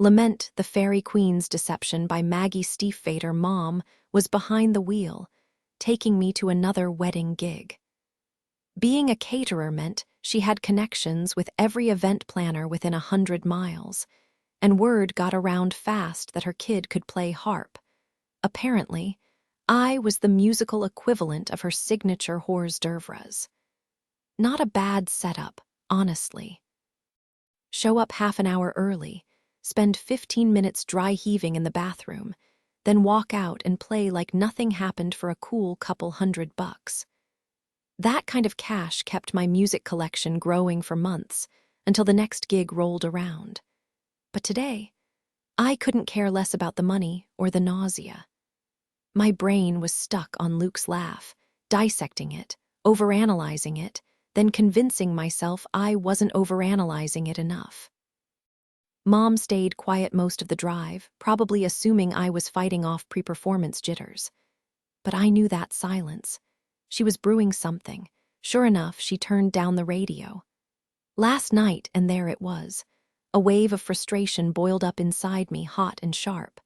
Lament, the Fairy Queen's deception by Maggie Stiefvater, Mom, was behind the wheel, taking me to another wedding gig. Being a caterer meant she had connections with every event planner within 100 miles, and word got around fast that her kid could play harp. Apparently, I was the musical equivalent of her signature hors d'oeuvres. Not a bad setup, honestly. Show up half an hour early, spend 15 minutes dry heaving in the bathroom, then walk out and play like nothing happened for a cool couple $100. That kind of cash kept my music collection growing for months until the next gig rolled around. But today, I couldn't care less about the money or the nausea. My brain was stuck on Luke's laugh, dissecting it, overanalyzing it, then convincing myself I wasn't overanalyzing it enough. Mom stayed quiet most of the drive, probably assuming I was fighting off pre-performance jitters. But I knew that silence. She was brewing something. Sure enough, she turned down the radio. Last night, and there it was. A wave of frustration boiled up inside me, hot and sharp.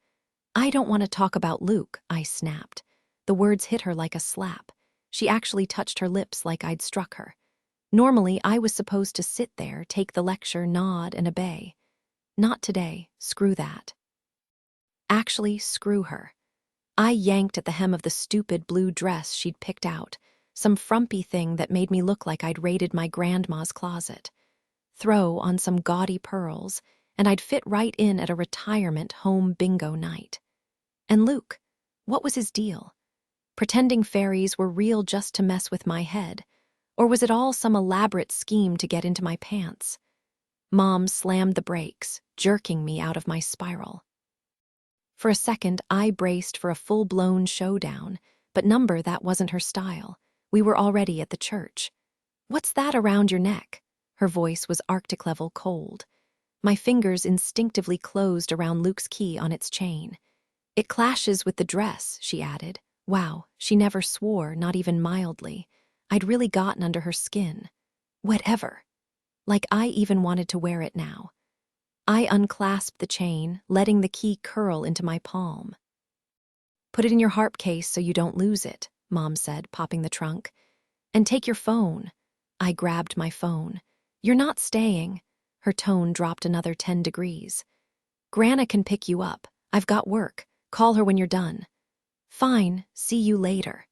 "I don't want to talk about Luke," I snapped. The words hit her like a slap. She actually touched her lips like I'd struck her. Normally, I was supposed to sit there, take the lecture, nod, and obey. Not today. Screw that. Actually, screw her. I yanked at the hem of the stupid blue dress she'd picked out, some frumpy thing that made me look like I'd raided my grandma's closet. Throw on some gaudy pearls, and I'd fit right in at a retirement home bingo night. And Luke, what was his deal? Pretending fairies were real just to mess with my head, or was it all some elaborate scheme to get into my pants? Mom slammed the brakes, jerking me out of my spiral. For a second, I braced for a full-blown showdown, but that wasn't her style. We were already at the church. "What's that around your neck?" Her voice was Arctic-level cold. My fingers instinctively closed around Luke's key on its chain. "It clashes with the dress," she added. Wow, she never swore, not even mildly. I'd really gotten under her skin. Whatever. Like I even wanted to wear it now. I unclasped the chain, letting the key curl into my palm. "Put it in your harp case so you don't lose it," Mom said, popping the trunk. "And take your phone." I grabbed my phone. "You're not staying." Her tone dropped another 10 degrees. "Grandma can pick you up. I've got work. Call her when you're done." "Fine, see you later."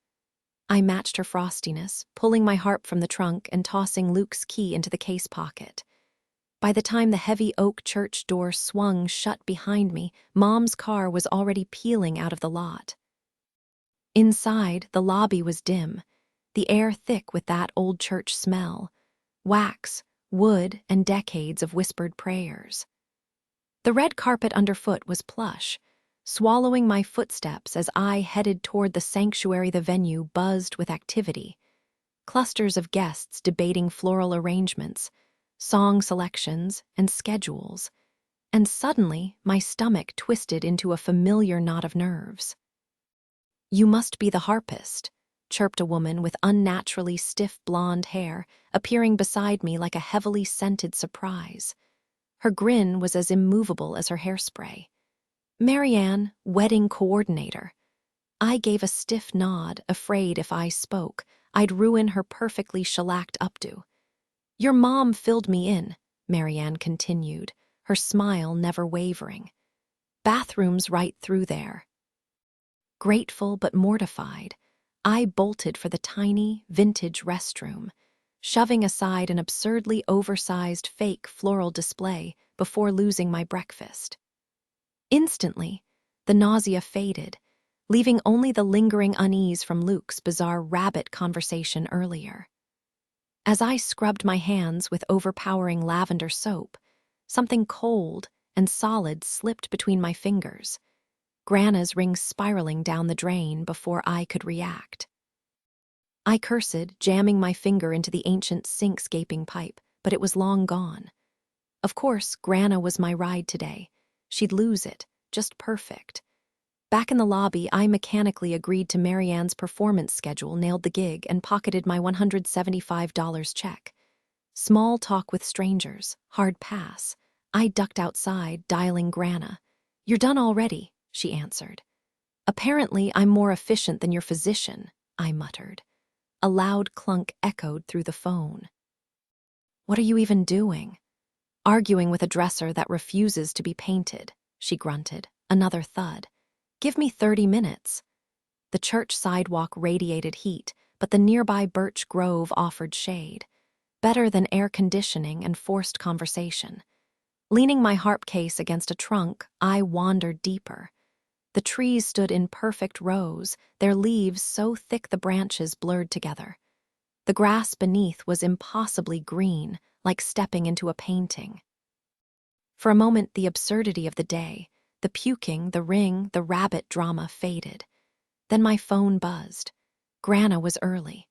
I matched her frostiness, pulling my harp from the trunk and tossing Luke's key into the case pocket. By the time the heavy oak church door swung shut behind me, Mom's car was already peeling out of the lot. Inside, the lobby was dim, the air thick with that old church smell, wax, wood, and decades of whispered prayers. The red carpet underfoot was plush, swallowing my footsteps as I headed toward the sanctuary. The venue buzzed with activity. Clusters of guests debating floral arrangements, song selections, and schedules. And suddenly, my stomach twisted into a familiar knot of nerves. "You must be the harpist," chirped a woman with unnaturally stiff blonde hair, appearing beside me like a heavily scented surprise. Her grin was as immovable as her hairspray. "Marianne, wedding coordinator." I gave a stiff nod, afraid if I spoke, I'd ruin her perfectly shellacked updo. "Your mom filled me in," Marianne continued, her smile never wavering. "Bathroom's right through there." Grateful but mortified, I bolted for the tiny, vintage restroom, shoving aside an absurdly oversized fake floral display before losing my breakfast. Instantly, the nausea faded, leaving only the lingering unease from Luke's bizarre rabbit conversation earlier. As I scrubbed my hands with overpowering lavender soap, something cold and solid slipped between my fingers, Grana's ring spiraling down the drain before I could react. I cursed, jamming my finger into the ancient sink's gaping pipe, but it was long gone. Of course, Grana was my ride today. She'd lose it, just perfect. Back in the lobby, I mechanically agreed to Marianne's performance schedule, nailed the gig, and pocketed my $175 check. Small talk with strangers, hard pass. I ducked outside, dialing Grana. "You're done already," she answered. "Apparently, I'm more efficient than your physician," I muttered. A loud clunk echoed through the phone. "What are you even doing?" "Arguing with a dresser that refuses to be painted," she grunted. Another thud. "Give me 30 minutes. The church sidewalk radiated heat, but the nearby birch grove offered shade. Better than air conditioning and forced conversation. Leaning my harp case against a trunk, I wandered deeper. The trees stood in perfect rows, their leaves so thick the branches blurred together. The grass beneath was impossibly green, like stepping into a painting. For a moment, the absurdity of the day, the puking, the ring, the rabbit drama faded. Then my phone buzzed. Grana was early.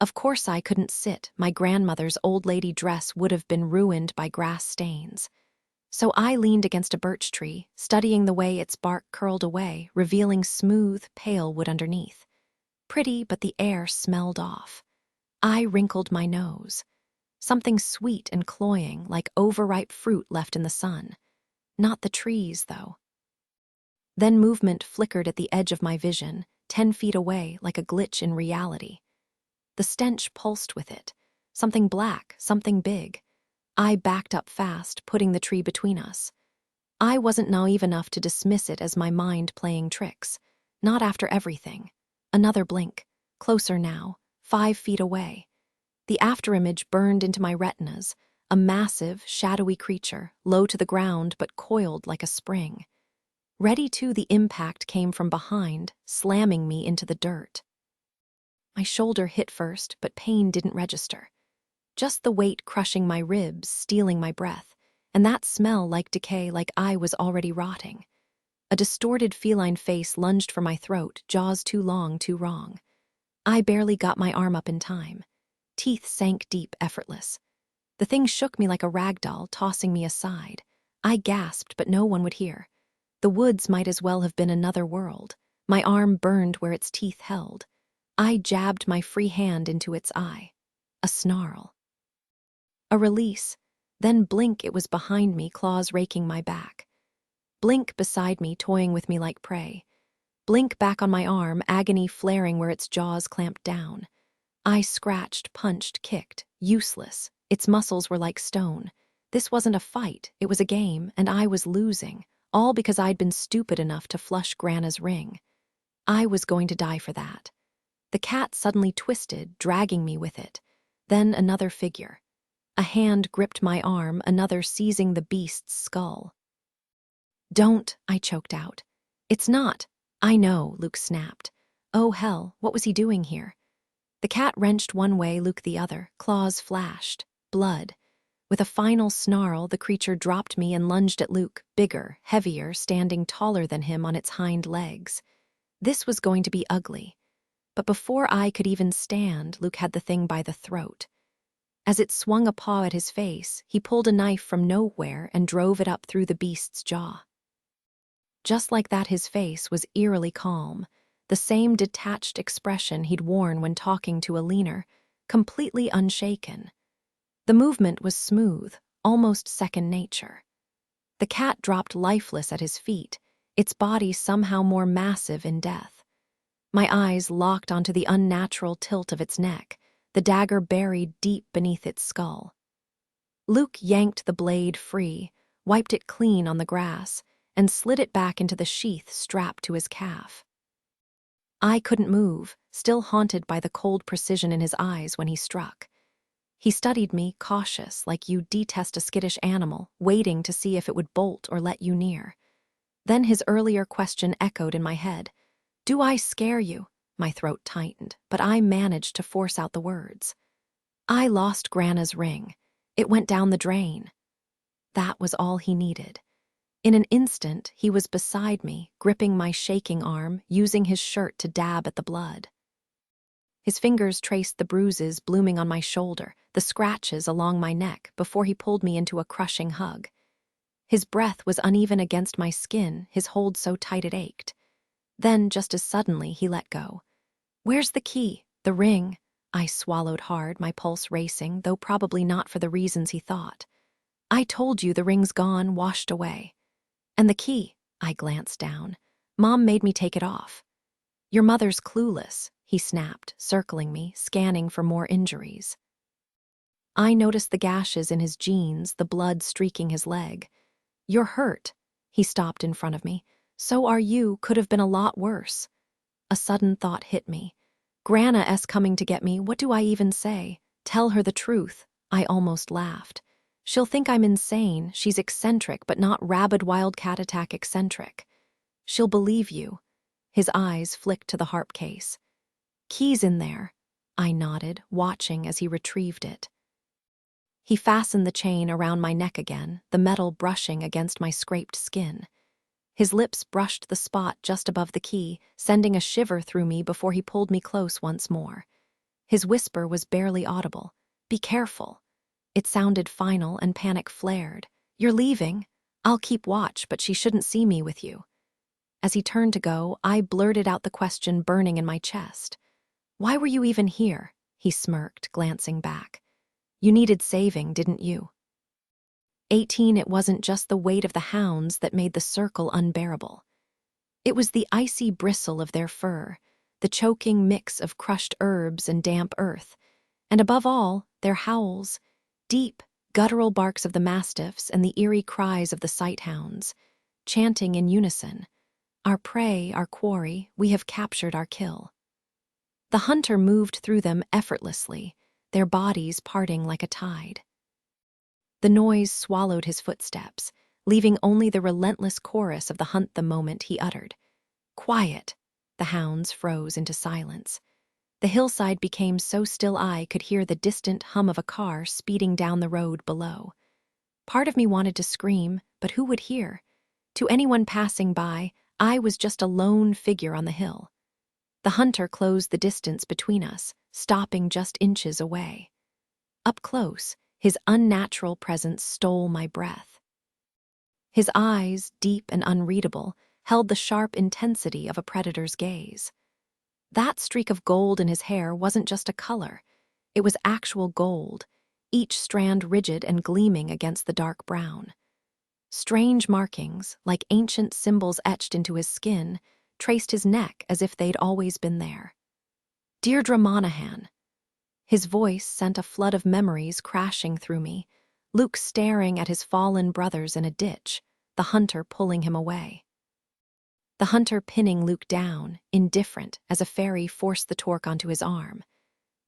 Of course I couldn't sit. My grandmother's old lady dress would have been ruined by grass stains. So I leaned against a birch tree, studying the way its bark curled away, revealing smooth, pale wood underneath. Pretty, but the air smelled off. I wrinkled my nose. Something sweet and cloying, like overripe fruit left in the sun. Not the trees, though. Then movement flickered at the edge of my vision, 10 feet away, like a glitch in reality. The stench pulsed with it. Something black, something big. I backed up fast, putting the tree between us. I wasn't naive enough to dismiss it as my mind playing tricks. Not after everything. Another blink. Closer now, 5 feet away. The afterimage burned into my retinas, a massive, shadowy creature, low to the ground but coiled like a spring. Ready to, the impact came from behind, slamming me into the dirt. My shoulder hit first, but pain didn't register. Just the weight crushing my ribs, stealing my breath, and that smell like decay, like I was already rotting. A distorted feline face lunged for my throat, jaws too long, too wrong. I barely got my arm up in time. Teeth sank deep, effortless. The thing shook me like a rag doll, tossing me aside. I gasped, but no one would hear. The woods might as well have been another world. My arm burned where its teeth held. I jabbed my free hand into its eye. A snarl. A release. Then blink, it was behind me, claws raking my back. Blink beside me, toying with me like prey. Blink back on my arm, agony flaring where its jaws clamped down. I scratched, punched, kicked. Useless. Its muscles were like stone. This wasn't a fight, it was a game, and I was losing, all because I'd been stupid enough to flush Grana's ring. I was going to die for that. The cat suddenly twisted, dragging me with it. Then another figure. A hand gripped my arm, another seizing the beast's skull. "Don't," I choked out. "It's not." "I know," Luke snapped. Oh hell, what was he doing here? The cat wrenched one way, Luke the other. Claws flashed. Blood. With a final snarl, the creature dropped me and lunged at Luke, bigger, heavier, standing taller than him on its hind legs. This was going to be ugly. But before I could even stand, Luke had the thing by the throat. As it swung a paw at his face, he pulled a knife from nowhere and drove it up through the beast's jaw. Just like that, his face was eerily calm, the same detached expression he'd worn when talking to a leaner, completely unshaken. The movement was smooth, almost second nature. The cat dropped lifeless at his feet, its body somehow more massive in death. My eyes locked onto the unnatural tilt of its neck, the dagger buried deep beneath its skull. Luke yanked the blade free, wiped it clean on the grass, and slid it back into the sheath strapped to his calf. I couldn't move, still haunted by the cold precision in his eyes when he struck. He studied me, cautious, like you detest a skittish animal, waiting to see if it would bolt or let you near. Then his earlier question echoed in my head. "Do I scare you?" My throat tightened, but I managed to force out the words. "I lost Grana's ring. It went down the drain." That was all he needed. In an instant, he was beside me, gripping my shaking arm, using his shirt to dab at the blood. His fingers traced the bruises blooming on my shoulder, the scratches along my neck, before he pulled me into a crushing hug. His breath was uneven against my skin, his hold so tight it ached. Then, just as suddenly, he let go. "Where's the key? The ring?" I swallowed hard, my pulse racing, though probably not for the reasons he thought. I told you the ring's gone, washed away. And the key, I glanced down. Mom made me take it off. Your mother's clueless, he snapped, circling me, scanning for more injuries. I noticed the gashes in his jeans, the blood streaking his leg. You're hurt. He stopped in front of me. So are you, could have been a lot worse. A sudden thought hit me. Grana coming to get me, what do I even say? Tell her the truth. I almost laughed. She'll think I'm insane, she's eccentric, but not rabid wildcat attack eccentric. She'll believe you. His eyes flicked to the harp case. Keys in there. I nodded, watching as he retrieved it. He fastened the chain around my neck again, the metal brushing against my scraped skin. His lips brushed the spot just above the key, sending a shiver through me before he pulled me close once more. His whisper was barely audible. Be careful. It sounded final and panic flared. You're leaving. I'll keep watch, but she shouldn't see me with you. As he turned to go, I blurted out the question burning in my chest. Why were you even here? He smirked, glancing back. You needed saving, didn't you? 18, it wasn't just the weight of the hounds that made the circle unbearable. It was the icy bristle of their fur, the choking mix of crushed herbs and damp earth, and above all, their howls, deep, guttural barks of the mastiffs and the eerie cries of the sighthounds, chanting in unison, our prey, our quarry, we have captured our kill. The hunter moved through them effortlessly, their bodies parting like a tide. The noise swallowed his footsteps, leaving only the relentless chorus of the hunt the moment he uttered. Quiet! The hounds froze into silence. The hillside became so still I could hear the distant hum of a car speeding down the road below. Part of me wanted to scream, but who would hear? To anyone passing by, I was just a lone figure on the hill. The hunter closed the distance between us, stopping just inches away. Up close, his unnatural presence stole my breath. His eyes, deep and unreadable, held the sharp intensity of a predator's gaze. That streak of gold in his hair wasn't just a color. It was actual gold, each strand rigid and gleaming against the dark brown. Strange markings, like ancient symbols etched into his skin, traced his neck as if they'd always been there. Deirdre Monaghan. His voice sent a flood of memories crashing through me. Luke staring at his fallen brothers in a ditch, the hunter pulling him away. The hunter pinning Luke down, indifferent, as a faerie forced the torque onto his arm.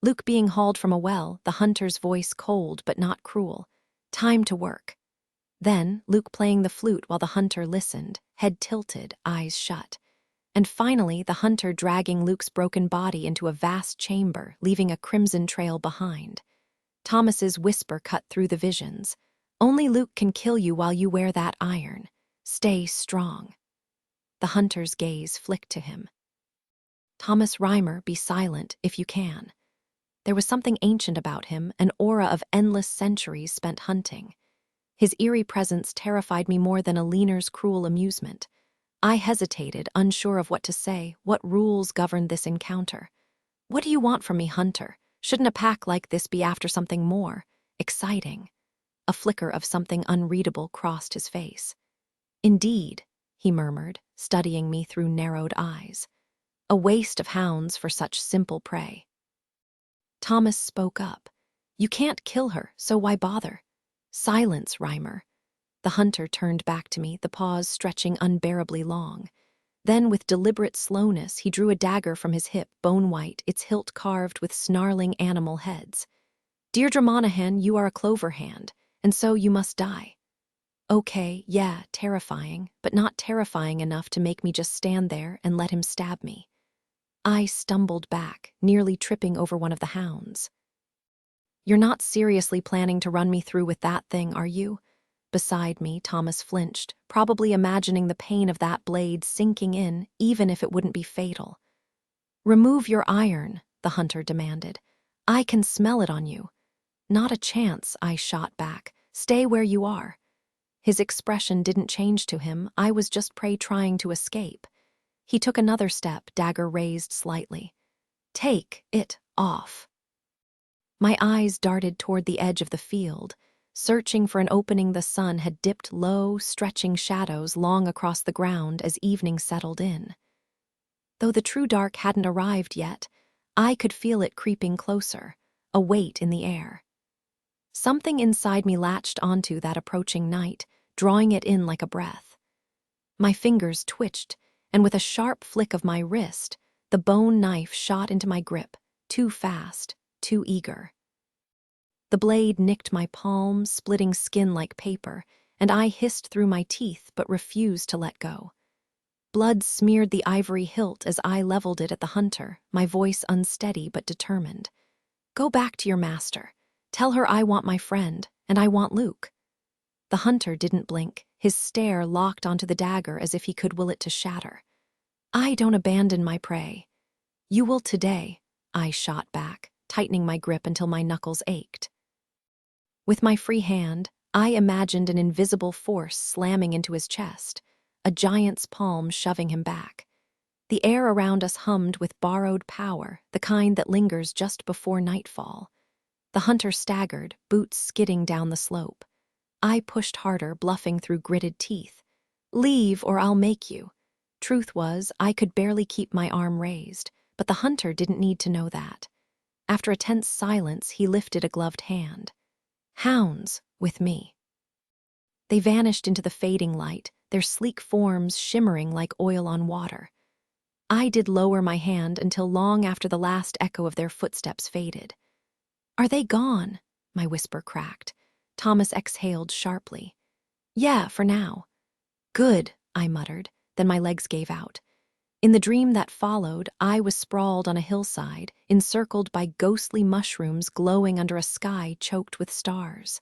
Luke being hauled from a well, the hunter's voice cold but not cruel. Time to work. Then, Luke playing the flute while the hunter listened, head tilted, eyes shut. And finally, the hunter dragging Luke's broken body into a vast chamber, leaving a crimson trail behind. Thomas's whisper cut through the visions. Only Luke can kill you while you wear that iron. Stay strong. The hunter's gaze flicked to him. Thomas Reimer, be silent if you can. There was something ancient about him, an aura of endless centuries spent hunting. His eerie presence terrified me more than a leaner's cruel amusement. I hesitated, unsure of what to say. What rules governed this encounter? What do you want from me, Hunter? Shouldn't a pack like this be after something more? Exciting. A flicker of something unreadable crossed his face. Indeed, he murmured, studying me through narrowed eyes. A waste of hounds for such simple prey. Thomas spoke up. You can't kill her, so why bother? Silence, Reimer. The hunter turned back to me, the pause stretching unbearably long. Then, with deliberate slowness, he drew a dagger from his hip, bone-white, its hilt carved with snarling animal heads. Deirdre Monaghan, you are a clover hand, and so you must die. Okay, yeah, terrifying, but not terrifying enough to make me just stand there and let him stab me. I stumbled back, nearly tripping over one of the hounds. You're not seriously planning to run me through with that thing, are you? Beside me, Thomas flinched, probably imagining the pain of that blade sinking in, even if it wouldn't be fatal. Remove your iron, the hunter demanded. I can smell it on you. Not a chance, I shot back. Stay where you are. His expression didn't change to him. I was just prey trying to escape. He took another step, dagger raised slightly. Take it off. My eyes darted toward the edge of the field. Searching for an opening, the sun had dipped low, stretching shadows long across the ground as evening settled in. Though the true dark hadn't arrived yet, I could feel it creeping closer, a weight in the air. Something inside me latched onto that approaching night, drawing it in like a breath. My fingers twitched, and with a sharp flick of my wrist, the bone knife shot into my grip, too fast, too eager. The blade nicked my palm, splitting skin like paper, and I hissed through my teeth but refused to let go. Blood smeared the ivory hilt as I leveled it at the hunter, my voice unsteady but determined. "Go back to your master. Tell her I want my friend, and I want Luke." The hunter didn't blink, his stare locked onto the dagger as if he could will it to shatter. "I don't abandon my prey." "You will today," I shot back, tightening my grip until my knuckles ached. With my free hand, I imagined an invisible force slamming into his chest, a giant's palm shoving him back. The air around us hummed with borrowed power, the kind that lingers just before nightfall. The hunter staggered, boots skidding down the slope. I pushed harder, bluffing through gritted teeth. "Leave or I'll make you." Truth was, I could barely keep my arm raised, but the hunter didn't need to know that. After a tense silence, he lifted a gloved hand. "Hounds, with me." They vanished into the fading light, their sleek forms shimmering like oil on water. I did lower my hand until long after the last echo of their footsteps faded. "Are they gone?" my whisper cracked. Thomas exhaled sharply. "Yeah, for now." "Good," I muttered, then my legs gave out. In the dream that followed, I was sprawled on a hillside, encircled by ghostly mushrooms glowing under a sky choked with stars.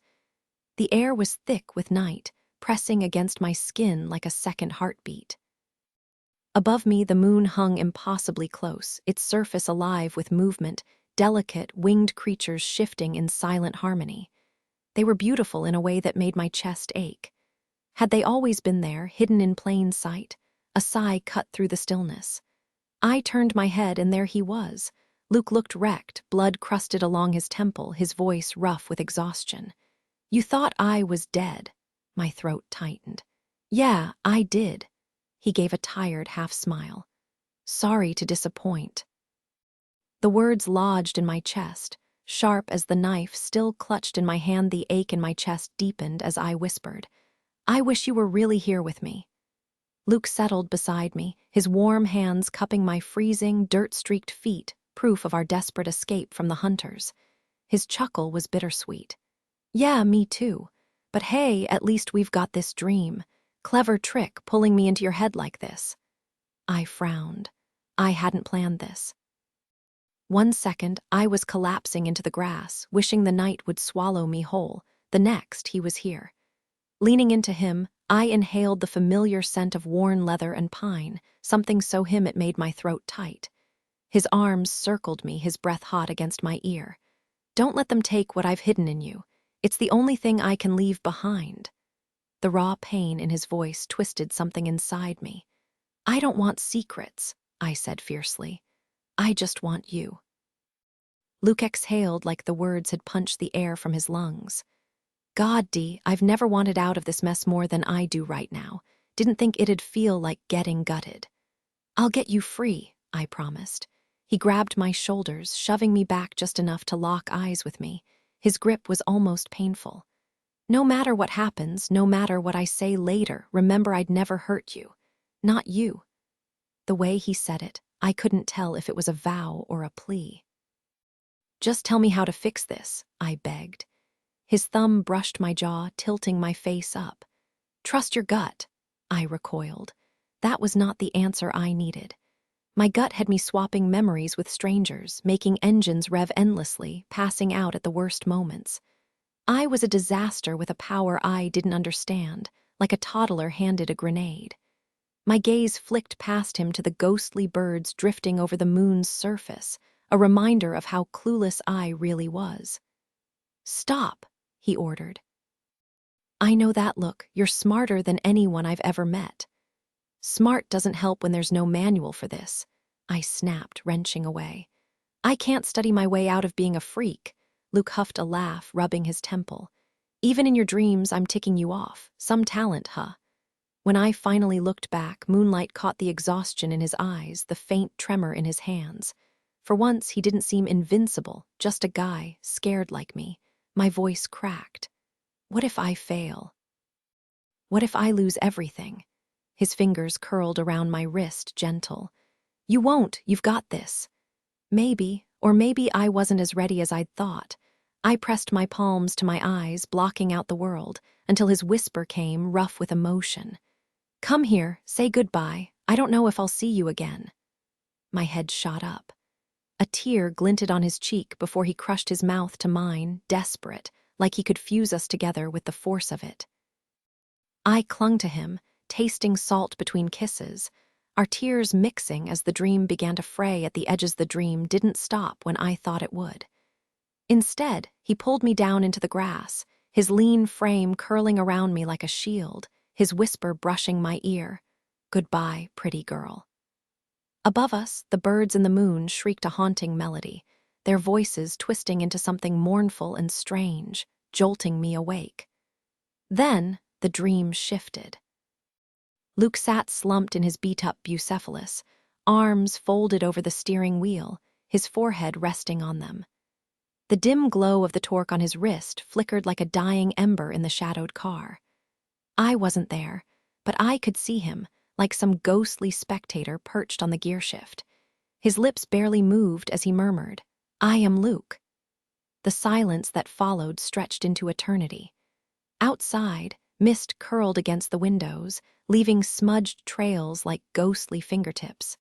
The air was thick with night, pressing against my skin like a second heartbeat. Above me, the moon hung impossibly close, its surface alive with movement, delicate, winged creatures shifting in silent harmony. They were beautiful in a way that made my chest ache. Had they always been there, hidden in plain sight? A sigh cut through the stillness. I turned my head, and there he was. Luke looked wrecked, blood crusted along his temple, his voice rough with exhaustion. "You thought I was dead." My throat tightened. "Yeah, I did." He gave a tired half-smile. "Sorry to disappoint." The words lodged in my chest. Sharp as the knife still clutched in my hand, the ache in my chest deepened as I whispered, "I wish you were really here with me." Luke settled beside me, his warm hands cupping my freezing, dirt-streaked feet, proof of our desperate escape from the hunters. His chuckle was bittersweet. "Yeah, me too. But hey, at least we've got this dream. Clever trick, pulling me into your head like this." I frowned. I hadn't planned this. One second, I was collapsing into the grass, wishing the night would swallow me whole. The next, he was here. Leaning into him, I inhaled the familiar scent of worn leather and pine, something so him it made my throat tight. His arms circled me, his breath hot against my ear. "Don't let them take what I've hidden in you. It's the only thing I can leave behind." The raw pain in his voice twisted something inside me. "I don't want secrets," I said fiercely. "I just want you." Luke exhaled like the words had punched the air from his lungs. "God, Dee, I've never wanted out of this mess more than I do right now. Didn't think it'd feel like getting gutted." "I'll get you free," I promised. He grabbed my shoulders, shoving me back just enough to lock eyes with me. His grip was almost painful. "No matter what happens, no matter what I say later, remember I'd never hurt you. Not you." The way he said it, I couldn't tell if it was a vow or a plea. "Just tell me how to fix this," I begged. His thumb brushed my jaw, tilting my face up. "Trust your gut." I recoiled. That was not the answer I needed. My gut had me swapping memories with strangers, making engines rev endlessly, passing out at the worst moments. I was a disaster with a power I didn't understand, like a toddler handed a grenade. My gaze flicked past him to the ghostly birds drifting over the moon's surface, a reminder of how clueless I really was. "Stop," he ordered. "I know that look. You're smarter than anyone I've ever met." "Smart doesn't help when there's no manual for this," I snapped, wrenching away. "I can't study my way out of being a freak." Luke huffed a laugh, rubbing his temple. Even in your dreams, I'm ticking you off. Some talent, huh? When I finally looked back, moonlight caught the exhaustion in his eyes, the faint tremor in his hands. For once, he didn't seem invincible, just a guy, scared like me. My voice cracked. What if I fail? What if I lose everything? His fingers curled around my wrist, gentle. You won't, you've got this. Maybe, or maybe I wasn't as ready as I'd thought. I pressed my palms to my eyes, blocking out the world, until his whisper came, rough with emotion. Come here, say goodbye. I don't know if I'll see you again. My head shot up. A tear glinted on his cheek before he crushed his mouth to mine, desperate, like he could fuse us together with the force of it. I clung to him, tasting salt between kisses, our tears mixing as the dream began to fray at the edges. The dream didn't stop when I thought it would. Instead, he pulled me down into the grass, his lean frame curling around me like a shield, his whisper brushing my ear. Goodbye, pretty girl. Above us, the birds in the moon shrieked a haunting melody, their voices twisting into something mournful and strange, jolting me awake. Then, the dream shifted. Luke sat slumped in his beat-up bucephalus, arms folded over the steering wheel, his forehead resting on them. The dim glow of the torque on his wrist flickered like a dying ember in the shadowed car. I wasn't there, but I could see him, like some ghostly spectator perched on the gearshift. His lips barely moved as he murmured, "I am Luke." The silence that followed stretched into eternity. Outside, mist curled against the windows, leaving smudged trails like ghostly fingertips.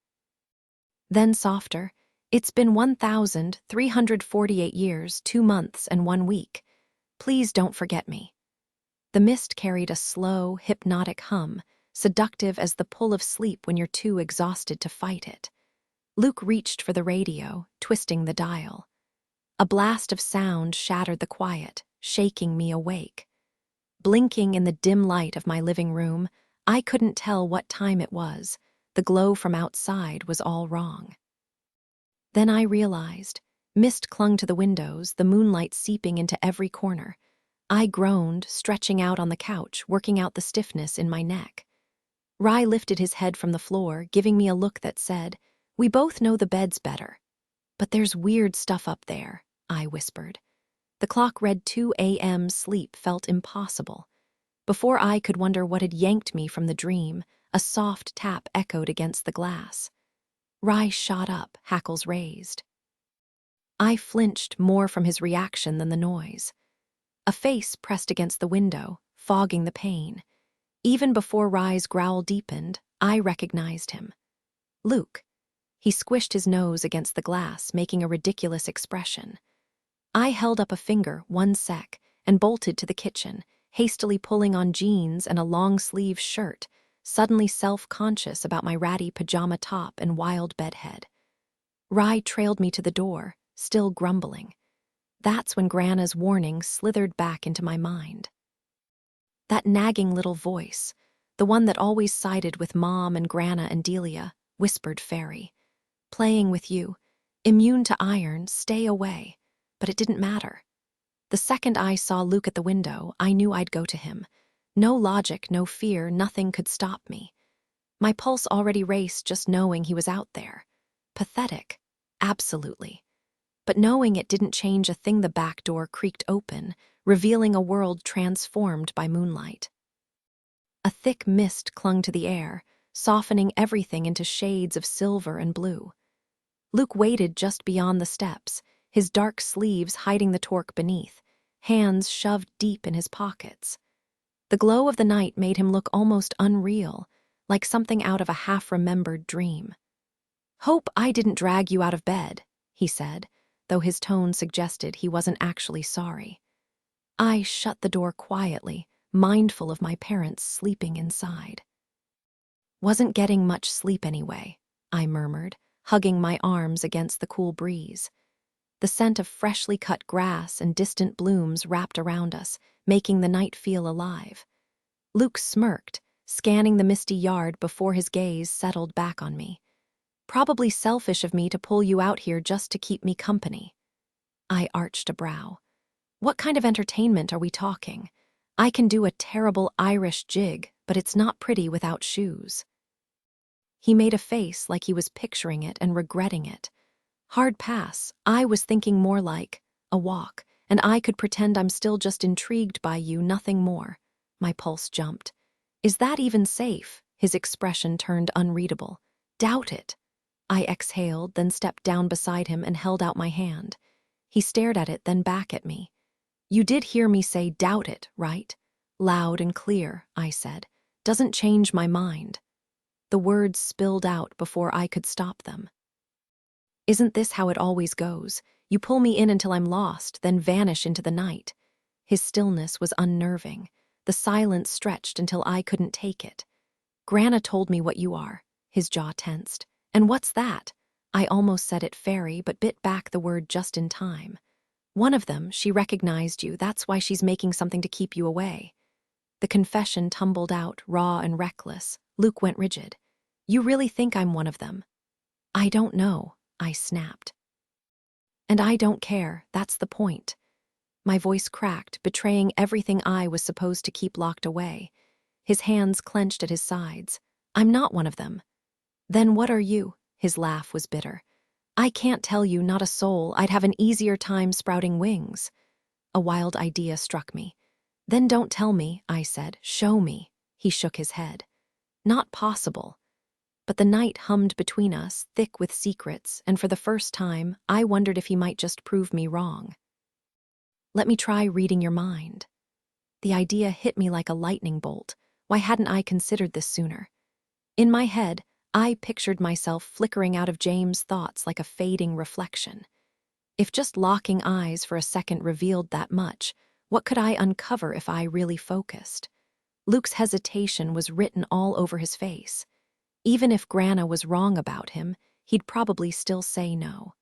Then softer, "It's been 1,348 years, 2 months, and 1 week. Please don't forget me." The mist carried a slow, hypnotic hum, seductive as the pull of sleep when you're too exhausted to fight it. Luke reached for the radio, twisting the dial. A blast of sound shattered the quiet, shaking me awake. Blinking in the dim light of my living room, I couldn't tell what time it was. The glow from outside was all wrong. Then I realized. Mist clung to the windows, the moonlight seeping into every corner. I groaned, stretching out on the couch, working out the stiffness in my neck. Rye lifted his head from the floor, giving me a look that said, "We both know the bed's better." "But there's weird stuff up there," I whispered. The clock read 2 a.m. Sleep felt impossible. Before I could wonder what had yanked me from the dream, a soft tap echoed against the glass. Rye shot up, hackles raised. I flinched more from his reaction than the noise. A face pressed against the window, fogging the pain. Even before Rye's growl deepened, I recognized him. Luke. He squished his nose against the glass, making a ridiculous expression. I held up a finger, 1 sec, and bolted to the kitchen, hastily pulling on jeans and a long-sleeve shirt, suddenly self-conscious about my ratty pajama top and wild bedhead. Rye trailed me to the door, still grumbling. That's when Grana's warning slithered back into my mind. That nagging little voice, the one that always sided with Mom and Grana and Delia, whispered Faerie. "Playing with you. Immune to iron, stay away." But it didn't matter. The second I saw Luke at the window, I knew I'd go to him. No logic, no fear, nothing could stop me. My pulse already raced just knowing he was out there. Pathetic. Absolutely. But knowing it didn't change a thing. The back door creaked open, revealing a world transformed by moonlight. A thick mist clung to the air, softening everything into shades of silver and blue. Luke waited just beyond the steps, his dark sleeves hiding the torque beneath, hands shoved deep in his pockets. The glow of the night made him look almost unreal, like something out of a half-remembered dream. "Hope I didn't drag you out of bed," he said, though his tone suggested he wasn't actually sorry. I shut the door quietly, mindful of my parents sleeping inside. "Wasn't getting much sleep anyway," I murmured, hugging my arms against the cool breeze. The scent of freshly cut grass and distant blooms wrapped around us, making the night feel alive. Luke smirked, scanning the misty yard before his gaze settled back on me. "Probably selfish of me to pull you out here just to keep me company." I arched a brow. "What kind of entertainment are we talking? I can do a terrible Irish jig, but it's not pretty without shoes." He made a face like he was picturing it and regretting it. "Hard pass. I was thinking more like a walk, and I could pretend I'm still just intrigued by you, nothing more." My pulse jumped. "Is that even safe?" His expression turned unreadable. "Doubt it." I exhaled, then stepped down beside him and held out my hand. He stared at it, then back at me. "You did hear me say doubt it, right?" "Loud and clear," I said. "Doesn't change my mind." The words spilled out before I could stop them. "Isn't this how it always goes? You pull me in until I'm lost, then vanish into the night." His stillness was unnerving. The silence stretched until I couldn't take it. "Grana told me what you are." His jaw tensed. "And what's that?" I almost said it Faerie, but bit back the word just in time. "One of them, she recognized you, that's why she's making something to keep you away." The confession tumbled out, raw and reckless. Luke went rigid. "You really think I'm one of them?" "I don't know," I snapped. "And I don't care, that's the point." My voice cracked, betraying everything I was supposed to keep locked away. His hands clenched at his sides. "I'm not one of them." "Then what are you?" His laugh was bitter. "I can't tell you, not a soul. I'd have an easier time sprouting wings." A wild idea struck me. "Then don't tell me," I said. "Show me." He shook his head. "Not possible." But the night hummed between us, thick with secrets, and for the first time, I wondered if he might just prove me wrong. "Let me try reading your mind." The idea hit me like a lightning bolt. Why hadn't I considered this sooner? In my head, I pictured myself flickering out of James' thoughts like a fading reflection. If just locking eyes for a second revealed that much, what could I uncover if I really focused? Luke's hesitation was written all over his face. Even if Grana was wrong about him, he'd probably still say no.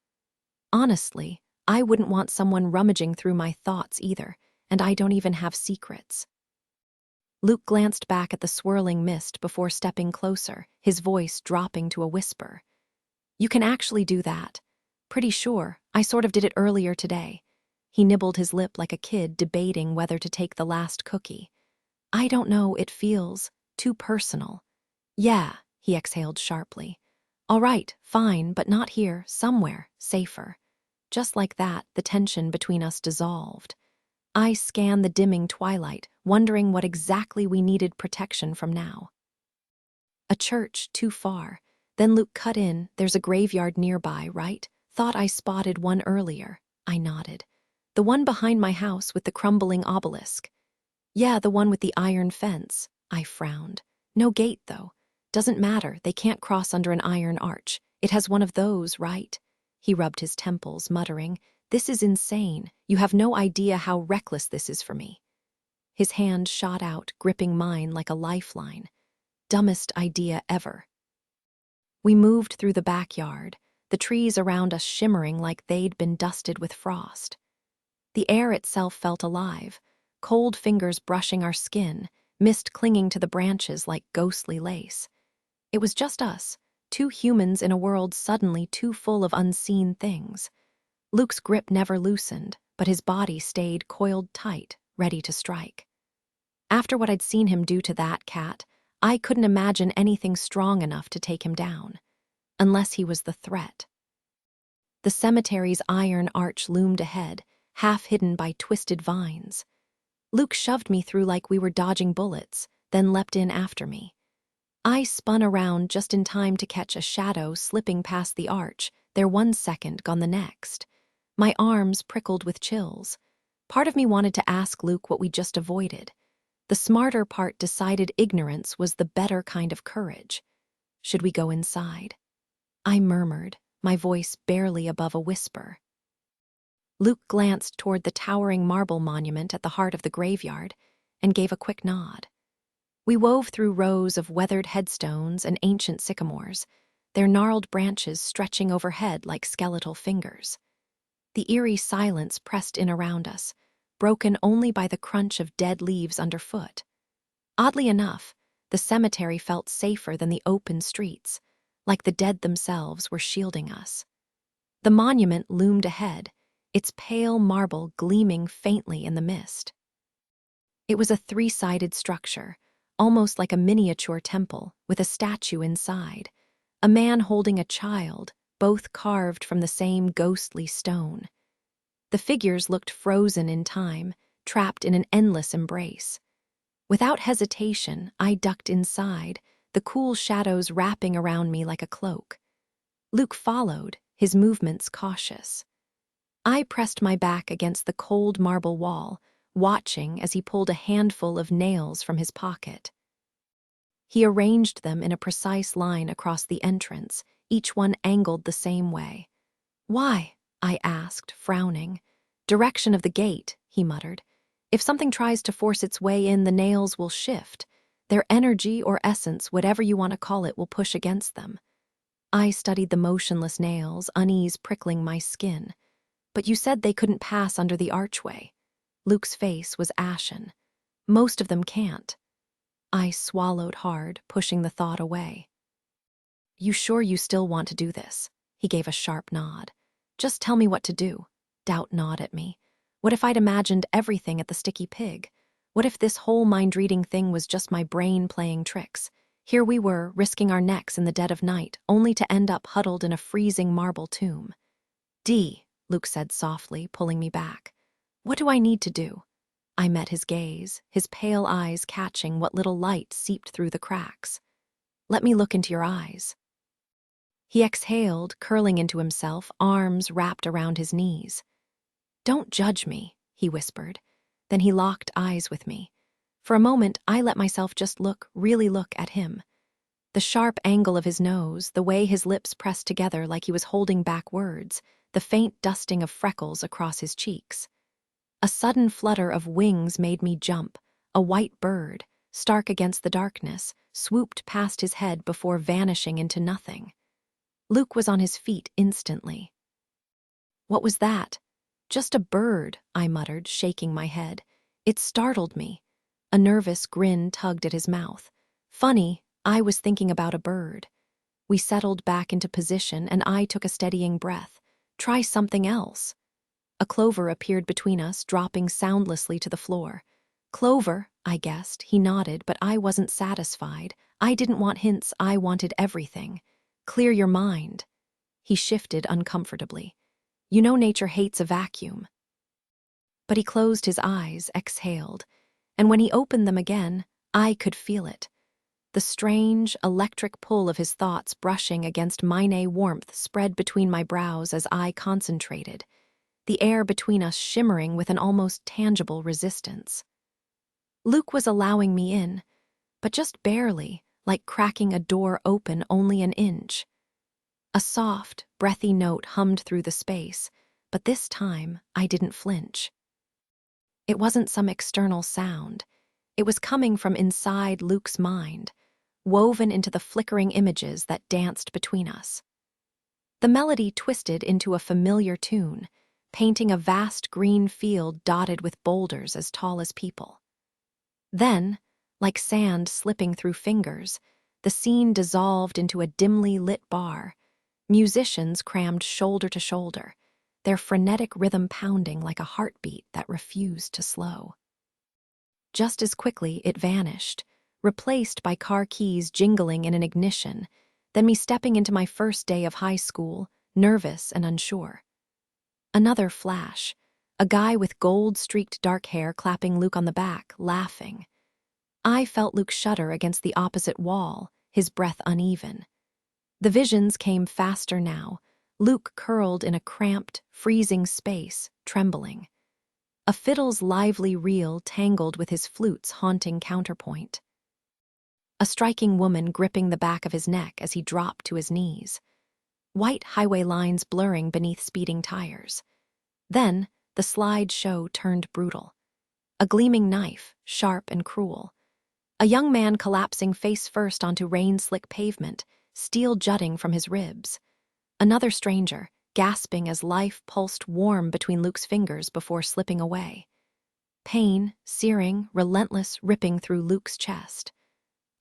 Honestly, I wouldn't want someone rummaging through my thoughts either, and I don't even have secrets. Luke glanced back at the swirling mist before stepping closer, his voice dropping to a whisper. "You can actually do that." "Pretty sure. I sort of did it earlier today." He nibbled his lip like a kid debating whether to take the last cookie. "I don't know, it feels too personal." "Yeah," he exhaled sharply. "All right, fine, but not here, somewhere, safer." Just like that, the tension between us dissolved. I scanned the dimming twilight, wondering what exactly we needed protection from now. "A church, too far." Then Luke cut in. "There's a graveyard nearby, right? Thought I spotted one earlier." I nodded. "The one behind my house with the crumbling obelisk." "Yeah, the one with the iron fence." I frowned. "No gate, though." "Doesn't matter, they can't cross under an iron arch. It has one of those, right?" He rubbed his temples, muttering, "This is insane. You have no idea how reckless this is for me." His hand shot out, gripping mine like a lifeline. Dumbest idea ever. We moved through the backyard, the trees around us shimmering like they'd been dusted with frost. The air itself felt alive, cold fingers brushing our skin, mist clinging to the branches like ghostly lace. It was just us, two humans in a world suddenly too full of unseen things. Luke's grip never loosened, but his body stayed coiled tight, ready to strike. After what I'd seen him do to that cat, I couldn't imagine anything strong enough to take him down. Unless he was the threat. The cemetery's iron arch loomed ahead, half hidden by twisted vines. Luke shoved me through like we were dodging bullets, then leapt in after me. I spun around just in time to catch a shadow slipping past the arch, there 1 second, gone the next. My arms prickled with chills. Part of me wanted to ask Luke what we just avoided. The smarter part decided ignorance was the better kind of courage. Should we go inside? I murmured, my voice barely above a whisper. Luke glanced toward the towering marble monument at the heart of the graveyard and gave a quick nod. We wove through rows of weathered headstones and ancient sycamores, their gnarled branches stretching overhead like skeletal fingers. The eerie silence pressed in around us, broken only by the crunch of dead leaves underfoot. Oddly enough, the cemetery felt safer than the open streets, like the dead themselves were shielding us. The monument loomed ahead, its pale marble gleaming faintly in the mist. It was a three-sided structure, almost like a miniature temple, with a statue inside. A man holding a child, both carved from the same ghostly stone. The figures looked frozen in time, trapped in an endless embrace. Without hesitation, I ducked inside, the cool shadows wrapping around me like a cloak. Luke followed, his movements cautious. I pressed my back against the cold marble wall, watching as he pulled a handful of nails from his pocket. He arranged them in a precise line across the entrance, each one angled the same way. "Why?" I asked, frowning. "Direction of the gate," he muttered. "If something tries to force its way in, the nails will shift. Their energy or essence, whatever you want to call it, will push against them." I studied the motionless nails, unease prickling my skin. "But you said they couldn't pass under the archway." Luke's face was ashen. "Most of them can't." I swallowed hard, pushing the thought away. "You sure you still want to do this?" He gave a sharp nod. "Just tell me what to do." Doubt gnawed at me. What if I'd imagined everything at the Sticky Pig? What if this whole mind-reading thing was just my brain playing tricks? Here we were, risking our necks in the dead of night, only to end up huddled in a freezing marble tomb. "Dee," Luke said softly, pulling me back. "What do I need to do?" I met his gaze, his pale eyes catching what little light seeped through the cracks. "Let me look into your eyes." He exhaled, curling into himself, arms wrapped around his knees. "Don't judge me," he whispered. Then he locked eyes with me. For a moment, I let myself just really look at him. The sharp angle of his nose, the way his lips pressed together like he was holding back words, the faint dusting of freckles across his cheeks. A sudden flutter of wings made me jump. A white bird, stark against the darkness, swooped past his head before vanishing into nothing. Luke was on his feet instantly. "What was that?" "Just a bird," I muttered, shaking my head. It startled me. A nervous grin tugged at his mouth. "Funny, I was thinking about a bird." We settled back into position and I took a steadying breath. "Try something else." A clover appeared between us, dropping soundlessly to the floor. "Clover," I guessed. He nodded, but I wasn't satisfied. I didn't want hints, I wanted everything. "Clear your mind." He shifted uncomfortably. "You know nature hates a vacuum." But he closed his eyes, exhaled, and when he opened them again, I could feel it. The strange, electric pull of his thoughts brushing against mine warmth spread between my brows as I concentrated, the air between us shimmering with an almost tangible resistance. Luke was allowing me in, but just barely, like cracking a door open only an inch. A soft, breathy note hummed through the space, but this time I didn't flinch. It wasn't some external sound. It was coming from inside Luke's mind, woven into the flickering images that danced between us. The melody twisted into a familiar tune, painting a vast green field dotted with boulders as tall as people. Then, like sand slipping through fingers, the scene dissolved into a dimly lit bar, musicians crammed shoulder to shoulder, their frenetic rhythm pounding like a heartbeat that refused to slow. Just as quickly, it vanished, replaced by car keys jingling in an ignition, then me stepping into my first day of high school, nervous and unsure. Another flash, a guy with gold-streaked dark hair clapping Luke on the back, laughing. I felt Luke shudder against the opposite wall, his breath uneven. The visions came faster now, Luke curled in a cramped, freezing space, trembling. A fiddle's lively reel tangled with his flute's haunting counterpoint. A striking woman gripping the back of his neck as he dropped to his knees. White highway lines blurring beneath speeding tires. Then, the slideshow turned brutal. A gleaming knife, sharp and cruel. A young man collapsing face first onto rain-slick pavement, steel jutting from his ribs. Another stranger, gasping as life pulsed warm between Luke's fingers before slipping away. Pain, searing, relentless, ripping through Luke's chest.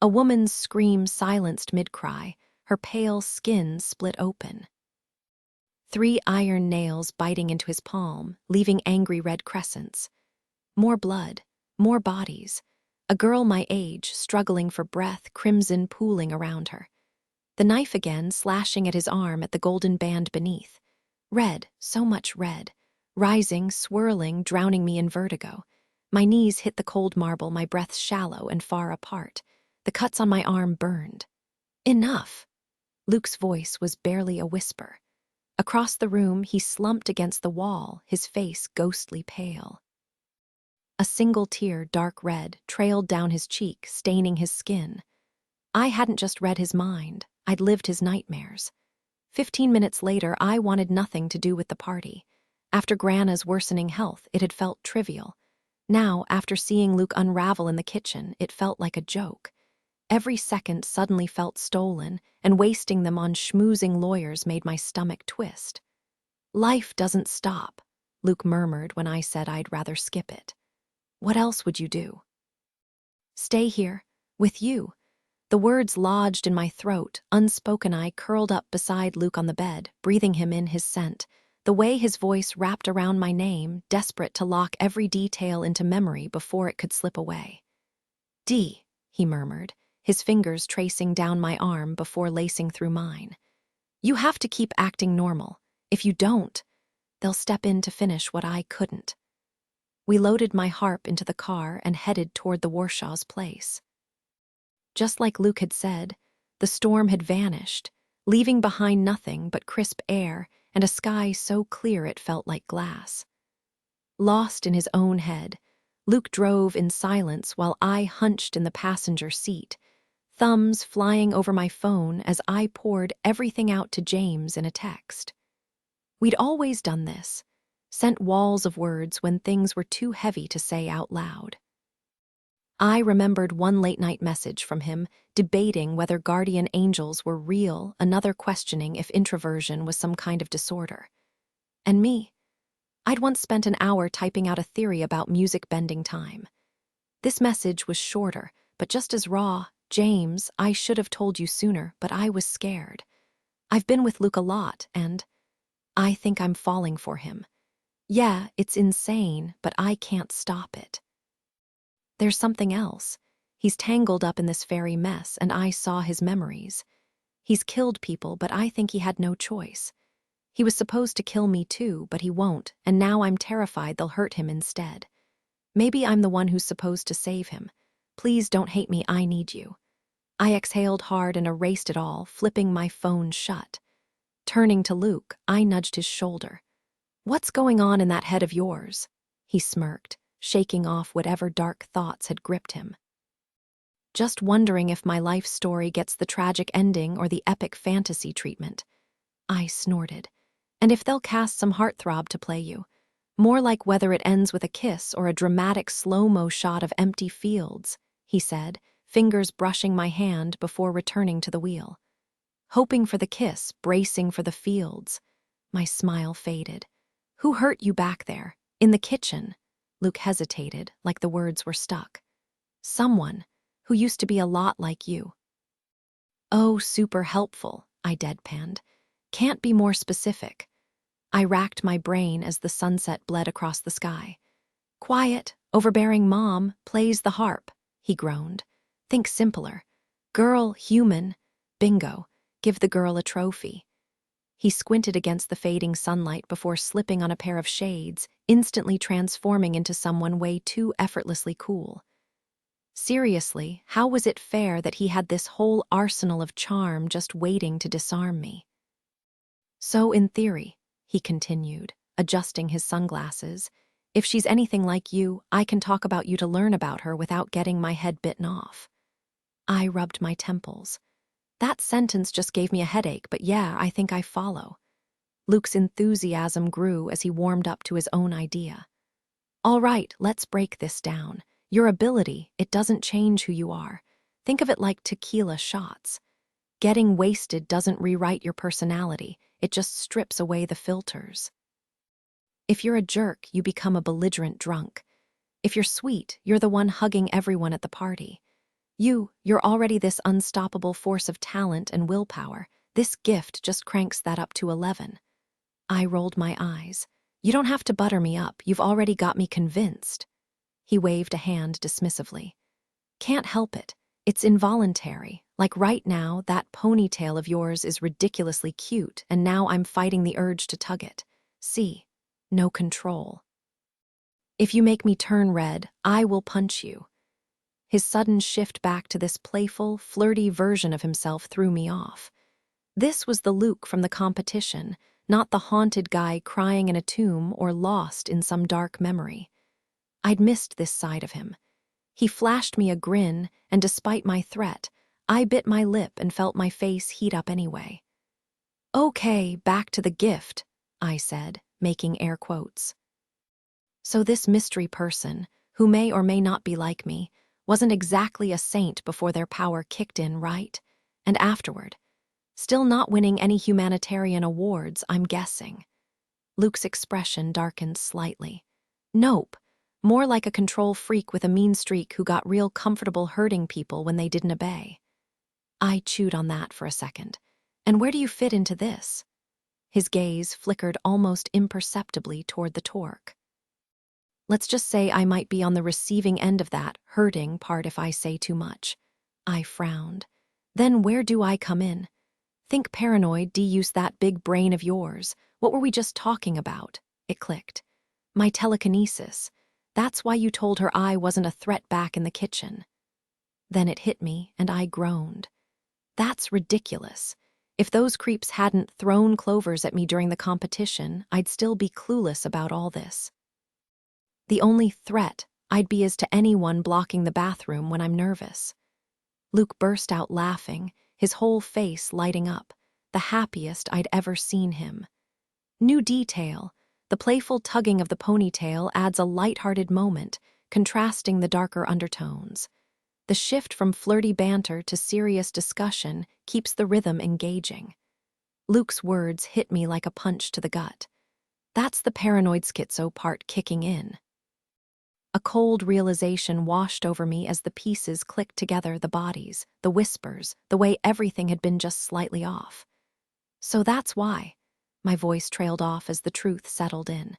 A woman's scream silenced mid-cry, her pale skin split open. 3 iron nails biting into his palm, leaving angry red crescents. More blood, More bodies. A girl my age, struggling for breath, crimson pooling around her. The knife again, slashing at his arm at the golden band beneath. Red, so much red. Rising, swirling, drowning me in vertigo. My knees hit the cold marble, my breath shallow and far apart. The cuts on my arm burned. Enough! Luke's voice was barely a whisper. Across the room, he slumped against the wall, his face ghostly pale. A single tear, dark red, trailed down his cheek, staining his skin. I hadn't just read his mind, I'd lived his nightmares. 15 minutes later, I wanted nothing to do with the party. After Grana's worsening health, it had felt trivial. Now, after seeing Luke unravel in the kitchen, it felt like a joke. Every second suddenly felt stolen, and wasting them on schmoozing lawyers made my stomach twist. "Life doesn't stop," Luke murmured when I said I'd rather skip it. "What else would you do?" "Stay here, with you." The words lodged in my throat, unspoken. I curled up beside Luke on the bed, breathing him in his scent. The way his voice wrapped around my name, desperate to lock every detail into memory before it could slip away. "D," he murmured, his fingers tracing down my arm before lacing through mine. "You have to keep acting normal. If you don't, they'll step in to finish what I couldn't." We loaded my harp into the car and headed toward the Warshaw's place. Just like Luke had said, the storm had vanished, leaving behind nothing but crisp air and a sky so clear it felt like glass. Lost in his own head, Luke drove in silence while I hunched in the passenger seat, thumbs flying over my phone as I poured everything out to James in a text. We'd always done this, sent walls of words when things were too heavy to say out loud. I remembered one late-night message from him, debating whether guardian angels were real, another questioning if introversion was some kind of disorder. And me? I'd once spent an hour typing out a theory about music bending time. This message was shorter, but just as raw. "James, I should have told you sooner, but I was scared. I've been with Luke a lot, and I think I'm falling for him. Yeah, it's insane, but I can't stop it. There's something else. He's tangled up in this fairy mess, and I saw his memories. He's killed people, but I think he had no choice. He was supposed to kill me too, but he won't, and now I'm terrified they'll hurt him instead. Maybe I'm the one who's supposed to save him. Please don't hate me, I need you." I exhaled hard and erased it all, flipping my phone shut. Turning to Luke, I nudged his shoulder. "What's going on in that head of yours?" He smirked, shaking off whatever dark thoughts had gripped him. "Just wondering if my life story gets the tragic ending or the epic fantasy treatment." I snorted. "And if they'll cast some heartthrob to play you. More like whether it ends with a kiss or a dramatic slow-mo shot of empty fields," he said, fingers brushing my hand before returning to the wheel. "Hoping for the kiss, bracing for the fields." My smile faded. "Who hurt you back there? In the kitchen?" Luke hesitated, like the words were stuck. "Someone who used to be a lot like you." "Oh, super helpful," I deadpanned. "Can't be more specific." I racked my brain as the sunset bled across the sky. "Quiet, overbearing mom plays the harp," he groaned. "Think simpler. Girl, human. Bingo. Give the girl a trophy." He squinted against the fading sunlight before slipping on a pair of shades, instantly transforming into someone way too effortlessly cool. Seriously, how was it fair that he had this whole arsenal of charm just waiting to disarm me? "So in theory," he continued, adjusting his sunglasses, "if she's anything like you, I can talk about you to learn about her without getting my head bitten off." I rubbed my temples. That sentence just gave me a headache, but yeah, I think I follow. Luke's enthusiasm grew as he warmed up to his own idea. "All right, let's break this down. Your ability, it doesn't change who you are. Think of it like tequila shots. Getting wasted doesn't rewrite your personality, it just strips away the filters. If you're a jerk, you become a belligerent drunk. If you're sweet, you're the one hugging everyone at the party. You're already this unstoppable force of talent and willpower. This gift just cranks that up to 11. I rolled my eyes. "You don't have to butter me up, you've already got me convinced." He waved a hand dismissively. Can't help it. It's involuntary. Like right now, that ponytail of yours is ridiculously cute, and now I'm fighting the urge to tug it. See? No control. If you make me turn red, I will punch you. His sudden shift back to this playful, flirty version of himself threw me off. This was the Luke from the competition, not the haunted guy crying in a tomb or lost in some dark memory. I'd missed this side of him. He flashed me a grin, and despite my threat, I bit my lip and felt my face heat up anyway. Okay, back to the gift, I said, making air quotes. So this mystery person, who may or may not be like me, wasn't exactly a saint before their power kicked in, right? And afterward. Still not winning any humanitarian awards, I'm guessing. Luke's expression darkened slightly. Nope. More like a control freak with a mean streak who got real comfortable hurting people when they didn't obey. I chewed on that for a second. And where do you fit into this? His gaze flickered almost imperceptibly toward the torque. Let's just say I might be on the receiving end of that hurting part if I say too much. I frowned. Then where do I come in? Think paranoid, de-use that big brain of yours. What were we just talking about? It clicked. My telekinesis. That's why you told her I wasn't a threat back in the kitchen. Then it hit me, and I groaned. That's ridiculous. If those creeps hadn't thrown clovers at me during the competition, I'd still be clueless about all this. The only threat I'd be is to anyone blocking the bathroom when I'm nervous. Luke burst out laughing, his whole face lighting up, the happiest I'd ever seen him. New detail. The playful tugging of the ponytail adds a light-hearted moment, contrasting the darker undertones. The shift from flirty banter to serious discussion keeps the rhythm engaging. Luke's words hit me like a punch to the gut. That's the paranoid schizo part kicking in. A cold realization washed over me as the pieces clicked together, the bodies, the whispers, the way everything had been just slightly off. So that's why. My voice trailed off as the truth settled in.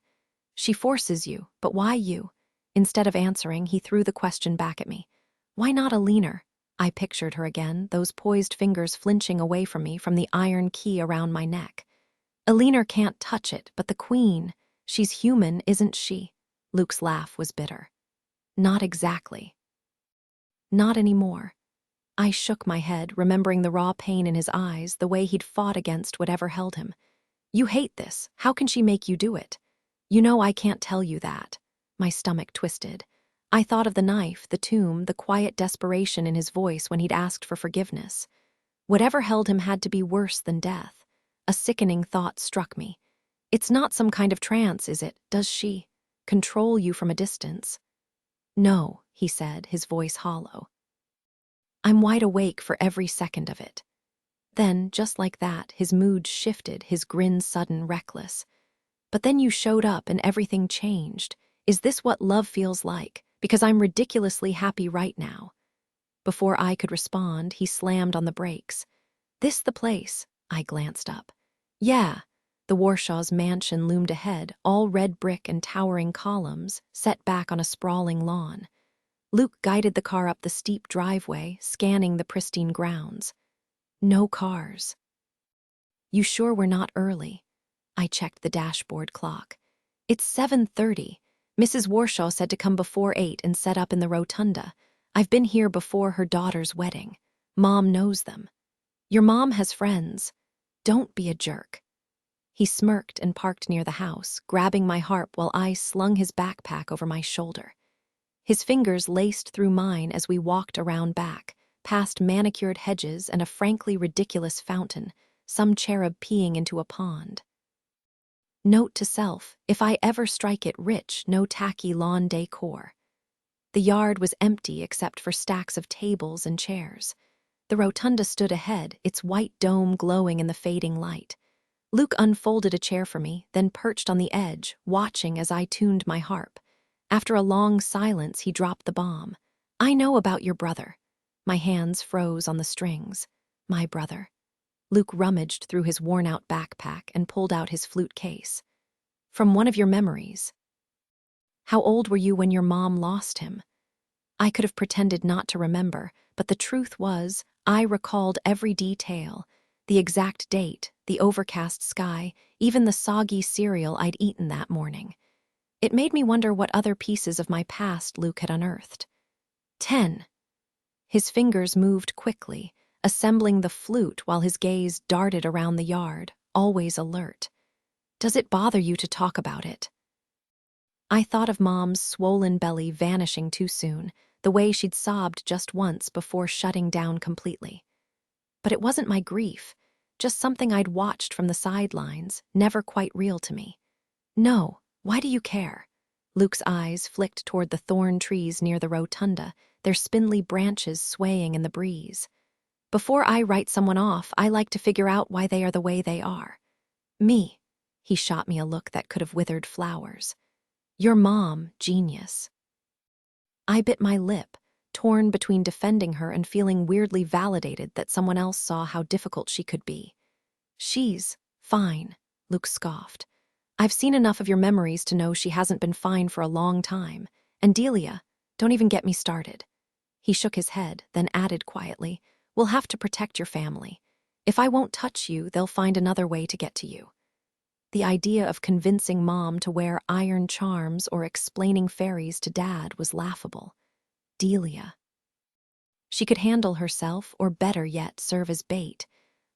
She forces you, but why you? Instead of answering, he threw the question back at me. Why not a leaner? I pictured her again, those poised fingers flinching away from me from the iron key around my neck. A leaner can't touch it, but the queen, she's human, isn't she? Luke's laugh was bitter. Not exactly. Not anymore. I shook my head, remembering the raw pain in his eyes, the way he'd fought against whatever held him. You hate this. How can she make you do it? You know I can't tell you that. My stomach twisted. I thought of the knife, the tomb, the quiet desperation in his voice when he'd asked for forgiveness. Whatever held him had to be worse than death. A sickening thought struck me. It's not some kind of trance, is it? Does she control you from a distance? No, he said, his voice hollow. I'm wide awake for every second of it. Then, just like that, his mood shifted, his grin sudden, reckless. But then you showed up and everything changed. Is this what love feels like? Because I'm ridiculously happy right now. Before I could respond, he slammed on the brakes. This the place? I glanced up. Yeah. The Warshaw's mansion loomed ahead, all red brick and towering columns, set back on a sprawling lawn. Luke guided the car up the steep driveway, scanning the pristine grounds. No cars. You sure we're not early? I checked the dashboard clock. It's 7:30. Mrs. Warshaw said to come before 8 and set up in the rotunda. I've been here before her daughter's wedding. Mom knows them. Your mom has friends. Don't be a jerk. He smirked and parked near the house, grabbing my harp while I slung his backpack over my shoulder. His fingers laced through mine as we walked around back, past manicured hedges and a frankly ridiculous fountain, some cherub peeing into a pond. Note to self, if I ever strike it rich, no tacky lawn decor. The yard was empty except for stacks of tables and chairs. The rotunda stood ahead, its white dome glowing in the fading light. Luke unfolded a chair for me, then perched on the edge, watching as I tuned my harp. After a long silence, he dropped the bomb. I know about your brother. My hands froze on the strings. My brother. Luke rummaged through his worn-out backpack and pulled out his flute case. From one of your memories. How old were you when your mom lost him? I could have pretended not to remember, but the truth was, I recalled every detail, the exact date, the overcast sky, even the soggy cereal I'd eaten that morning. It made me wonder what other pieces of my past Luke had unearthed. 10. His fingers moved quickly, assembling the flute while his gaze darted around the yard, always alert. Does it bother you to talk about it? I thought of Mom's swollen belly vanishing too soon, the way she'd sobbed just once before shutting down completely. But it wasn't my grief, just something I'd watched from the sidelines, never quite real to me. No, why do you care? Luke's eyes flicked toward the thorn trees near the rotunda, their spindly branches swaying in the breeze. Before I write someone off, I like to figure out why they are the way they are. Me. He shot me a look that could have withered flowers. Your mom, genius. I bit my lip, torn between defending her and feeling weirdly validated that someone else saw how difficult she could be. She's fine, Luke scoffed. I've seen enough of your memories to know she hasn't been fine for a long time. And Delia, don't even get me started. He shook his head, then added quietly, we'll have to protect your family. If I won't touch you, they'll find another way to get to you. The idea of convincing Mom to wear iron charms or explaining fairies to Dad was laughable. Delia. She could handle herself, or better yet, serve as bait.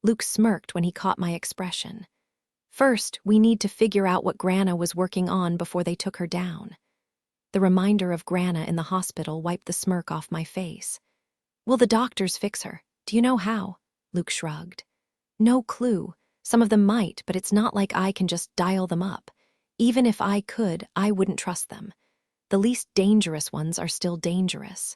Luke smirked when he caught my expression. First, we need to figure out what Grana was working on before they took her down. The reminder of Grana in the hospital wiped the smirk off my face. Will the doctors fix her? Do you know how? Luke shrugged. No clue. Some of them might, but it's not like I can just dial them up. Even if I could, I wouldn't trust them. The least dangerous ones are still dangerous.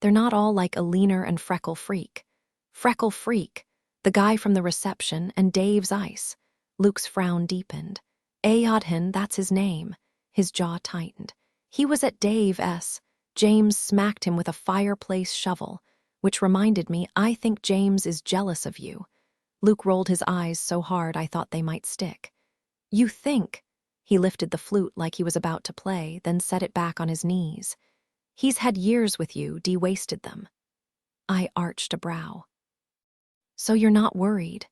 They're not all like a leaner and Freckle Freak. Freckle Freak, the guy from the reception, and Dave's Ice. Luke's frown deepened. Ayodhin, that's his name. His jaw tightened. He was at Dave's. James smacked him with a fireplace shovel, which reminded me, I think James is jealous of you. Luke rolled his eyes so hard I thought they might stick. You think? He lifted the flute like he was about to play, then set it back on his knees. He's had years with you, de-wasted them. I arched a brow. So you're not worried?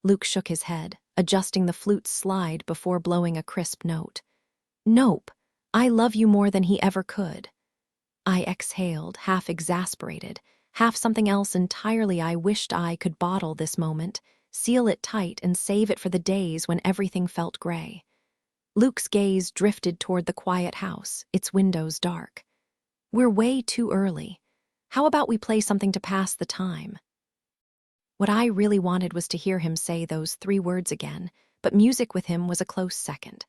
Luke shook his head, adjusting the flute's slide before blowing a crisp note. Nope, I love you more than he ever could. I exhaled, half exasperated, half something else entirely. I wished I could bottle this moment, seal it tight, and save it for the days when everything felt gray. Luke's gaze drifted toward the quiet house, its windows dark. We're way too early. How about we play something to pass the time? What I really wanted was to hear him say those 3 words again, but music with him was a close second.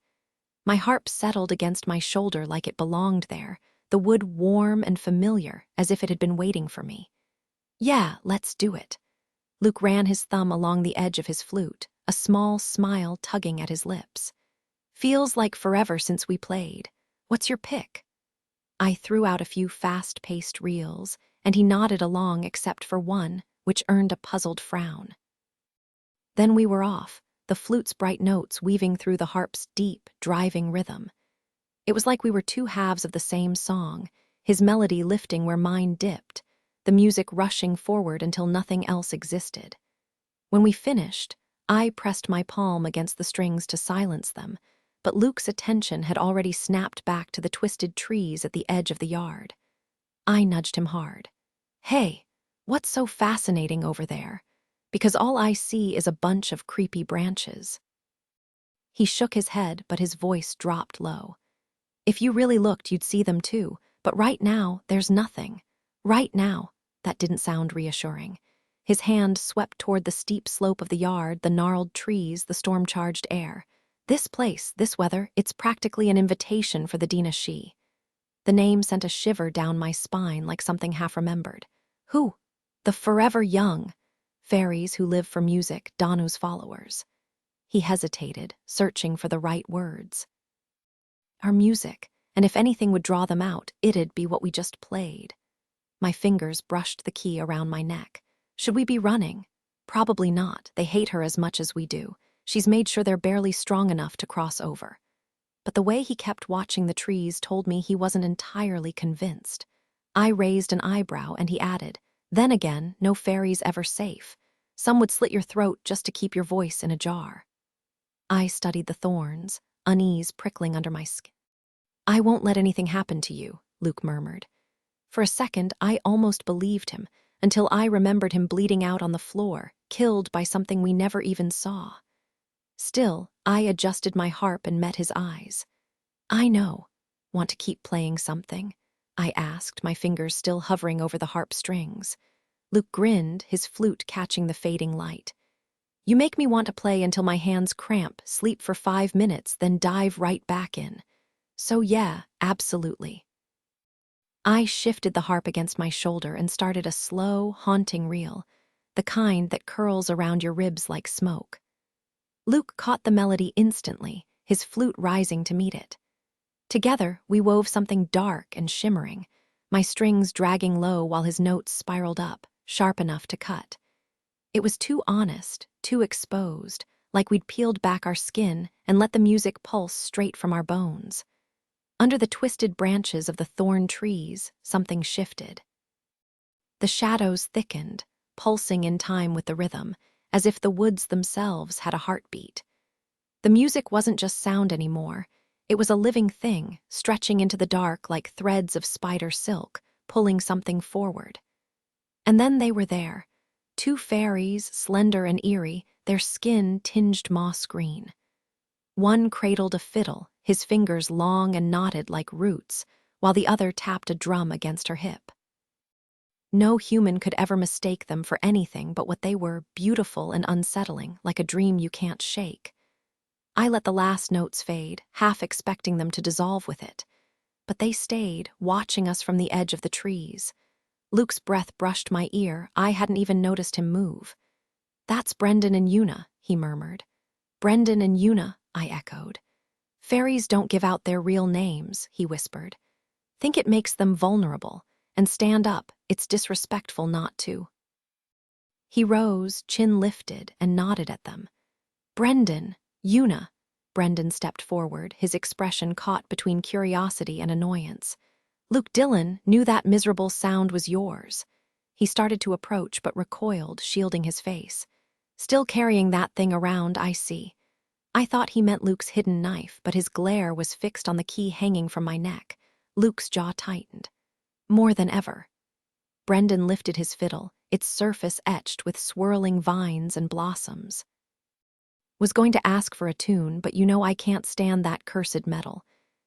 My harp settled against my shoulder like it belonged there, the wood warm and familiar, as if it had been waiting for me. Yeah, let's do it. Luke ran his thumb along the edge of his flute, a small smile tugging at his lips. Feels like forever since we played. What's your pick? I threw out a few fast-paced reels, and he nodded along except for one, which earned a puzzled frown. Then we were off, the flute's bright notes weaving through the harp's deep, driving rhythm. It was like we were 2 halves of the same song, his melody lifting where mine dipped, the music rushing forward until nothing else existed. When we finished, I pressed my palm against the strings to silence them, but Luke's attention had already snapped back to the twisted trees at the edge of the yard. I nudged him hard. Hey, what's so fascinating over there? Because all I see is a bunch of creepy branches. He shook his head, but his voice dropped low. If you really looked, you'd see them too, but right now, there's nothing. Right now, that didn't sound reassuring. His hand swept toward the steep slope of the yard, the gnarled trees, the storm-charged air. This place, this weather, it's practically an invitation for the Dina Shi. The name sent a shiver down my spine like something half-remembered. Who? The forever young. Fairies who live for music, Danu's followers. He hesitated, searching for the right words. Our music, and if anything would draw them out, it'd be what we just played. My fingers brushed the key around my neck. Should we be running? Probably not. They hate her as much as we do. She's made sure they're barely strong enough to cross over. but the way he kept watching the trees told me he wasn't entirely convinced. I raised an eyebrow and he added, "Then again, no fairy's ever safe. Some would slit your throat just to keep your voice in a jar." I studied the thorns, unease prickling under my skin. "I won't let anything happen to you," Luke murmured. For a second, I almost believed him, until I remembered him bleeding out on the floor, killed by something we never even saw. Still, I adjusted my harp and met his eyes. "I know. Want to keep playing something?" I asked, my fingers still hovering over the harp strings. Luke grinned, his flute catching the fading light. "You make me want to play until my hands cramp, sleep for 5 minutes, then dive right back in. So yeah, absolutely." I shifted the harp against my shoulder and started a slow, haunting reel, the kind that curls around your ribs like smoke. Luke caught the melody instantly, his flute rising to meet it. Together, we wove something dark and shimmering, my strings dragging low while his notes spiraled up, sharp enough to cut. It was too honest, too exposed, like we'd peeled back our skin and let the music pulse straight from our bones. Under the twisted branches of the thorn trees, something shifted. The shadows thickened, pulsing in time with the rhythm, as if the woods themselves had a heartbeat. The music wasn't just sound anymore. It was a living thing, stretching into the dark like threads of spider silk, pulling something forward. And then they were there, 2 fairies, slender and eerie, their skin tinged moss green. One cradled a fiddle, his fingers long and knotted like roots, while the other tapped a drum against her hip. No human could ever mistake them for anything but what they were, beautiful and unsettling, like a dream you can't shake. I let the last notes fade, half expecting them to dissolve with it. But they stayed, watching us from the edge of the trees. Luke's breath brushed my ear. I hadn't even noticed him move. "That's Brendan and Una," he murmured. "Brendan and Una," I echoed. "Fairies don't give out their real names," he whispered. "Think it makes them vulnerable. And stand up, it's disrespectful not to." He rose, chin lifted, and nodded at them. "Brendan, Una." Brendan stepped forward, his expression caught between curiosity and annoyance. "Luke Dillon knew that miserable sound was yours." He started to approach but recoiled, shielding his face. "Still carrying that thing around, I see." I thought he meant Luke's hidden knife, but his glare was fixed on the key hanging from my neck. Luke's jaw tightened. "More than ever." Brendan lifted his fiddle, its surface etched with swirling vines and blossoms. "Was going to ask for a tune, but you know I can't stand that cursed metal.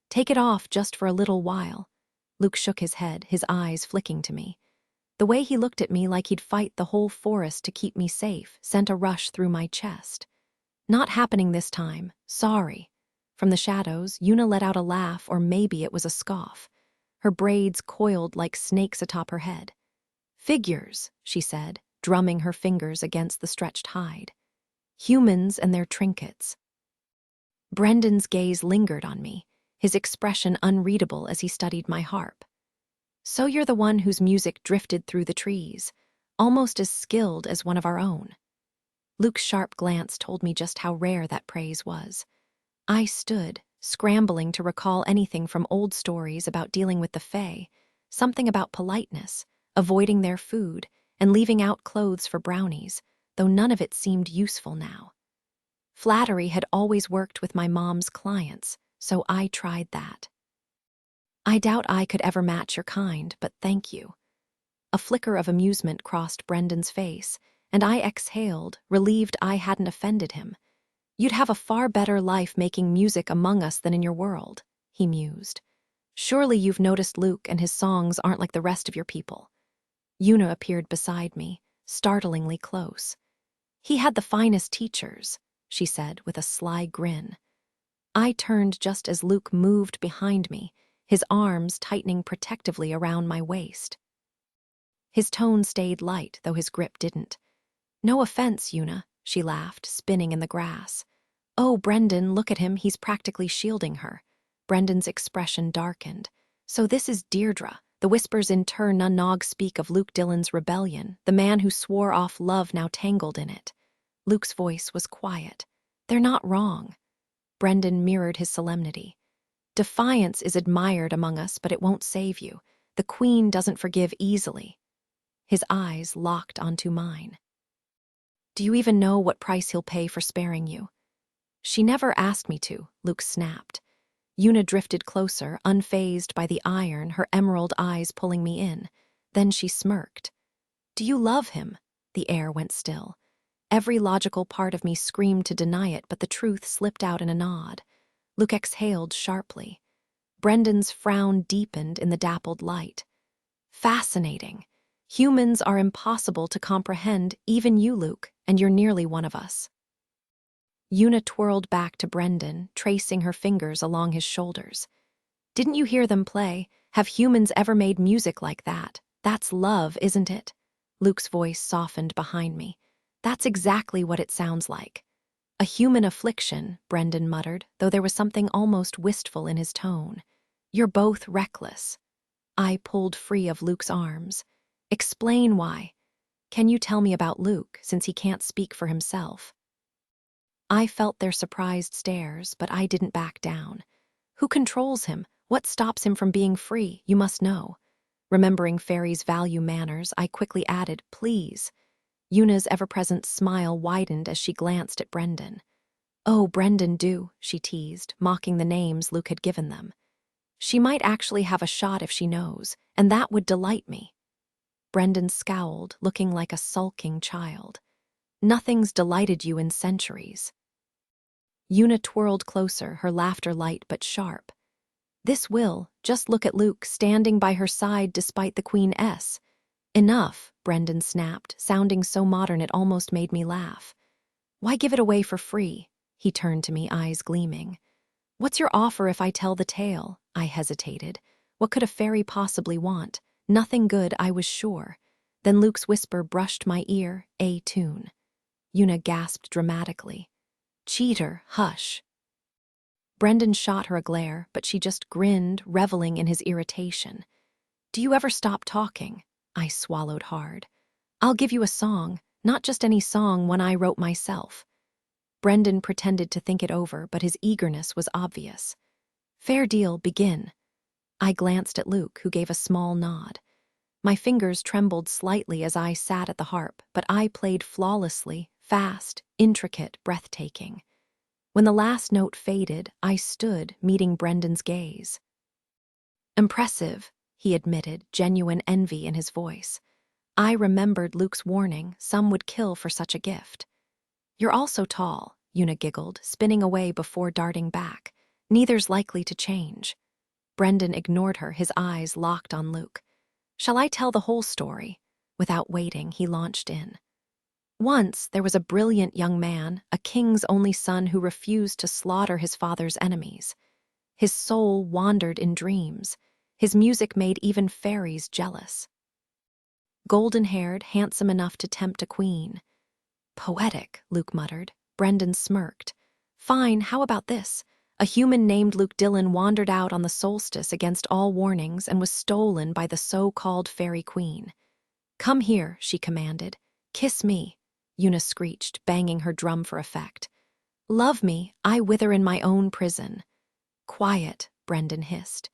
Take it off just for a little while." Luke shook his head, his eyes flicking to me. The way he looked at me like he'd fight the whole forest to keep me safe sent a rush through my chest. "Not happening this time, sorry." From the shadows, Una let out a laugh, or maybe it was a scoff. Her braids coiled like snakes atop her head. "Figures," she said, drumming her fingers against the stretched hide. "Humans and their trinkets." Brendan's gaze lingered on me, his expression unreadable as he studied my harp. "So you're the one whose music drifted through the trees, almost as skilled as one of our own." Luke's sharp glance told me just how rare that praise was. I stood, scrambling to recall anything from old stories about dealing with the Fae, something about politeness, avoiding their food, and leaving out clothes for brownies, though none of it seemed useful now. Flattery had always worked with my mom's clients, so I tried that. "I doubt I could ever match your kind, but thank you." A flicker of amusement crossed Brendan's face, and I exhaled, relieved I hadn't offended him. "You'd have a far better life making music among us than in your world," he mused. "Surely you've noticed Luke and his songs aren't like the rest of your people." Una appeared beside me, startlingly close. "He had the finest teachers," she said with a sly grin. I turned just as Luke moved behind me, his arms tightening protectively around my waist. His tone stayed light, though his grip didn't. "No offense, Una," she laughed, spinning in the grass. "Oh, Brendan, look at him, he's practically shielding her." Brendan's expression darkened. "So this is Deirdre." The whispers in Tir na Nog speak of Luke Dillon's rebellion, the man who swore off love now tangled in it. Luke's voice was quiet. "They're not wrong." Brendan mirrored his solemnity. Defiance is admired among us, but it won't save you. The queen doesn't forgive easily. His eyes locked onto mine. Do you even know what price he'll pay for sparing you? She never asked me to, Luke snapped. Una drifted closer, unfazed by the iron, her emerald eyes pulling me in. Then she smirked. Do you love him? The air went still. Every logical part of me screamed to deny it, but the truth slipped out in a nod. Luke exhaled sharply. Brendan's frown deepened in the dappled light. Fascinating. Humans are impossible to comprehend, even you, Luke, and you're nearly one of us. Una twirled back to Brendan, tracing her fingers along his shoulders. Didn't you hear them play? Have humans ever made music like that? That's love, isn't it? Luke's voice softened behind me. That's exactly what it sounds like. A human affliction, Brendan muttered, though there was something almost wistful in his tone. You're both reckless. I pulled free of Luke's arms. Explain why. Can you tell me about Luke, since he can't speak for himself? I felt their surprised stares, but I didn't back down. Who controls him? What stops him from being free? You must know. Remembering Faerie's value manners, I quickly added, please. Una's ever-present smile widened as she glanced at Brendan. Oh, Brendan, do, she teased, mocking the names Luke had given them. She might actually have a shot if she knows, and that would delight me. Brendan scowled, looking like a sulking child. Nothing's delighted you in centuries. Una twirled closer, her laughter light but sharp. This will, just look at Luke standing by her side despite the Queen-S. Enough, Brendan snapped, sounding so modern it almost made me laugh. Why give it away for free? He turned to me, eyes gleaming. What's your offer if I tell the tale? I hesitated. What could a fairy possibly want? Nothing good, I was sure. Then Luke's whisper brushed my ear, a tune. Una gasped dramatically. Cheater, hush. Brendan shot her a glare, but she just grinned, reveling in his irritation. Do you ever stop talking? I swallowed hard. I'll give you a song, not just any song, one I wrote myself. Brendan pretended to think it over, but his eagerness was obvious. Fair deal, begin. I glanced at Luke, who gave a small nod. My fingers trembled slightly as I sat at the harp, but I played flawlessly, fast, intricate, breathtaking. When the last note faded, I stood, meeting Brendan's gaze. Impressive, he admitted, genuine envy in his voice. I remembered Luke's warning, some would kill for such a gift. You're also tall, Una giggled, spinning away before darting back. Neither's likely to change. Brendan ignored her, his eyes locked on Luke. Shall I tell the whole story? Without waiting, he launched in. Once, there was a brilliant young man, a king's only son who refused to slaughter his father's enemies. His soul wandered in dreams. His music made even fairies jealous. Golden-haired, handsome enough to tempt a queen. Poetic, Luke muttered. Brendan smirked. Fine, how about this? A human named Luke Dillon wandered out on the solstice against all warnings and was stolen by the so-called fairy queen. Come here, she commanded. Kiss me, Una screeched, banging her drum for effect. Love me, I wither in my own prison. Quiet, Brendan hissed.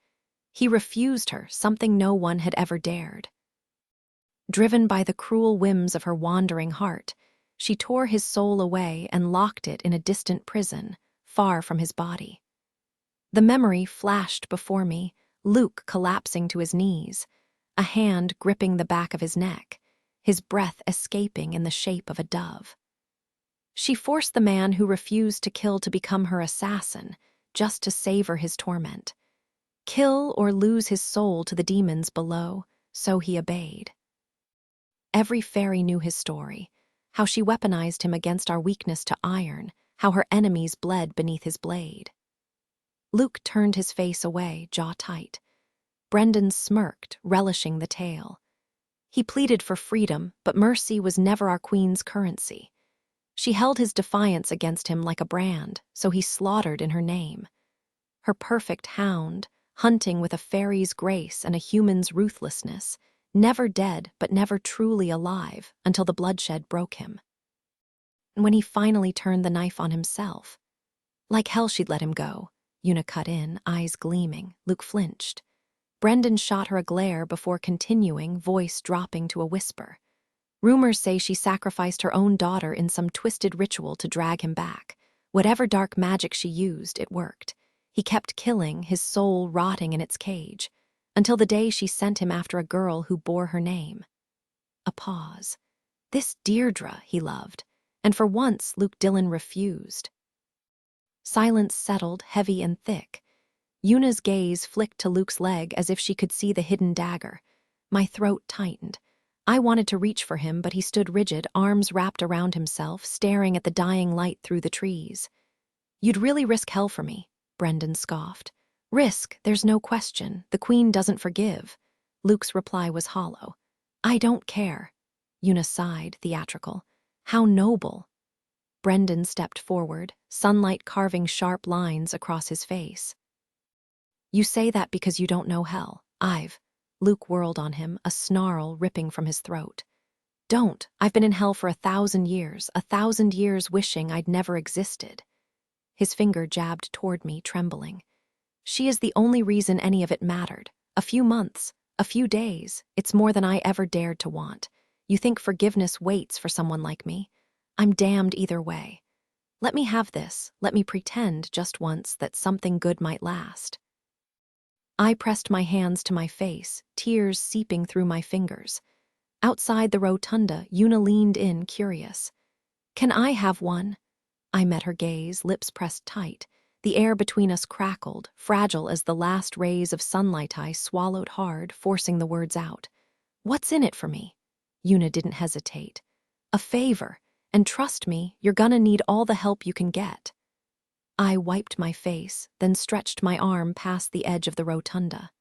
He refused her, something no one had ever dared. Driven by the cruel whims of her wandering heart, she tore his soul away and locked it in a distant prison, far from his body. The memory flashed before me, Luke collapsing to his knees, a hand gripping the back of his neck, his breath escaping in the shape of a dove. She forced the man who refused to kill to become her assassin, just to savor his torment. Kill or lose his soul to the demons below, so he obeyed. Every fairy knew his story, how she weaponized him against our weakness to iron, how her enemies bled beneath his blade. Luke turned his face away, jaw tight. Brendan smirked, relishing the tale. He pleaded for freedom, but mercy was never our queen's currency. She held his defiance against him like a brand, so he slaughtered in her name. Her perfect hound, hunting with a fairy's grace and a human's ruthlessness, never dead but never truly alive until the bloodshed broke him. And when he finally turned the knife on himself, like hell she'd let him go, Una cut in, eyes gleaming. Luke flinched. Brendan shot her a glare before continuing, voice dropping to a whisper. Rumors say she sacrificed her own daughter in some twisted ritual to drag him back. Whatever dark magic she used, it worked. He kept killing, his soul rotting in its cage, until the day she sent him after a girl who bore her name. A pause. This Deirdre he loved, and for once Luke Dillon refused. Silence settled, heavy and thick. Una's gaze flicked to Luke's leg as if she could see the hidden dagger. My throat tightened. I wanted to reach for him, but he stood rigid, arms wrapped around himself, staring at the dying light through the trees. "You'd really risk hell for me," Brendan scoffed. "Risk, there's no question. The Queen doesn't forgive." Luke's reply was hollow. "I don't care." Una sighed, theatrical. "How noble." Brendan stepped forward, sunlight carving sharp lines across his face. "You say that because you don't know hell. Luke whirled on him, a snarl ripping from his throat. "Don't. I've been in hell for 1,000 years, 1,000 years wishing I'd never existed." His finger jabbed toward me, trembling. "She is the only reason any of it mattered. A few months, a few days, it's more than I ever dared to want. You think forgiveness waits for someone like me? I'm damned either way. Let me have this, let me pretend just once that something good might last." I pressed my hands to my face, tears seeping through my fingers. Outside the rotunda, Una leaned in, curious. "Can I have one?" I met her gaze, lips pressed tight. The air between us crackled, fragile as the last rays of sunlight. I swallowed hard, forcing the words out. "What's in it for me?" Una didn't hesitate. "A favor, and trust me, you're gonna need all the help you can get." I wiped my face, then stretched my arm past the edge of the rotunda.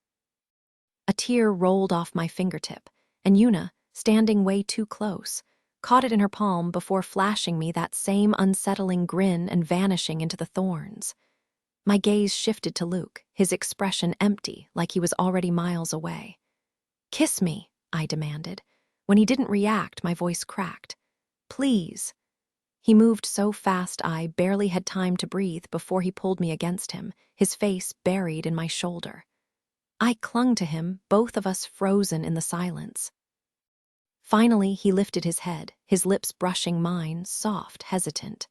A tear rolled off my fingertip, and Una, standing way too close, caught it in her palm before flashing me that same unsettling grin and vanishing into the thorns. My gaze shifted to Luke, his expression empty, like he was already miles away. "Kiss me," I demanded. When he didn't react, my voice cracked. "Please." He moved so fast I barely had time to breathe before he pulled me against him, his face buried in my shoulder. I clung to him, both of us frozen in the silence. Finally, he lifted his head, his lips brushing mine, soft, hesitant.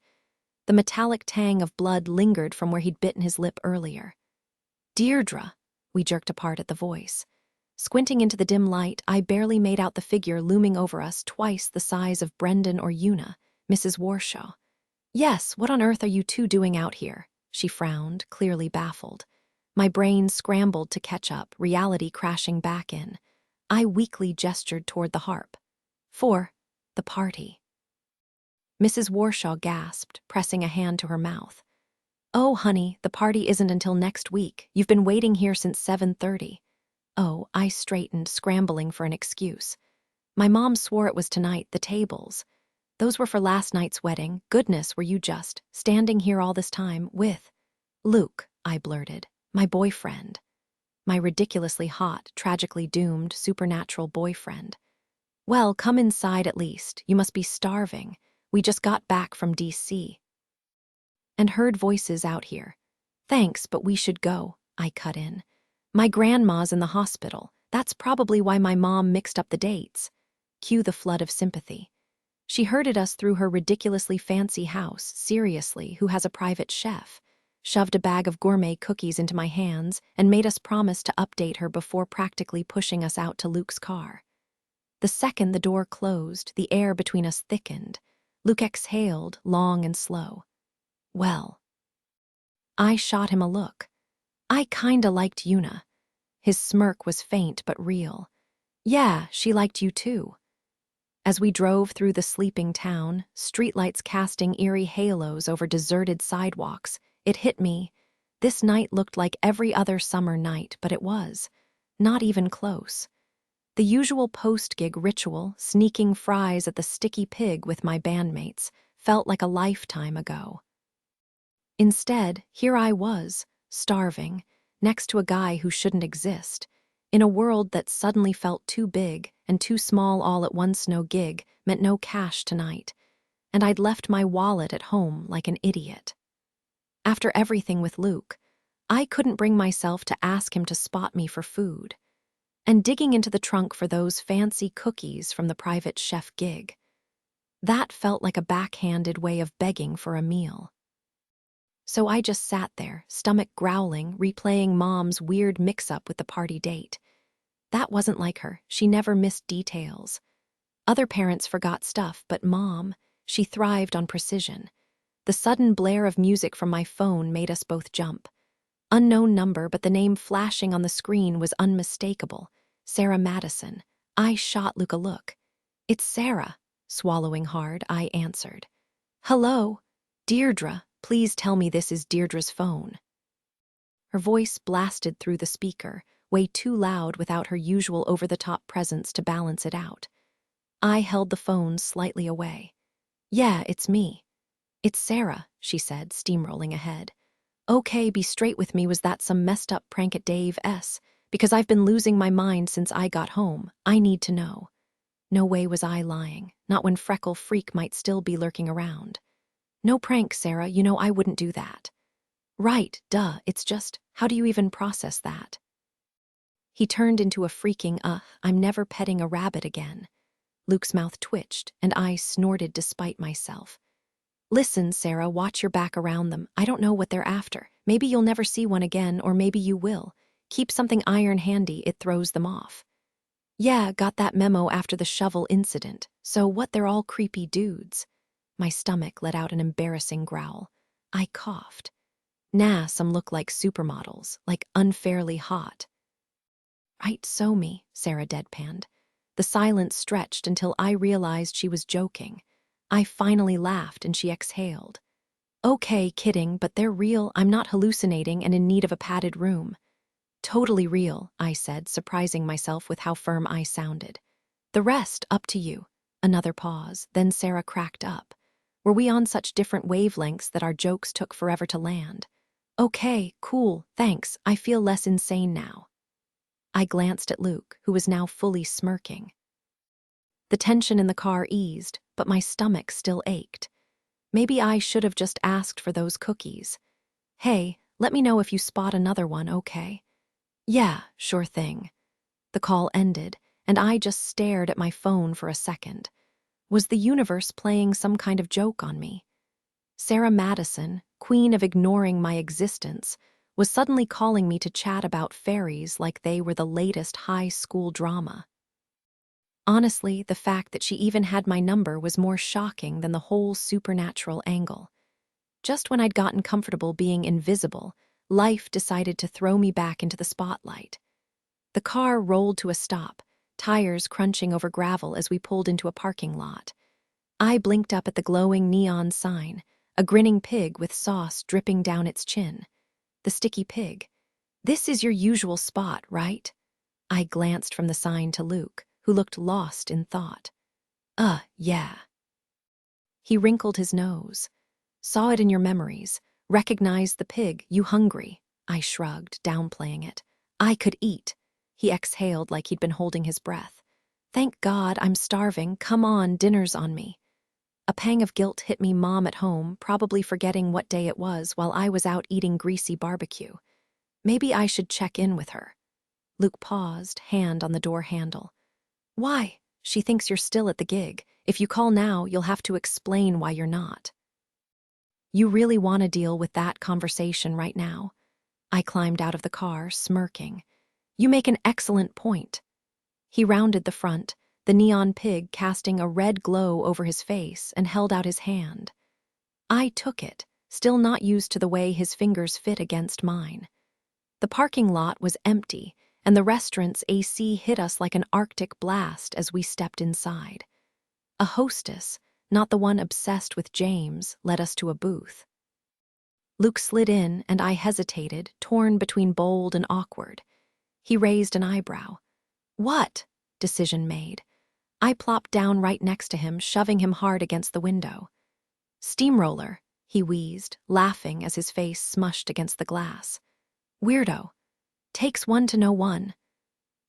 The metallic tang of blood lingered from where he'd bitten his lip earlier. "Deirdre," we jerked apart at the voice. Squinting into the dim light, I barely made out the figure looming over us, twice the size of Brendan or Una, Mrs. Warshaw. "Yes, what on earth are you two doing out here?" She frowned, clearly baffled. My brain scrambled to catch up, reality crashing back in. I weakly gestured toward the harp. "For the party." Mrs. Warshaw gasped, pressing a hand to her mouth. "Oh, honey, the party isn't until next week. You've been waiting here since 7:30. Oh, I straightened, scrambling for an excuse. "My mom swore it was tonight, the tables. Those were for last night's wedding. Goodness, were you just standing here all this time with Luke," I blurted. "My boyfriend. My ridiculously hot, tragically doomed, supernatural boyfriend." "Well, come inside at least. You must be starving. We just got back from DC. And heard voices out here. "Thanks, but we should go," I cut in. "My grandma's in the hospital. That's probably why my mom mixed up the dates." Cue the flood of sympathy. "She herded us through her ridiculously fancy house, seriously, who has a private chef, shoved a bag of gourmet cookies into my hands, and made us promise to update her before practically pushing us out to Luke's car." The second the door closed, the air between us thickened. Luke exhaled, long and slow. "Well." I shot him a look. I kinda liked Una. His smirk was faint but real. "Yeah, she liked you too." As we drove through the sleeping town, streetlights casting eerie halos over deserted sidewalks, it hit me. This night looked like every other summer night, but it was. Not even close. The usual post-gig ritual, sneaking fries at the Sticky Pig with my bandmates, felt like a lifetime ago. Instead, here I was, starving, next to a guy who shouldn't exist, in a world that suddenly felt too big and too small all at once. No gig meant no cash tonight, and I'd left my wallet at home like an idiot. After everything with Luke, I couldn't bring myself to ask him to spot me for food. And digging into the trunk for those fancy cookies from the private chef gig. That felt like a backhanded way of begging for a meal. So I just sat there, stomach growling, replaying Mom's weird mix-up with the party date. That wasn't like her. She never missed details. Other parents forgot stuff, but Mom, she thrived on precision. The sudden blare of music from my phone made us both jump. Unknown number, but the name flashing on the screen was unmistakable. Sarah Madison. I shot Luke a look. "It's Sarah." Swallowing hard, I answered. "Hello? Deirdre, please tell me this is Deirdre's phone." Her voice blasted through the speaker, way too loud without her usual over-the-top presence to balance it out. I held the phone slightly away. "Yeah, it's me." "It's Sarah," she said, steamrolling ahead. "Okay, be straight with me, was that some messed up prank at Dave S? Because I've been losing my mind since I got home. I need to know." No way was I lying, not when Freckle Freak might still be lurking around. "No prank, Sarah, you know I wouldn't do that." "Right, duh, it's just, how do you even process that?" He turned into a freaking, I'm never petting a rabbit again. Luke's mouth twitched, and I snorted despite myself. "Listen, Sarah, watch your back around them. I don't know what they're after. Maybe you'll never see one again, or maybe you will. Keep something iron handy, it throws them off." "Yeah, got that memo after the shovel incident. So what, they're all creepy dudes?" My stomach let out an embarrassing growl. I coughed. "Nah, some look like supermodels, like unfairly hot." "Right, so me," Sarah deadpanned. The silence stretched until I realized she was joking. I finally laughed and she exhaled. "Okay, kidding, but they're real. I'm not hallucinating and in need of a padded room." "Totally real," I said, surprising myself with how firm I sounded. "The rest, up to you." Another pause, then Sarah cracked up. Were we on such different wavelengths that our jokes took forever to land? "Okay, cool, thanks. I feel less insane now." I glanced at Luke, who was now fully smirking. The tension in the car eased, but my stomach still ached. Maybe I should have just asked for those cookies. "Hey, let me know if you spot another one, okay?" "Yeah, sure thing." The call ended, and I just stared at my phone for a second. Was the universe playing some kind of joke on me? Sarah Madison, queen of ignoring my existence, was suddenly calling me to chat about fairies like they were the latest high school drama. Honestly, the fact that she even had my number was more shocking than the whole supernatural angle. Just when I'd gotten comfortable being invisible, life decided to throw me back into the spotlight. The car rolled to a stop, tires crunching over gravel as we pulled into a parking lot. I blinked up at the glowing neon sign, a grinning pig with sauce dripping down its chin. The sticky pig. "This is your usual spot, right?" I glanced from the sign to Luke, who looked lost in thought. Yeah." He wrinkled his nose. "Saw it in your memories. Recognized the pig, you hungry?" I shrugged, downplaying it. "I could eat." He exhaled like he'd been holding his breath. "Thank God, I'm starving. Come on, dinner's on me." A pang of guilt hit me, Mom at home, probably forgetting what day it was while I was out eating greasy barbecue. Maybe I should check in with her. Luke paused, hand on the door handle. "Why? She thinks you're still at the gig. If you call now, you'll have to explain why you're not." "You really want to deal with that conversation right now?" I climbed out of the car, smirking. "You make an excellent point." He rounded the front, the neon pig casting a red glow over his face, and held out his hand. I took it, still not used to the way his fingers fit against mine. The parking lot was empty, and the restaurant's AC hit us like an Arctic blast as we stepped inside. A hostess, not the one obsessed with James, led us to a booth. Luke slid in, and I hesitated, torn between bold and awkward. He raised an eyebrow. "What?" Decision made. I plopped down right next to him, shoving him hard against the window. "Steamroller," he wheezed, laughing as his face smushed against the glass. "Weirdo. Takes one to know one."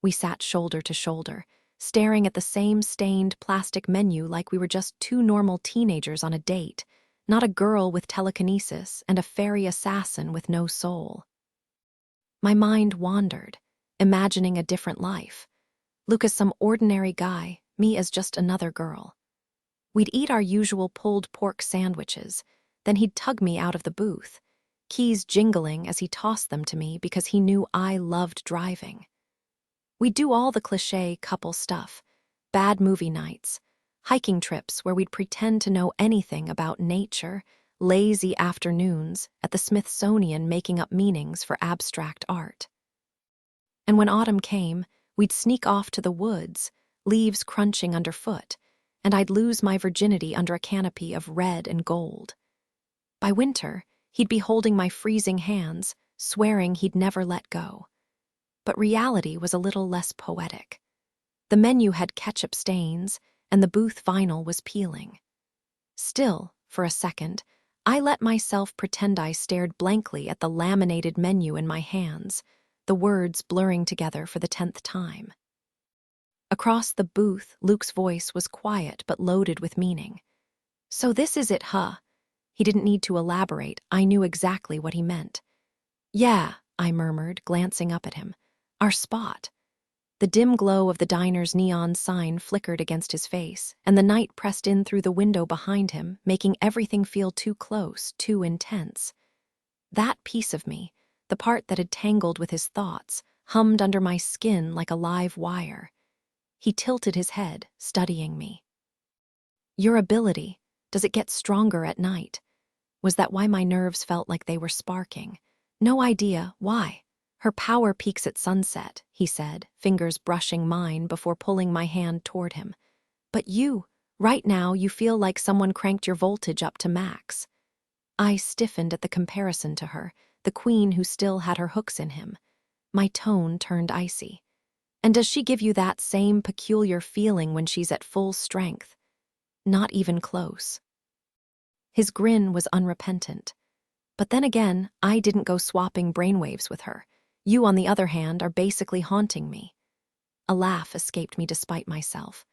We sat shoulder to shoulder, staring at the same stained plastic menu like we were just two normal teenagers on a date, not a girl with telekinesis and a fairy assassin with no soul. My mind wandered, imagining a different life. Luke as some ordinary guy, me as just another girl. We'd eat our usual pulled pork sandwiches, then he'd tug me out of the booth, keys jingling as he tossed them to me because he knew I loved driving. We'd do all the cliché couple stuff, bad movie nights, hiking trips where we'd pretend to know anything about nature, lazy afternoons at the Smithsonian making up meanings for abstract art. And when autumn came, we'd sneak off to the woods, leaves crunching underfoot, and I'd lose my virginity under a canopy of red and gold. By winter, he'd be holding my freezing hands, swearing he'd never let go. But reality was a little less poetic. The menu had ketchup stains, and the booth vinyl was peeling. Still, for a second, I let myself pretend I stared blankly at the laminated menu in my hands, the words blurring together for the 10th time. Across the booth, Luke's voice was quiet but loaded with meaning. "So this is it, huh?" He didn't need to elaborate. I knew exactly what he meant. "Yeah," I murmured, glancing up at him. "Our spot." The dim glow of the diner's neon sign flickered against his face, and the night pressed in through the window behind him, making everything feel too close, too intense. That piece of me, the part that had tangled with his thoughts, hummed under my skin like a live wire. He tilted his head, studying me. "Your ability, does it get stronger at night?" Was that why my nerves felt like they were sparking? "No idea. Why?" "Her power peaks at sunset," he said, fingers brushing mine before pulling my hand toward him. "But you, right now you feel like someone cranked your voltage up to max." I stiffened at the comparison to her, the queen who still had her hooks in him. My tone turned icy. "And does she give you that same peculiar feeling when she's at full strength?" "Not even close." His grin was unrepentant. "But then again, I didn't go swapping brainwaves with her. You, on the other hand, are basically haunting me." A laugh escaped me despite myself.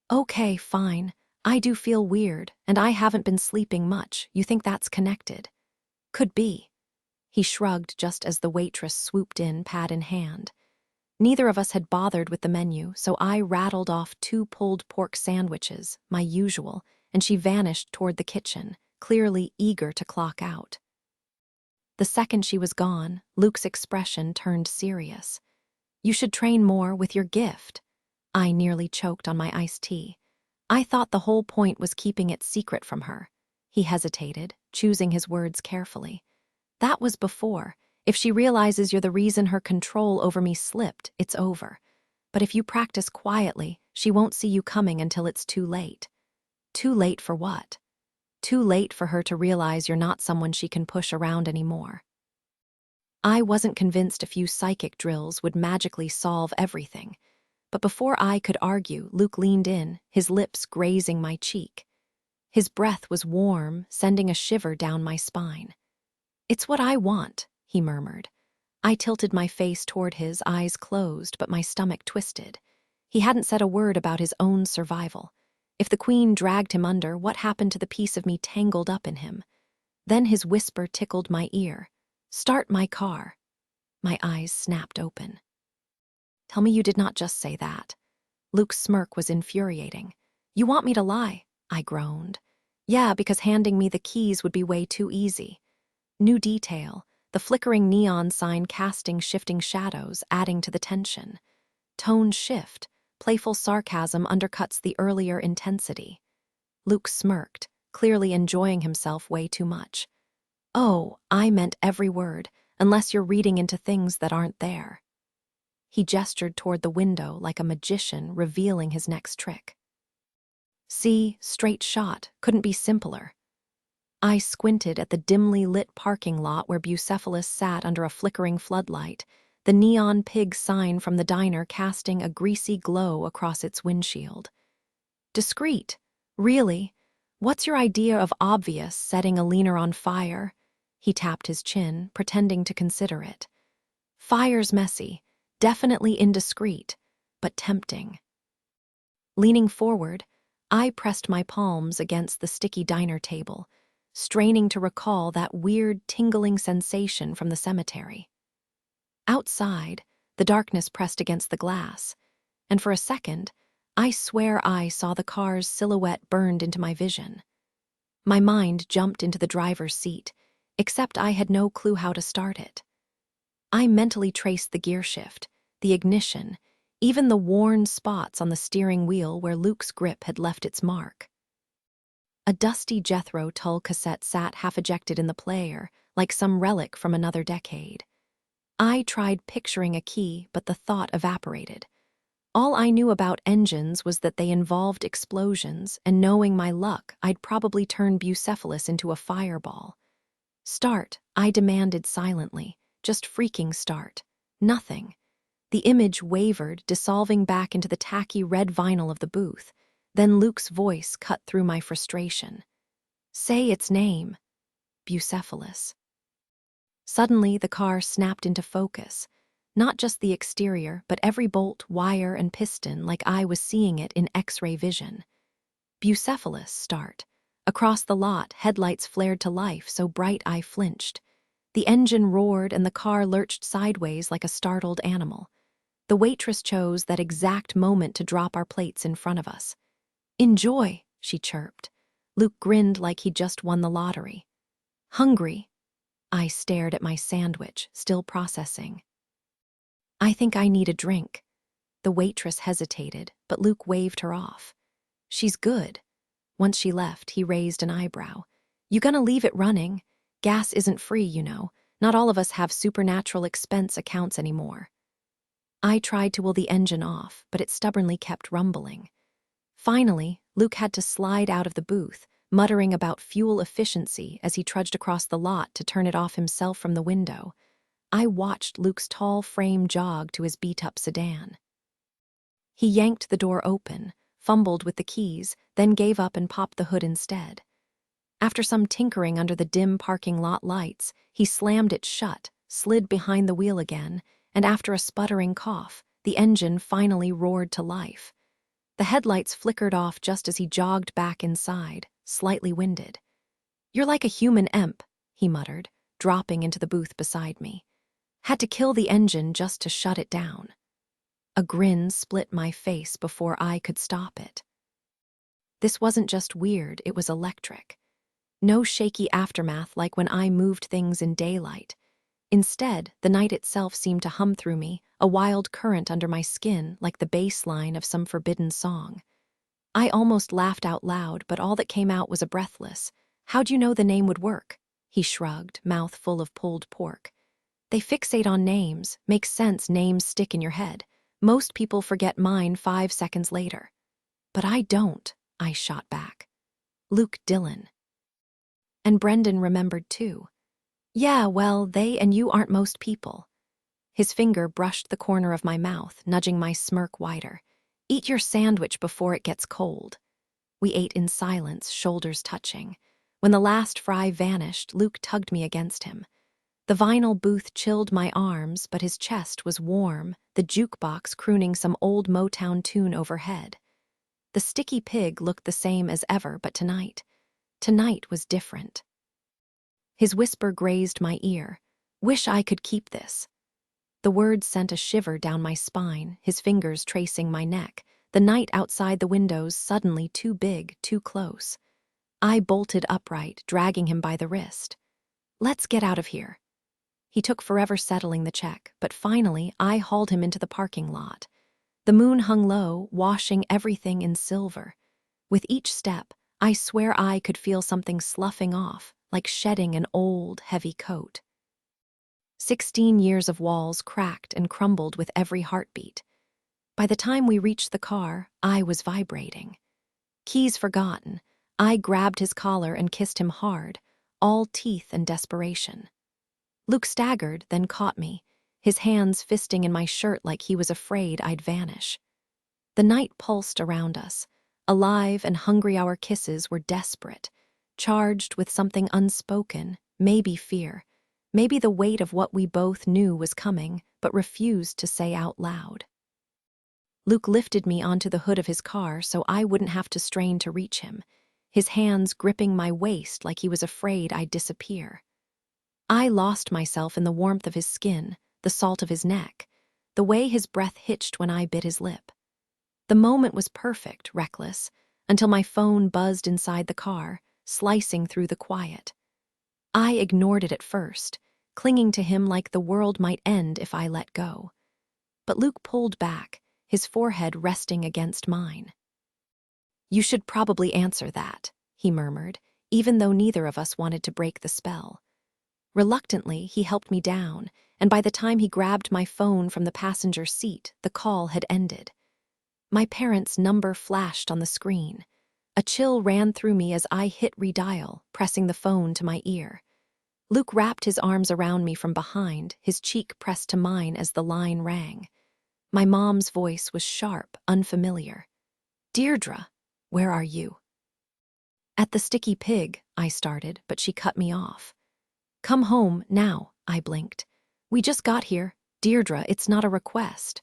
"Okay, fine. I do feel weird, and I haven't been sleeping much. You think that's connected?" "Could be." He shrugged just as the waitress swooped in, pad in hand. Neither of us had bothered with the menu, so I rattled off 2 pulled pork sandwiches, my usual, and she vanished toward the kitchen, clearly eager to clock out. The second she was gone, Luke's expression turned serious. "You should train more with your gift." I nearly choked on my iced tea. I thought the whole point was keeping it secret from her. He hesitated, choosing his words carefully. "That was before. If she realizes you're the reason her control over me slipped, it's over. But if you practice quietly, she won't see you coming until it's too late." "Too late for what?" "Too late for her to realize you're not someone she can push around anymore." I wasn't convinced a few psychic drills would magically solve everything. But before I could argue, Luke leaned in, his lips grazing my cheek. His breath was warm, sending a shiver down my spine. "It's what I want," he murmured. I tilted my face toward his, eyes closed, but my stomach twisted. He hadn't said a word about his own survival. If the queen dragged him under, what happened to the piece of me tangled up in him? Then his whisper tickled my ear. "Start my car." My eyes snapped open. "Tell me you did not just say that." Luke's smirk was infuriating. "You want me to lie?" I groaned. "Yeah, because handing me the keys would be way too easy." New detail, the flickering neon sign casting shifting shadows, adding to the tension. Tone shift, playful sarcasm undercuts the earlier intensity. Luke smirked, clearly enjoying himself way too much. "Oh, I meant every word, unless you're reading into things that aren't there." He gestured toward the window like a magician revealing his next trick. "See, straight shot, couldn't be simpler." I squinted at the dimly lit parking lot where Bucephalus sat under a flickering floodlight, the neon pig sign from the diner casting a greasy glow across its windshield. "Discreet? Really? What's your idea of obvious, setting a leaner on fire?" He tapped his chin, pretending to consider it. "Fire's messy, definitely indiscreet, but tempting." Leaning forward, I pressed my palms against the sticky diner table, straining to recall that weird tingling sensation from the cemetery. Outside, the darkness pressed against the glass, and for a second, I swear I saw the car's silhouette burned into my vision. My mind jumped into the driver's seat, except I had no clue how to start it. I mentally traced the gear shift, the ignition, even the worn spots on the steering wheel where Luke's grip had left its mark. A dusty Jethro Tull cassette sat half-ejected in the player, like some relic from another decade. I tried picturing a key, but the thought evaporated. All I knew about engines was that they involved explosions, and knowing my luck, I'd probably turn Bucephalus into a fireball. Start, I demanded silently. Just freaking start. Nothing. The image wavered, dissolving back into the tacky red vinyl of the booth. Then Luke's voice cut through my frustration. Say its name. Bucephalus. Suddenly, the car snapped into focus. Not just the exterior, but every bolt, wire, and piston like I was seeing it in X-ray vision. Bucephalus, start. Across the lot, headlights flared to life so bright I flinched. The engine roared and the car lurched sideways like a startled animal. The waitress chose that exact moment to drop our plates in front of us. Enjoy, she chirped. Luke grinned like he'd just won the lottery. Hungry? I stared at my sandwich, still processing. I think I need a drink. The waitress hesitated, but Luke waved her off. She's good. Once she left, he raised an eyebrow. You gonna leave it running? Gas isn't free, you know. Not all of us have supernatural expense accounts anymore. I tried to will the engine off, but it stubbornly kept rumbling. Finally, Luke had to slide out of the booth, muttering about fuel efficiency as he trudged across the lot to turn it off himself from the window. I watched Luke's tall frame jog to his beat-up sedan. He yanked the door open, fumbled with the keys, then gave up and popped the hood instead. After some tinkering under the dim parking lot lights, he slammed it shut, slid behind the wheel again, and after a sputtering cough, the engine finally roared to life. The headlights flickered off just as he jogged back inside, slightly winded. You're like a human imp, he muttered, dropping into the booth beside me. Had to kill the engine just to shut it down. A grin split my face before I could stop it. This wasn't just weird, it was electric. No shaky aftermath like when I moved things in daylight. Instead, the night itself seemed to hum through me, a wild current under my skin like the bass line of some forbidden song. I almost laughed out loud, but all that came out was a breathless, "How'd you know the name would work?" He shrugged, mouth full of pulled pork. They fixate on names, makes sense names stick in your head. Most people forget mine 5 seconds later. But I don't, I shot back. Luke Dillon. And Brendan remembered too. Yeah, well, they and you aren't most people. His finger brushed the corner of my mouth, nudging my smirk wider. Eat your sandwich before it gets cold. We ate in silence, shoulders touching. When the last fry vanished, Luke tugged me against him. The vinyl booth chilled my arms, but his chest was warm, the jukebox crooning some old Motown tune overhead. The sticky pig looked the same as ever, but tonight was different. His whisper grazed my ear. Wish I could keep this. The words sent a shiver down my spine, his fingers tracing my neck, the night outside the windows suddenly too big, too close. I bolted upright, dragging him by the wrist. Let's get out of here. He took forever settling the check, but finally I hauled him into the parking lot. The moon hung low, washing everything in silver. With each step, I swear I could feel something sloughing off, like shedding an old, heavy coat. 16 years of walls cracked and crumbled with every heartbeat. By the time we reached the car, I was vibrating. Keys forgotten, I grabbed his collar and kissed him hard, all teeth and desperation. Luke staggered, then caught me, his hands fisting in my shirt like he was afraid I'd vanish. The night pulsed around us. Alive and hungry, our kisses were desperate, charged with something unspoken, maybe fear, maybe the weight of what we both knew was coming but refused to say out loud. Luke lifted me onto the hood of his car so I wouldn't have to strain to reach him, his hands gripping my waist like he was afraid I'd disappear. I lost myself in the warmth of his skin, the salt of his neck, the way his breath hitched when I bit his lip. The moment was perfect, reckless, until my phone buzzed inside the car, slicing through the quiet. I ignored it at first, clinging to him like the world might end if I let go. But Luke pulled back, his forehead resting against mine. "You should probably answer that," he murmured, even though neither of us wanted to break the spell. Reluctantly, he helped me down, and by the time he grabbed my phone from the passenger seat, the call had ended. My parents' number flashed on the screen. A chill ran through me as I hit redial, pressing the phone to my ear. Luke wrapped his arms around me from behind, his cheek pressed to mine as the line rang. My mom's voice was sharp, unfamiliar. "Deirdre, where are you?" "At the Sticky Pig," I started, but she cut me off. "Come home, now," I blinked. "We just got here. Deirdre, it's not a request."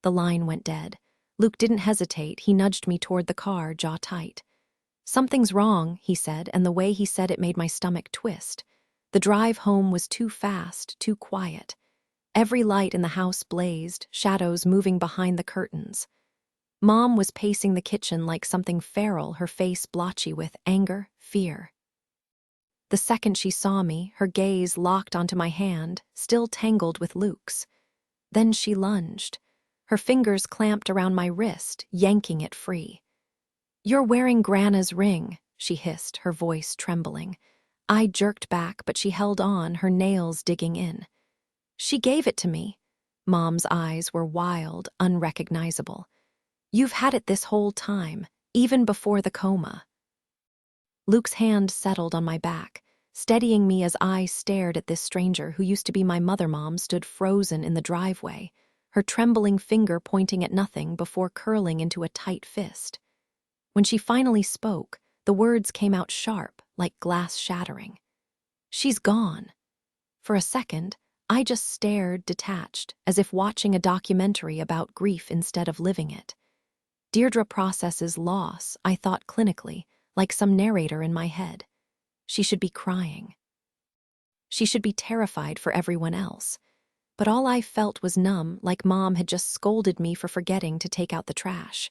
The line went dead. Luke didn't hesitate, he nudged me toward the car, jaw tight. "Something's wrong," he said, and the way he said it made my stomach twist. The drive home was too fast, too quiet. Every light in the house blazed, shadows moving behind the curtains. Mom was pacing the kitchen like something feral, her face blotchy with anger, fear. The second she saw me, her gaze locked onto my hand, still tangled with Luke's. Then she lunged. Her fingers clamped around my wrist, yanking it free. "You're wearing Grandma's ring," she hissed, her voice trembling. I jerked back, but she held on, her nails digging in. "She gave it to me." Mom's eyes were wild, unrecognizable. "You've had it this whole time, even before the coma." Luke's hand settled on my back, steadying me as I stared at this stranger who used to be my mother-mom stood frozen in the driveway, her trembling finger pointing at nothing before curling into a tight fist. When she finally spoke, the words came out sharp, like glass shattering. "She's gone." For a second, I just stared, detached, as if watching a documentary about grief instead of living it. Deirdre processes loss, I thought clinically, like some narrator in my head. She should be crying. She should be terrified for everyone else. But all I felt was numb, like Mom had just scolded me for forgetting to take out the trash.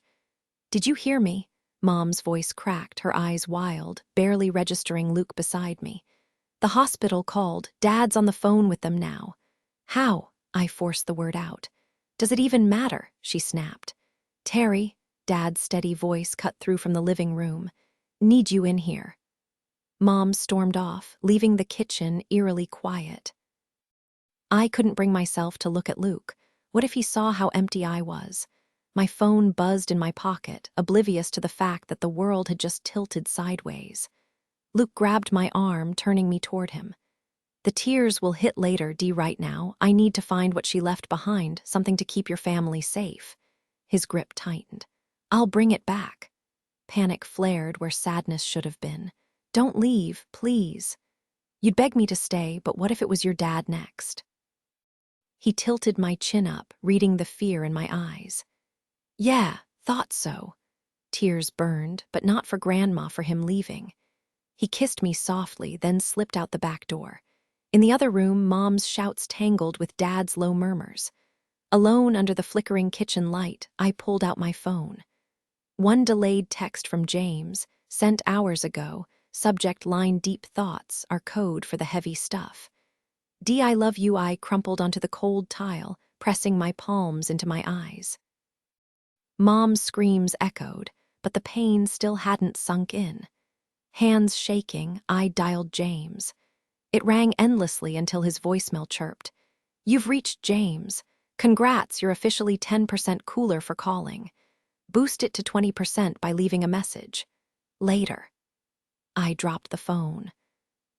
"Did you hear me?" Mom's voice cracked, her eyes wild, barely registering Luke beside me. "The hospital called. Dad's on the phone with them now." "How?" I forced the word out. "Does it even matter?" she snapped. "Terry," Dad's steady voice cut through from the living room. "Need you in here." Mom stormed off, leaving the kitchen eerily quiet. I couldn't bring myself to look at Luke. What if he saw how empty I was? My phone buzzed in my pocket, oblivious to the fact that the world had just tilted sideways. Luke grabbed my arm, turning me toward him. "The tears will hit later, Dee. Right now, I need to find what she left behind, something to keep your family safe." His grip tightened. "I'll bring it back." Panic flared where sadness should have been. "Don't leave, please." "You'd beg me to stay, but what if it was your dad next?" He tilted my chin up, reading the fear in my eyes. "Yeah, thought so." Tears burned, but not for Grandma, for him leaving. He kissed me softly, then slipped out the back door. In the other room, Mom's shouts tangled with Dad's low murmurs. Alone under the flickering kitchen light, I pulled out my phone. One delayed text from James, sent hours ago, subject line "Deep Thoughts," our code for the heavy stuff. "D, I love you." I crumpled onto the cold tile, pressing my palms into my eyes. Mom's screams echoed, but the pain still hadn't sunk in. Hands shaking, I dialed James. It rang endlessly until his voicemail chirped. "You've reached James. Congrats, you're officially 10% cooler for calling. Boost it to 20% by leaving a message. Later." I dropped the phone.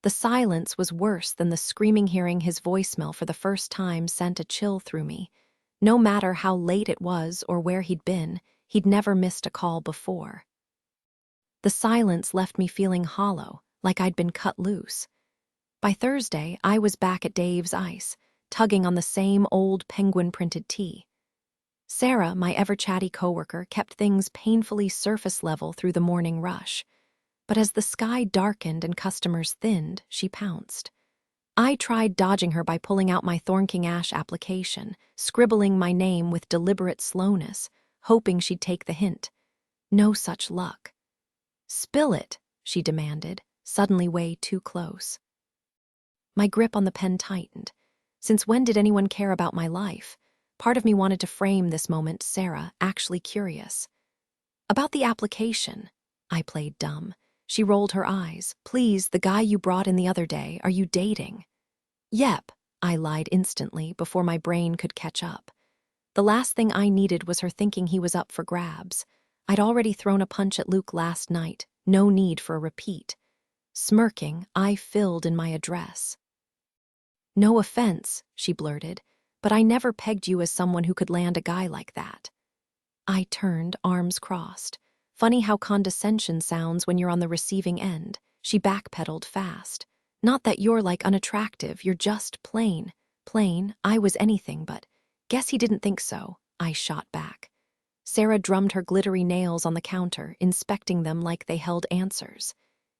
The silence was worse than the screaming. Hearing his voicemail for the first time sent a chill through me. No matter how late it was or where he'd been, he'd never missed a call before. The silence left me feeling hollow, like I'd been cut loose. By Thursday, I was back at Dave's ice, tugging on the same old penguin-printed tee. Sarah, my ever-chatty coworker, kept things painfully surface level through the morning rush. But as the sky darkened and customers thinned, she pounced. I tried dodging her by pulling out my Thorn King Ash application, scribbling my name with deliberate slowness, hoping she'd take the hint. No such luck. "Spill it," she demanded, suddenly way too close. My grip on the pen tightened. Since when did anyone care about my life? Part of me wanted to frame this moment Sarah, actually curious. "About the application." I played dumb. She rolled her eyes. "Please, the guy you brought in the other day, are you dating?" "Yep," I lied instantly before my brain could catch up. The last thing I needed was her thinking he was up for grabs. I'd already thrown a punch at Luke last night, no need for a repeat. Smirking, I filled in my address. "No offense," she blurted, "but I never pegged you as someone who could land a guy like that." I turned, arms crossed. Funny how condescension sounds when you're on the receiving end. She backpedaled fast. "Not that you're like unattractive, you're just plain. Plain, I was anything but. Guess he didn't think so," I shot back. Sarah drummed her glittery nails on the counter, inspecting them like they held answers.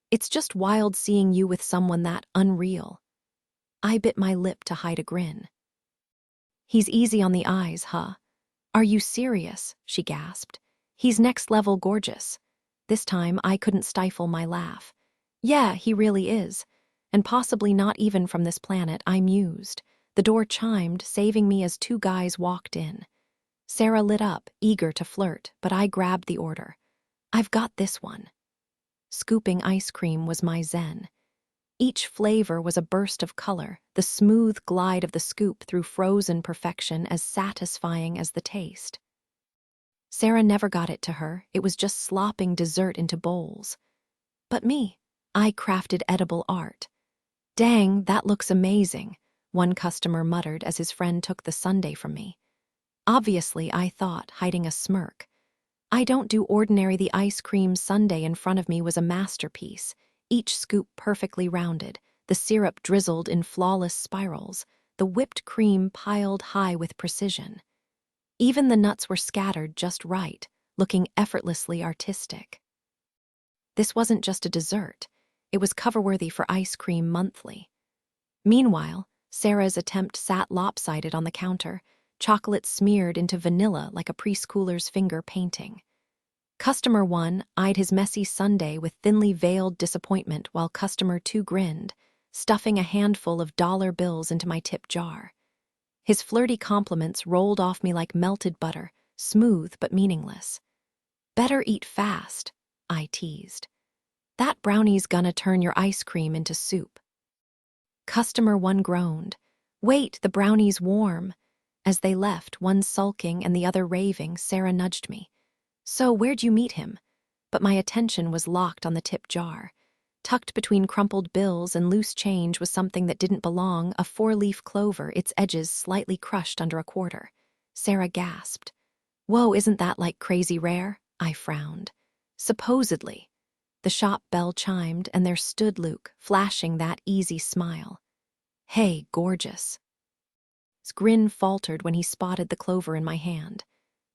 "It's just wild seeing you with someone that unreal." I bit my lip to hide a grin. "He's easy on the eyes, huh?" "Are you serious?" she gasped. "He's next level gorgeous." This time I couldn't stifle my laugh. "Yeah, he really is. And possibly not even from this planet," I mused. The door chimed, saving me as two guys walked in. Sarah lit up, eager to flirt, but I grabbed the order. "I've got this one." Scooping ice cream was my zen. Each flavor was a burst of color, the smooth glide of the scoop through frozen perfection as satisfying as the taste. Sarah never got it to her, it was just slopping dessert into bowls. But me, I crafted edible art. "Dang, that looks amazing," one customer muttered as his friend took the sundae from me. Obviously, I thought, hiding a smirk. I don't do ordinary. The ice cream sundae in front of me was a masterpiece, each scoop perfectly rounded, the syrup drizzled in flawless spirals, the whipped cream piled high with precision. Even the nuts were scattered just right, looking effortlessly artistic. This wasn't just a dessert, it was cover-worthy for Ice Cream Monthly. Meanwhile, Sarah's attempt sat lopsided on the counter, chocolate smeared into vanilla like a preschooler's finger painting. Customer 1 eyed his messy sundae with thinly veiled disappointment while customer 2 grinned, stuffing a handful of dollar bills into my tip jar. His flirty compliments rolled off me like melted butter, smooth but meaningless. "Better eat fast," I teased. "That brownie's gonna turn your ice cream into soup." Customer 1 groaned. "Wait, the brownie's warm." As they left, one sulking and the other raving, Sarah nudged me. "So, where'd you meet him?" But my attention was locked on the tip jar. Tucked between crumpled bills and loose change was something that didn't belong, a 4-leaf clover, its edges slightly crushed under a quarter. Sarah gasped. "Whoa, isn't that like crazy rare?" I frowned. "Supposedly." The shop bell chimed, and there stood Luke, flashing that easy smile. "Hey, gorgeous." His grin faltered when he spotted the clover in my hand.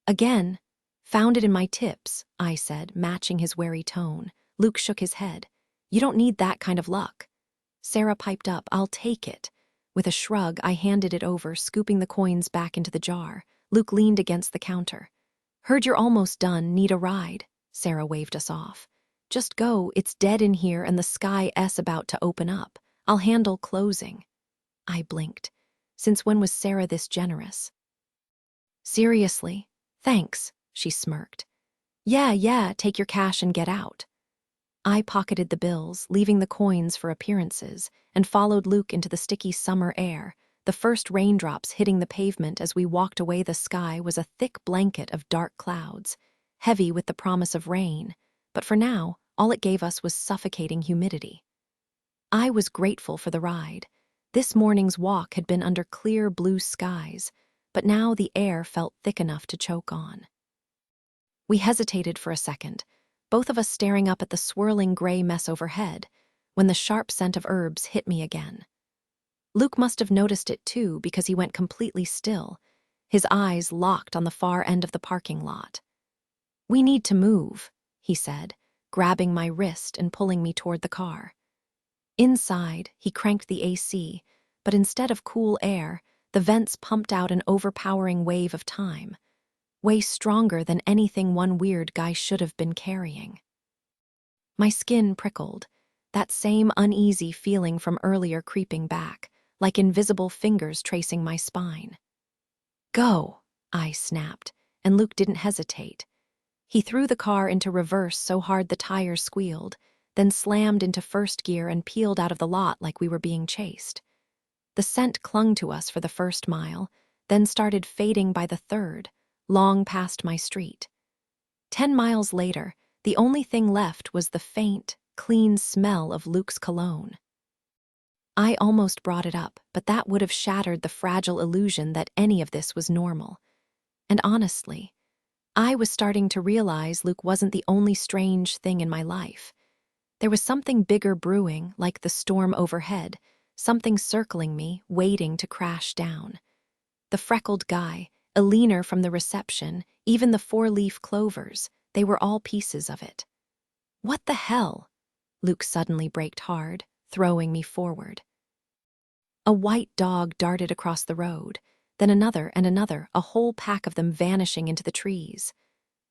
"Again? Found it in my tips," I said, matching his wary tone. Luke shook his head. "You don't need that kind of luck." Sarah piped up, "I'll take it." With a shrug, I handed it over, scooping the coins back into the jar. Luke leaned against the counter. "Heard you're almost done. Need a ride?" Sarah waved us off. "Just go. It's dead in here and the sky's about to open up. I'll handle closing." I blinked. Since when was Sarah this generous? "Seriously? Thanks," she smirked. Yeah, take your cash and get out." I pocketed the bills, leaving the coins for appearances, and followed Luke into the sticky summer air. The first raindrops hitting the pavement as we walked away. The sky was a thick blanket of dark clouds, heavy with the promise of rain, but for now, all it gave us was suffocating humidity. I was grateful for the ride. This morning's walk had been under clear blue skies, but now the air felt thick enough to choke on. We hesitated for a second, both of us staring up at the swirling gray mess overhead, when the sharp scent of herbs hit me again. Luke must have noticed it too, because he went completely still, his eyes locked on the far end of the parking lot. "We need to move," he said, grabbing my wrist and pulling me toward the car. Inside, he cranked the AC, but instead of cool air, the vents pumped out an overpowering wave of time, way stronger than anything one weird guy should have been carrying. My skin prickled, that same uneasy feeling from earlier creeping back, like invisible fingers tracing my spine. "Go," I snapped, and Luke didn't hesitate. He threw the car into reverse so hard the tires squealed, then slammed into first gear and peeled out of the lot like we were being chased. The scent clung to us for the first mile, then started fading by the third, long past my street. 10 miles later, the only thing left was the faint, clean smell of Luke's cologne. I almost brought it up, but that would have shattered the fragile illusion that any of this was normal. And honestly, I was starting to realize Luke wasn't the only strange thing in my life. There was something bigger brewing, like the storm overhead, something circling me, waiting to crash down. The freckled guy, a leaner from the reception, even the four-leaf clovers, they were all pieces of it. "What the hell?" Luke suddenly braked hard, throwing me forward. A white dog darted across the road, then another and another, a whole pack of them vanishing into the trees.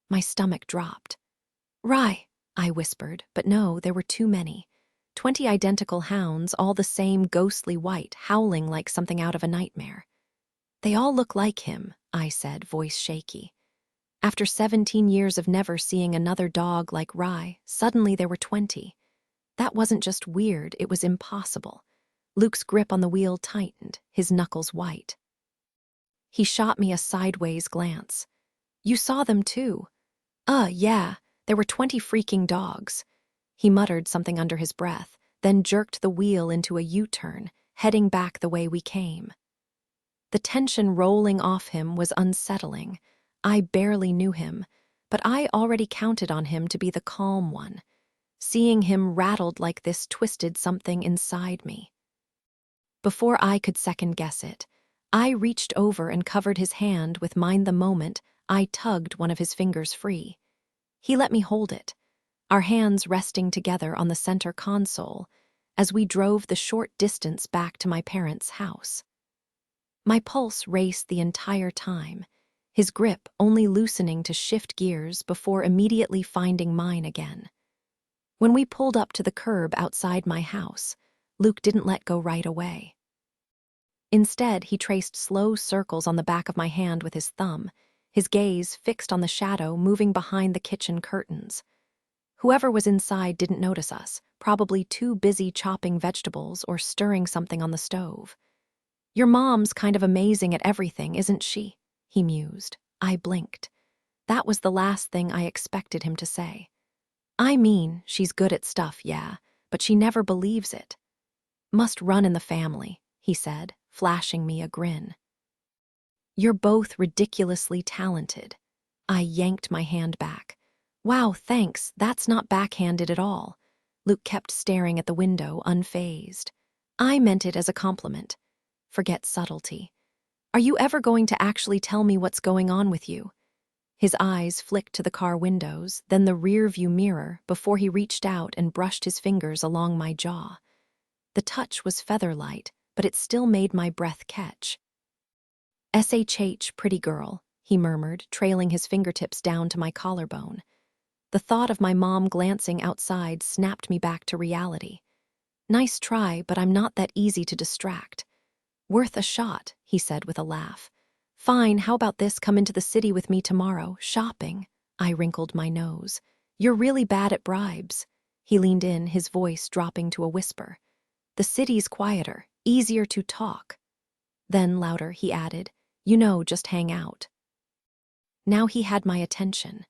My stomach dropped. "Rye," I whispered, but no, there were too many. 20 identical hounds, all the same ghostly white, howling like something out of a nightmare. "They all look like him," I said, voice shaky. After 17 years of never seeing another dog like Rye, suddenly there were 20. That wasn't just weird, it was impossible. Luke's grip on the wheel tightened, his knuckles white. He shot me a sideways glance. "You saw them too?" Yeah, there were 20 freaking dogs." He muttered something under his breath, then jerked the wheel into a U-turn, heading back the way we came. The tension rolling off him was unsettling. I barely knew him, but I already counted on him to be the calm one. Seeing him rattled like this twisted something inside me. Before I could second-guess it, I reached over and covered his hand with mine. The moment I tugged one of his fingers free. He let me hold it, our hands resting together on the center console as we drove the short distance back to my parents' house. My pulse raced the entire time, his grip only loosening to shift gears before immediately finding mine again. When we pulled up to the curb outside my house, Luke didn't let go right away. Instead, he traced slow circles on the back of my hand with his thumb, his gaze fixed on the shadow moving behind the kitchen curtains. Whoever was inside didn't notice us, probably too busy chopping vegetables or stirring something on the stove. "Your mom's kind of amazing at everything, isn't she?" he mused. I blinked. That was the last thing I expected him to say. "I mean, she's good at stuff, yeah, but she never believes it." "Must run in the family," he said, flashing me a grin. "You're both ridiculously talented." I yanked my hand back. "Wow, thanks, that's not backhanded at all." Luke kept staring at the window, unfazed. "I meant it as a compliment. Forget subtlety. Are you ever going to actually tell me what's going on with you?" His eyes flicked to the car windows, then the rear-view mirror, before he reached out and brushed his fingers along my jaw. The touch was feather-light, but it still made my breath catch. "SHH, pretty girl," he murmured, trailing his fingertips down to my collarbone. The thought of my mom glancing outside snapped me back to reality. "Nice try, but I'm not that easy to distract." "Worth a shot," he said with a laugh. "Fine, how about this? Come into the city with me tomorrow, shopping." I wrinkled my nose. "You're really bad at bribes." He leaned in, his voice dropping to a whisper. "The city's quieter, easier to talk." Then, louder, he added, "You know, just hang out." Now he had my attention.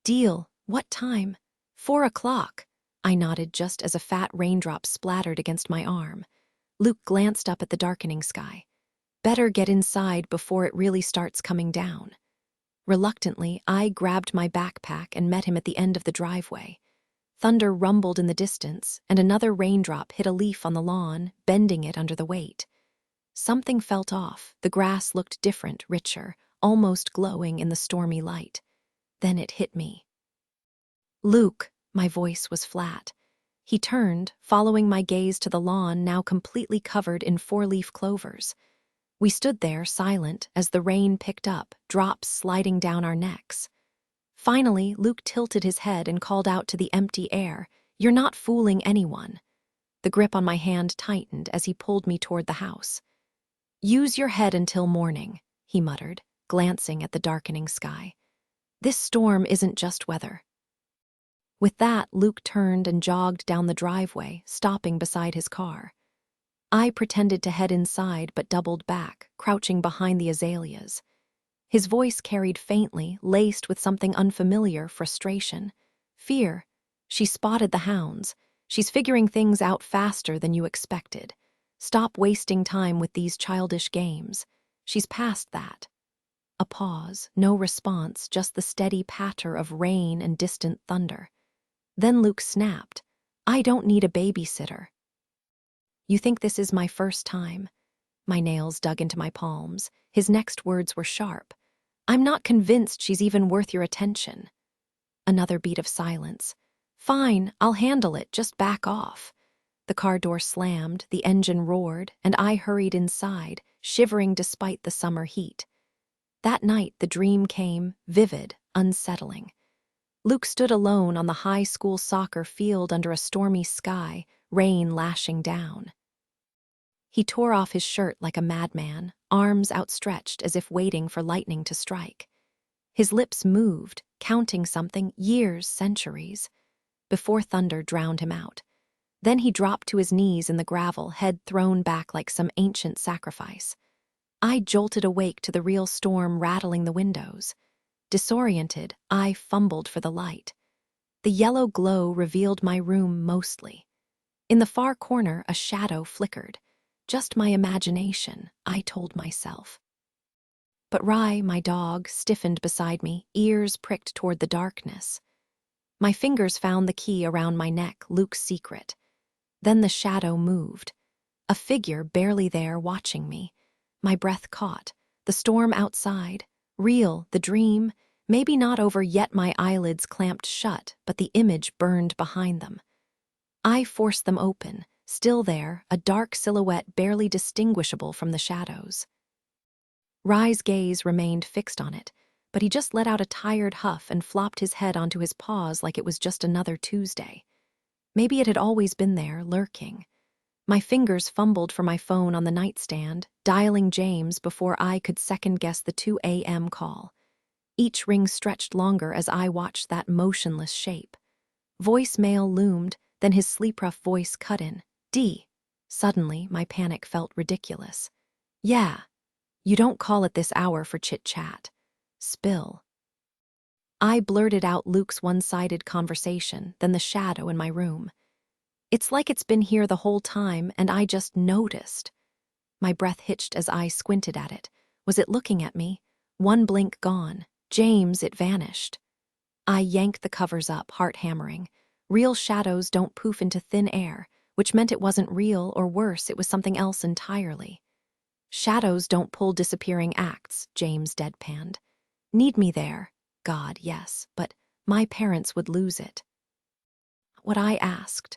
"Deal. What time?" 4 o'clock. I nodded just as a fat raindrop splattered against my arm. Luke glanced up at the darkening sky. "Better get inside before it really starts coming down." Reluctantly, I grabbed my backpack and met him at the end of the driveway. Thunder rumbled in the distance, and another raindrop hit a leaf on the lawn, bending it under the weight. Something felt off. The grass looked different, richer, almost glowing in the stormy light. Then it hit me. "Luke," my voice was flat. He turned, following my gaze to the lawn now completely covered in four-leaf clovers. We stood there, silent, as the rain picked up, drops sliding down our necks. Finally, Luke tilted his head and called out to the empty air, "You're not fooling anyone." The grip on my hand tightened as he pulled me toward the house. "Use your head until morning," he muttered, glancing at the darkening sky. "This storm isn't just weather." With that, Luke turned and jogged down the driveway, stopping beside his car. I pretended to head inside but doubled back, crouching behind the azaleas. His voice carried faintly, laced with something unfamiliar, frustration. Fear. "She spotted the hounds. She's figuring things out faster than you expected. Stop wasting time with these childish games. She's past that." A pause, no response, just the steady patter of rain and distant thunder. Then Luke snapped, "I don't need a babysitter." "You think this is my first time?" My nails dug into my palms. His next words were sharp. "I'm not convinced she's even worth your attention." Another beat of silence. "Fine, I'll handle it, just back off." The car door slammed, the engine roared, and I hurried inside, shivering despite the summer heat. That night the dream came, vivid, unsettling. Luke stood alone on the high school soccer field under a stormy sky, rain lashing down. He tore off his shirt like a madman, arms outstretched as if waiting for lightning to strike. His lips moved, counting something, years, centuries, before thunder drowned him out. Then he dropped to his knees in the gravel, head thrown back like some ancient sacrifice. I jolted awake to the real storm rattling the windows. Disoriented, I fumbled for the light. The yellow glow revealed my room mostly. In the far corner, a shadow flickered. Just my imagination, I told myself. But Rye, my dog, stiffened beside me, ears pricked toward the darkness. My fingers found the key around my neck, Luke's secret. Then the shadow moved. A figure barely there watching me. My breath caught. The storm outside. Real, the dream. Maybe not over yet. My eyelids clamped shut, but the image burned behind them. I forced them open. Still there, a dark silhouette barely distinguishable from the shadows. Rye's gaze remained fixed on it, but he just let out a tired huff and flopped his head onto his paws like it was just another Tuesday. Maybe it had always been there, lurking. My fingers fumbled for my phone on the nightstand, dialing James before I could second-guess the 2 a.m. call. Each ring stretched longer as I watched that motionless shape. Voicemail loomed, then his sleep-rough voice cut in. "D." Suddenly, my panic felt ridiculous. "Yeah. You don't call at this hour for chit-chat. Spill." I blurted out Luke's one-sided conversation, then the shadow in my room. "It's like it's been here the whole time, and I just noticed." My breath hitched as I squinted at it. Was it looking at me? One blink gone. "James," it vanished. I yanked the covers up, heart hammering. Real shadows don't poof into thin air, which meant it wasn't real, or worse, it was something else entirely. "Shadows don't pull disappearing acts," James deadpanned. "Need me there? God, yes, but my parents would lose it." What I asked.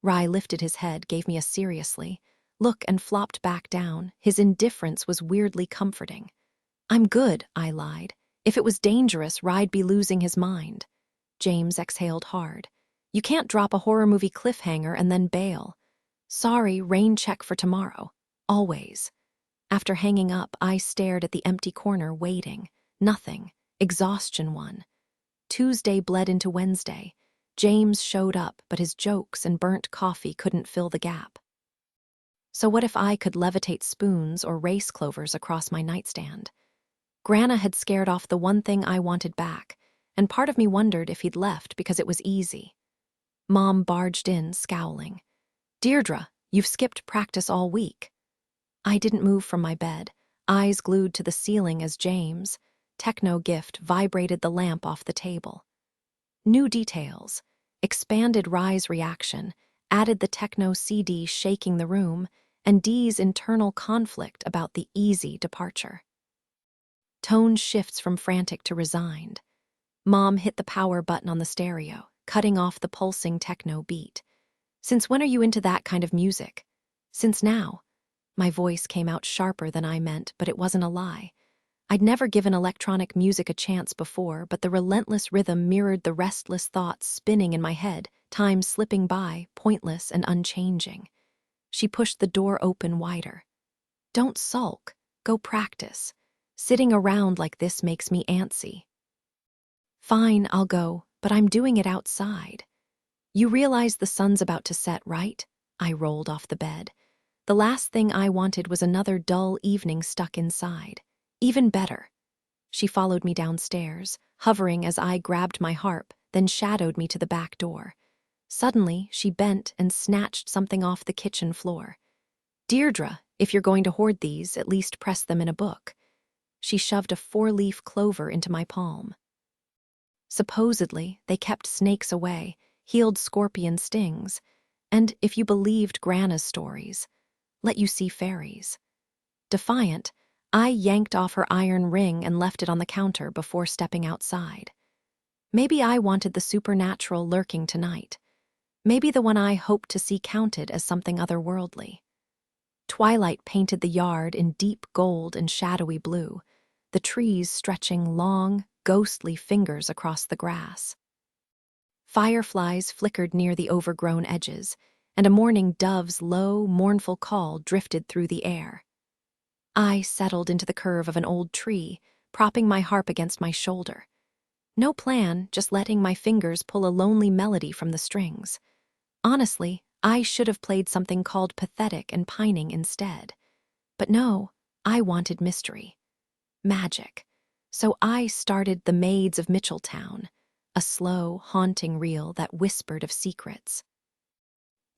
Rye lifted his head, gave me a seriously look, and flopped back down. His indifference was weirdly comforting. "I'm good," I lied. "If it was dangerous, Rye'd be losing his mind." James exhaled hard. "You can't drop a horror movie cliffhanger and then bail." "Sorry, rain check for tomorrow." "Always." After hanging up, I stared at the empty corner, waiting. Nothing. Exhaustion won. Tuesday bled into Wednesday. James showed up, but his jokes and burnt coffee couldn't fill the gap. So what if I could levitate spoons or race clovers across my nightstand? Grandma had scared off the one thing I wanted back, and part of me wondered if he'd left because it was easy. Mom barged in, scowling. "Deirdre, you've skipped practice all week." I didn't move from my bed, eyes glued to the ceiling as James, techno gift, vibrated the lamp off the table. New details, expanded Rye's reaction, added the techno CD shaking the room, and Dee's internal conflict about the easy departure. Tone shifts from frantic to resigned. Mom hit the power button on the stereo, cutting off the pulsing techno beat. Since when are you into that kind of music? Since now. My voice came out sharper than I meant, but it wasn't a lie. I'd never given electronic music a chance before, but the relentless rhythm mirrored the restless thoughts spinning in my head, time slipping by, pointless and unchanging. She pushed the door open wider. Don't sulk. Go practice. Sitting around like this makes me antsy. Fine, I'll go, but I'm doing it outside. You realize the sun's about to set, right? I rolled off the bed. The last thing I wanted was another dull evening stuck inside. Even better. She followed me downstairs, hovering as I grabbed my harp, then shadowed me to the back door. Suddenly, she bent and snatched something off the kitchen floor. Deirdre, if you're going to hoard these, at least press them in a book. She shoved a 4-leaf clover into my palm. Supposedly, they kept snakes away, healed scorpion stings, and, if you believed Grana's stories, let you see fairies. Defiant, I yanked off her iron ring and left it on the counter before stepping outside. Maybe I wanted the supernatural lurking tonight. Maybe the one I hoped to see counted as something otherworldly. Twilight painted the yard in deep gold and shadowy blue, the trees stretching long, ghostly fingers across the grass. Fireflies flickered near the overgrown edges, and a mourning dove's low, mournful call drifted through the air. I settled into the curve of an old tree, propping my harp against my shoulder. No plan, just letting my fingers pull a lonely melody from the strings. Honestly, I should have played something called pathetic and pining instead. But no, I wanted mystery. Magic. So I started The Maids of Mitchelltown, a slow, haunting reel that whispered of secrets.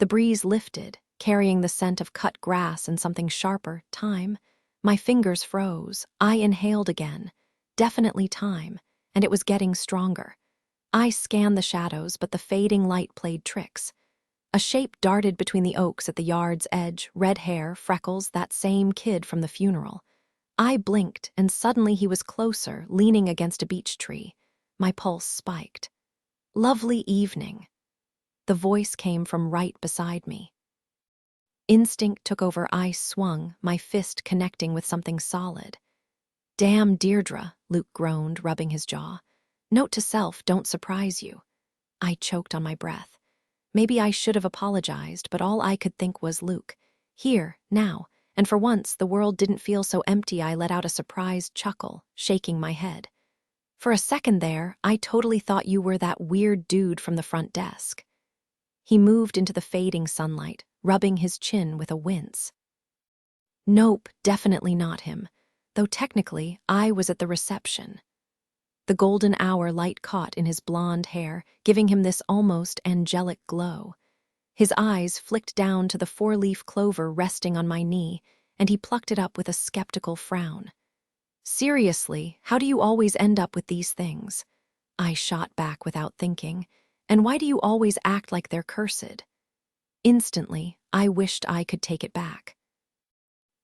The breeze lifted, carrying the scent of cut grass and something sharper, time. My fingers froze. I inhaled again. Definitely time, and it was getting stronger. I scanned the shadows, but the fading light played tricks. A shape darted between the oaks at the yard's edge, red hair, freckles, that same kid from the funeral. I blinked, and suddenly he was closer, leaning against a beech tree. My pulse spiked. Lovely evening. The voice came from right beside me. Instinct took over. I swung, my fist connecting with something solid. Damn, Deirdre, Luke groaned, rubbing his jaw. Note to self, don't surprise you. I choked on my breath. Maybe I should have apologized, but all I could think was Luke. Here, now, and for once the world didn't feel so empty. I let out a surprised chuckle, shaking my head. For a second there, I totally thought you were that weird dude from the front desk. He moved into the fading sunlight, rubbing his chin with a wince. Nope, definitely not him, though technically I was at the reception. The golden hour light caught in his blonde hair, giving him this almost angelic glow. His eyes flicked down to the 4-leaf clover resting on my knee, and he plucked it up with a skeptical frown. Seriously, how do you always end up with these things? I shot back without thinking. And why do you always act like they're cursed? Instantly, I wished I could take it back.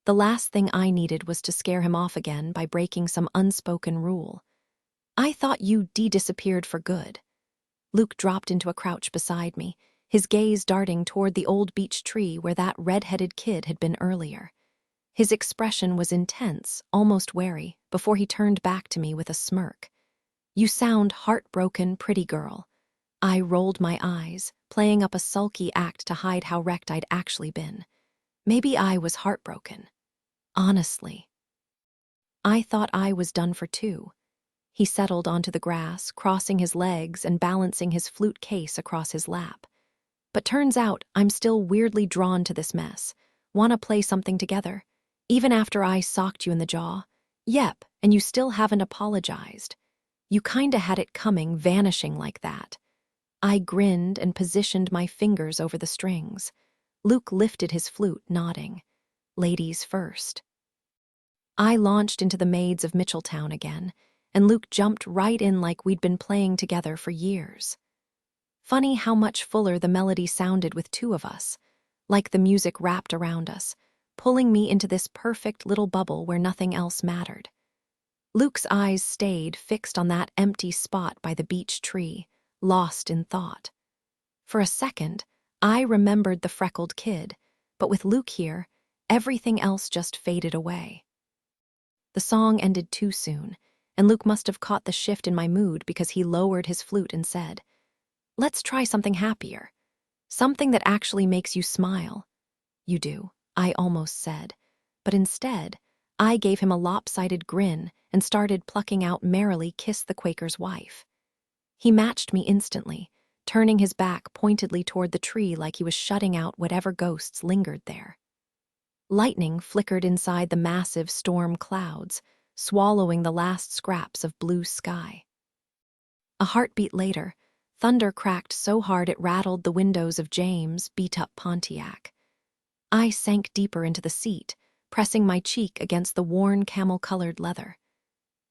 The last thing I needed was to scare him off again by breaking some unspoken rule. I thought you disappeared for good. Luke dropped into a crouch beside me, his gaze darting toward the old beech tree where that red-headed kid had been earlier. His expression was intense, almost wary, before he turned back to me with a smirk. You sound heartbroken, pretty girl. I rolled my eyes, playing up a sulky act to hide how wrecked I'd actually been. Maybe I was heartbroken. Honestly. I thought I was done for too. He settled onto the grass, crossing his legs and balancing his flute case across his lap. But turns out I'm still weirdly drawn to this mess. Wanna play something together? Even after I socked you in the jaw? Yep, and you still haven't apologized. You kinda had it coming, vanishing like that. I grinned and positioned my fingers over the strings. Luke lifted his flute, nodding. Ladies first. I launched into The Maids of Mitchelltown again, and Luke jumped right in like we'd been playing together for years. Funny how much fuller the melody sounded with two of us, like the music wrapped around us, pulling me into this perfect little bubble where nothing else mattered. Luke's eyes stayed fixed on that empty spot by the beech tree, lost in thought. For a second, I remembered the freckled kid, but with Luke here, everything else just faded away. The song ended too soon, and Luke must have caught the shift in my mood because he lowered his flute and said, "Let's try something happier. Something that actually makes you smile." "You do," I almost said, but instead, I gave him a lopsided grin and started plucking out Merrily Kiss the Quaker's Wife. He matched me instantly, turning his back pointedly toward the tree like he was shutting out whatever ghosts lingered there. Lightning flickered inside the massive storm clouds, swallowing the last scraps of blue sky. A heartbeat later, thunder cracked so hard it rattled the windows of James' beat-up Pontiac. I sank deeper into the seat, pressing my cheek against the worn camel-colored leather.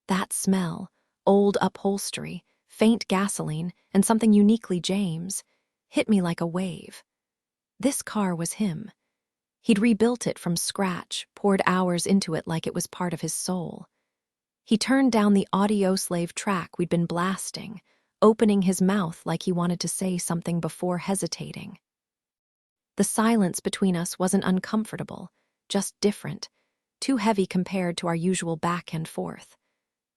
That smell, old upholstery, faint gasoline, and something uniquely James, hit me like a wave. This car was him. He'd rebuilt it from scratch, poured hours into it like it was part of his soul. He turned down the Audioslave track we'd been blasting, opening his mouth like he wanted to say something before hesitating. The silence between us wasn't uncomfortable, just different, too heavy compared to our usual back and forth.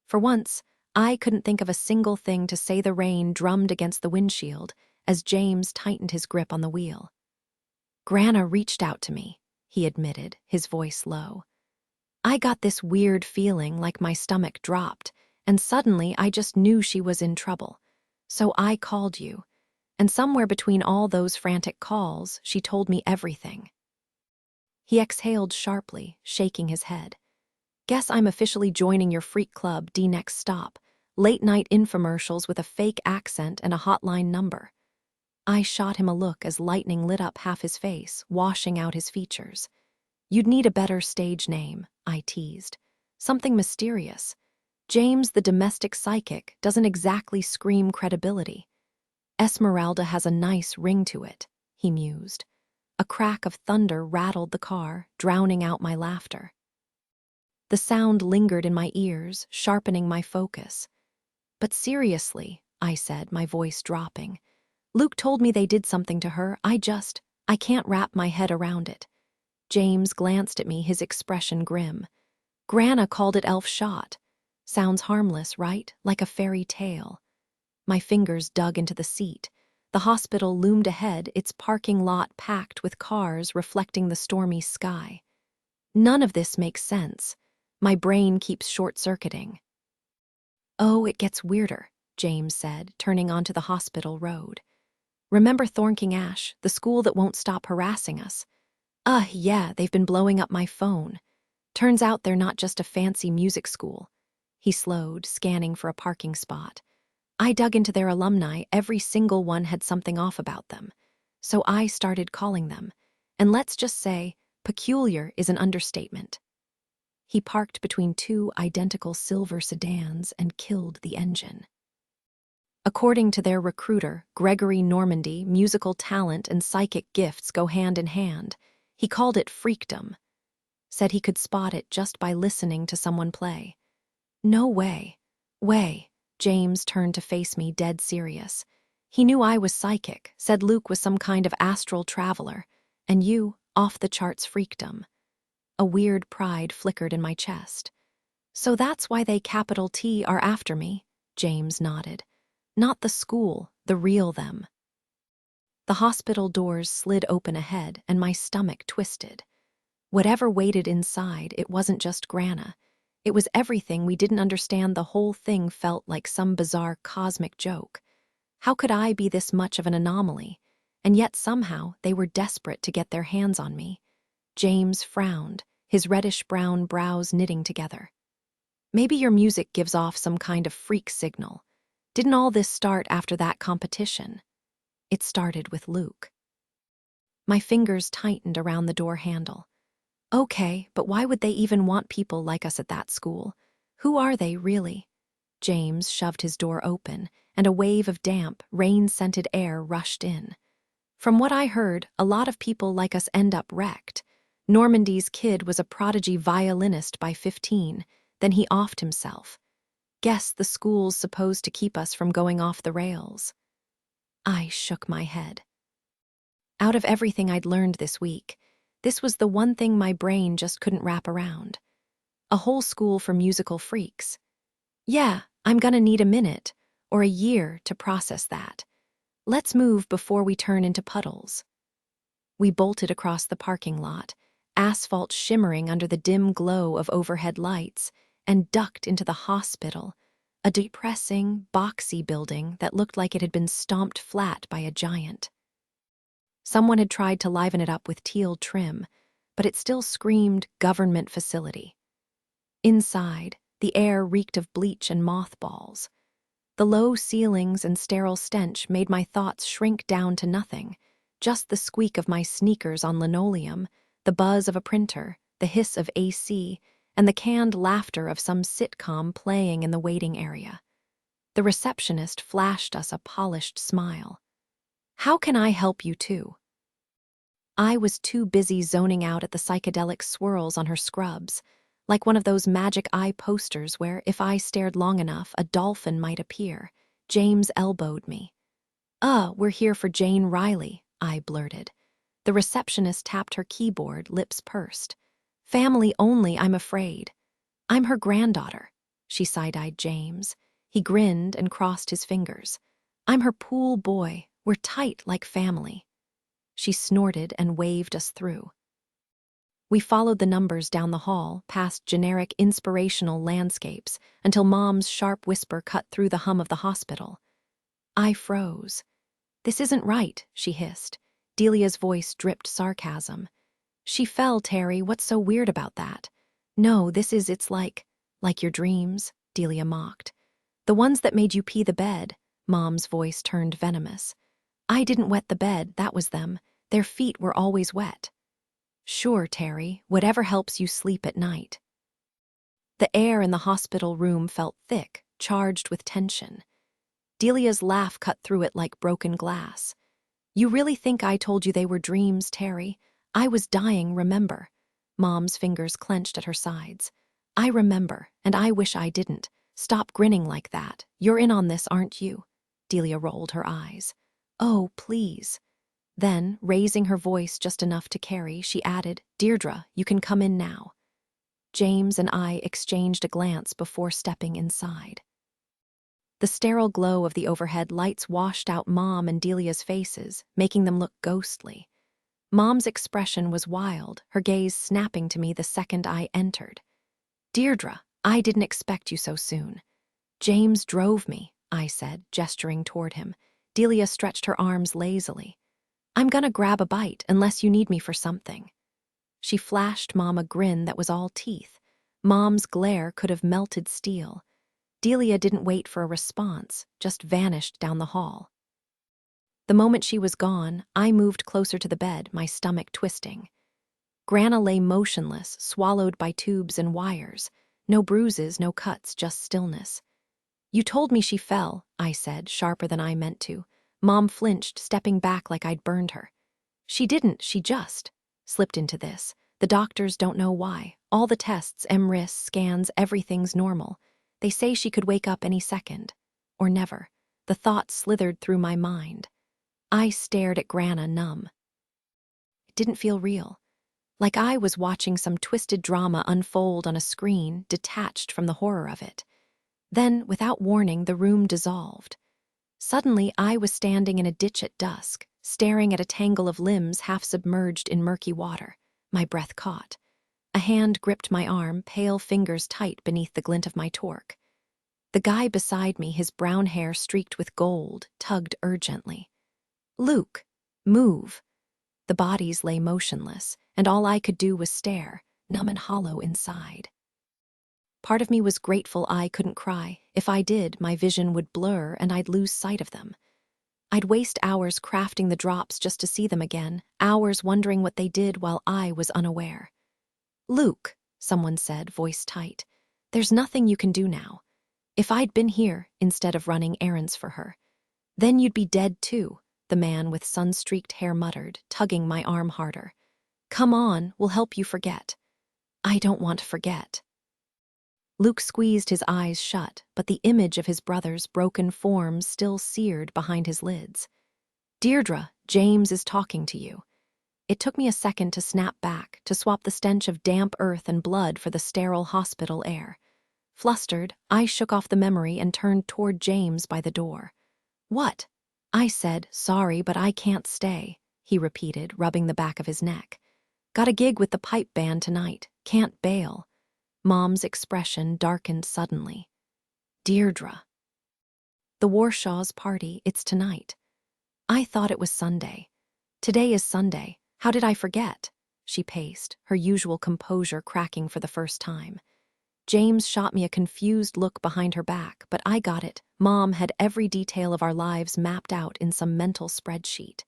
For once, I couldn't think of a single thing to say. The rain drummed against the windshield as James tightened his grip on the wheel. "Grana reached out to me," he admitted, his voice low. "I got this weird feeling like my stomach dropped, and suddenly I just knew she was in trouble. So I called you, and somewhere between all those frantic calls, she told me everything." He exhaled sharply, shaking his head. "Guess I'm officially joining your freak club, D. Next stop. Late-night infomercials with a fake accent and a hotline number." I shot him a look as lightning lit up half his face, washing out his features. "You'd need a better stage name," I teased. "Something mysterious. James the domestic psychic doesn't exactly scream credibility." "Esmeralda has a nice ring to it," he mused. A crack of thunder rattled the car, drowning out my laughter. The sound lingered in my ears, sharpening my focus. "But seriously," I said, my voice dropping, "Luke told me they did something to her. I can't wrap my head around it." James glanced at me, his expression grim. "Grana called it elf shot. Sounds harmless, right? Like a fairy tale." My fingers dug into the seat. The hospital loomed ahead, its parking lot packed with cars reflecting the stormy sky. None of this makes sense. My brain keeps short-circuiting. "Oh, it gets weirder," James said, turning onto the hospital road. "Remember Thornking Ash, the school that won't stop harassing us? Yeah, they've been blowing up my phone. Turns out they're not just a fancy music school." He slowed, scanning for a parking spot. "I dug into their alumni, every single one had something off about them. So I started calling them. And let's just say, peculiar is an understatement." He parked between two identical silver sedans and killed the engine. According to their recruiter, Gregory Normandy, musical talent and psychic gifts go hand in hand. He called it freakdom. Said he could spot it just by listening to someone play. "No way." James turned to face me, dead serious. He knew I was psychic, said Luke was some kind of astral traveler, and you, off-the-charts freakdom. A weird pride flickered in my chest. "So that's why they capital T are after me," James nodded. "Not the school, the real them." The hospital doors slid open ahead, and my stomach twisted. Whatever waited inside, it wasn't just Grana. It was everything we didn't understand. The whole thing felt like some bizarre cosmic joke. How could I be this much of an anomaly? And yet somehow they were desperate to get their hands on me. James frowned, his reddish-brown brows knitting together. "Maybe your music gives off some kind of freak signal. Didn't all this start after that competition?" "It started with Luke." My fingers tightened around the door handle. "Okay, but why would they even want people like us at that school? Who are they, really?" James shoved his door open, and a wave of damp, rain-scented air rushed in. "From what I heard, a lot of people like us end up wrecked. Normandy's kid was a prodigy violinist by 15, then he offed himself. Guess the school's supposed to keep us from going off the rails." I shook my head. Out of everything I'd learned this week, this was the one thing my brain just couldn't wrap around. A whole school for musical freaks. Yeah, I'm gonna need a minute, or a year, to process that. Let's move before we turn into puddles. We bolted across the parking lot, asphalt shimmering under the dim glow of overhead lights, and ducked into the hospital, a depressing, boxy building that looked like it had been stomped flat by a giant. Someone had tried to liven it up with teal trim, but it still screamed government facility. Inside, the air reeked of bleach and mothballs. The low ceilings and sterile stench made my thoughts shrink down to nothing, just the squeak of my sneakers on linoleum, the buzz of a printer, the hiss of AC, and the canned laughter of some sitcom playing in the waiting area. The receptionist flashed us a polished smile. "How can I help you too?" I was too busy zoning out at the psychedelic swirls on her scrubs, like one of those magic eye posters where, if I stared long enough, a dolphin might appear. James elbowed me. We're here for Jane Riley," I blurted. The receptionist tapped her keyboard, lips pursed. "Family only, I'm afraid." "I'm her granddaughter," she side-eyed James. He grinned and crossed his fingers. "I'm her pool boy. We're tight like family." She snorted and waved us through. We followed the numbers down the hall, past generic inspirational landscapes, until Mom's sharp whisper cut through the hum of the hospital. I froze. "This isn't right," she hissed. Delia's voice dripped sarcasm. "She fell, Terry. What's so weird about that?" "No, it's like your dreams," Delia mocked. "The ones that made you pee the bed." Mom's voice turned venomous. "I didn't wet the bed, that was them. Their feet were always wet." "Sure, Terry, whatever helps you sleep at night." The air in the hospital room felt thick, charged with tension. Delia's laugh cut through it like broken glass. "You really think I told you they were dreams, Terry? I was dying, remember?" Mom's fingers clenched at her sides. "I remember, and I wish I didn't. Stop grinning like that. You're in on this, aren't you?" Delia rolled her eyes. "Oh, please." Then, raising her voice just enough to carry, she added, "Deirdre, you can come in now." James and I exchanged a glance before stepping inside. The sterile glow of the overhead lights washed out Mom and Delia's faces, making them look ghostly. Mom's expression was wild, her gaze snapping to me the second I entered. "Deirdre, I didn't expect you so soon." "James drove me," I said, gesturing toward him. Delia stretched her arms lazily. "I'm gonna grab a bite unless you need me for something." She flashed Mom a grin that was all teeth. Mom's glare could have melted steel. Delia didn't wait for a response, just vanished down the hall. The moment she was gone, I moved closer to the bed, my stomach twisting. Grana lay motionless, swallowed by tubes and wires. No bruises, no cuts, just stillness. "You told me she fell," I said, sharper than I meant to. Mom flinched, stepping back like I'd burned her. "She didn't, she just slipped into this. The doctors don't know why. All the tests, Immerse, scans, everything's normal. They say she could wake up any second. Or never." The thought slithered through my mind. I stared at Grana, numb. It didn't feel real. Like I was watching some twisted drama unfold on a screen, detached from the horror of it. Then, without warning, the room dissolved. Suddenly, I was standing in a ditch at dusk, staring at a tangle of limbs half submerged in murky water. My breath caught. A hand gripped my arm, pale fingers tight beneath the glint of my torque. The guy beside me, his brown hair streaked with gold, tugged urgently. "Luke, move." The bodies lay motionless, and all I could do was stare, numb and hollow inside. Part of me was grateful I couldn't cry. If I did, my vision would blur and I'd lose sight of them. I'd waste hours crafting the drops just to see them again, hours wondering what they did while I was unaware. "Luke," someone said, voice tight, "there's nothing you can do now. If I'd been here, instead of running errands for her, then you'd be dead too," the man with sun-streaked hair muttered, tugging my arm harder. "Come on, we'll help you forget." "I don't want to forget." Luke squeezed his eyes shut, but the image of his brother's broken forms still seared behind his lids. Deirdre, James is talking to you. It took me a second to snap back, to swap the stench of damp earth and blood for the sterile hospital air. Flustered, I shook off the memory and turned toward James by the door. What? I said, sorry, but I can't stay, he repeated, rubbing the back of his neck. Got a gig with the pipe band tonight. Can't bail. Mom's expression darkened suddenly. Deirdre. The Warshaw's party, it's tonight. I thought it was Sunday. Today is Sunday. How did I forget? She paced, her usual composure cracking for the first time. James shot me a confused look behind her back, but I got it. Mom had every detail of our lives mapped out in some mental spreadsheet.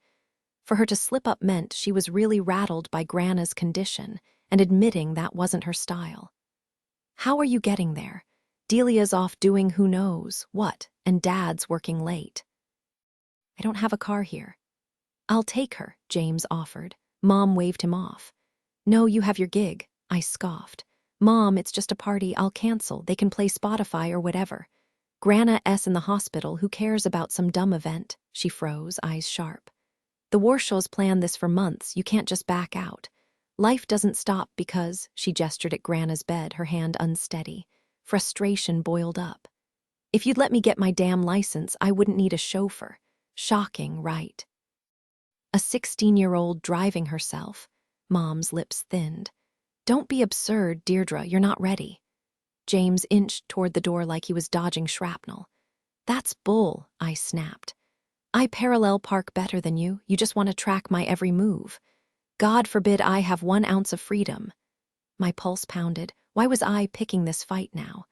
For her to slip up meant she was really rattled by Grana's condition and admitting that wasn't her style. How are you getting there? Delia's off doing who knows what, and Dad's working late. I don't have a car here. I'll take her, James offered. Mom waved him off. No, you have your gig, I scoffed. Mom, it's just a party, I'll cancel. They can play Spotify or whatever. Grana S in the hospital, who cares about some dumb event? She froze, eyes sharp. The Warshaws planned this for months, you can't just back out. Life doesn't stop because, she gestured at Grana's bed, her hand unsteady. Frustration boiled up. If you'd let me get my damn license, I wouldn't need a chauffeur. Shocking, right? A 16-year-old driving herself. Mom's lips thinned. Don't be absurd, Deirdre, you're not ready. James inched toward the door like he was dodging shrapnel. That's bull, I snapped. I parallel park better than you just want to track my every move. God forbid I have 1 ounce of freedom. My pulse pounded. Why was I picking this fight now?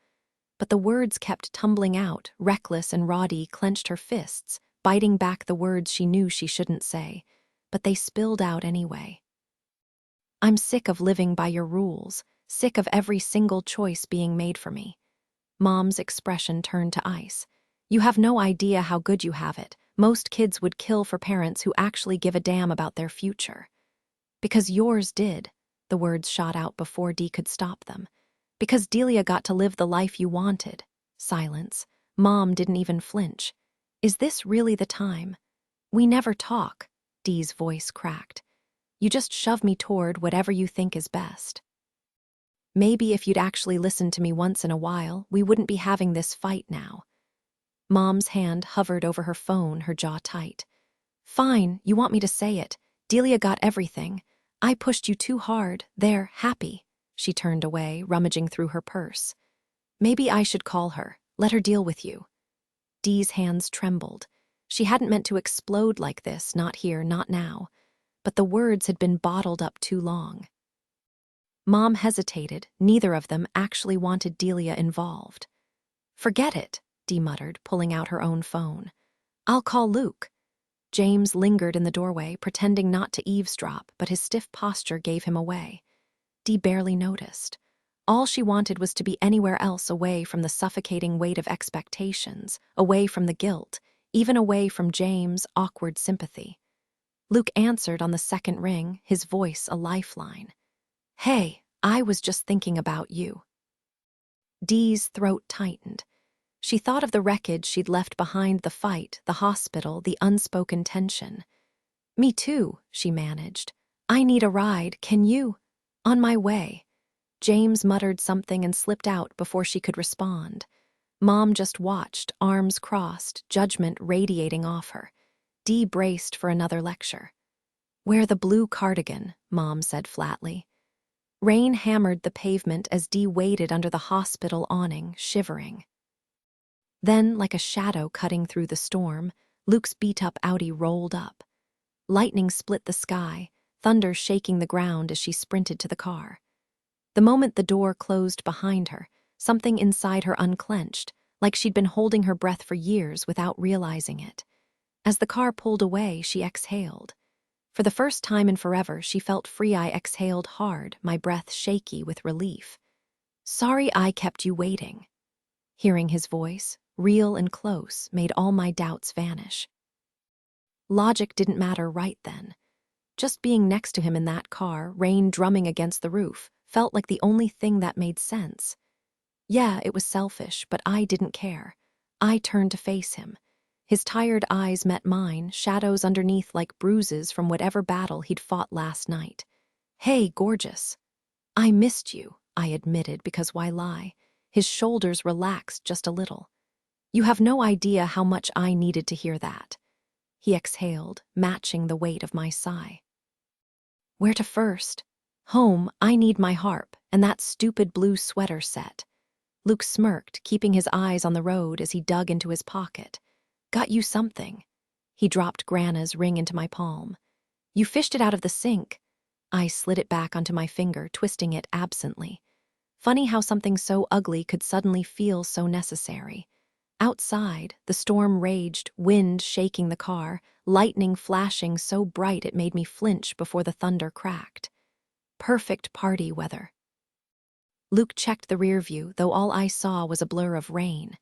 But the words kept tumbling out. Reckless and Roddy clenched her fists, biting back the words she knew she shouldn't say. But they spilled out anyway. I'm sick of living by your rules, sick of every single choice being made for me. Mom's expression turned to ice. You have no idea how good you have it. Most kids would kill for parents who actually give a damn about their future. Because yours did, the words shot out before Dee could stop them. Because Delia got to live the life you wanted. Silence. Mom didn't even flinch. Is this really the time? We never talk, Dee's voice cracked. You just shove me toward whatever you think is best. Maybe if you'd actually listened to me once in a while, we wouldn't be having this fight now. Mom's hand hovered over her phone, her jaw tight. Fine, you want me to say it. Delia got everything. I pushed you too hard. There, happy. She turned away, rummaging through her purse. Maybe I should call her. Let her deal with you. Dee's hands trembled. She hadn't meant to explode like this, not here, not now. But the words had been bottled up too long. Mom hesitated. Neither of them actually wanted Delia involved. Forget it, Dee muttered, pulling out her own phone. I'll call Luke. James lingered in the doorway, pretending not to eavesdrop, but his stiff posture gave him away. Dee barely noticed. All she wanted was to be anywhere else away from the suffocating weight of expectations, away from the guilt, even away from James' awkward sympathy. Luke answered on the second ring, his voice a lifeline. Hey, I was just thinking about you. Dee's throat tightened. She thought of the wreckage she'd left behind, the fight, the hospital, the unspoken tension. Me too, she managed. I need a ride, can you? On my way. James muttered something and slipped out before she could respond. Mom just watched, arms crossed, judgment radiating off her. Dee braced for another lecture. Wear the blue cardigan, Mom said flatly. Rain hammered the pavement as Dee waited under the hospital awning, shivering. Then, like a shadow cutting through the storm, Luke's beat-up Audi rolled up. Lightning split the sky, thunder shaking the ground as she sprinted to the car. The moment the door closed behind her, something inside her unclenched, like she'd been holding her breath for years without realizing it. As the car pulled away, she exhaled. For the first time in forever, she felt free. I exhaled hard, my breath shaky with relief. Sorry I kept you waiting. Hearing his voice, real and close, made all my doubts vanish. Logic didn't matter right then. Just being next to him in that car, rain drumming against the roof, felt like the only thing that made sense. Yeah, it was selfish, but I didn't care. I turned to face him. His tired eyes met mine, shadows underneath like bruises from whatever battle he'd fought last night. "Hey, gorgeous." "I missed you," I admitted, because why lie? His shoulders relaxed just a little. "You have no idea how much I needed to hear that." He exhaled, matching the weight of my sigh. "Where to first?" "Home. I need my harp, and that stupid blue sweater set." Luke smirked, keeping his eyes on the road as he dug into his pocket. "Got you something." He dropped Grana's ring into my palm. "You fished it out of the sink." I slid it back onto my finger, twisting it absently. Funny how something so ugly could suddenly feel so necessary. Outside, the storm raged, wind shaking the car, lightning flashing so bright it made me flinch before the thunder cracked. Perfect party weather. Luke checked the rear view, though all I saw was a blur of rain.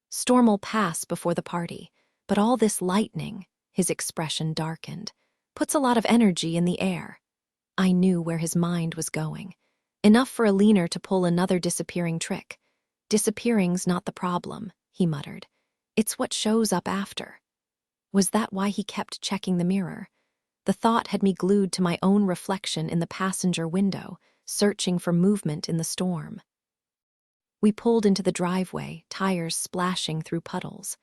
"Storm'll pass before the party, but all this lightning," his expression darkened, "puts a lot of energy in the air." I knew where his mind was going. Enough for a leaner to pull another disappearing trick. "Disappearing's not the problem," he muttered. "It's what shows up after." Was that why he kept checking the mirror? The thought had me glued to my own reflection in the passenger window, searching for movement in the storm. We pulled into the driveway, tires splashing through puddles.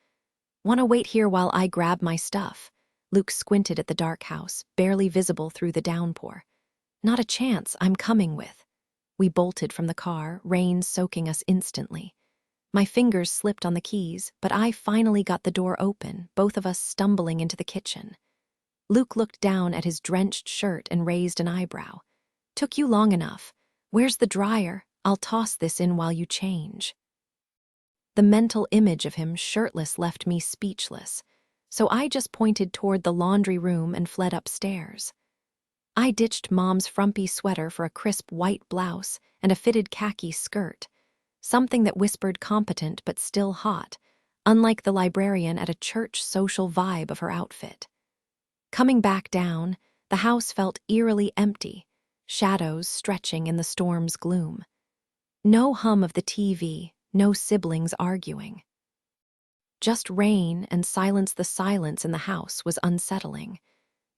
"Want to wait here while I grab my stuff?" Luke squinted at the dark house, barely visible through the downpour. "Not a chance, I'm coming with." We bolted from the car, rain soaking us instantly. My fingers slipped on the keys, but I finally got the door open, both of us stumbling into the kitchen. Luke looked down at his drenched shirt and raised an eyebrow. "Took you long enough. Where's the dryer? I'll toss this in while you change." The mental image of him shirtless left me speechless, so I just pointed toward the laundry room and fled upstairs. I ditched Mom's frumpy sweater for a crisp white blouse and a fitted khaki skirt, something that whispered competent but still hot, unlike the librarian at a church social vibe of her outfit. Coming back down, the house felt eerily empty, shadows stretching in the storm's gloom. No hum of the TV, no siblings arguing. Just rain and silence. The silence in the house was unsettling.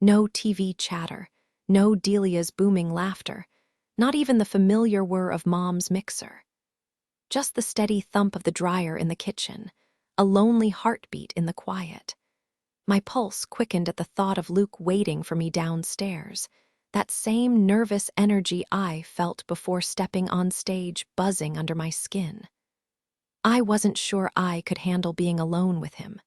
No TV chatter, no Delia's booming laughter, not even the familiar whir of Mom's mixer. Just the steady thump of the dryer in the kitchen, a lonely heartbeat in the quiet. My pulse quickened at the thought of Luke waiting for me downstairs, that same nervous energy I felt before stepping on stage buzzing under my skin. I wasn't sure I could handle being alone with him.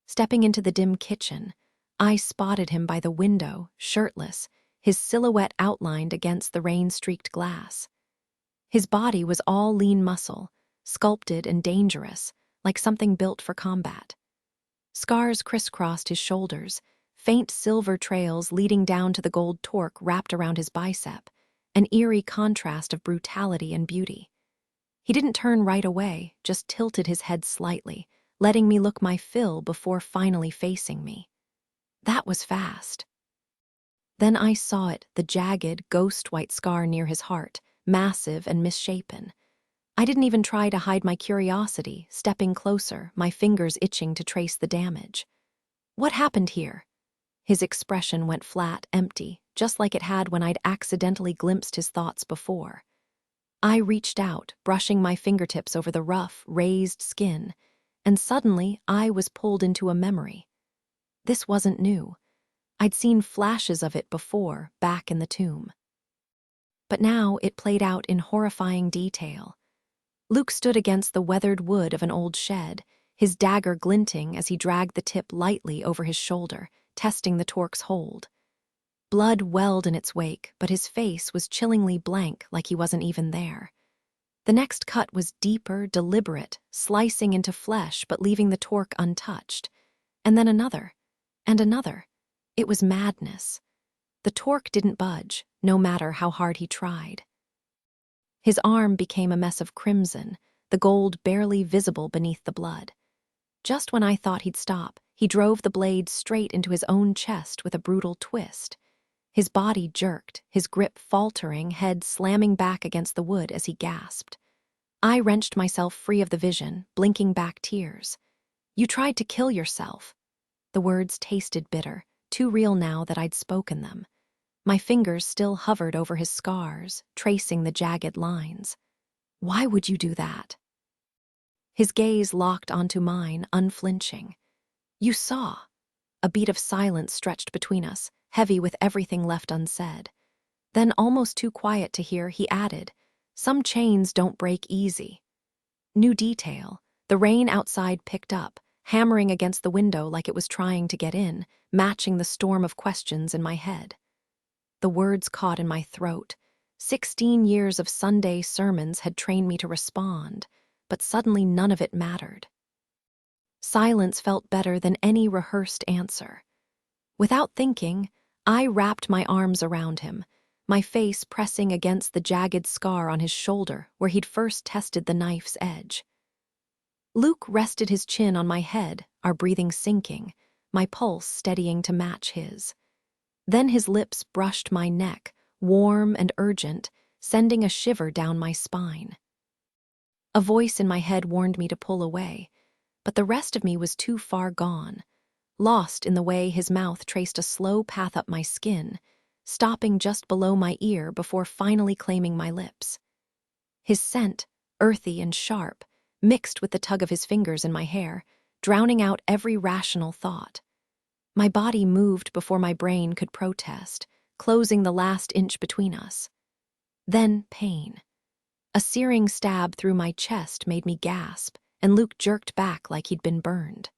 Stepping into the dim kitchen, I spotted him by the window, shirtless, his silhouette outlined against the rain-streaked glass. His body was all lean muscle, sculpted and dangerous, like something built for combat. Scars crisscrossed his shoulders, faint silver trails leading down to the gold torque wrapped around his bicep, an eerie contrast of brutality and beauty. He didn't turn right away, just tilted his head slightly, letting me look my fill before finally facing me. That was fast. Then I saw it, the jagged, ghost-white scar near his heart, massive and misshapen. I didn't even try to hide my curiosity, stepping closer, my fingers itching to trace the damage. "What happened here?" His expression went flat, empty, just like it had when I'd accidentally glimpsed his thoughts before. I reached out, brushing my fingertips over the rough, raised skin, and suddenly I was pulled into a memory. This wasn't new. I'd seen flashes of it before, back in the tomb. But now it played out in horrifying detail. Luke stood against the weathered wood of an old shed, his dagger glinting as he dragged the tip lightly over his shoulder, testing the torque's hold. Blood welled in its wake, but his face was chillingly blank, like he wasn't even there. The next cut was deeper, deliberate, slicing into flesh but leaving the torque untouched. And then another, and another. It was madness. The torque didn't budge, no matter how hard he tried. His arm became a mess of crimson, the gold barely visible beneath the blood. Just when I thought he'd stop, he drove the blade straight into his own chest with a brutal twist. His body jerked, his grip faltering, head slamming back against the wood as he gasped. I wrenched myself free of the vision, blinking back tears. You tried to kill yourself." The words tasted bitter, too real now that I'd spoken them. My fingers still hovered over his scars, tracing the jagged lines. "Why would you do that?" His gaze locked onto mine, unflinching. "You saw." A beat of silence stretched between us, heavy with everything left unsaid. Then, almost too quiet to hear, he added, "Some chains don't break easy." New detail. The rain outside picked up, hammering against the window like it was trying to get in, matching the storm of questions in my head. The words caught in my throat. 16 years of Sunday sermons had trained me to respond, but suddenly none of it mattered. Silence felt better than any rehearsed answer. Without thinking, I wrapped my arms around him, my face pressing against the jagged scar on his shoulder where he'd first tested the knife's edge. Luke rested his chin on my head, our breathing sinking, my pulse steadying to match his. Then his lips brushed my neck, warm and urgent, sending a shiver down my spine. A voice in my head warned me to pull away, but the rest of me was too far gone, lost in the way his mouth traced a slow path up my skin, stopping just below my ear before finally claiming my lips. His scent, earthy and sharp, mixed with the tug of his fingers in my hair, drowning out every rational thought. My body moved before my brain could protest, closing the last inch between us. Then pain. A searing stab through my chest made me gasp, and Luke jerked back like he'd been burned.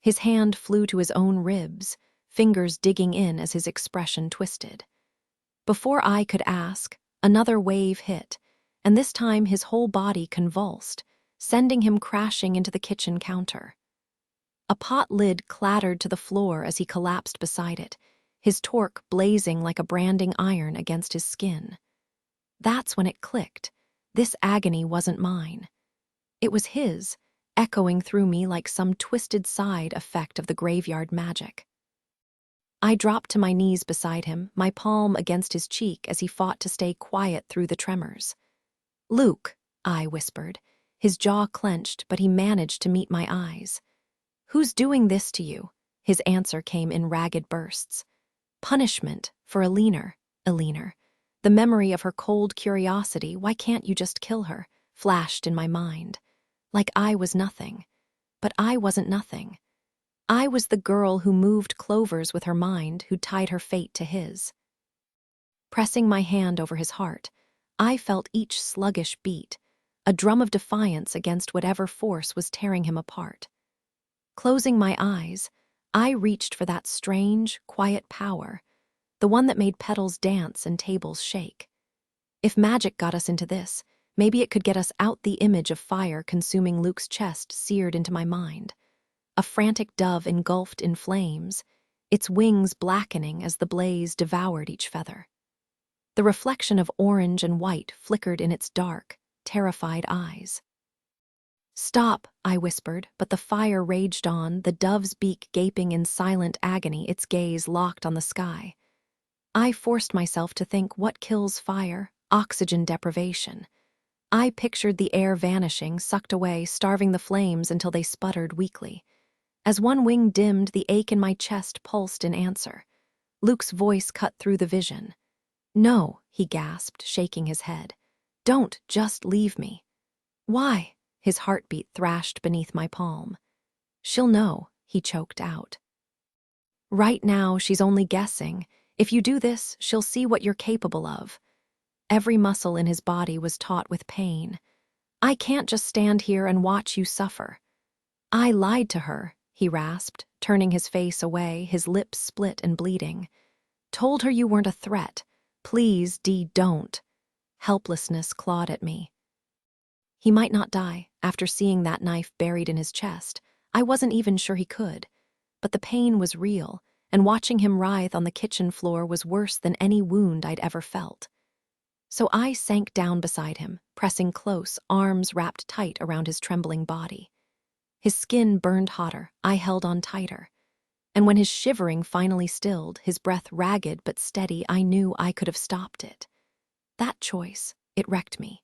His hand flew to his own ribs, fingers digging in as his expression twisted. Before I could ask, another wave hit, and this time his whole body convulsed, sending him crashing into the kitchen counter. A pot lid clattered to the floor as he collapsed beside it, his torque blazing like a branding iron against his skin. That's when it clicked. This agony wasn't mine. It was his, echoing through me like some twisted side effect of the graveyard magic. I dropped to my knees beside him, my palm against his cheek as he fought to stay quiet through the tremors. "Luke," I whispered. His jaw clenched, but he managed to meet my eyes. "Who's doing this to you?" His answer came in ragged bursts. "Punishment for Eleanor. The memory of her cold curiosity, why can't you just kill her?" flashed in my mind. Like I was nothing. But I wasn't nothing. I was the girl who moved clovers with her mind, who tied her fate to his. Pressing my hand over his heart, I felt each sluggish beat, a drum of defiance against whatever force was tearing him apart. Closing my eyes, I reached for that strange, quiet power, the one that made petals dance and tables shake. If magic got us into this, maybe it could get us out. The image of fire consuming Luke's chest seared into my mind. A frantic dove engulfed in flames, its wings blackening as the blaze devoured each feather. The reflection of orange and white flickered in its dark, terrified eyes. "Stop," I whispered, but the fire raged on, the dove's beak gaping in silent agony, its gaze locked on the sky. I forced myself to think, what kills fire? Oxygen deprivation. I pictured the air vanishing, sucked away, starving the flames until they sputtered weakly. As one wing dimmed, the ache in my chest pulsed in answer. Luke's voice cut through the vision. "No," he gasped, shaking his head. "Don't just leave me." "Why?" His heartbeat thrashed beneath my palm. "She'll know," he choked out. "Right now, she's only guessing. If you do this, she'll see what you're capable of." Every muscle in his body was taut with pain. "I can't just stand here and watch you suffer." "I lied to her," he rasped, turning his face away, his lips split and bleeding. "Told her you weren't a threat. Please, Dee, don't." Helplessness clawed at me. He might not die. After seeing that knife buried in his chest, I wasn't even sure he could. But the pain was real, and watching him writhe on the kitchen floor was worse than any wound I'd ever felt. So I sank down beside him, pressing close, arms wrapped tight around his trembling body. His skin burned hotter, I held on tighter. And when his shivering finally stilled, his breath ragged but steady, I knew I could have stopped it. That choice, it wrecked me.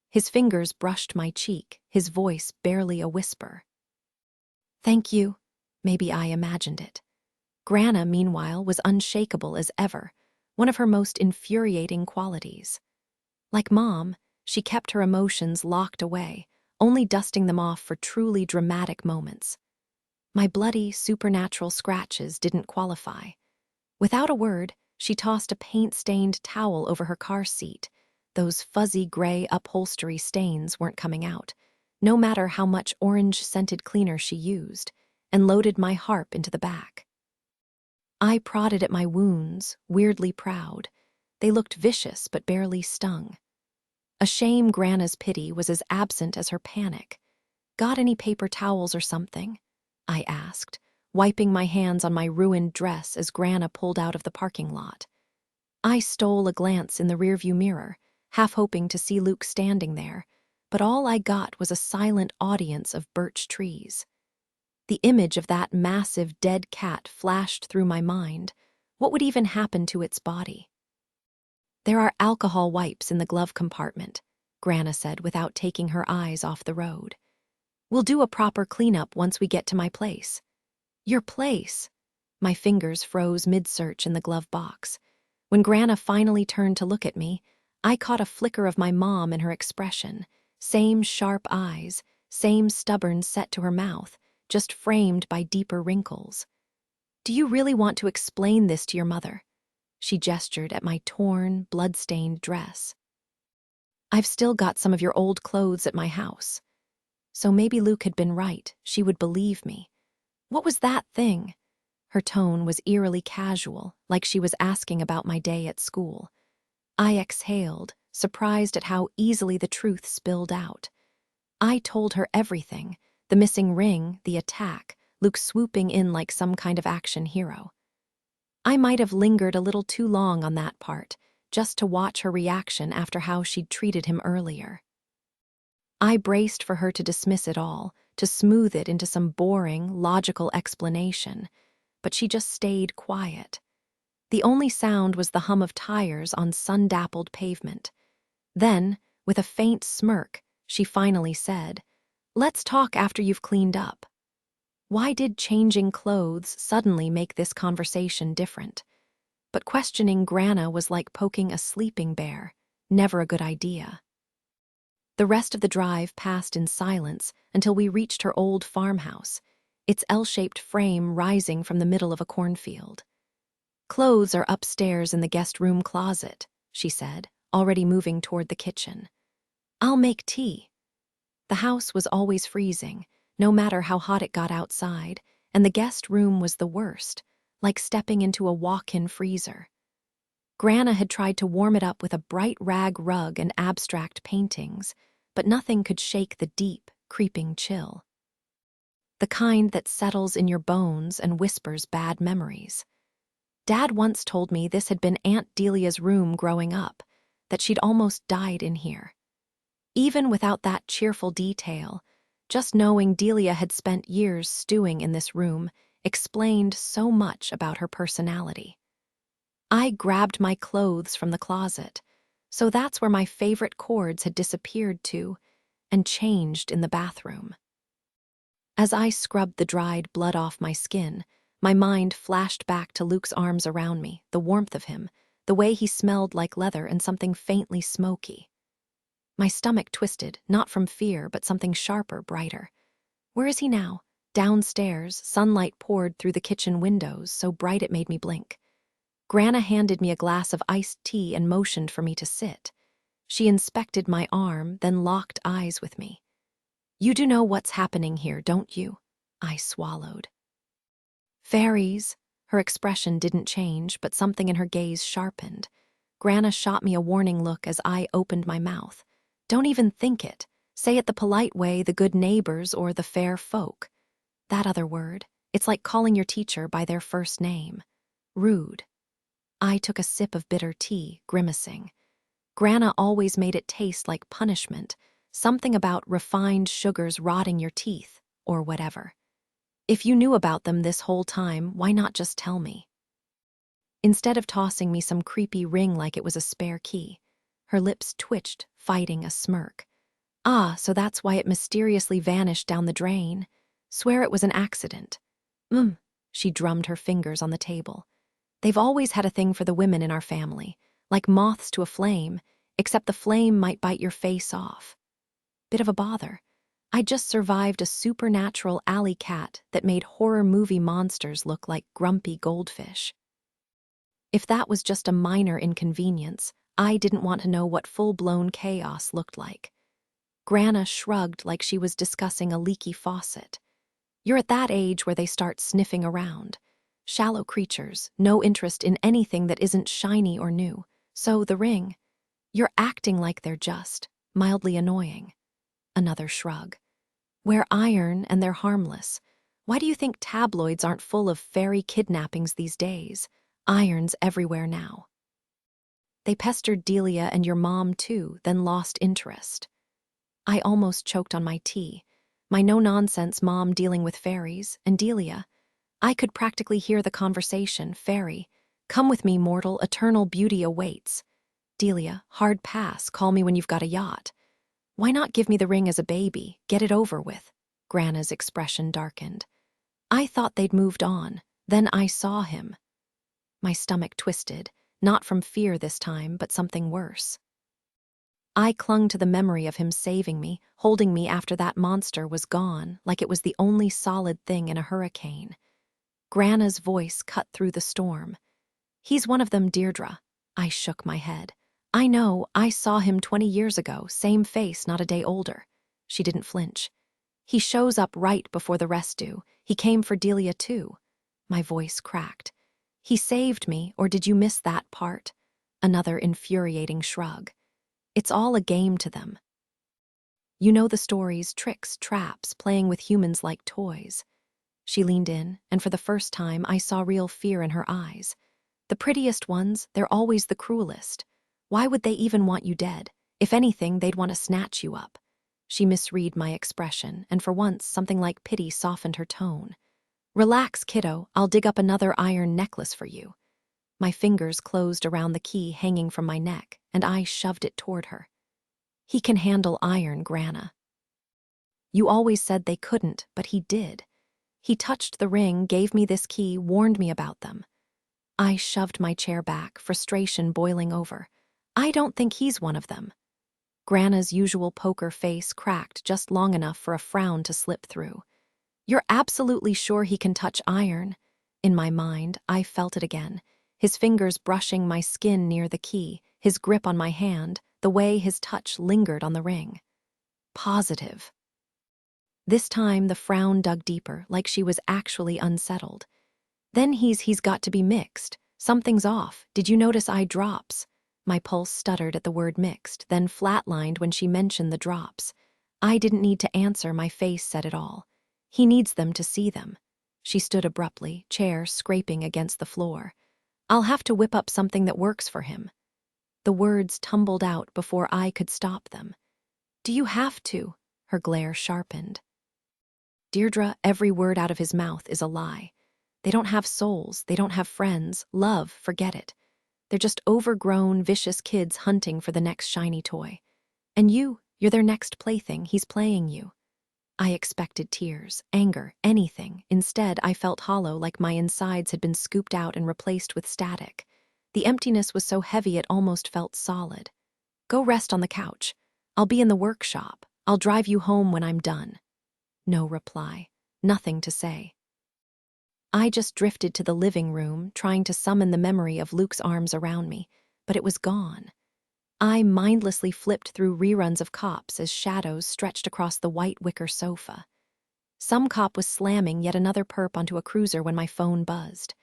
His fingers brushed my cheek, his voice barely a whisper. Thank you. Maybe I imagined it. Grana, meanwhile, was unshakable as ever, one of her most infuriating qualities. Like Mom, she kept her emotions locked away, only dusting them off for truly dramatic moments. My bloody, supernatural scratches didn't qualify. Without a word, she tossed a paint-stained towel over her car seat. Those fuzzy gray upholstery stains weren't coming out, no matter how much orange-scented cleaner she used, and loaded my harp into the back. I prodded at my wounds, weirdly proud. They looked vicious but barely stung. A shame Grana's pity was as absent as her panic. "Got any paper towels or something?" I asked, wiping my hands on my ruined dress as Grana pulled out of the parking lot. I stole a glance in the rearview mirror, half hoping to see Luke standing there, but all I got was a silent audience of birch trees. The image of that massive dead cat flashed through my mind. What would even happen to its body? "There are alcohol wipes in the glove compartment," Grana said without taking her eyes off the road. "We'll do a proper cleanup once we get to my place." "Your place?" My fingers froze mid-search in the glove box. When Grana finally turned to look at me, I caught a flicker of my mom in her expression. Same sharp eyes, same stubborn set to her mouth, just framed by deeper wrinkles. "Do you really want to explain this to your mother?" She gestured at my torn, blood-stained dress. "I've still got some of your old clothes at my house." So maybe Luke had been right. She would believe me. "What was that thing?" Her tone was eerily casual, like she was asking about my day at school. I exhaled, surprised at how easily the truth spilled out. I told her everything: the missing ring, the attack, Luke swooping in like some kind of action hero. I might have lingered a little too long on that part, just to watch her reaction after how she'd treated him earlier. I braced for her to dismiss it all, to smooth it into some boring, logical explanation, but she just stayed quiet. The only sound was the hum of tires on sun-dappled pavement. Then, with a faint smirk, she finally said, "Let's talk after you've cleaned up." Why did changing clothes suddenly make this conversation different? But questioning Grana was like poking a sleeping bear, never a good idea. The rest of the drive passed in silence until we reached her old farmhouse, its L-shaped frame rising from the middle of a cornfield. "Clothes are upstairs in the guest room closet," she said, already moving toward the kitchen. "I'll make tea." The house was always freezing, no matter how hot it got outside, and the guest room was the worst, like stepping into a walk-in freezer. Grana had tried to warm it up with a bright rag rug and abstract paintings, but nothing could shake the deep, creeping chill. The kind that settles in your bones and whispers bad memories. Dad once told me this had been Aunt Delia's room growing up, that she'd almost died in here. Even without that cheerful detail, just knowing Delia had spent years stewing in this room explained so much about her personality. I grabbed my clothes from the closet, so that's where my favorite cords had disappeared to, and changed in the bathroom. As I scrubbed the dried blood off my skin, my mind flashed back to Luke's arms around me, the warmth of him, the way he smelled like leather and something faintly smoky. My stomach twisted, not from fear, but something sharper, brighter. Where is he now? Downstairs, sunlight poured through the kitchen windows, so bright it made me blink. Grana handed me a glass of iced tea and motioned for me to sit. She inspected my arm, then locked eyes with me. "You do know what's happening here, don't you?" I swallowed. "Faeries." Her expression didn't change, but something in her gaze sharpened. Grana shot me a warning look as I opened my mouth. "Don't even think it. Say it the polite way, the good neighbors or the fair folk. That other word, it's like calling your teacher by their first name. Rude." I took a sip of bitter tea, grimacing. Grana always made it taste like punishment, something about refined sugars rotting your teeth, or whatever. If you knew about them this whole time, why not just tell me? Instead of tossing me some creepy ring like it was a spare key, her lips twitched, fighting a smirk. "Ah, so that's why it mysteriously vanished down the drain." Swear it was an accident. She drummed her fingers on the table. They've always had a thing for the women in our family, like moths to a flame, except the flame might bite your face off. Bit of a bother. I just survived a supernatural alley cat that made horror movie monsters look like grumpy goldfish. If that was just a minor inconvenience, I didn't want to know what full-blown chaos looked like. Grana shrugged like she was discussing a leaky faucet. You're at that age where they start sniffing around. Shallow creatures, no interest in anything that isn't shiny or new. So the ring. You're acting like they're just mildly annoying. Another shrug. Wear iron and they're harmless. Why do you think tabloids aren't full of fairy kidnappings these days? Iron's everywhere now. They pestered Delia and your mom too, then lost interest. I almost choked on my tea. My no-nonsense mom dealing with fairies, and Delia. I could practically hear the conversation. Faerie, come with me, mortal, eternal beauty awaits. Delia, hard pass, call me when you've got a yacht. Why not give me the ring as a baby, get it over with? Grana's expression darkened. I thought they'd moved on, then I saw him. My stomach twisted, not from fear this time, but something worse. I clung to the memory of him saving me, holding me after that monster was gone, like it was the only solid thing in a hurricane. Grana's voice cut through the storm. He's one of them, Deirdre. I shook my head. I know, I saw him 20 years ago, same face, not a day older. She didn't flinch. He shows up right before the rest do. He came for Delia too. My voice cracked. He saved me, or did you miss that part? Another infuriating shrug. It's all a game to them. You know the stories, tricks, traps, playing with humans like toys. She leaned in, and for the first time I saw real fear in her eyes. The prettiest ones, they're always the cruelest. Why would they even want you dead? If anything, they'd want to snatch you up. She misread my expression, and for once something like pity softened her tone. Relax, kiddo, I'll dig up another iron necklace for you. My fingers closed around the key hanging from my neck, and I shoved it toward her. He can handle iron, Grana. You always said they couldn't, but he did. He touched the ring, gave me this key, warned me about them. I shoved my chair back, frustration boiling over. I don't think he's one of them. Grana's usual poker face cracked just long enough for a frown to slip through. You're absolutely sure he can touch iron? In my mind, I felt it again. His fingers brushing my skin near the key, his grip on my hand, the way his touch lingered on the ring. Positive. This time the frown dug deeper, like she was actually unsettled. Then he's got to be mixed. Something's off. Did you notice eye drops? My pulse stuttered at the word mixed, then flatlined when she mentioned the drops. I didn't need to answer, my face said it all. He needs them to see them. She stood abruptly, chair scraping against the floor. I'll have to whip up something that works for him. The words tumbled out before I could stop them. Do you have to? Her glare sharpened. Deirdre, every word out of his mouth is a lie. They don't have souls, they don't have friends, love, forget it. They're just overgrown, vicious kids hunting for the next shiny toy. And you're their next plaything, he's playing you. I expected tears, anger, anything. Instead, I felt hollow, like my insides had been scooped out and replaced with static. The emptiness was so heavy it almost felt solid. Go rest on the couch. I'll be in the workshop. I'll drive you home when I'm done. No reply. Nothing to say. I just drifted to the living room, trying to summon the memory of Luke's arms around me, but it was gone. I mindlessly flipped through reruns of Cops as shadows stretched across the white wicker sofa. Some cop was slamming yet another perp onto a cruiser when my phone buzzed.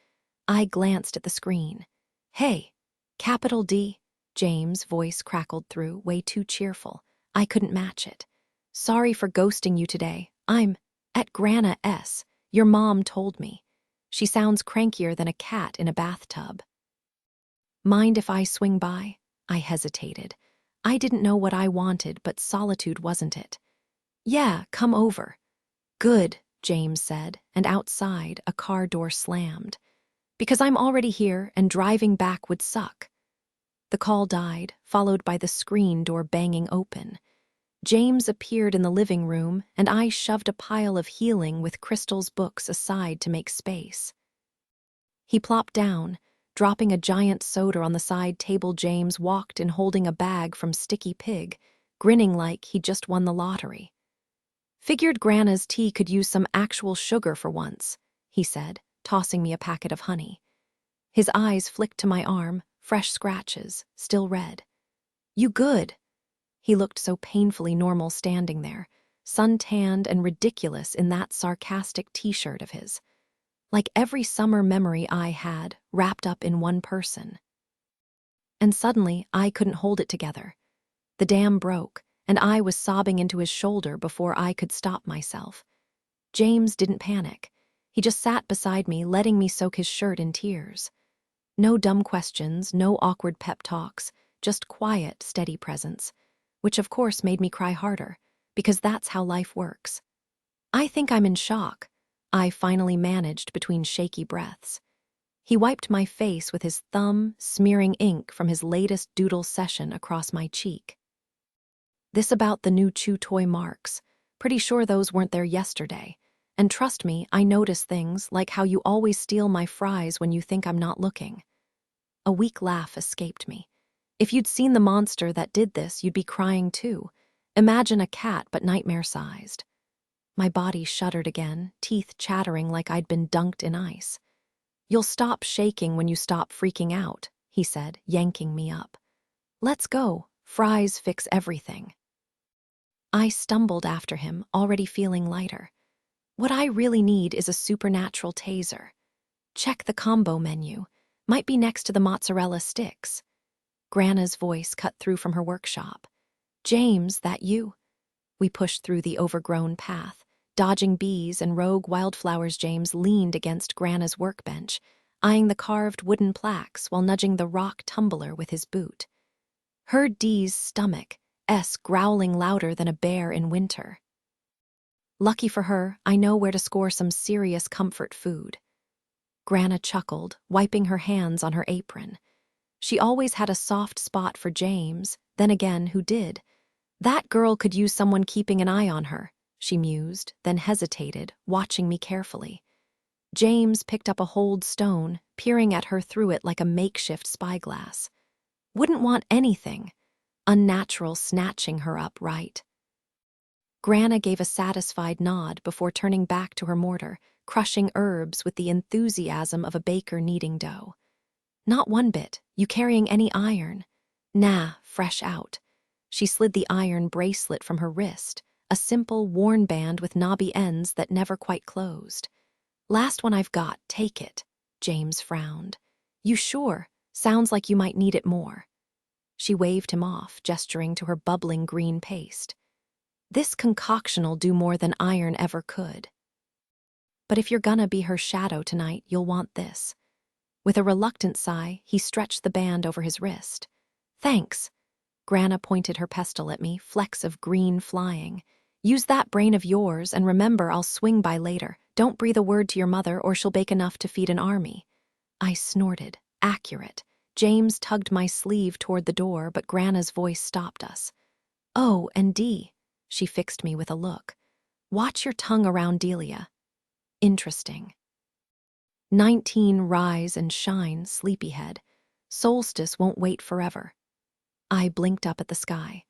I glanced at the screen. Hey, capital D, James' voice crackled through, way too cheerful. I couldn't match it. Sorry for ghosting you today. I'm at Grana S. Your mom told me. She sounds crankier than a cat in a bathtub. Mind if I swing by? I hesitated. I didn't know what I wanted, but solitude wasn't it. Yeah, come over. Good, James said, and outside, a car door slammed. Because I'm already here, and driving back would suck. The call died, followed by the screen door banging open. James appeared in the living room, and I shoved a pile of healing with Crystal's books aside to make space. He plopped down, dropping a giant soda on the side table. James walked in holding a bag from Sticky Pig, grinning like he'd just won the lottery. "Figured Grana's tea could use some actual sugar for once," he said, tossing me a packet of honey. His eyes flicked to my arm, fresh scratches, still red. "You good?" He looked so painfully normal standing there, sun-tanned and ridiculous in that sarcastic t-shirt of his. Like every summer memory I had, wrapped up in one person. And suddenly, I couldn't hold it together. The dam broke, and I was sobbing into his shoulder before I could stop myself. James didn't panic. He just sat beside me, letting me soak his shirt in tears. No dumb questions, no awkward pep talks, just quiet, steady presence, which of course made me cry harder, because that's how life works. "I think I'm in shock," I finally managed between shaky breaths. He wiped my face with his thumb, smearing ink from his latest doodle session across my cheek. "This about the new chew toy marks. Pretty sure those weren't there yesterday. And trust me, I notice things like how you always steal my fries when you think I'm not looking." A weak laugh escaped me. "If you'd seen the monster that did this, you'd be crying too. Imagine a cat, but nightmare-sized." My body shuddered again, teeth chattering like I'd been dunked in ice. "You'll stop shaking when you stop freaking out," he said, yanking me up. "Let's go. Fries fix everything." I stumbled after him, already feeling lighter. What I really need is a supernatural taser. Check the combo menu. Might be next to the mozzarella sticks. Grana's voice cut through from her workshop. "James, that you?" We pushed through the overgrown path, dodging bees and rogue wildflowers. James leaned against Grana's workbench, eyeing the carved wooden plaques while nudging the rock tumbler with his boot. Heard Dee's stomach, growling louder than a bear in winter. Lucky for her, I know where to score some serious comfort food. Grana chuckled, wiping her hands on her apron. She always had a soft spot for James, then again, who did? "That girl could use someone keeping an eye on her," she mused, then hesitated, watching me carefully. James picked up a holed stone, peering at her through it like a makeshift spyglass. "Wouldn't want anything. Unnatural snatching her up, right?" Grana gave a satisfied nod before turning back to her mortar, crushing herbs with the enthusiasm of a baker kneading dough. "Not one bit. You carrying any iron?" "Nah, fresh out." She slid the iron bracelet from her wrist, a simple, worn band with knobby ends that never quite closed. "Last one I've got, take it." James frowned. "You sure? Sounds like you might need it more." She waved him off, gesturing to her bubbling green paste. "This concoction'll do more than iron ever could. But if you're gonna be her shadow tonight, you'll want this." With a reluctant sigh, he stretched the band over his wrist. "Thanks." Grana pointed her pestle at me, flecks of green flying. "Use that brain of yours, and remember I'll swing by later. Don't breathe a word to your mother or she'll bake enough to feed an army." I snorted. Accurate. James tugged my sleeve toward the door, but Grana's voice stopped us. "Oh, and Dee." She fixed me with a look. "Watch your tongue around Delia." Interesting. 19 rise and shine, sleepyhead. Solstice won't wait forever. I blinked up at the sky.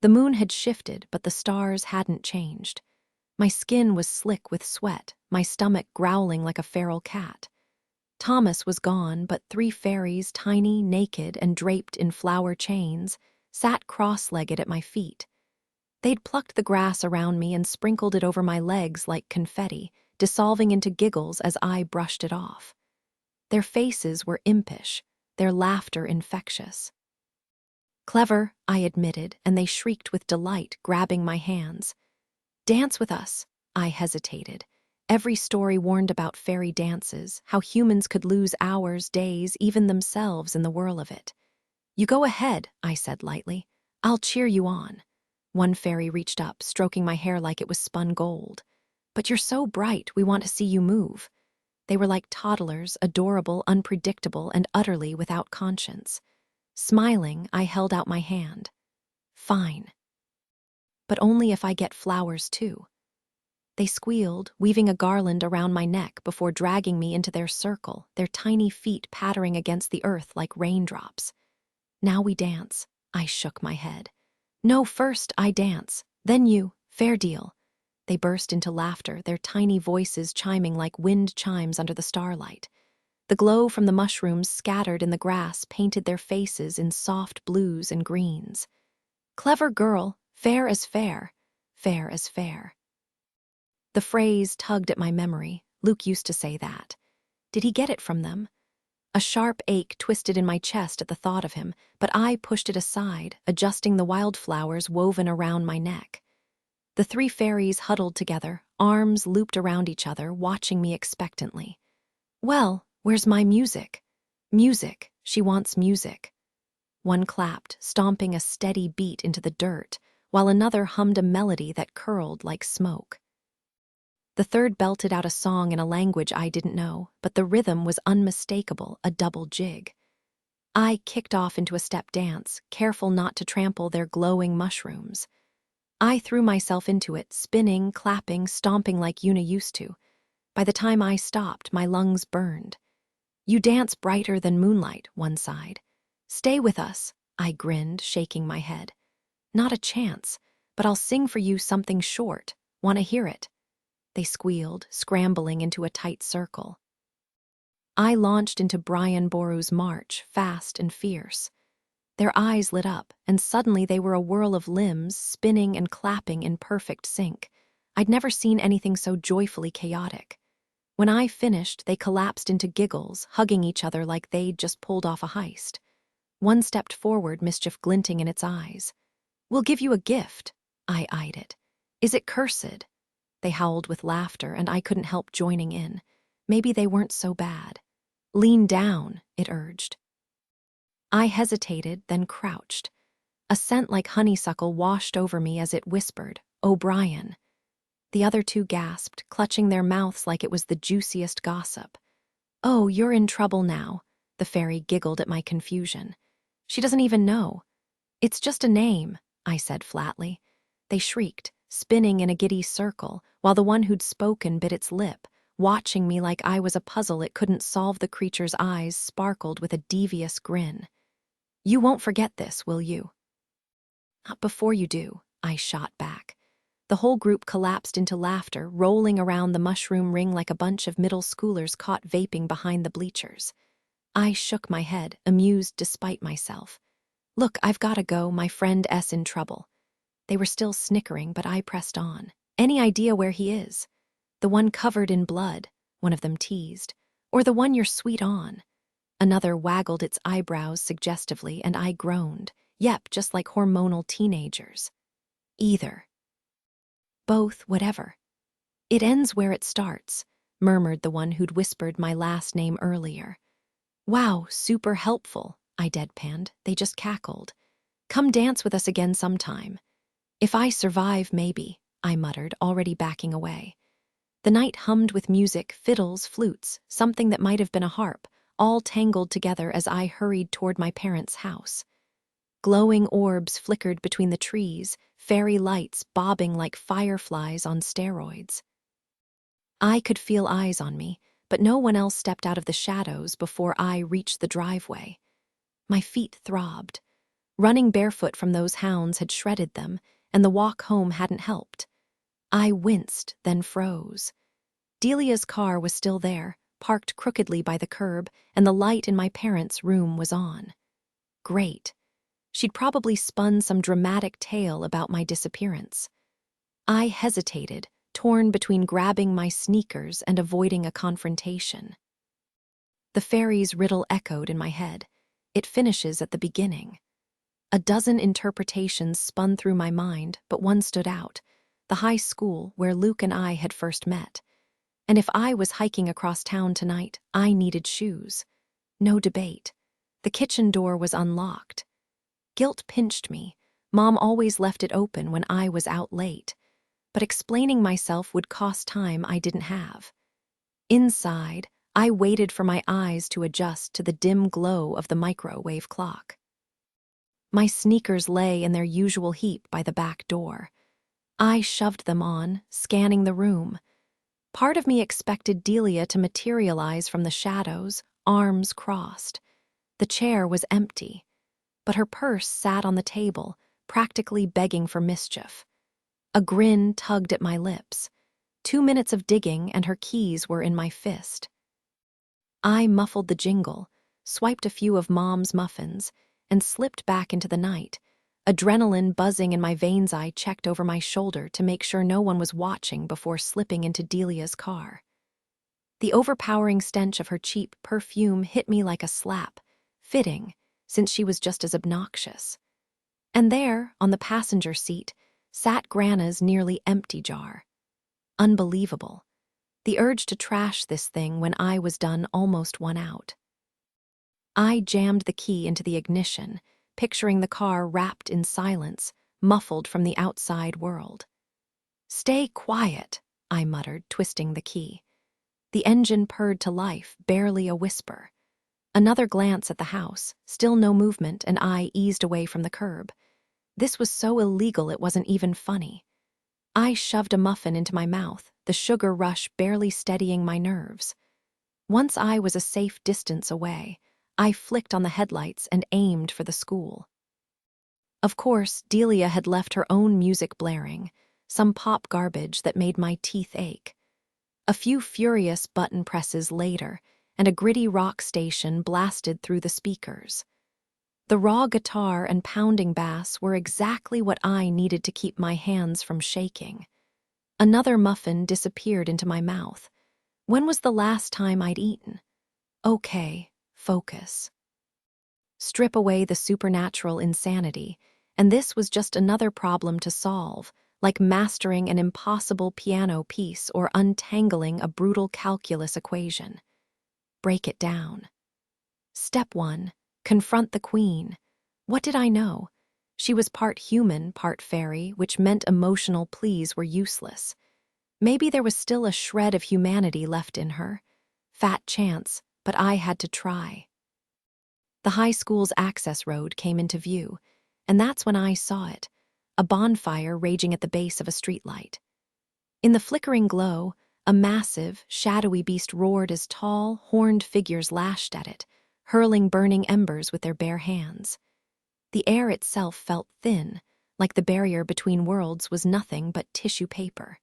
The moon had shifted, but the stars hadn't changed. My skin was slick with sweat, my stomach growling like a feral cat. Thomas was gone, but 3 fairies, tiny, naked, and draped in flower chains, sat cross-legged at my feet. They'd plucked the grass around me and sprinkled it over my legs like confetti, dissolving into giggles as I brushed it off. Their faces were impish, their laughter infectious. "Clever," I admitted, and they shrieked with delight, grabbing my hands. "Dance with us." I hesitated. Every story warned about fairy dances, how humans could lose hours, days, even themselves in the whirl of it. "You go ahead," I said lightly. "I'll cheer you on." One fairy reached up, stroking my hair like it was spun gold. "But you're so bright, we want to see you move." They were like toddlers, adorable, unpredictable, and utterly without conscience. Smiling, I held out my hand. "Fine." but only if I get flowers too. They squealed, weaving a garland around my neck before dragging me into their circle, their tiny feet pattering against the earth like raindrops. Now we dance. I shook my head. No, first I dance, then you, fair deal. They burst into laughter, their tiny voices chiming like wind chimes under the starlight. The glow from the mushrooms scattered in the grass painted their faces in soft blues and greens. Clever girl, fair as fair, fair as fair. The phrase tugged at my memory. Luke used to say that. Did he get it from them? A sharp ache twisted in my chest at the thought of him, but I pushed it aside, adjusting the wildflowers woven around my neck. The three fairies huddled together, arms looped around each other, watching me expectantly. Well, where's my music? Music, she wants music. One clapped, stomping a steady beat into the dirt, while another hummed a melody that curled like smoke. The third belted out a song in a language I didn't know, but the rhythm was unmistakable, a double jig. I kicked off into a step dance, careful not to trample their glowing mushrooms. I threw myself into it, spinning, clapping, stomping like Una used to. By the time I stopped, my lungs burned. You dance brighter than moonlight, one sighed. Stay with us, I grinned, shaking my head. Not a chance, but I'll sing for you something short. Want to hear it? They squealed, scrambling into a tight circle. I launched into Brian Boru's march, fast and fierce. Their eyes lit up, and suddenly they were a whirl of limbs, spinning and clapping in perfect sync. I'd never seen anything so joyfully chaotic. When I finished, they collapsed into giggles, hugging each other like they'd just pulled off a heist. One stepped forward, mischief glinting in its eyes. We'll give you a gift. I eyed it. Is it cursed? They howled with laughter, and I couldn't help joining in. Maybe they weren't so bad. Lean down, it urged. I hesitated, then crouched. A scent like honeysuckle washed over me as it whispered, O'Brien. The other two gasped, clutching their mouths like it was the juiciest gossip. Oh, you're in trouble now, the fairy giggled at my confusion. She doesn't even know. It's just a name, I said flatly. They shrieked, spinning in a giddy circle, while the one who'd spoken bit its lip, watching me like I was a puzzle it couldn't solve. The creature's eyes sparkled with a devious grin. You won't forget this, will you? Not before you do, I shot back. The whole group collapsed into laughter, rolling around the mushroom ring like a bunch of middle schoolers caught vaping behind the bleachers. I shook my head, amused despite myself. Look, I've gotta go, my friend S in trouble. They were still snickering, but I pressed on. Any idea where he is? The one covered in blood, one of them teased. Or the one you're sweet on? Another waggled its eyebrows suggestively, and I groaned. Yep, just like hormonal teenagers. Either. Both, whatever. It ends where it starts, murmured the one who'd whispered my last name earlier. Wow, super helpful, I deadpanned. They just cackled. Come dance with us again sometime. If I survive, maybe, I muttered, already backing away. The night hummed with music, fiddles, flutes, something that might have been a harp, all tangled together as I hurried toward my parents' house. Glowing orbs flickered between the trees, fairy lights bobbing like fireflies on steroids. I could feel eyes on me, but no one else stepped out of the shadows before I reached the driveway. My feet throbbed. Running barefoot from those hounds had shredded them, and the walk home hadn't helped. I winced, then froze. Delia's car was still there, parked crookedly by the curb, and the light in my parents' room was on. Great. She'd probably spun some dramatic tale about my disappearance. I hesitated, torn between grabbing my sneakers and avoiding a confrontation. The fairy's riddle echoed in my head. It finishes at the beginning. A dozen interpretations spun through my mind, but one stood out. The high school where Luke and I had first met. And if I was hiking across town tonight, I needed shoes. No debate. The kitchen door was unlocked. Guilt pinched me. Mom always left it open when I was out late. But explaining myself would cost time I didn't have. Inside, I waited for my eyes to adjust to the dim glow of the microwave clock. My sneakers lay in their usual heap by the back door. I shoved them on, scanning the room. Part of me expected Delia to materialize from the shadows, arms crossed. The chair was empty, but her purse sat on the table, practically begging for mischief. A grin tugged at my lips. 2 minutes of digging and her keys were in my fist. I muffled the jingle, swiped a few of Mom's muffins, and slipped back into the night. Adrenaline buzzing in my veins, I checked over my shoulder to make sure no one was watching before slipping into Delia's car. The overpowering stench of her cheap perfume hit me like a slap, fitting, since she was just as obnoxious. And there, on the passenger seat, sat Grana's nearly empty jar. Unbelievable. The urge to trash this thing when I was done almost won out. I jammed the key into the ignition, picturing the car wrapped in silence, muffled from the outside world. "Stay quiet," I muttered, twisting the key. The engine purred to life, barely a whisper. Another glance at the house, still no movement, and I eased away from the curb. This was so illegal it wasn't even funny. I shoved a muffin into my mouth, the sugar rush barely steadying my nerves. Once I was a safe distance away, I flicked on the headlights and aimed for the school. Of course, Delia had left her own music blaring, some pop garbage that made my teeth ache. A few furious button presses later, and a gritty rock station blasted through the speakers. The raw guitar and pounding bass were exactly what I needed to keep my hands from shaking. Another muffin disappeared into my mouth. When was the last time I'd eaten? Okay, focus. Strip away the supernatural insanity, and this was just another problem to solve, like mastering an impossible piano piece or untangling a brutal calculus equation. Break it down. Step 1. Confront the queen. What did I know? She was part human, part faerie, which meant emotional pleas were useless. Maybe there was still a shred of humanity left in her. Fat chance, but I had to try. The high school's access road came into view, and that's when I saw it, a bonfire raging at the base of a streetlight. In the flickering glow, a massive, shadowy beast roared as tall, horned figures lashed at it, hurling burning embers with their bare hands. The air itself felt thin, like the barrier between worlds was nothing but tissue paper.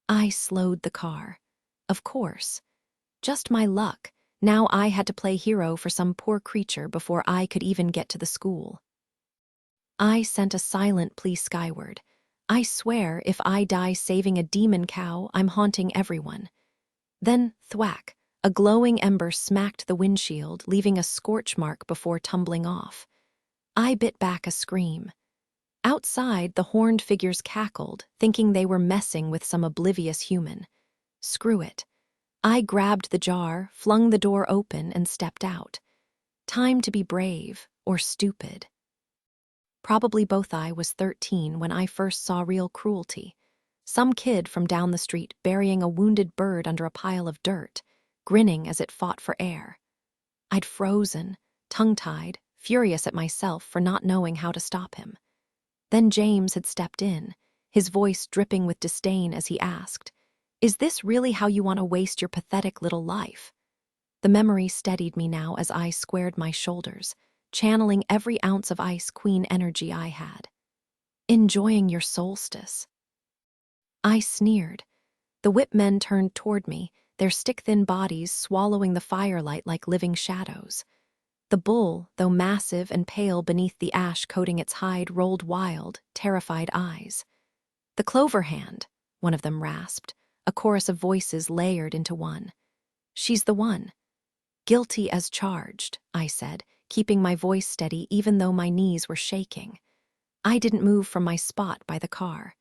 I slowed the car. Of course. Just my luck. Now I had to play hero for some poor creature before I could even get to the school. I sent a silent plea skyward. I swear if I die saving a demon cow, I'm haunting everyone. Then, thwack, a glowing ember smacked the windshield, leaving a scorch mark before tumbling off. I bit back a scream. Outside, the horned figures cackled, thinking they were messing with some oblivious human. Screw it. I grabbed the jar, flung the door open, and stepped out. Time to be brave, or stupid. Probably both. I was 13 when I first saw real cruelty. Some kid from down the street burying a wounded bird under a pile of dirt, grinning as it fought for air. I'd frozen, tongue-tied, furious at myself for not knowing how to stop him. Then James had stepped in, his voice dripping with disdain as he asked, "Is this really how you want to waste your pathetic little life?" The memory steadied me now as I squared my shoulders, channeling every ounce of Ice Queen energy I had. "Enjoying your solstice." I sneered. The whip men turned toward me, their stick-thin bodies swallowing the firelight like living shadows. The bull, though massive and pale beneath the ash coating its hide, rolled wild, terrified eyes. "The Clover Hand," one of them rasped, a chorus of voices layered into one. "She's the one." "Guilty as charged," I said, keeping my voice steady even though my knees were shaking. I didn't move from my spot by the car.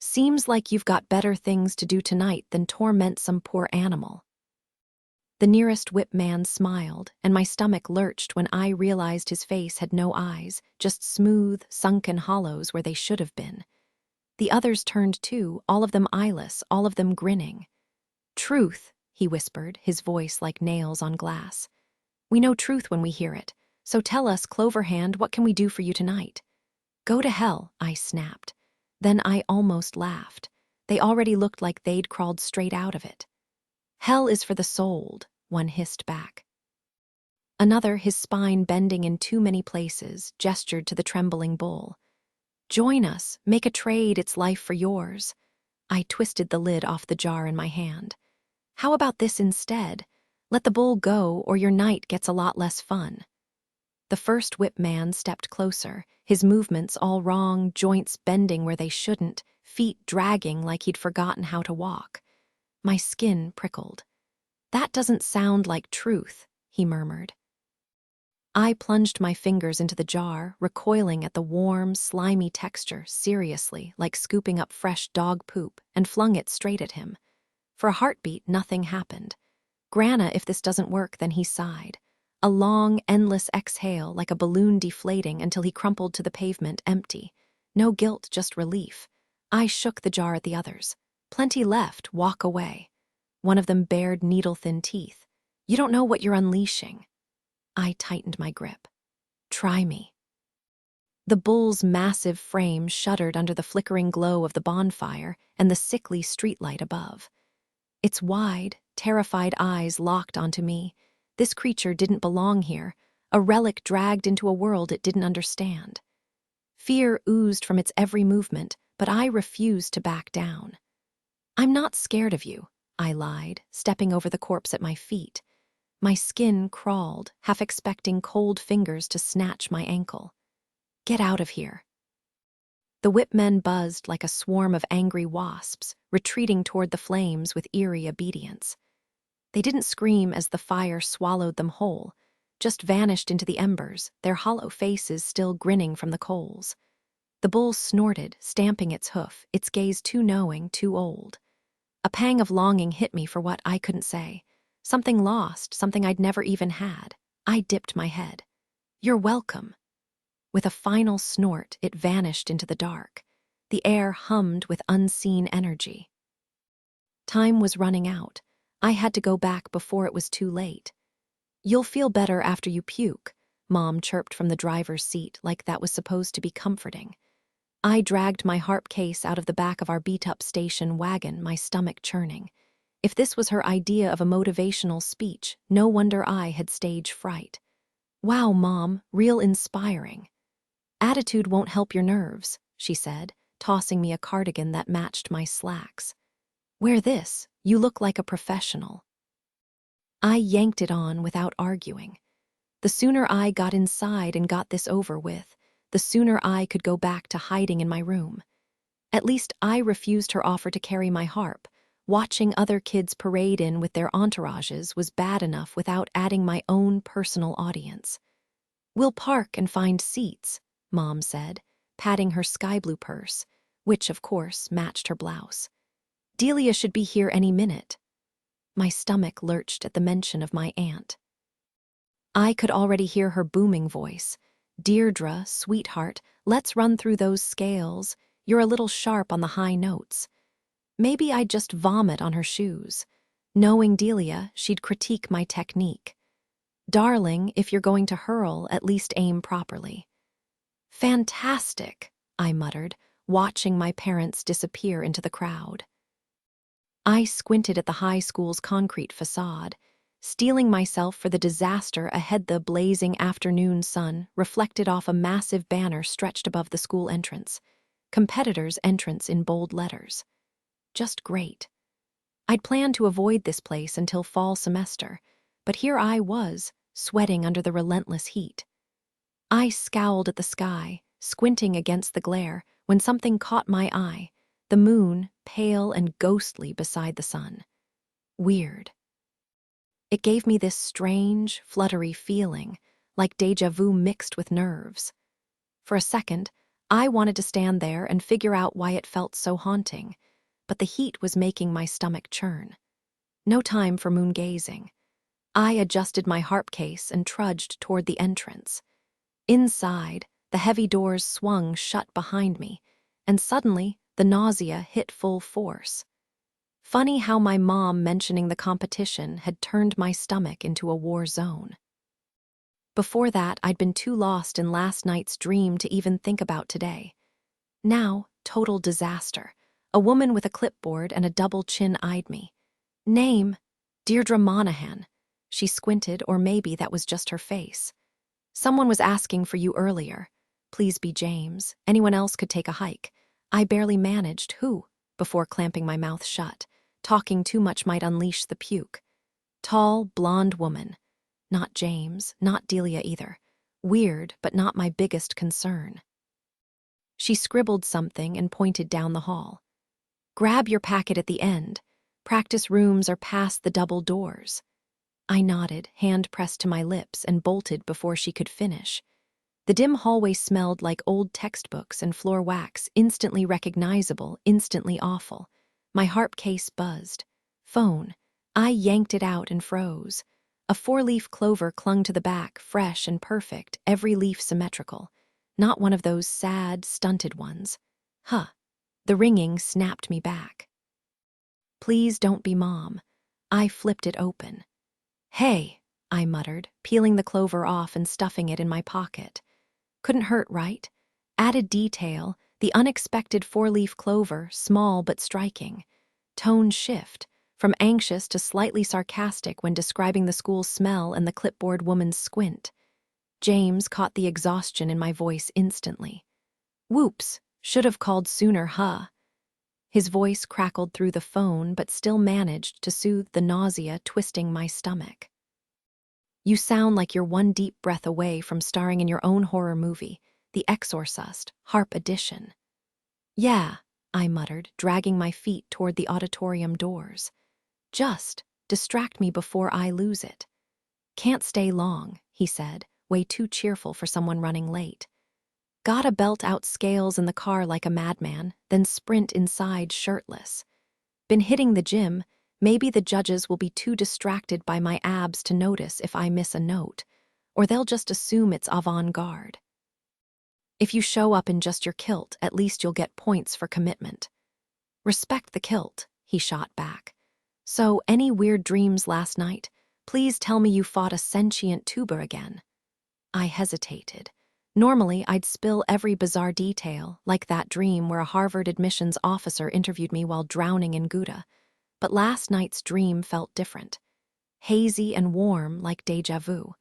"Seems like you've got better things to do tonight than torment some poor animal." The nearest whip man smiled, and my stomach lurched when I realized his face had no eyes, just smooth, sunken hollows where they should have been. The others turned too, all of them eyeless, all of them grinning. "Truth," he whispered, his voice like nails on glass. "We know truth when we hear it, so tell us, Clover Hand, what can we do for you tonight?" "Go to hell," I snapped. Then I almost laughed. They already looked like they'd crawled straight out of it. "Hell is for the souled," one hissed back. Another, his spine bending in too many places, gestured to the trembling bull. "Join us, make a trade, it's life for yours." I twisted the lid off the jar in my hand. "How about this instead? Let the bull go, or your night gets a lot less fun." The first whip man stepped closer, his movements all wrong, joints bending where they shouldn't, feet dragging like he'd forgotten how to walk. My skin prickled. "That doesn't sound like truth," he murmured. I plunged my fingers into the jar, recoiling at the warm, slimy texture, seriously, like scooping up fresh dog poop, and flung it straight at him. For a heartbeat, nothing happened. "Grana, if this doesn't work," then he sighed. A long, endless exhale, like a balloon deflating until he crumpled to the pavement, empty. No guilt, just relief. I shook the jar at the others. "Plenty left, walk away." One of them bared needle-thin teeth. "You don't know what you're unleashing." I tightened my grip. "Try me." The bull's massive frame shuddered under the flickering glow of the bonfire and the sickly streetlight above. Its wide, terrified eyes locked onto me. This creature didn't belong here, a relic dragged into a world it didn't understand. Fear oozed from its every movement, but I refused to back down. "I'm not scared of you," I lied, stepping over the corpse at my feet. My skin crawled, half expecting cold fingers to snatch my ankle. "Get out of here." The whipmen buzzed like a swarm of angry wasps, retreating toward the flames with eerie obedience. They didn't scream as the fire swallowed them whole, just vanished into the embers, their hollow faces still grinning from the coals. The bull snorted, stamping its hoof, its gaze too knowing, too old. A pang of longing hit me for what I couldn't say. Something lost, something I'd never even had. I dipped my head. "You're welcome." With a final snort, it vanished into the dark. The air hummed with unseen energy. Time was running out. I had to go back before it was too late. "You'll feel better after you puke," Mom chirped from the driver's seat like that was supposed to be comforting. I dragged my harp case out of the back of our beat-up station wagon, my stomach churning. If this was her idea of a motivational speech, no wonder I had stage fright. "Wow, Mom, real inspiring." "Attitude won't help your nerves," she said, tossing me a cardigan that matched my slacks. "Wear this, you look like a professional." I yanked it on without arguing. The sooner I got inside and got this over with, the sooner I could go back to hiding in my room. At least I refused her offer to carry my harp. Watching other kids parade in with their entourages was bad enough without adding my own personal audience. "We'll park and find seats," Mom said, patting her sky blue purse, which, of course, matched her blouse. "Delia should be here any minute." My stomach lurched at the mention of my aunt. I could already hear her booming voice. "Deirdre, sweetheart, let's run through those scales. You're a little sharp on the high notes." Maybe I'd just vomit on her shoes. Knowing Delia, she'd critique my technique. "Darling, if you're going to hurl, at least aim properly." "Fantastic," I muttered, watching my parents disappear into the crowd. I squinted at the high school's concrete facade, steeling myself for the disaster ahead. The blazing afternoon sun reflected off a massive banner stretched above the school entrance. "Competitors' entrance" in bold letters. Just great. I'd planned to avoid this place until fall semester, but here I was, sweating under the relentless heat. I scowled at the sky, squinting against the glare, when something caught my eye, the moon, pale and ghostly beside the sun. Weird. It gave me this strange, fluttery feeling, like déjà vu mixed with nerves. For a second, I wanted to stand there and figure out why it felt so haunting, but the heat was making my stomach churn. No time for moon gazing. I adjusted my harp case and trudged toward the entrance. Inside, the heavy doors swung shut behind me, and suddenly the nausea hit full force. Funny how my mom mentioning the competition had turned my stomach into a war zone. Before that, I'd been too lost in last night's dream to even think about today. Now, total disaster. A woman with a clipboard and a double chin eyed me. Name, Deirdre Monaghan. She squinted, or maybe that was just her face. Someone was asking for you earlier. Please be James. Anyone else could take a hike. I barely managed. Who? Before clamping my mouth shut. Talking too much might unleash the puke. Tall, blonde woman. Not James, not Delia either. Weird, but not my biggest concern. She scribbled something and pointed down the hall. Grab your packet at the end. Practice rooms are past the double doors. I nodded, hand pressed to my lips, and bolted before she could finish. The dim hallway smelled like old textbooks and floor wax, instantly recognizable, instantly awful. My harp case buzzed. Phone. I yanked it out and froze. A 4-leaf clover clung to the back, fresh and perfect, every leaf symmetrical. Not one of those sad, stunted ones. Huh. The ringing snapped me back. Please don't be Mom. I flipped it open. Hey, I muttered, peeling the clover off and stuffing it in my pocket. Couldn't hurt, right? Added detail, the unexpected 4-leaf clover, small but striking. Tone shift, from anxious to slightly sarcastic when describing the school's smell and the clipboard woman's squint. James caught the exhaustion in my voice instantly. Whoops, should have called sooner, huh? His voice crackled through the phone but still managed to soothe the nausea twisting my stomach. You sound like you're one deep breath away from starring in your own horror movie, The Exorcist, Harp Edition. Yeah, I muttered, dragging my feet toward the auditorium doors. Just distract me before I lose it. Can't stay long, he said, way too cheerful for someone running late. Gotta belt out scales in the car like a madman, then sprint inside shirtless. Been hitting the gym. Maybe the judges will be too distracted by my abs to notice if I miss a note, or they'll just assume it's avant-garde. If you show up in just your kilt, at least you'll get points for commitment. Respect the kilt, he shot back. So, any weird dreams last night? Please tell me you fought a sentient tuba again. I hesitated. Normally, I'd spill every bizarre detail, like that dream where a Harvard admissions officer interviewed me while drowning in Gouda. But last night's dream felt different. Hazy and warm like déjà vu.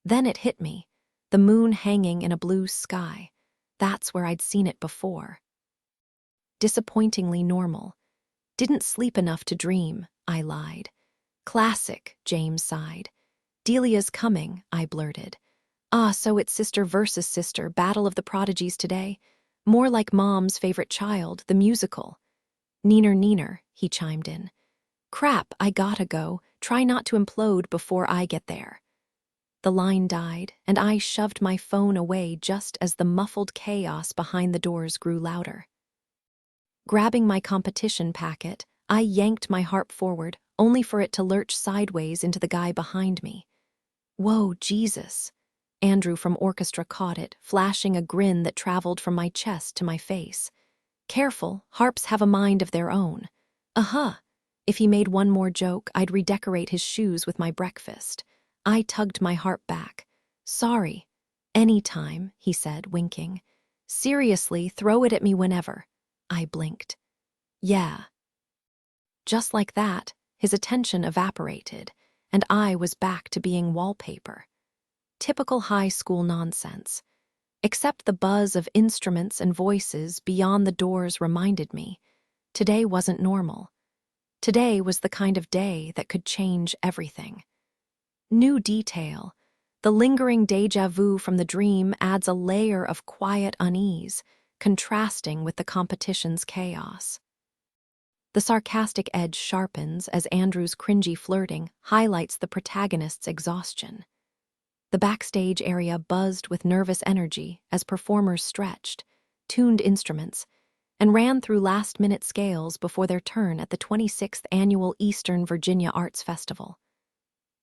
Then it hit me. The moon hanging in a blue sky. That's where I'd seen it before. Disappointingly normal. Didn't sleep enough to dream, I lied. Classic, James sighed. Delia's coming, I blurted. Ah, so it's sister versus sister, battle of the prodigies today. More like Mom's favorite child, the musical. Neener, neener, he chimed in. Crap, I gotta go. Try not to implode before I get there. The line died, and I shoved my phone away just as the muffled chaos behind the doors grew louder. Grabbing my competition packet, I yanked my harp forward, only for it to lurch sideways into the guy behind me. Whoa, Jesus. Andrew from orchestra caught it, flashing a grin that traveled from my chest to my face. Careful, harps have a mind of their own. If he made one more joke, I'd redecorate his shoes with my breakfast. I tugged my harp back. Sorry. Anytime, he said, winking. Seriously, throw it at me whenever. I blinked. Yeah. Just like that, his attention evaporated, and I was back to being wallpaper. Typical high school nonsense. Except the buzz of instruments and voices beyond the doors reminded me, today wasn't normal. Today was the kind of day that could change everything. New detail. The lingering déjà vu from the dream adds a layer of quiet unease, contrasting with the competition's chaos. The sarcastic edge sharpens as Andrew's cringy flirting highlights the protagonist's exhaustion. The backstage area buzzed with nervous energy as performers stretched, tuned instruments, and ran through last-minute scales before their turn at the 26th Annual Eastern Virginia Arts Festival.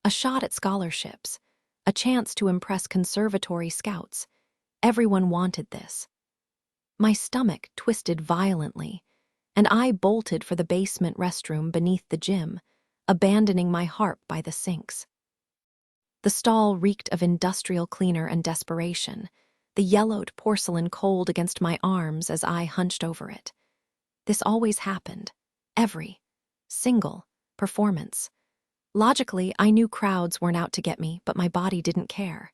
A shot at scholarships, a chance to impress conservatory scouts. Everyone wanted this. My stomach twisted violently, and I bolted for the basement restroom beneath the gym, abandoning my harp by the sinks. The stall reeked of industrial cleaner and desperation. the yellowed porcelain cold against my arms as I hunched over it. This always happened. Every single performance. Logically, I knew crowds weren't out to get me, but my body didn't care.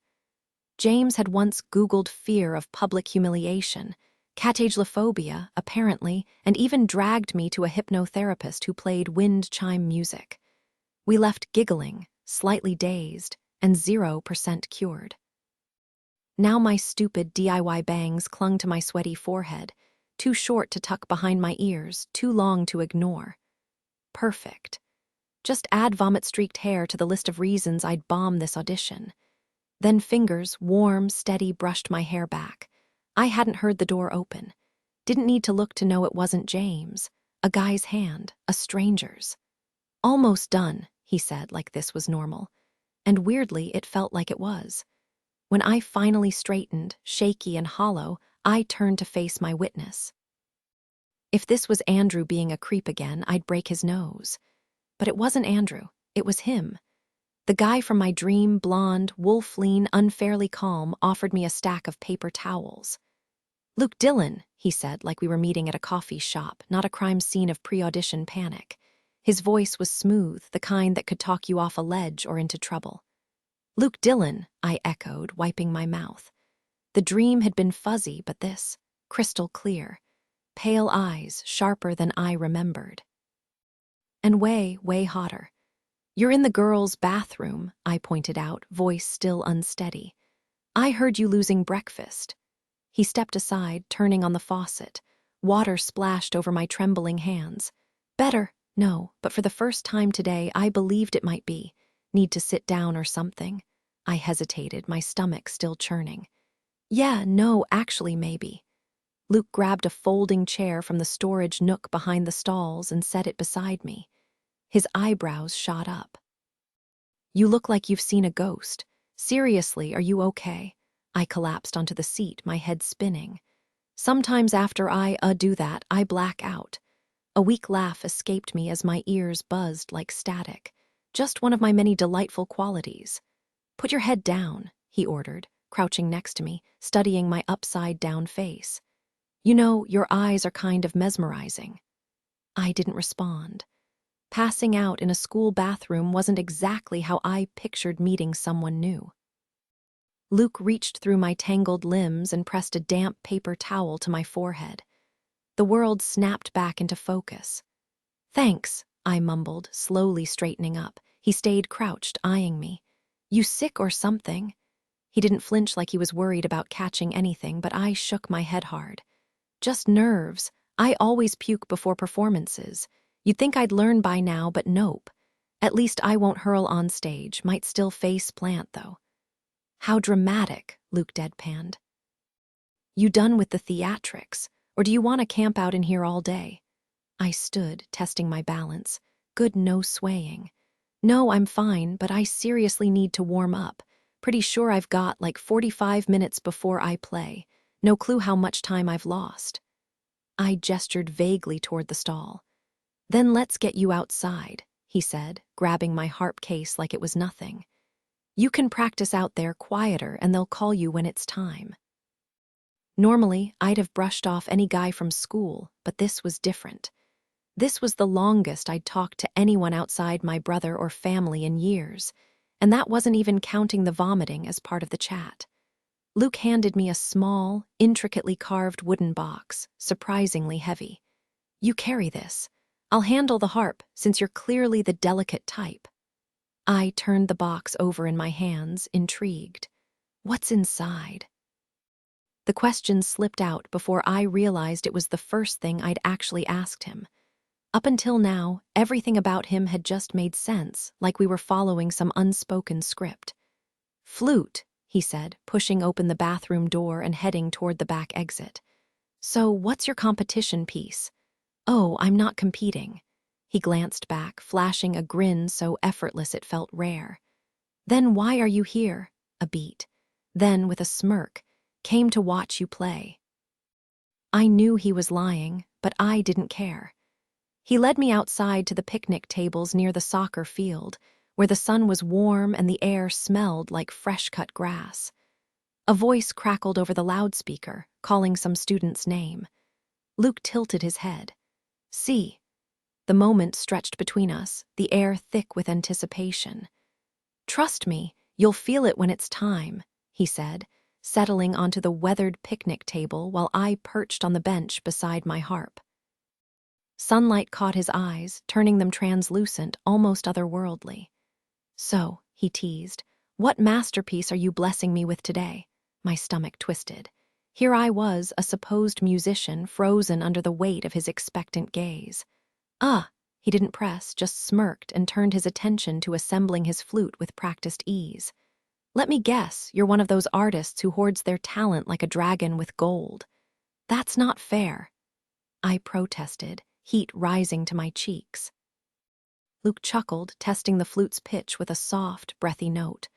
James had once Googled fear of public humiliation, catagelophobia, apparently, and even dragged me to a hypnotherapist who played wind chime music. We left giggling, slightly dazed, and 0% cured. Now my stupid DIY bangs clung to my sweaty forehead, too short to tuck behind my ears, too long to ignore. Perfect. Just add vomit-streaked hair to the list of reasons I'd bomb this audition. Then fingers, warm, steady, brushed my hair back. I hadn't heard the door open. Didn't need to look to know it wasn't James. A guy's hand, a stranger's. "Almost done," he said, like this was normal. And weirdly, it felt like it was. When I finally straightened, shaky and hollow, I turned to face my witness. If this was Andrew being a creep again, I'd break his nose. But it wasn't Andrew. It was him. The guy from my dream, blonde, wolf-lean, unfairly calm, offered me a stack of paper towels. "Luke Dillon," he said, like we were meeting at a coffee shop, not a crime scene of pre-audition panic. His voice was smooth, the kind that could talk you off a ledge or into trouble. "Luke Dillon," I echoed, wiping my mouth. The dream had been fuzzy, but this, crystal clear. Pale eyes, sharper than I remembered. And way, way hotter. "You're in the girls' bathroom," I pointed out, voice still unsteady. "I heard you losing breakfast." He stepped aside, turning on the faucet. Water splashed over my trembling hands. "Better, no, but for the first time today, I believed it might be. Need to sit down or something?" I hesitated, my stomach still churning. "Yeah, no, actually, maybe." Luke grabbed a folding chair from the storage nook behind the stalls and set it beside me. His eyebrows shot up. "You look like you've seen a ghost. Seriously, are you okay?" I collapsed onto the seat, my head spinning. Sometimes after I do that, I black out. A weak laugh escaped me as my ears buzzed like static. Just one of my many delightful qualities. "Put your head down," he ordered, crouching next to me, studying my upside-down face. "You know, your eyes are kind of mesmerizing." I didn't respond. Passing out in a school bathroom wasn't exactly how I pictured meeting someone new. Luke reached through my tangled limbs and pressed a damp paper towel to my forehead. The world snapped back into focus. "Thanks," I mumbled, slowly straightening up. He stayed crouched, eyeing me. "You sick or something?" He didn't flinch like he was worried about catching anything, but I shook my head hard. "Just nerves. I always puke before performances. You'd think I'd learn by now, but nope. At least I won't hurl on stage, might still face plant, though." "How dramatic," Luke deadpanned. "You done with the theatrics, or do you want to camp out in here all day?" I stood, testing my balance. Good no swaying. "No, I'm fine, but I seriously need to warm up. Pretty sure I've got like 45 minutes before I play. No clue how much time I've lost." I gestured vaguely toward the stall. "Then let's get you outside," he said, grabbing my harp case like it was nothing. "You can practice out there quieter and they'll call you when it's time." Normally, I'd have brushed off any guy from school, but this was different. This was the longest I'd talked to anyone outside my brother or family in years, and that wasn't even counting the vomiting as part of the chat. Luke handed me a small, intricately carved wooden box, surprisingly heavy. "You carry this. I'll handle the harp, since you're clearly the delicate type." I turned the box over in my hands, intrigued. "What's inside?" The question slipped out before I realized it was the first thing I'd actually asked him. Up until now, everything about him had just made sense, like we were following some unspoken script. "Flute," he said, pushing open the bathroom door and heading toward the back exit. "So, what's your competition piece?" "Oh, I'm not competing." He glanced back, flashing a grin so effortless it felt rare. "Then why are you here?" A beat. Then, with a smirk, "Came to watch you play." I knew he was lying, but I didn't care. He led me outside to the picnic tables near the soccer field, where the sun was warm and the air smelled like fresh-cut grass. A voice crackled over the loudspeaker, calling some student's name. Luke tilted his head. See. The moment stretched between us, the air thick with anticipation. Trust me, you'll feel it when it's time, he said, settling onto the weathered picnic table while I perched on the bench beside my harp. Sunlight caught his eyes, turning them translucent, almost otherworldly. So, he teased, what masterpiece are you blessing me with today? My stomach twisted. Here I was, a supposed musician, frozen under the weight of his expectant gaze. He didn't press, just smirked and turned his attention to assembling his flute with practiced ease. Let me guess, you're one of those artists who hoards their talent like a dragon with gold. That's not fair. I protested, heat rising to my cheeks. Luke chuckled, testing the flute's pitch with a soft, breathy note.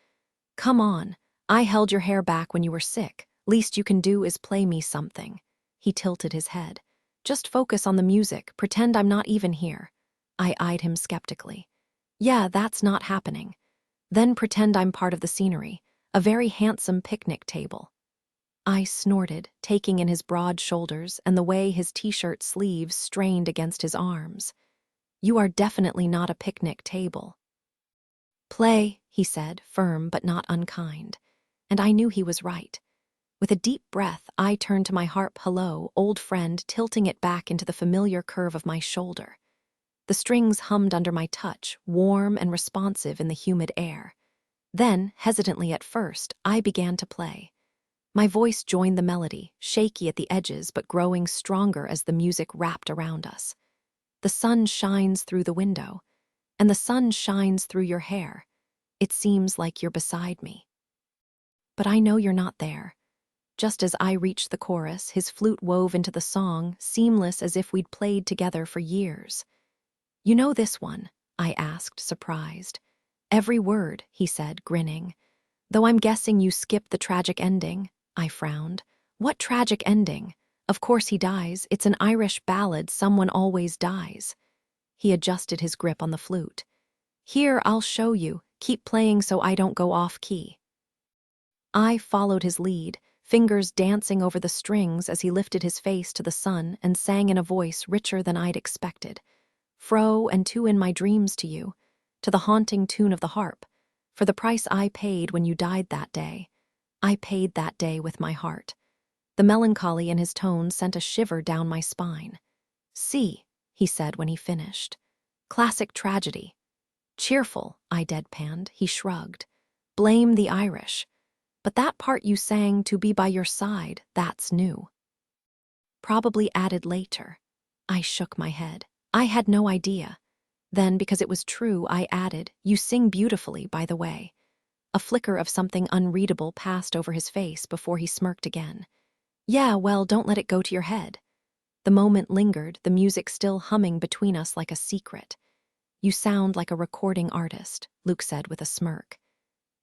Come on, I held your hair back when you were sick. Least you can do is play me something. He tilted his head. Just focus on the music, pretend I'm not even here. I eyed him skeptically. Yeah, that's not happening. Then pretend I'm part of the scenery, a very handsome picnic table. I snorted, taking in his broad shoulders and the way his t-shirt sleeves strained against his arms. You are definitely not a picnic table. Play, he said, firm but not unkind. And I knew he was right. With a deep breath, I turned to my harp, hello, old friend, tilting it back into the familiar curve of my shoulder. The strings hummed under my touch, warm and responsive in the humid air. Then, hesitantly at first, I began to play. My voice joined the melody, shaky at the edges but growing stronger as the music wrapped around us. The sun shines through the window, and the sun shines through your hair. It seems like you're beside me. But I know you're not there. Just as I reached the chorus, his flute wove into the song, seamless as if we'd played together for years. You know this one? I asked, surprised. Every word, he said, grinning. Though I'm guessing you skipped the tragic ending, I frowned. What tragic ending? Of course he dies. It's an Irish ballad, someone always dies. He adjusted his grip on the flute. Here, I'll show you. Keep playing so I don't go off key. I followed his lead, fingers dancing over the strings as he lifted his face to the sun and sang in a voice richer than I'd expected. Fro and two in my dreams to you, to the haunting tune of the harp, for the price I paid when you died that day. I paid that day with my heart. The melancholy in his tone sent a shiver down my spine. See, he said when he finished. Classic tragedy. Cheerful, I deadpanned. He shrugged. Blame the Irish. But that part you sang, to be by your side, that's new. Probably added later. I shook my head. I had no idea. Then, because it was true, I added, you sing beautifully, by the way. A flicker of something unreadable passed over his face before he smirked again. Yeah, well, don't let it go to your head. The moment lingered, the music still humming between us like a secret. You sound like a recording artist, Luke said with a smirk.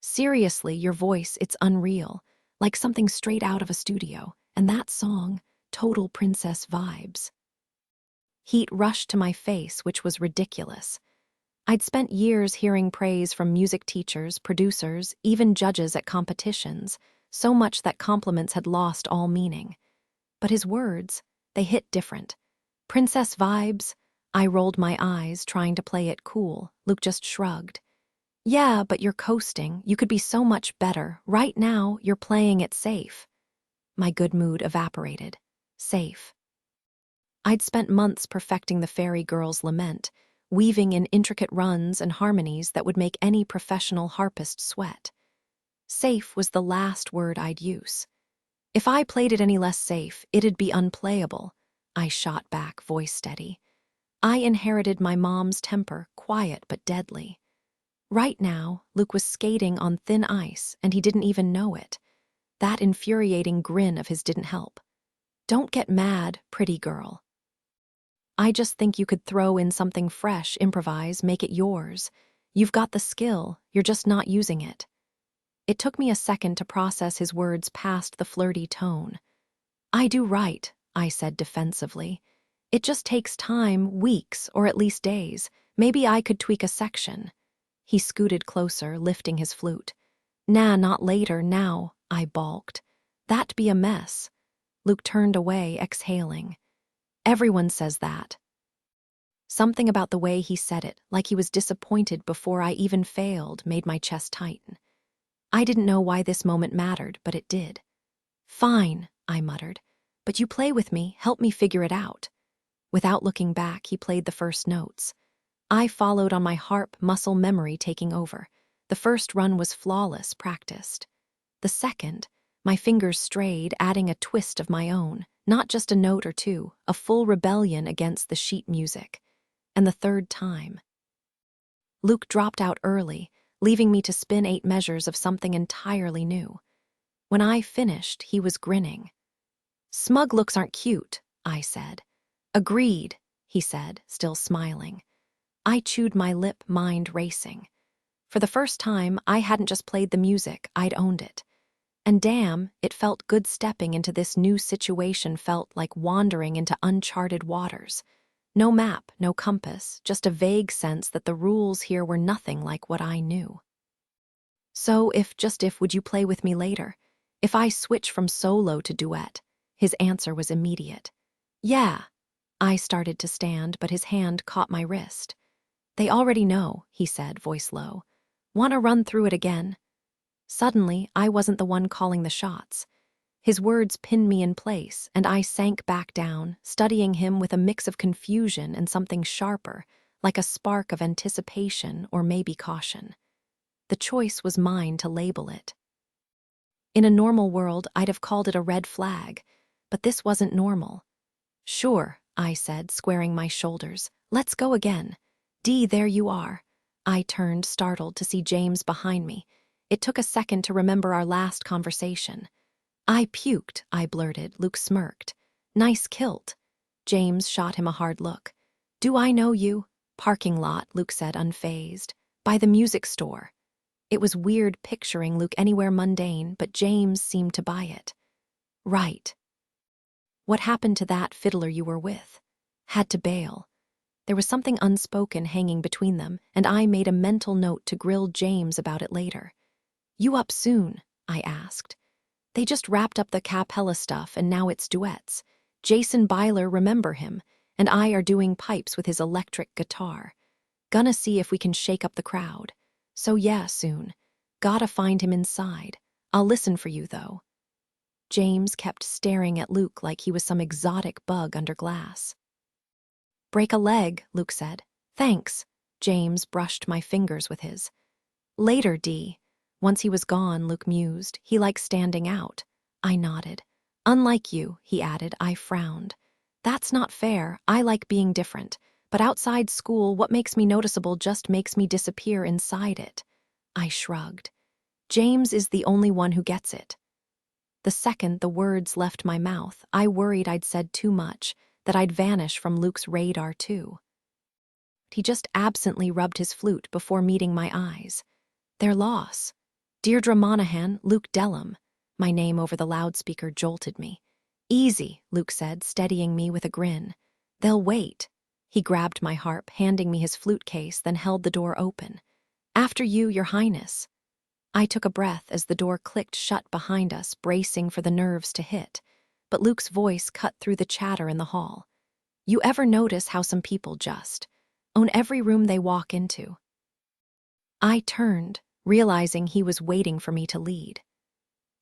Seriously, your voice, it's unreal, like something straight out of a studio. And that song, total princess vibes. Heat rushed to my face, which was ridiculous. I'd spent years hearing praise from music teachers, producers, even judges at competitions, so much that compliments had lost all meaning. But his words, they hit different. Princess vibes? I rolled my eyes, trying to play it cool. Luke just shrugged. Yeah, but you're coasting. You could be so much better. Right now, you're playing it safe. My good mood evaporated. Safe. I'd spent months perfecting the Faerie girl's Lament, weaving in intricate runs and harmonies that would make any professional harpist sweat. Safe was the last word I'd use. If I played it any less safe, it'd be unplayable. I shot back, voice steady. I inherited my mom's temper, quiet but deadly. Right now, Luke was skating on thin ice, and he didn't even know it. That infuriating grin of his didn't help. Don't get mad, pretty girl. I just think you could throw in something fresh, improvise, make it yours. You've got the skill, you're just not using it. It took me a second to process his words past the flirty tone. I do right, I said defensively. It just takes time, weeks, or at least days. Maybe I could tweak a section. He scooted closer, lifting his flute. Nah, not later, now. I balked. That'd be a mess. Luke turned away, exhaling. Everyone says that. Something about the way he said it, like he was disappointed before I even failed, made my chest tighten. I didn't know why this moment mattered, but it did. Fine, I muttered. But you play with me, help me figure it out. Without looking back, he played the first notes. I followed on my harp, muscle memory taking over. The first run was flawless, practiced. The second, my fingers strayed, adding a twist of my own, not just a note or two, a full rebellion against the sheet music. And the third time. Luke dropped out early, leaving me to spin 8 measures of something entirely new. When I finished, he was grinning. Smug looks aren't cute, I said. Agreed, he said, still smiling. I chewed my lip, mind racing. For the first time, I hadn't just played the music, I'd owned it. And damn, it felt good stepping into this new situation, felt like wandering into uncharted waters. No map, no compass, just a vague sense that the rules here were nothing like what I knew. So if, would you play with me later? If I switch from solo to duet? His answer was immediate. Yeah. I started to stand, but his hand caught my wrist. They already know, he said, voice low. Want to run through it again? Suddenly, I wasn't the one calling the shots. His words pinned me in place, and I sank back down, studying him with a mix of confusion and something sharper, like a spark of anticipation or maybe caution. The choice was mine to label it. In a normal world, I'd have called it a red flag, but this wasn't normal. Sure, I said, squaring my shoulders. Let's go again. Dee, there you are. I turned, startled, to see James behind me. It took a second to remember our last conversation. I puked, I blurted. Luke smirked. Nice kilt. James shot him a hard look. Do I know you? Parking lot, Luke said, unfazed. By the music store. It was weird picturing Luke anywhere mundane, but James seemed to buy it. Right. What happened to that fiddler you were with? Had to bail. There was something unspoken hanging between them, and I made a mental note to grill James about it later. You up soon? I asked. They just wrapped up the capella stuff and now it's duets. Jason Byler, remember him, and I are doing pipes with his electric guitar. Gonna see if we can shake up the crowd. So yeah, soon. Gotta find him inside. I'll listen for you, though. James kept staring at Luke like he was some exotic bug under glass. Break a leg, Luke said. Thanks. James brushed my fingers with his. Later, Dee. Once he was gone, Luke mused. He likes standing out. I nodded. Unlike you, he added. I frowned. That's not fair. I like being different. But outside school, what makes me noticeable just makes me disappear inside it. I shrugged. James is the only one who gets it. The second the words left my mouth, I worried I'd said too much, that I'd vanish from Luke's radar too. He just absently rubbed his flute before meeting my eyes. Their loss. Deirdre Monaghan, Luke Dellum. My name over the loudspeaker jolted me. Easy, Luke said, steadying me with a grin. They'll wait. He grabbed my harp, handing me his flute case, then held the door open. After you, Your Highness. I took a breath as the door clicked shut behind us, bracing for the nerves to hit. But Luke's voice cut through the chatter in the hall. You ever notice how some people just own every room they walk into? I turned, realizing he was waiting for me to lead.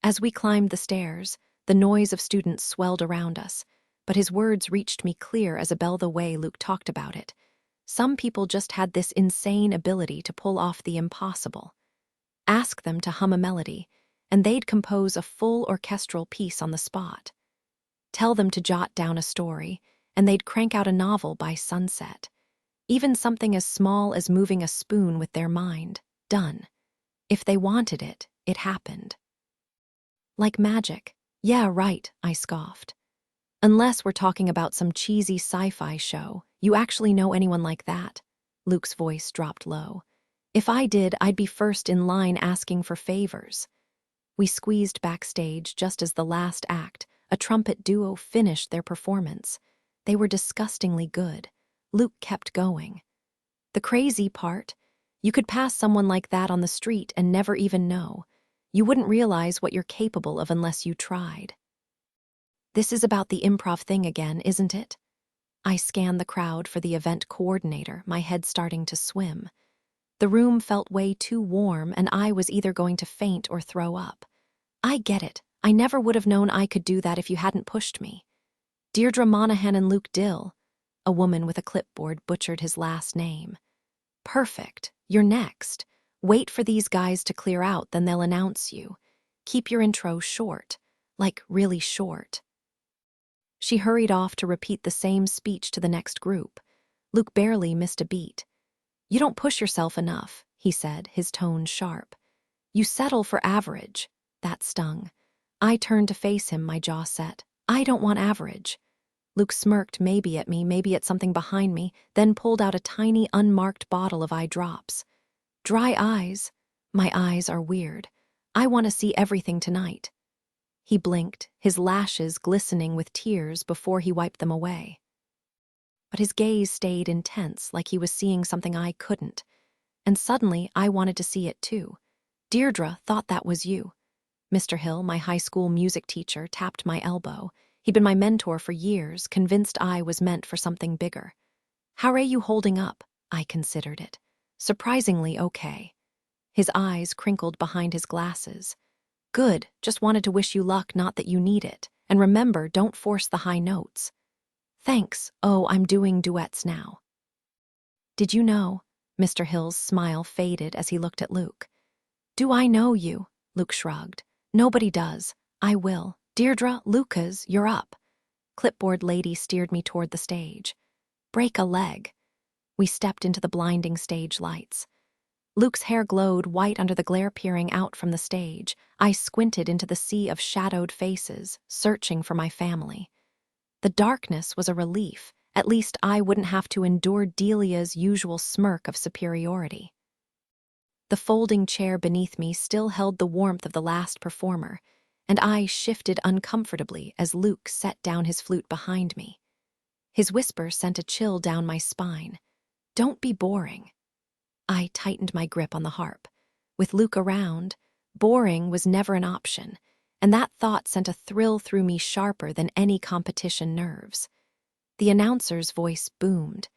As we climbed the stairs, the noise of students swelled around us, but his words reached me clear as a bell the way Luke talked about it. Some people just had this insane ability to pull off the impossible. Ask them to hum a melody, and they'd compose a full orchestral piece on the spot. Tell them to jot down a story, and they'd crank out a novel by sunset. Even something as small as moving a spoon with their mind, done. If they wanted it, it happened. Like magic. Yeah, right, I scoffed. Unless we're talking about some cheesy sci-fi show, you actually know anyone like that? Luke's voice dropped low. If I did, I'd be first in line asking for favors. We squeezed backstage just as the last act, a trumpet duo, finished their performance. They were disgustingly good. Luke kept going. The crazy part, you could pass someone like that on the street and never even know. You wouldn't realize what you're capable of unless you tried. This is about the improv thing again, isn't it? I scanned the crowd for the event coordinator, my head starting to swim. The room felt way too warm, and I was either going to faint or throw up. I get it. I never would have known I could do that if you hadn't pushed me. Deirdre Monaghan and Luke Dill. A woman with a clipboard butchered his last name. Perfect. You're next. Wait for these guys to clear out, then they'll announce you. Keep your intro short. Like, really short. She hurried off to repeat the same speech to the next group. Luke barely missed a beat. You don't push yourself enough, he said, his tone sharp. You settle for average. That stung. I turned to face him, my jaw set. I don't want average. Luke smirked, maybe at me, maybe at something behind me, then pulled out a tiny, unmarked bottle of eye drops. Dry eyes. My eyes are weird. I want to see everything tonight. He blinked, his lashes glistening with tears before he wiped them away. But his gaze stayed intense, like he was seeing something I couldn't. And suddenly, I wanted to see it too. Deirdre thought that was you. Mr. Hill, my high school music teacher, tapped my elbow. He'd been my mentor for years, convinced I was meant for something bigger. How are you holding up? I considered it. Surprisingly okay. His eyes crinkled behind his glasses. Good, just wanted to wish you luck, not that you need it. And remember, don't force the high notes. Thanks. Oh, I'm doing duets now. Did you know? Mr. Hill's smile faded as he looked at Luke. Do I know you? Luke shrugged. Nobody does. I will. Deirdre, Lucas, you're up. Clipboard lady steered me toward the stage. Break a leg. We stepped into the blinding stage lights. Luke's hair glowed white under the glare peering out from the stage. I squinted into the sea of shadowed faces, searching for my family. The darkness was a relief. At least I wouldn't have to endure Delia's usual smirk of superiority. The folding chair beneath me still held the warmth of the last performer, and I shifted uncomfortably as Luke set down his flute behind me. His whisper sent a chill down my spine. Don't be boring. I tightened my grip on the harp. With Luke around, boring was never an option, and that thought sent a thrill through me sharper than any competition nerves. The announcer's voice boomed.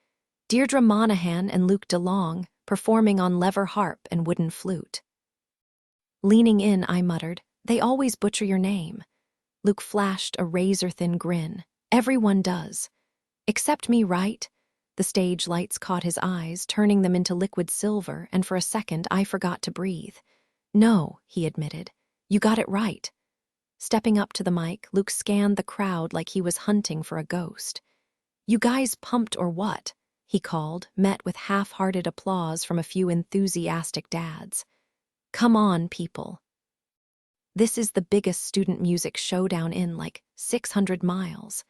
Deirdre Monaghan and Luke DeLong performing on lever harp and wooden flute. Leaning in, I muttered, they always butcher your name. Luke flashed a razor-thin grin. Everyone does. Except me, right? The stage lights caught his eyes, turning them into liquid silver, and for a second I forgot to breathe. No, he admitted. You got it right. Stepping up to the mic, Luke scanned the crowd like he was hunting for a ghost. You guys pumped or what? He called, met with half-hearted applause from a few enthusiastic dads. Come on, people. This is the biggest student music showdown in like 600 miles.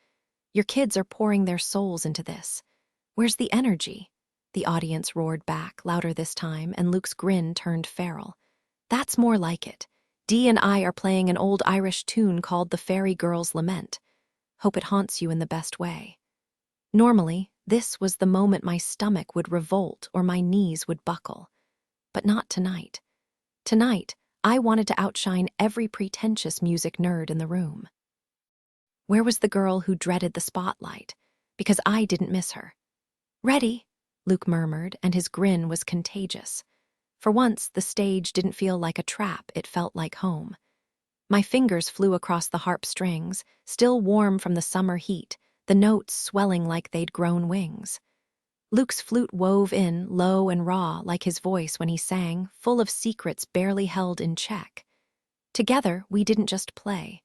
Your kids are pouring their souls into this. Where's the energy? The audience roared back, louder this time, and Luke's grin turned feral. That's more like it. Dee and I are playing an old Irish tune called the Faerie Girl's Lament. Hope it haunts you in the best way. Normally, this was the moment my stomach would revolt or my knees would buckle. But not tonight. Tonight, I wanted to outshine every pretentious music nerd in the room. Where was the girl who dreaded the spotlight? Because I didn't miss her. Ready? Luke murmured, and his grin was contagious. For once, the stage didn't feel like a trap, it felt like home. My fingers flew across the harp strings, still warm from the summer heat, the notes swelling like they'd grown wings. Luke's flute wove in, low and raw, like his voice when he sang, full of secrets barely held in check. Together, we didn't just play.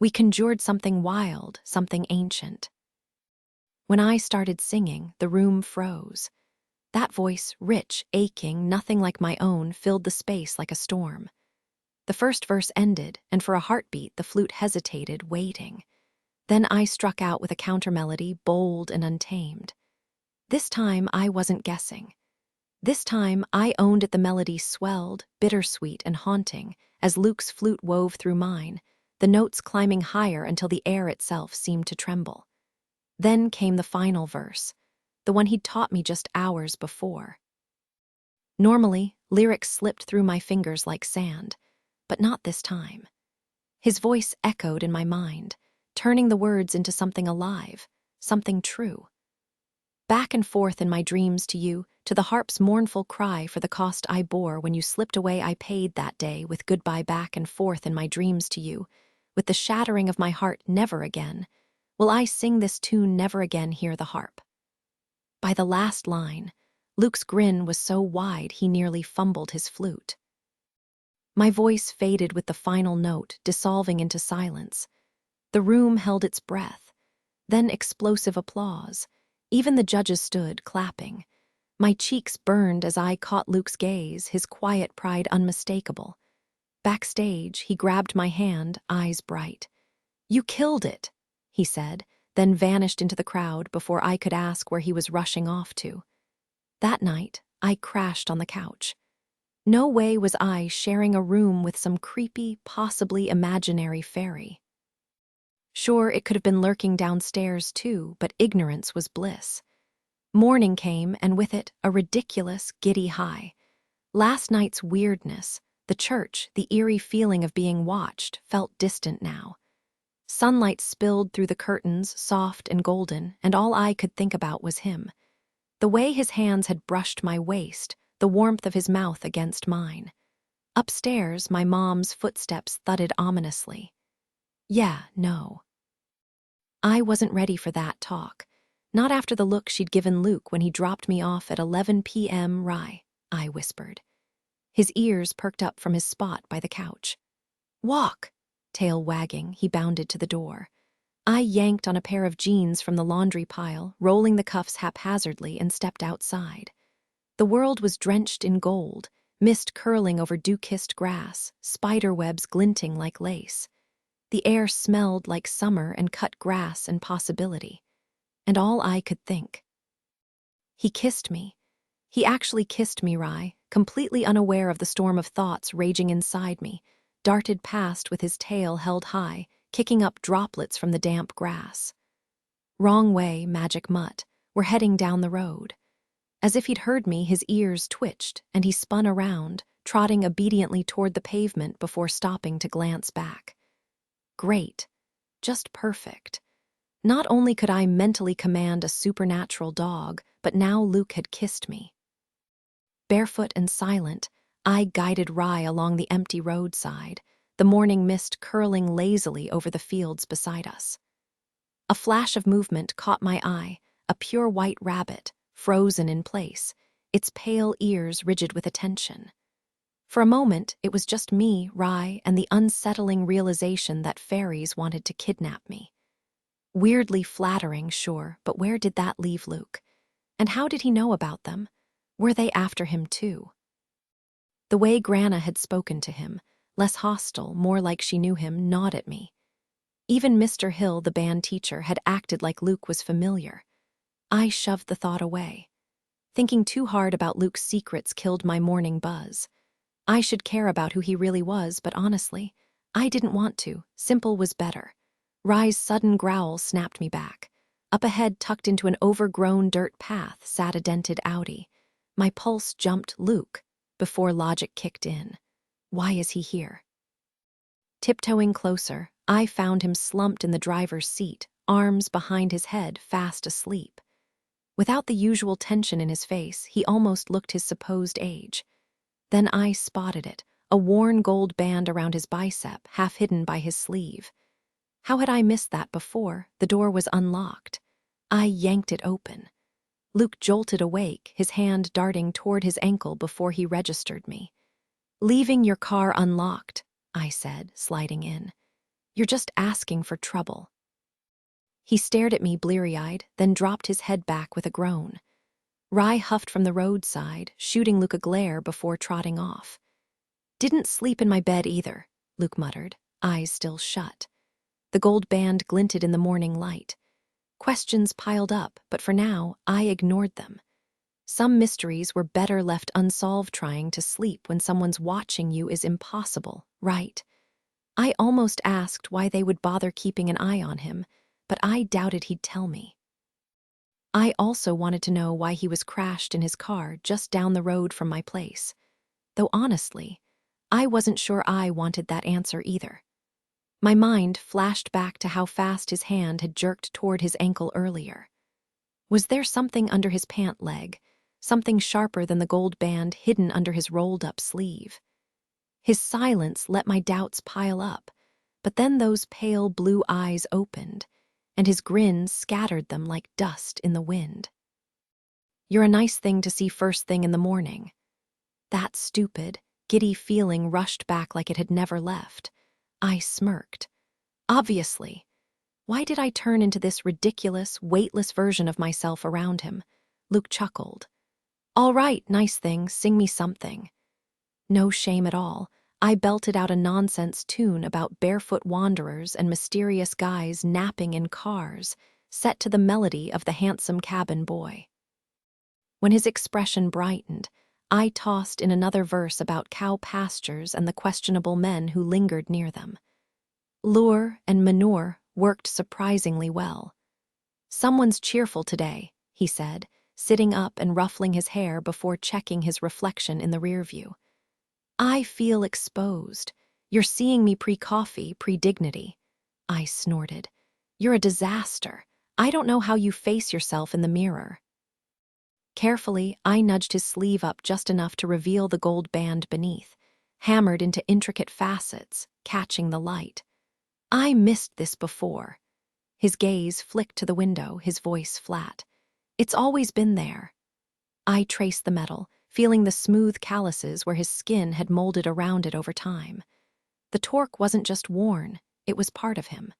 We conjured something wild, something ancient. When I started singing, the room froze. That voice, rich, aching, nothing like my own, filled the space like a storm. The first verse ended, and for a heartbeat, the flute hesitated, waiting. Then I struck out with a countermelody, bold and untamed. This time, I wasn't guessing. This time, I owned it. The melody swelled, bittersweet and haunting, as Luke's flute wove through mine, the notes climbing higher until the air itself seemed to tremble. Then came the final verse, the one he'd taught me just hours before. Normally, lyrics slipped through my fingers like sand, but not this time. His voice echoed in my mind, turning the words into something alive, something true. Back and forth in my dreams to you, to the harp's mournful cry for the cost I bore when you slipped away I paid that day with goodbye back and forth in my dreams to you, with the shattering of my heart never again, will I sing this tune never again hear the harp. By the last line, Luke's grin was so wide he nearly fumbled his flute. My voice faded with the final note, dissolving into silence. The room held its breath. Then explosive applause. Even the judges stood, clapping. My cheeks burned as I caught Luke's gaze, his quiet pride unmistakable. Backstage, he grabbed my hand, eyes bright. "You killed it," he said, then vanished into the crowd before I could ask where he was rushing off to. That night, I crashed on the couch. No way was I sharing a room with some creepy, possibly imaginary fairy. Sure, it could have been lurking downstairs too, but ignorance was bliss. Morning came, and with it, a ridiculous, giddy high. Last night's weirdness, the church, the eerie feeling of being watched, felt distant now. Sunlight spilled through the curtains, soft and golden, and all I could think about was him. The way his hands had brushed my waist, the warmth of his mouth against mine. Upstairs, my mom's footsteps thudded ominously. Yeah, no. I wasn't ready for that talk. Not after the look she'd given Luke when he dropped me off at 11 p.m. Rye, I whispered. His ears perked up from his spot by the couch. Walk! Tail wagging, he bounded to the door. I yanked on a pair of jeans from the laundry pile, rolling the cuffs haphazardly, and stepped outside. The world was drenched in gold, mist curling over dew-kissed grass, spider webs glinting like lace. The air smelled like summer and cut grass and possibility. And all I could think. He kissed me. He actually kissed me, Rye, completely unaware of the storm of thoughts raging inside me, darted past with his tail held high, kicking up droplets from the damp grass. Wrong way, magic mutt. We're heading down the road. As if he'd heard me, his ears twitched, and he spun around, trotting obediently toward the pavement before stopping to glance back. Great. Just perfect. Not only could I mentally command a supernatural dog, but now Luke had kissed me. Barefoot and silent, I guided Rye along the empty roadside, the morning mist curling lazily over the fields beside us. A flash of movement caught my eye, a pure white rabbit, frozen in place, its pale ears rigid with attention. For a moment, it was just me, Rye, and the unsettling realization that fairies wanted to kidnap me. Weirdly flattering, sure, but where did that leave Luke? And how did he know about them? Were they after him too? The way Grana had spoken to him, less hostile, more like she knew him, gnawed at me. Even Mr. Hill, the band teacher, had acted like Luke was familiar. I shoved the thought away. Thinking too hard about Luke's secrets killed my morning buzz. I should care about who he really was, but honestly, I didn't want to. Simple was better. Rye's sudden growl snapped me back. Up ahead, tucked into an overgrown dirt path, sat a dented Audi. My pulse jumped Luke before logic kicked in. Why is he here? Tiptoeing closer, I found him slumped in the driver's seat, arms behind his head, fast asleep. Without the usual tension in his face, he almost looked his supposed age. Then I spotted it, a worn gold band around his bicep, half hidden by his sleeve. How had I missed that before? The door was unlocked. I yanked it open. Luke jolted awake, his hand darting toward his ankle before he registered me. "Leaving your car unlocked," I said, sliding in. "You're just asking for trouble." He stared at me bleary-eyed, then dropped his head back with a groan. Rye huffed from the roadside, shooting Luke a glare before trotting off. "Didn't sleep in my bed either," Luke muttered, eyes still shut. The gold band glinted in the morning light. Questions piled up, but for now, I ignored them. Some mysteries were better left unsolved. Trying to sleep when someone's watching you is impossible, right? I almost asked why they would bother keeping an eye on him, but I doubted he'd tell me. I also wanted to know why he was crashed in his car just down the road from my place. Though honestly, I wasn't sure I wanted that answer either. My mind flashed back to how fast his hand had jerked toward his ankle earlier. Was there something under his pant leg, something sharper than the gold band hidden under his rolled-up sleeve? His silence let my doubts pile up, but then those pale blue eyes opened, and his grin scattered them like dust in the wind. "You're a nice thing to see first thing in the morning." That stupid, giddy feeling rushed back like it had never left. I smirked. Obviously. Why did I turn into this ridiculous, weightless version of myself around him? Luke chuckled. "All right, nice thing, sing me something." No shame at all. I belted out a nonsense tune about barefoot wanderers and mysterious guys napping in cars, set to the melody of the handsome cabin boy. When his expression brightened, I tossed in another verse about cow pastures and the questionable men who lingered near them. Lure and manure worked surprisingly well. "Someone's cheerful today," he said, sitting up and ruffling his hair before checking his reflection in the rear view. "I feel exposed. You're seeing me pre-coffee, pre-dignity." I snorted. "You're a disaster. I don't know how you face yourself in the mirror." Carefully, I nudged his sleeve up just enough to reveal the gold band beneath, hammered into intricate facets, catching the light. "I missed this before." His gaze flicked to the window, his voice flat. "It's always been there." I traced the metal, feeling the smooth calluses where his skin had molded around it over time. The torque wasn't just worn, it was part of him.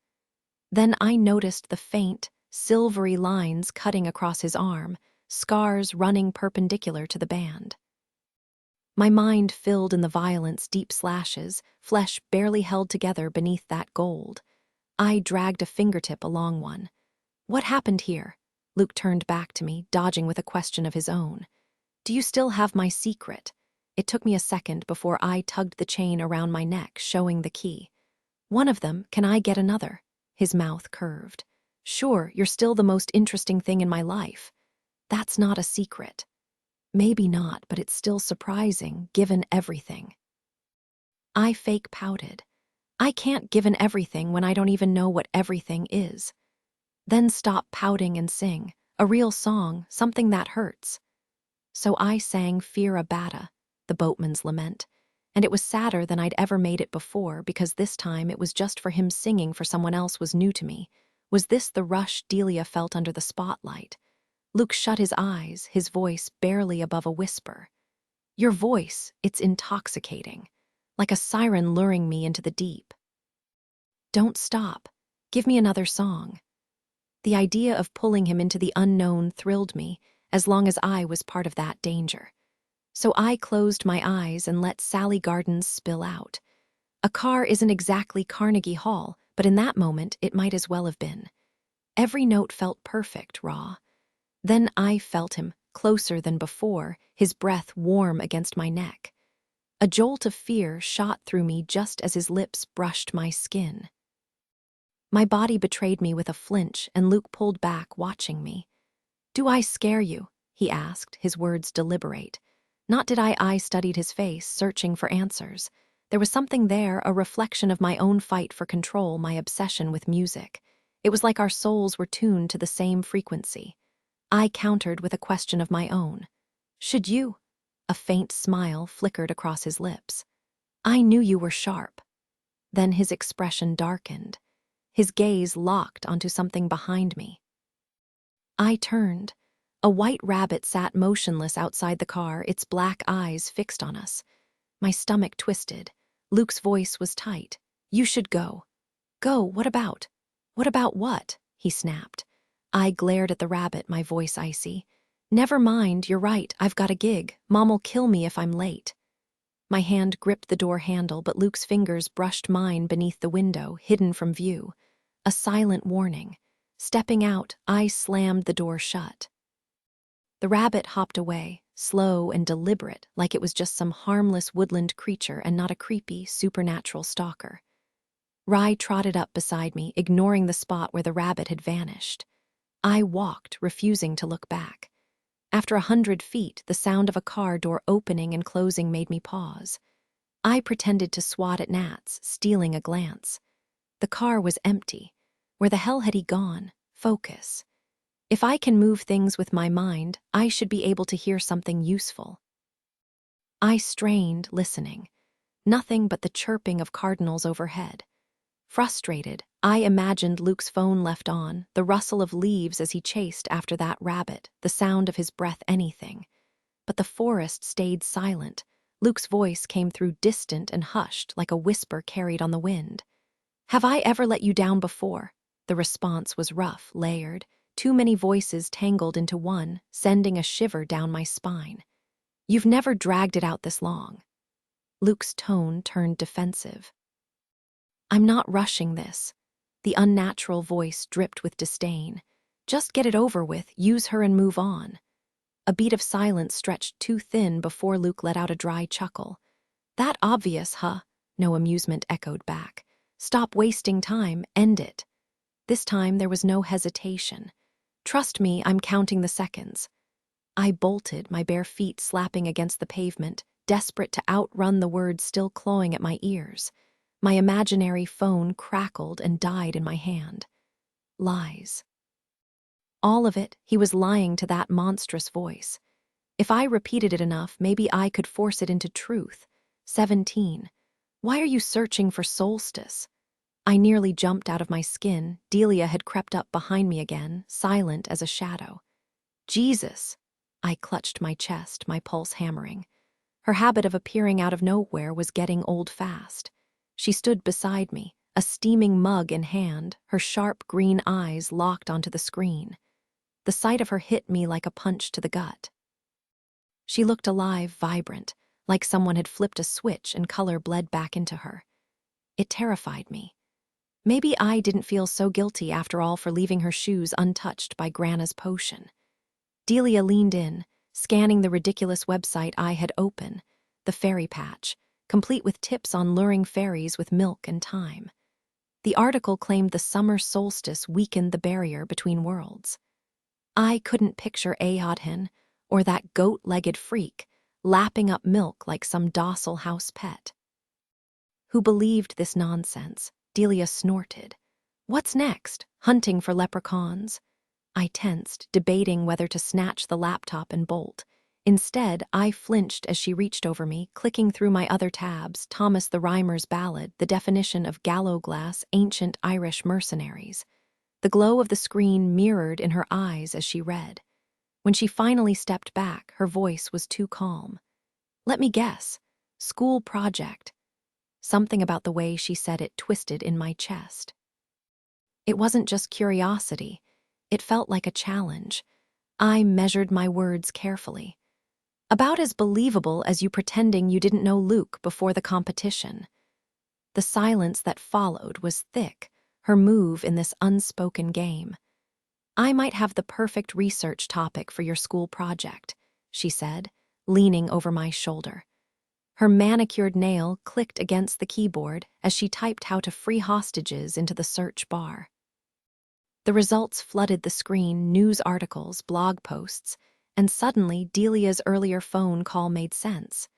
Then I noticed the faint, silvery lines cutting across his arm, scars running perpendicular to the band. My mind filled in the violence deep slashes, flesh barely held together beneath that gold. I dragged a fingertip along one. "What happened here?" Luke turned back to me, dodging with a question of his own. "Do you still have my secret?" It took me a second before I tugged the chain around my neck, showing the key. "One of them, can I get another?" His mouth curved. "Sure, you're still the most interesting thing in my life." "That's not a secret." "Maybe not, but it's still surprising, given everything." I fake pouted. I can't given everything when I don't even know what everything is. "Then stop pouting and sing. A real song, something that hurts." So I sang Faerie, the boatman's lament, and it was sadder than I'd ever made it before because this time it was just for him. Singing for someone else was new to me. Was this the rush Delia felt under the spotlight? Luke shut his eyes, his voice barely above a whisper. "Your voice, it's intoxicating, like a siren luring me into the deep." "Don't stop. Give me another song." The idea of pulling him into the unknown thrilled me, as long as I was part of that danger. So I closed my eyes and let Sally Gardens spill out. A car isn't exactly Carnegie Hall, but in that moment it might as well have been. Every note felt perfect, raw. Then I felt him, closer than before, his breath warm against my neck. A jolt of fear shot through me just as his lips brushed my skin. My body betrayed me with a flinch, and Luke pulled back, watching me. "Do I scare you?" he asked, his words deliberate. Not did I studied his face, searching for answers. There was something there, a reflection of my own fight for control, my obsession with music. It was like our souls were tuned to the same frequency. I countered with a question of my own. "Should you?" A faint smile flickered across his lips. "I knew you were sharp." Then his expression darkened. His gaze locked onto something behind me. I turned. A white rabbit sat motionless outside the car, its black eyes fixed on us. My stomach twisted. Luke's voice was tight. "You should go." "Go? What about?" "What about what?" he snapped. I glared at the rabbit, my voice icy. "Never mind, you're right, I've got a gig. Mom'll kill me if I'm late." My hand gripped the door handle, but Luke's fingers brushed mine beneath the window, hidden from view. A silent warning. Stepping out, I slammed the door shut. The rabbit hopped away, slow and deliberate, like it was just some harmless woodland creature and not a creepy, supernatural stalker. Rye trotted up beside me, ignoring the spot where the rabbit had vanished. I walked, refusing to look back. After 100 feet, the sound of a car door opening and closing made me pause. I pretended to swat at gnats, stealing a glance. The car was empty. Where the hell had he gone? Focus. If I can move things with my mind, I should be able to hear something useful. I strained, listening. Nothing but the chirping of cardinals overhead. Frustrated, I imagined Luke's phone left on, the rustle of leaves as he chased after that rabbit, the sound of his breath, anything. But the forest stayed silent. Luke's voice came through distant and hushed, like a whisper carried on the wind. "Have I ever let you down before?" The response was rough, layered, too many voices tangled into one, sending a shiver down my spine. "You've never dragged it out this long." Luke's tone turned defensive. "I'm not rushing this." The unnatural voice dripped with disdain. "Just get it over with, use her and move on." A beat of silence stretched too thin before Luke let out a dry chuckle. "That obvious, huh?" No amusement echoed back. "Stop wasting time, end it." This time there was no hesitation. "Trust me, I'm counting the seconds." I bolted, my bare feet slapping against the pavement, desperate to outrun the words still clawing at my ears. My imaginary phone crackled and died in my hand. Lies. All of it, he was lying to that monstrous voice. If I repeated it enough, maybe I could force it into truth. 17. Why are you searching for solstice? I nearly jumped out of my skin. Delia had crept up behind me again, silent as a shadow. Jesus! I clutched my chest, my pulse hammering. Her habit of appearing out of nowhere was getting old fast. She stood beside me, a steaming mug in hand, her sharp green eyes locked onto the screen. The sight of her hit me like a punch to the gut. She looked alive, vibrant, like someone had flipped a switch and color bled back into her. It terrified me. Maybe I didn't feel so guilty after all for leaving her shoes untouched by Grana's potion. Delia leaned in, scanning the ridiculous website I had open, the Faerie patch, complete with tips on luring fairies with milk and thyme. The article claimed the summer solstice weakened the barrier between worlds. I couldn't picture Aodhin, or that goat-legged freak, lapping up milk like some docile house pet. Who believed this nonsense? Delia snorted. What's next? Hunting for leprechauns? I tensed, debating whether to snatch the laptop and bolt. Instead, I flinched as she reached over me, clicking through my other tabs, Thomas the Rhymer's ballad, the definition of gallowglass, ancient Irish mercenaries. The glow of the screen mirrored in her eyes as she read. When she finally stepped back, her voice was too calm. Let me guess. School project. Something about the way she said it twisted in my chest. It wasn't just curiosity. It felt like a challenge. I measured my words carefully. About as believable as you pretending you didn't know Luke before the competition. The silence that followed was thick, her move in this unspoken game. I might have the perfect research topic for your school project, she said, leaning over my shoulder. Her manicured nail clicked against the keyboard as she typed how to free hostages into the search bar. The results flooded the screen, news articles, blog posts, and suddenly Delia's earlier phone call made sense.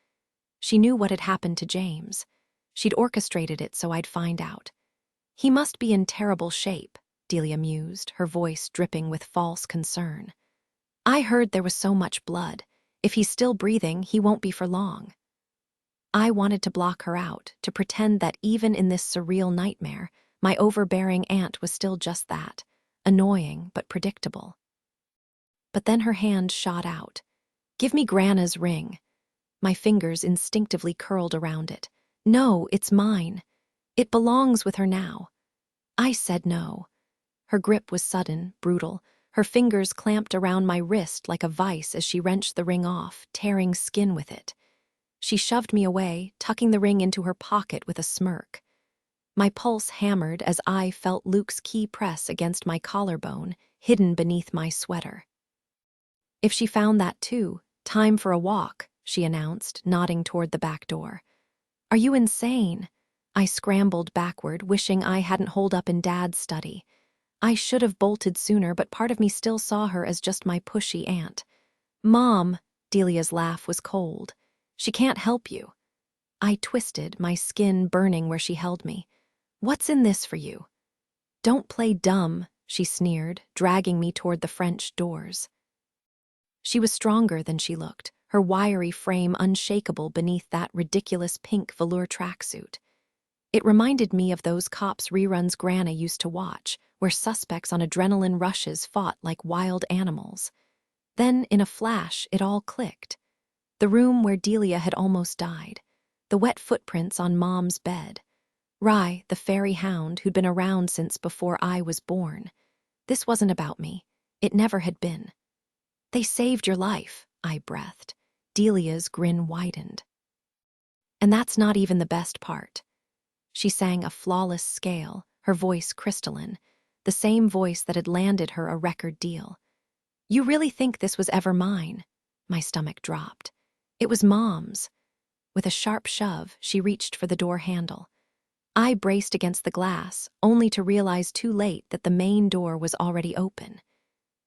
She knew what had happened to James. She'd orchestrated it so I'd find out. He must be in terrible shape, Delia mused, her voice dripping with false concern. I heard there was so much blood. If he's still breathing, he won't be for long. I wanted to block her out, to pretend that even in this surreal nightmare, my overbearing aunt was still just that, annoying but predictable. But then her hand shot out. Give me Grana's ring. My fingers instinctively curled around it. No, it's mine. It belongs with her now. I said no. Her grip was sudden, brutal. Her fingers clamped around my wrist like a vice as she wrenched the ring off, tearing skin with it. She shoved me away, tucking the ring into her pocket with a smirk. My pulse hammered as I felt Luke's key press against my collarbone, hidden beneath my sweater. If she found that too, time for a walk, she announced, nodding toward the back door. Are you insane? I scrambled backward, wishing I hadn't holed up in Dad's study. I should have bolted sooner, but part of me still saw her as just my pushy aunt. Mom, Delia's laugh was cold. She can't help you. I twisted, my skin burning where she held me. "What's in this for you?" "Don't play dumb," she sneered, dragging me toward the French doors. She was stronger than she looked, her wiry frame unshakable beneath that ridiculous pink velour tracksuit. It reminded me of those cops reruns Grana used to watch, where suspects on adrenaline rushes fought like wild animals. Then, in a flash, it all clicked. The room where Delia had almost died. The wet footprints on Mom's bed. Rye, the fairy hound who'd been around since before I was born. This wasn't about me. It never had been. "They saved your life," I breathed. Delia's grin widened. "And that's not even the best part." She sang a flawless scale, her voice crystalline, the same voice that had landed her a record deal. "You really think this was ever mine?" My stomach dropped. "It was Mom's." With a sharp shove, she reached for the door handle. I braced against the glass, only to realize too late that the main door was already open.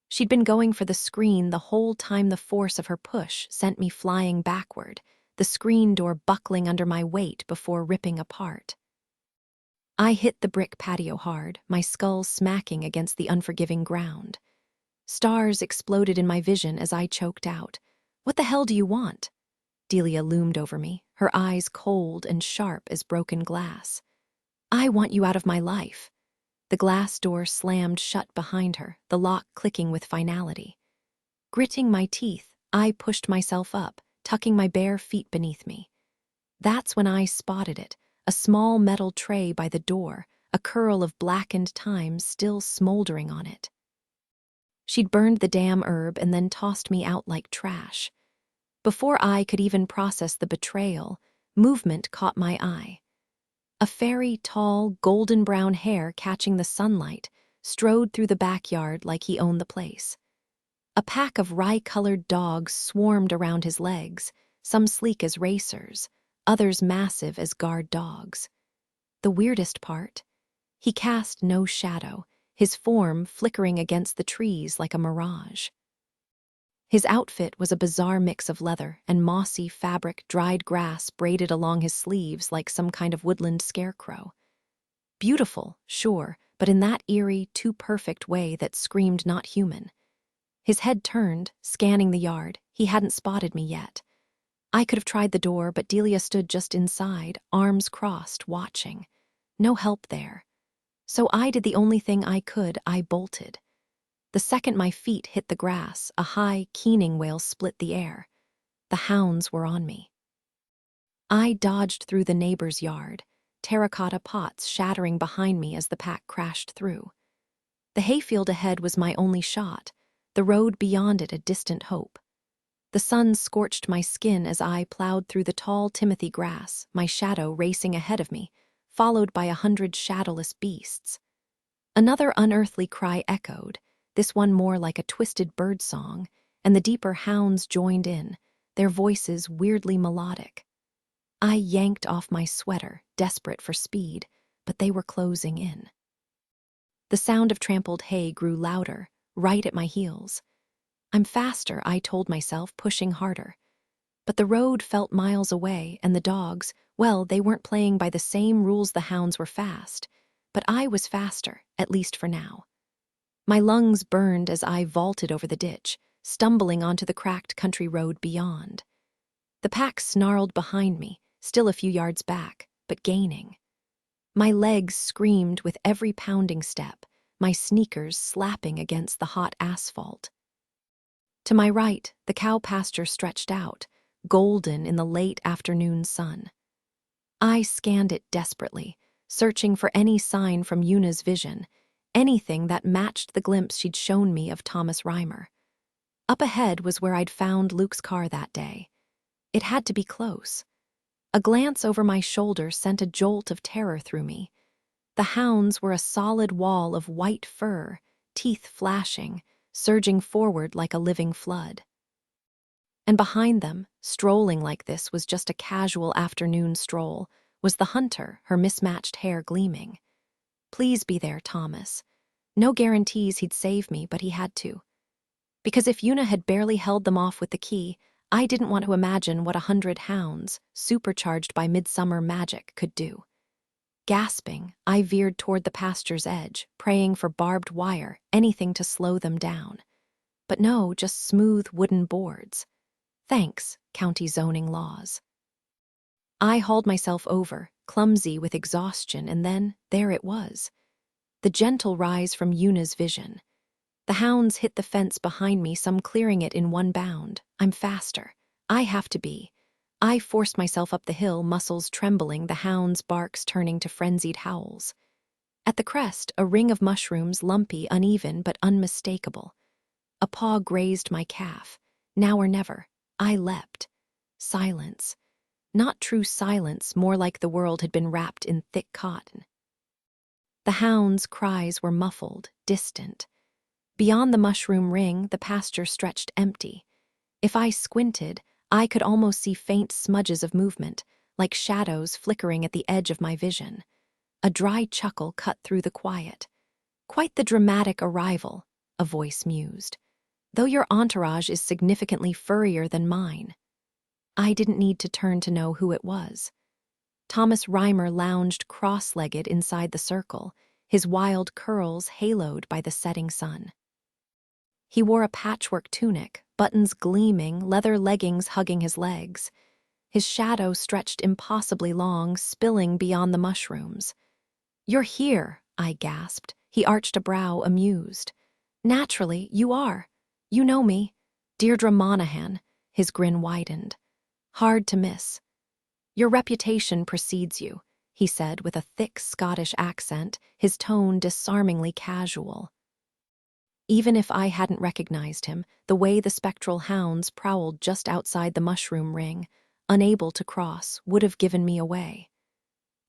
She'd been going for the screen the whole time the force of her push sent me flying backward, the screen door buckling under my weight before ripping apart. I hit the brick patio hard, my skull smacking against the unforgiving ground. Stars exploded in my vision as I choked out. "What the hell do you want?" Delia loomed over me, her eyes cold and sharp as broken glass. "I want you out of my life." The glass door slammed shut behind her, the lock clicking with finality. Gritting my teeth, I pushed myself up, tucking my bare feet beneath me. That's when I spotted it, a small metal tray by the door, a curl of blackened thyme still smoldering on it. She'd burned the damn herb and then tossed me out like trash. Before I could even process the betrayal, movement caught my eye. A fairy, tall, golden-brown hair catching the sunlight strode through the backyard like he owned the place. A pack of rye-colored dogs swarmed around his legs, some sleek as racers, others massive as guard dogs. The weirdest part? He cast no shadow, his form flickering against the trees like a mirage. His outfit was a bizarre mix of leather and mossy fabric, dried grass braided along his sleeves like some kind of woodland scarecrow. Beautiful, sure, but in that eerie, too-perfect way that screamed not human. His head turned, scanning the yard. He hadn't spotted me yet. I could have tried the door, but Delia stood just inside, arms crossed, watching. No help there. So I did the only thing I could. I bolted. The second my feet hit the grass, a high, keening wail split the air. The hounds were on me. I dodged through the neighbor's yard, terracotta pots shattering behind me as the pack crashed through. The hayfield ahead was my only shot, the road beyond it a distant hope. The sun scorched my skin as I plowed through the tall Timothy grass, my shadow racing ahead of me, followed by 100 shadowless beasts. Another unearthly cry echoed, this one more like a twisted bird song, and the deeper hounds joined in, their voices weirdly melodic. I yanked off my sweater, desperate for speed, but they were closing in. The sound of trampled hay grew louder, right at my heels. I'm faster, I told myself, pushing harder. But the road felt miles away, and the dogs, well, they weren't playing by the same rules the hounds were fast. But I was faster, at least for now. My lungs burned as I vaulted over the ditch, stumbling onto the cracked country road beyond. The pack snarled behind me, still a few yards back, but gaining. My legs screamed with every pounding step, my sneakers slapping against the hot asphalt. To my right, the cow pasture stretched out, golden in the late afternoon sun. I scanned it desperately, searching for any sign from Una's vision, anything that matched the glimpse she'd shown me of Thomas Reimer. Up ahead was where I'd found Luke's car that day. It had to be close. A glance over my shoulder sent a jolt of terror through me. The hounds were a solid wall of white fur, teeth flashing, surging forward like a living flood. And behind them, strolling like this was just a casual afternoon stroll, was the hunter, her mismatched hair gleaming. Please be there, Thomas. No guarantees he'd save me, but he had to. Because if Una had barely held them off with the key, I didn't want to imagine what 100 hounds, supercharged by midsummer magic, could do. Gasping, I veered toward the pasture's edge, praying for barbed wire, anything to slow them down. But no, just smooth wooden boards. Thanks, county zoning laws. I hauled myself over, clumsy with exhaustion, and then there it was. The gentle rise from Yuna's vision. The hounds hit the fence behind me, some clearing it in one bound. I'm faster. I have to be. I forced myself up the hill, muscles trembling, the hounds' barks turning to frenzied howls. At the crest, a ring of mushrooms, lumpy, uneven, but unmistakable. A paw grazed my calf. Now or never. I leapt. Silence. Not true silence, more like the world had been wrapped in thick cotton. The hounds' cries were muffled, distant. Beyond the mushroom ring, the pasture stretched empty. If I squinted, I could almost see faint smudges of movement, like shadows flickering at the edge of my vision. A dry chuckle cut through the quiet. Quite the dramatic arrival, a voice mused. Though your entourage is significantly furrier than mine. I didn't need to turn to know who it was. Thomas Reimer lounged cross-legged inside the circle, his wild curls haloed by the setting sun. He wore a patchwork tunic, buttons gleaming, leather leggings hugging his legs. His shadow stretched impossibly long, spilling beyond the mushrooms. "You're here," I gasped. He arched a brow, amused. "Naturally, you are. You know me. Deirdre Monaghan." His grin widened. "Hard to miss." "Your reputation precedes you," he said with a thick Scottish accent, his tone disarmingly casual. Even if I hadn't recognized him, the way the spectral hounds prowled just outside the mushroom ring, unable to cross, would have given me away.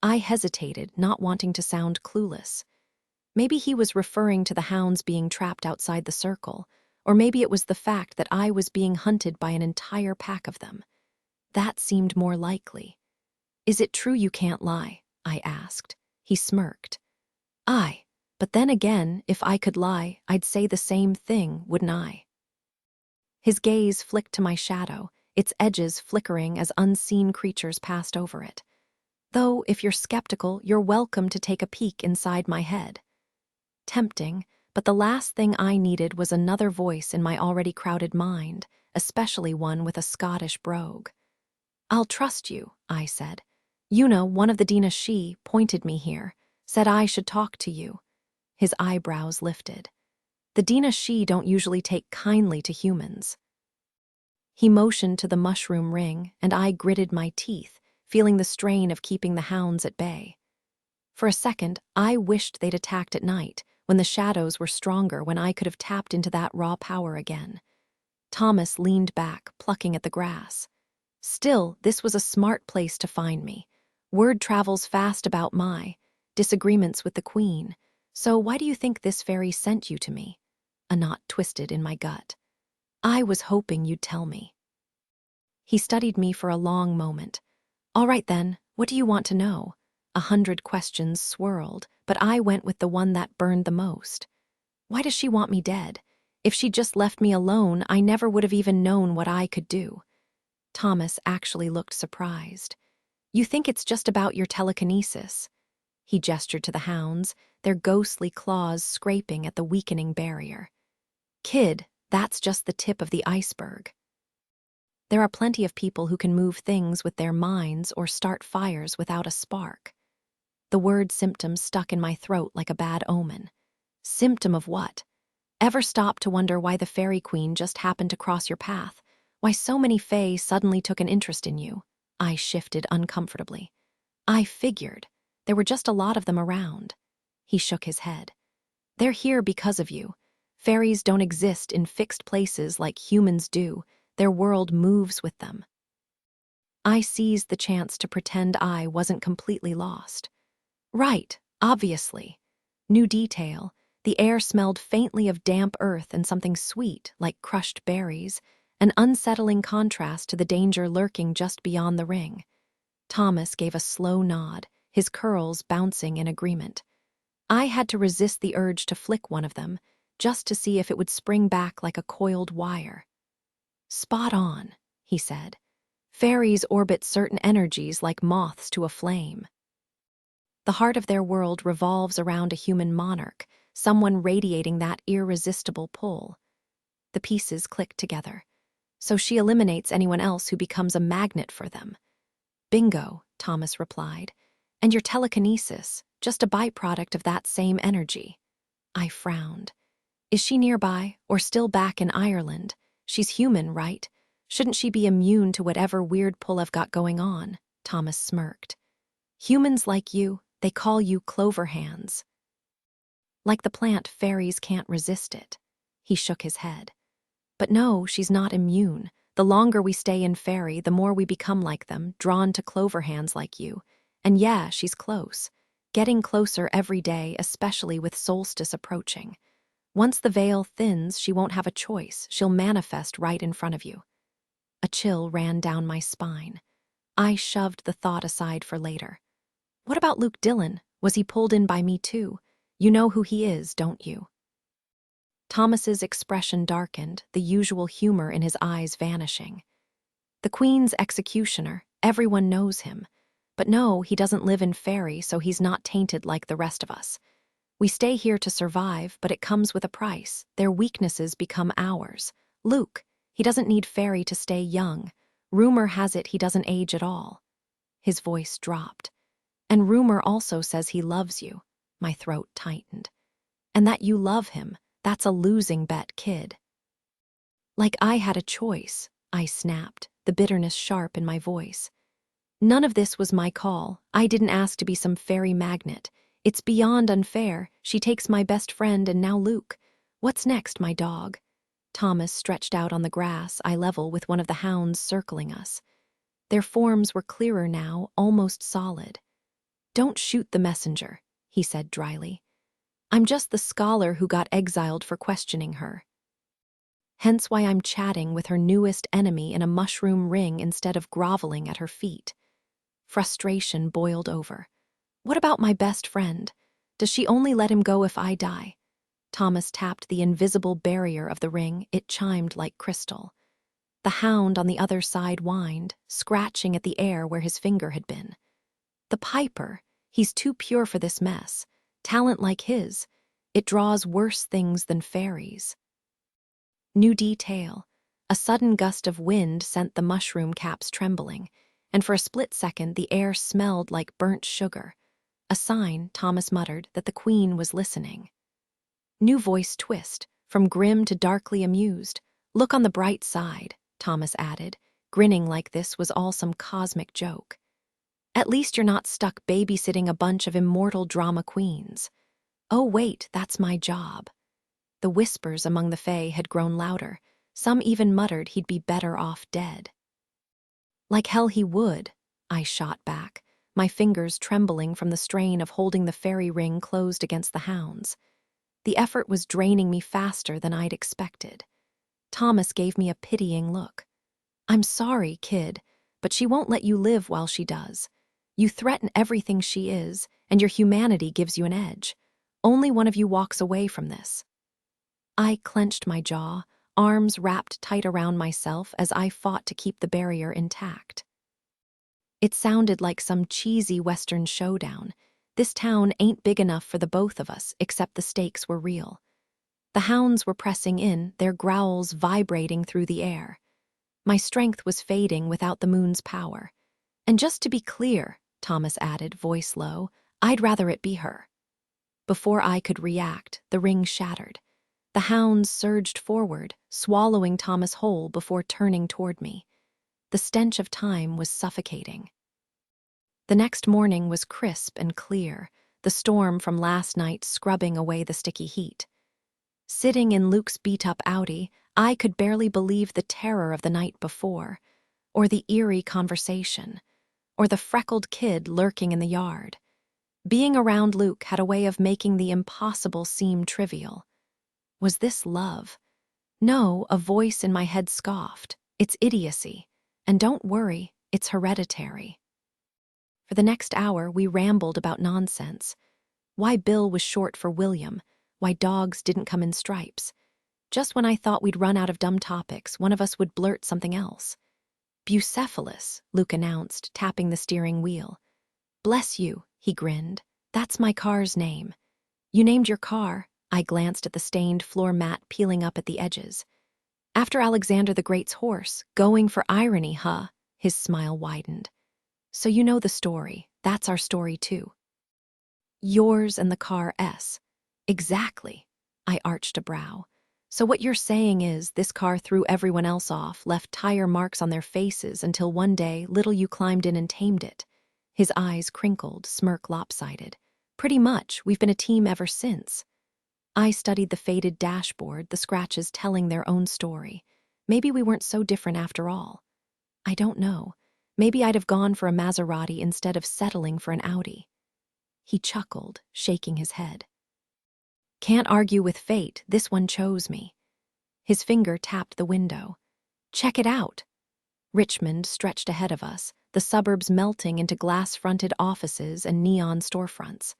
I hesitated, not wanting to sound clueless. Maybe he was referring to the hounds being trapped outside the circle, or maybe it was the fact that I was being hunted by an entire pack of them. That seemed more likely. "Is it true you can't lie?" I asked. He smirked. "Aye. But then again, if I could lie, I'd say the same thing, wouldn't I?" His gaze flicked to my shadow, its edges flickering as unseen creatures passed over it. "Though, if you're skeptical, you're welcome to take a peek inside my head." Tempting, but the last thing I needed was another voice in my already crowded mind, especially one with a Scottish brogue. "I'll trust you," I said. "Una, one of the Dina Shi, pointed me here, said I should talk to you." His eyebrows lifted. "The Dina Shi don't usually take kindly to humans." He motioned to the mushroom ring, and I gritted my teeth, feeling the strain of keeping the hounds at bay. For a second, I wished they'd attacked at night, when the shadows were stronger, when I could have tapped into that raw power again. Thomas leaned back, plucking at the grass. Still, this was a smart place to find me. Word travels fast about my disagreements with the Queen. "So why do you think this fairy sent you to me?" A knot twisted in my gut. "I was hoping you'd tell me." He studied me for a long moment. "All right then, what do you want to know?" 100 questions swirled, but I went with the one that burned the most. "Why does she want me dead? If she'd just left me alone, I never would have even known what I could do." Thomas actually looked surprised. "You think it's just about your telekinesis?" He gestured to the hounds, their ghostly claws scraping at the weakening barrier. "Kid, that's just the tip of the iceberg. There are plenty of people who can move things with their minds or start fires without a spark." The word symptom stuck in my throat like a bad omen. Symptom of what? Ever stop to wonder why the fairy queen just happened to cross your path? Why so many fae suddenly took an interest in you? I shifted uncomfortably. "I figured. There were just a lot of them around." He shook his head. "They're here because of you. Fairies don't exist in fixed places like humans do. Their world moves with them." I seized the chance to pretend I wasn't completely lost. "Right, obviously." New detail. The air smelled faintly of damp earth and something sweet, like crushed berries, an unsettling contrast to the danger lurking just beyond the ring. Thomas gave a slow nod, his curls bouncing in agreement. I had to resist the urge to flick one of them, just to see if it would spring back like a coiled wire. "Spot on," he said. Faeries orbit certain energies like moths to a flame. The heart of their world revolves around a human monarch, someone radiating that irresistible pull. The pieces click together. So she eliminates anyone else who becomes a magnet for them. Bingo, Thomas replied. And your telekinesis, just a byproduct of that same energy. I frowned. Is she nearby, or still back in Ireland? She's human, right? Shouldn't she be immune to whatever weird pull I've got going on? Thomas smirked. Humans like you, they call you clover hands. Like the plant, fairies can't resist it. He shook his head. But no, she's not immune. The longer we stay in Faerie, the more we become like them, drawn to clover hands like you. And yeah, she's close. Getting closer every day, especially with solstice approaching. Once the veil thins, she won't have a choice. She'll manifest right in front of you. A chill ran down my spine. I shoved the thought aside for later. What about Luke Dillon? Was he pulled in by me too? You know who he is, don't you? Thomas's expression darkened, the usual humor in his eyes vanishing. The Queen's executioner, everyone knows him. But no, he doesn't live in Faerie, so he's not tainted like the rest of us. We stay here to survive, but it comes with a price. Their weaknesses become ours. Luke, he doesn't need Faerie to stay young. Rumor has it he doesn't age at all. His voice dropped. And rumor also says he loves you. My throat tightened. And that you love him, that's a losing bet, kid. Like I had a choice, I snapped, the bitterness sharp in my voice. None of this was my call. I didn't ask to be some fairy magnet. It's beyond unfair. She takes my best friend and now Luke. What's next, my dog? Thomas stretched out on the grass, eye level with one of the hounds circling us. Their forms were clearer now, almost solid. Don't shoot the messenger, he said dryly. I'm just the scholar who got exiled for questioning her. Hence why I'm chatting with her newest enemy in a mushroom ring instead of groveling at her feet. Frustration boiled over. What about my best friend? Does she only let him go if I die? Thomas tapped the invisible barrier of the ring. It chimed like crystal. The hound on the other side whined, scratching at the air where his finger had been. The piper, he's too pure for this mess. Talent like his, it draws worse things than fairies. New detail. A sudden gust of wind sent the mushroom caps trembling, and for a split second the air smelled like burnt sugar. A sign, Thomas muttered, that the Queen was listening. New voice twist, from grim to darkly amused. Look on the bright side, Thomas added, grinning like this was all some cosmic joke. At least you're not stuck babysitting a bunch of immortal drama queens. Oh wait, that's my job. The whispers among the Fae had grown louder. Some even muttered he'd be better off dead. Like hell he would, I shot back, my fingers trembling from the strain of holding the fairy ring closed against the hound's. The effort was draining me faster than I'd expected. Thomas gave me a pitying look. I'm sorry, kid, but she won't let you live while she does. You threaten everything she is, and your humanity gives you an edge. Only one of you walks away from this. I clenched my jaw, arms wrapped tight around myself as I fought to keep the barrier intact. It sounded like some cheesy Western showdown. This town ain't big enough for the both of us, except the stakes were real. The hounds were pressing in, their growls vibrating through the air. My strength was fading without the moon's power. And just to be clear, Thomas added, voice low, I'd rather it be her. Before I could react, the ring shattered. The hounds surged forward, swallowing Thomas whole before turning toward me. The stench of time was suffocating. The next morning was crisp and clear, the storm from last night scrubbing away the sticky heat. Sitting in Luke's beat-up Audi, I could barely believe the terror of the night before, or the eerie conversation, or the freckled kid lurking in the yard. Being around Luke had a way of making the impossible seem trivial. Was this love? No, a voice in my head scoffed. It's idiocy. And don't worry, it's hereditary. For the next hour, we rambled about nonsense. Why Bill was short for William, why dogs didn't come in stripes. Just when I thought we'd run out of dumb topics, one of us would blurt something else. Bucephalus, Luke announced, tapping the steering wheel. Bless you, he grinned. That's my car's name. You named your car. I glanced at the stained floor mat peeling up at the edges. After Alexander the Great's horse, going for irony, huh? His smile widened. So you know the story. That's our story too. Yours and the car S. Exactly. I arched a brow. So what you're saying is this car threw everyone else off, left tire marks on their faces until one day little you climbed in and tamed it. His eyes crinkled, smirk lopsided. Pretty much, we've been a team ever since. I studied the faded dashboard, the scratches telling their own story. Maybe we weren't so different after all. I don't know. Maybe I'd have gone for a Maserati instead of settling for an Audi. He chuckled, shaking his head. Can't argue with fate, this one chose me. His finger tapped the window. Check it out. Richmond stretched ahead of us, the suburbs melting into glass-fronted offices and neon storefronts.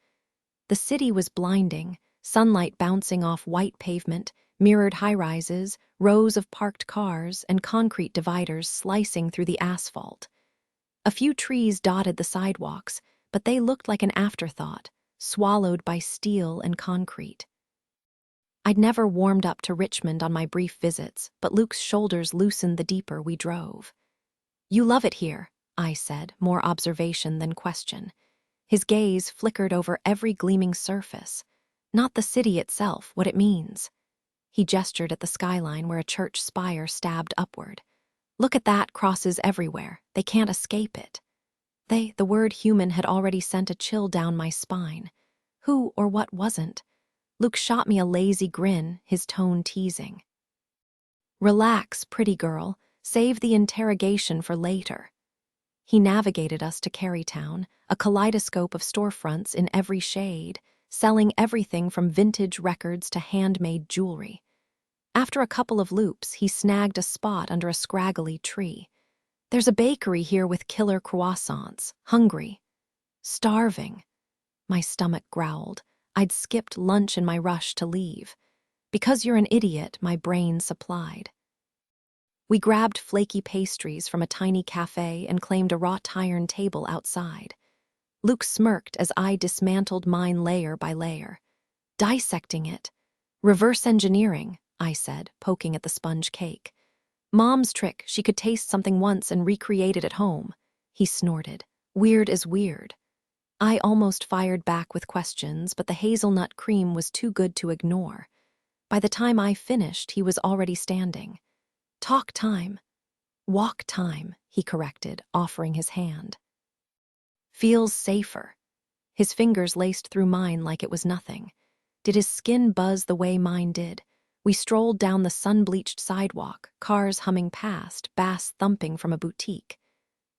The city was blinding, sunlight bouncing off white pavement, mirrored high-rises, rows of parked cars, and concrete dividers slicing through the asphalt. A few trees dotted the sidewalks, but they looked like an afterthought, swallowed by steel and concrete. I'd never warmed up to Richmond on my brief visits, but Luke's shoulders loosened the deeper we drove. You love it here, I said, more observation than question. His gaze flickered over every gleaming surface. Not the city itself, what it means. He gestured at the skyline where a church spire stabbed upward. Look at that, crosses everywhere. They can't escape it. The word human had already sent a chill down my spine. Who or what wasn't? Luke shot me a lazy grin, his tone teasing. Relax, pretty girl. Save the interrogation for later. He navigated us to Carytown, a kaleidoscope of storefronts in every shade, selling everything from vintage records to handmade jewelry. After a couple of loops, he snagged a spot under a scraggly tree. There's a bakery here with killer croissants. Hungry. Starving. My stomach growled. I'd skipped lunch in my rush to leave. Because you're an idiot, my brain supplied. We grabbed flaky pastries from a tiny cafe and claimed a wrought iron table outside. Luke smirked as I dismantled mine layer by layer. Dissecting it. Reverse engineering, I said, poking at the sponge cake. Mom's trick, she could taste something once and recreate it at home. He snorted. Weird is weird. I almost fired back with questions, but the hazelnut cream was too good to ignore. By the time I finished, he was already standing. Talk time. Walk time, he corrected, offering his hand. Feels safer. His fingers laced through mine like it was nothing. Did his skin buzz the way mine did? We strolled down the sun-bleached sidewalk, cars humming past, bass thumping from a boutique.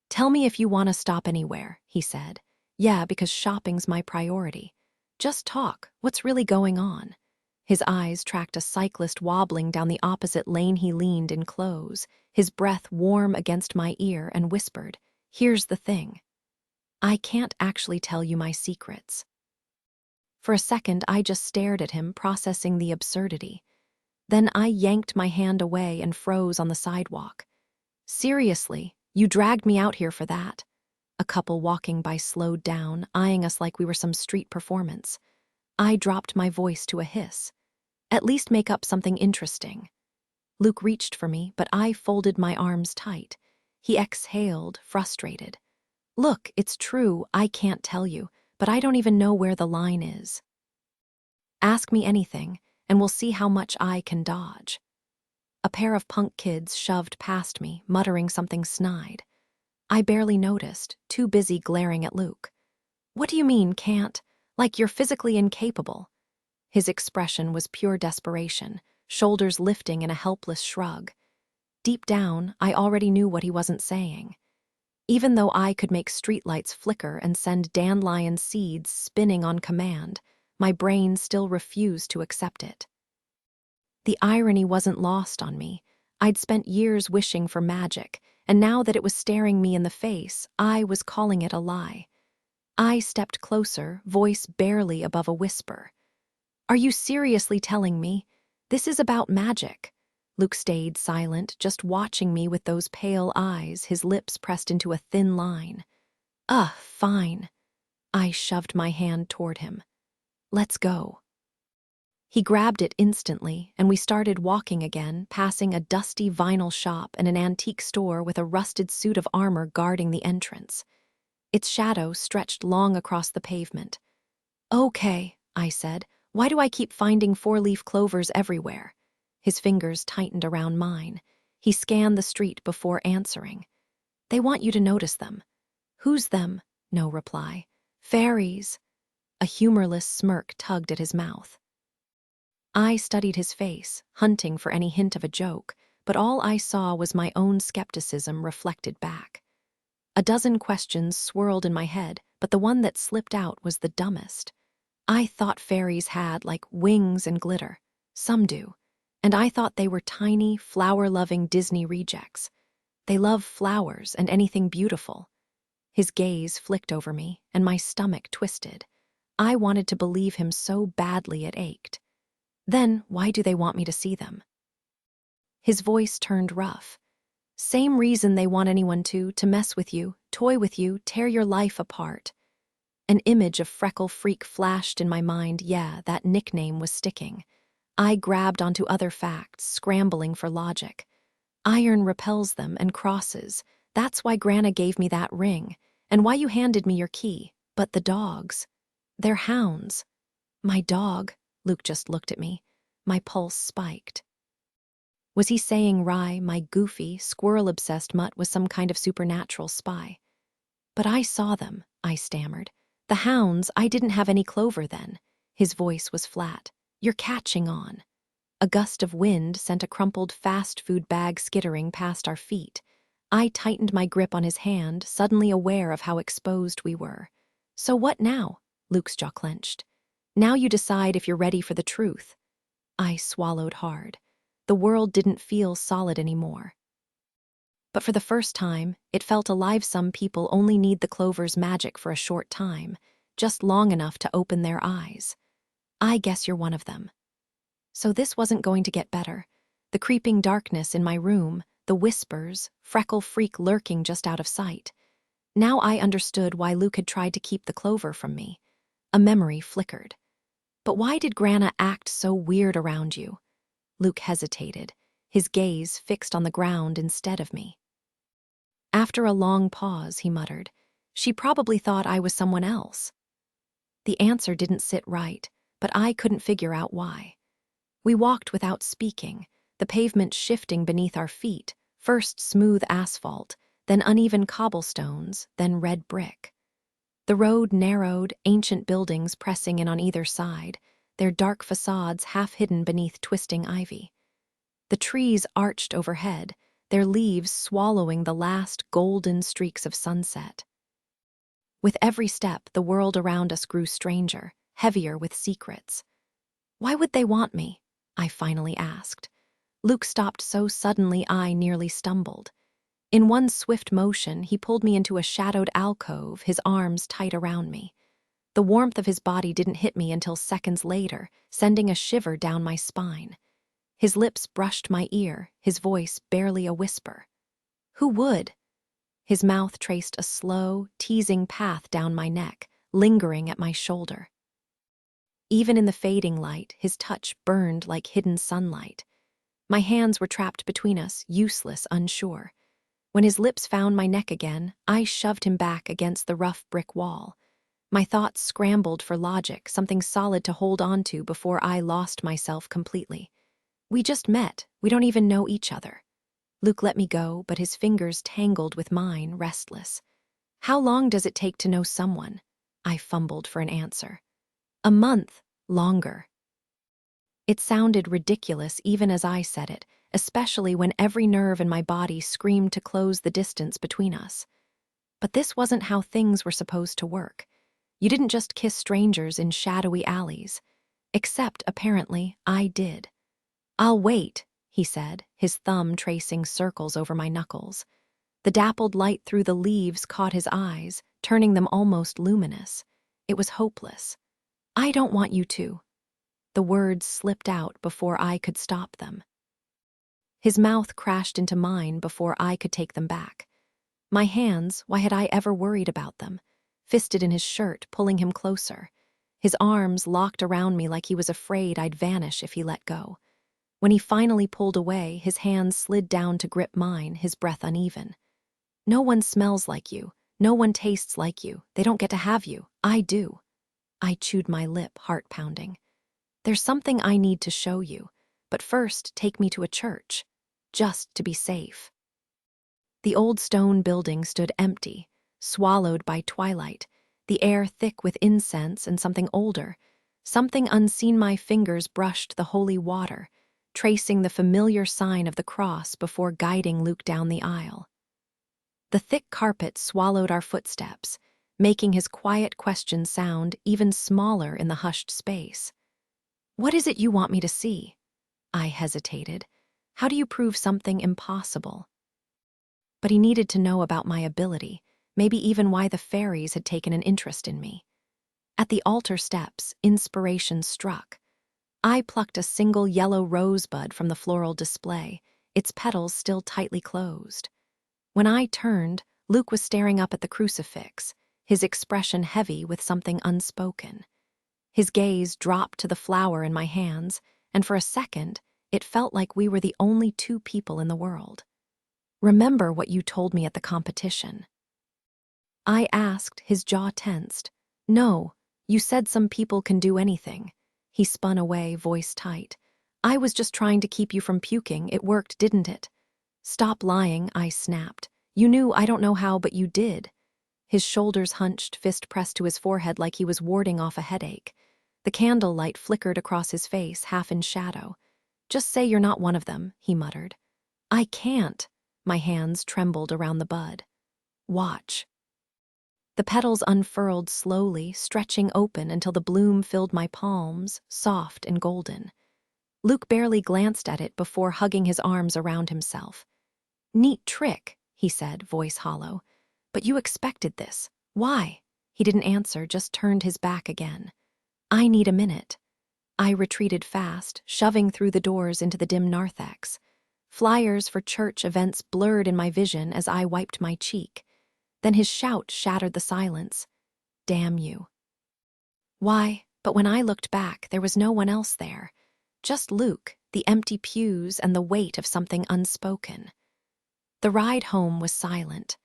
Tell me if you want to stop anywhere, he said. Yeah, because shopping's my priority. Just talk. What's really going on? His eyes tracked a cyclist wobbling down the opposite lane. He leaned in close, his breath warm against my ear, and whispered, Here's the thing. I can't actually tell you my secrets. For a second, I just stared at him, processing the absurdity. Then I yanked my hand away and froze on the sidewalk. Seriously, you dragged me out here for that. A couple walking by slowed down, eyeing us like we were some street performance. I dropped my voice to a hiss. At least make up something interesting. Luke reached for me, but I folded my arms tight. He exhaled, frustrated. Look, it's true, I can't tell you, but I don't even know where the line is. Ask me anything, and we'll see how much I can dodge. A pair of punk kids shoved past me, muttering something snide. I barely noticed, too busy glaring at Luke. What do you mean, can't? Like you're physically incapable. His expression was pure desperation, shoulders lifting in a helpless shrug. Deep down, I already knew what he wasn't saying. Even though I could make streetlights flicker and send dandelion seeds spinning on command, my brain still refused to accept it. The irony wasn't lost on me. I'd spent years wishing for magic, and now that it was staring me in the face, I was calling it a lie. I stepped closer, voice barely above a whisper. Are you seriously telling me? This is about magic. Luke stayed silent, just watching me with those pale eyes, his lips pressed into a thin line. Fine. I shoved my hand toward him. Let's go. He grabbed it instantly, and we started walking again, passing a dusty vinyl shop and an antique store with a rusted suit of armor guarding the entrance. Its shadow stretched long across the pavement. Okay, I said. Why do I keep finding four-leaf clovers everywhere? His fingers tightened around mine. He scanned the street before answering. They want you to notice them. Who's them? No reply. Faeries. A humorless smirk tugged at his mouth. I studied his face, hunting for any hint of a joke, but all I saw was my own skepticism reflected back. A dozen questions swirled in my head, but the one that slipped out was the dumbest. I thought fairies had, like, wings and glitter. Some do. And I thought they were tiny, flower-loving Disney rejects. They love flowers and anything beautiful. His gaze flicked over me, and my stomach twisted. I wanted to believe him so badly it ached. Then, why do they want me to see them? His voice turned rough. Same reason they want anyone to mess with you, toy with you, tear your life apart. An image of Freckle Freak flashed in my mind. Yeah, that nickname was sticking. I grabbed onto other facts, scrambling for logic. Iron repels them and crosses. That's why Grandma gave me that ring, and why you handed me your key. But the dogs. They're hounds. My dog. Luke just looked at me. My pulse spiked. Was he saying Rye, my goofy, squirrel-obsessed mutt, was some kind of supernatural spy? But I saw them, I stammered. The hounds, I didn't have any clover then. His voice was flat. You're catching on. A gust of wind sent a crumpled fast food bag skittering past our feet. I tightened my grip on his hand, suddenly aware of how exposed we were. So what now? Luke's jaw clenched. Now you decide if you're ready for the truth. I swallowed hard. The world didn't feel solid anymore. But for the first time, it felt alive. Some people only need the clover's magic for a short time, just long enough to open their eyes. I guess you're one of them. So this wasn't going to get better. The creeping darkness in my room, the whispers, Freckle Freak lurking just out of sight. Now I understood why Luke had tried to keep the clover from me. A memory flickered. But why did Grandma act so weird around you? Luke hesitated, his gaze fixed on the ground instead of me. After a long pause, he muttered, She probably thought I was someone else. The answer didn't sit right, but I couldn't figure out why. We walked without speaking, the pavement shifting beneath our feet, first smooth asphalt, then uneven cobblestones, then red brick. The road narrowed, ancient buildings pressing in on either side, their dark facades half hidden beneath twisting ivy. The trees arched overhead, their leaves swallowing the last golden streaks of sunset. With every step, the world around us grew stranger, heavier with secrets. Why would they want me? I finally asked. Luke stopped so suddenly I nearly stumbled. In one swift motion, he pulled me into a shadowed alcove, his arms tight around me. The warmth of his body didn't hit me until seconds later, sending a shiver down my spine. His lips brushed my ear, his voice barely a whisper. Who would? His mouth traced a slow, teasing path down my neck, lingering at my shoulder. Even in the fading light, his touch burned like hidden sunlight. My hands were trapped between us, useless, unsure. When his lips found my neck again, I shoved him back against the rough brick wall. My thoughts scrambled for logic, something solid to hold on to before I lost myself completely. We just met. We don't even know each other. Luke let me go, but his fingers tangled with mine, restless. How long does it take to know someone? I fumbled for an answer. A month. Longer. It sounded ridiculous even as I said it, especially when every nerve in my body screamed to close the distance between us. But this wasn't how things were supposed to work. You didn't just kiss strangers in shadowy alleys. Except, apparently, I did. I'll wait, he said, his thumb tracing circles over my knuckles. The dappled light through the leaves caught his eyes, turning them almost luminous. It was hopeless. I don't want you to. The words slipped out before I could stop them. His mouth crashed into mine before I could take them back. My hands, why had I ever worried about them? Fisted in his shirt, pulling him closer. His arms locked around me like he was afraid I'd vanish if he let go. When he finally pulled away, his hands slid down to grip mine, his breath uneven. No one smells like you. No one tastes like you. They don't get to have you. I do. I chewed my lip, heart pounding. There's something I need to show you, but first take me to a church, just to be safe. The old stone building stood empty, swallowed by twilight, the air thick with incense and something older. Something unseen my fingers brushed the holy water, tracing the familiar sign of the cross before guiding Luke down the aisle. The thick carpet swallowed our footsteps, making his quiet question sound even smaller in the hushed space. "What is it you want me to see?" I hesitated. "How do you prove something impossible?" But he needed to know about my ability, maybe even why the faeries had taken an interest in me. At the altar steps, inspiration struck. I plucked a single yellow rosebud from the floral display, its petals still tightly closed. When I turned, Luke was staring up at the crucifix, his expression heavy with something unspoken. His gaze dropped to the flower in my hands, and for a second, it felt like we were the only two people in the world. "Remember what you told me at the competition?" I asked, his jaw tensed. "No, you said some people can do anything." He spun away, voice tight. "I was just trying to keep you from puking. It worked, didn't it?" "Stop lying," I snapped. "You knew, I don't know how, but you did." His shoulders hunched, fist pressed to his forehead like he was warding off a headache. The candlelight flickered across his face, half in shadow. "Just say you're not one of them," he muttered. "I can't." My hands trembled around the bud. "Watch." The petals unfurled slowly, stretching open until the bloom filled my palms, soft and golden. Luke barely glanced at it before hugging his arms around himself. "Neat trick," he said, voice hollow. "But you expected this. Why?" He didn't answer, just turned his back again. "I need a minute." I retreated fast, shoving through the doors into the dim narthex. Flyers for church events blurred in my vision as I wiped my cheek. Then his shout shattered the silence. "Damn you." Why, but when I looked back, there was no one else there. Just Luke, the empty pews, and the weight of something unspoken. The ride home was silent.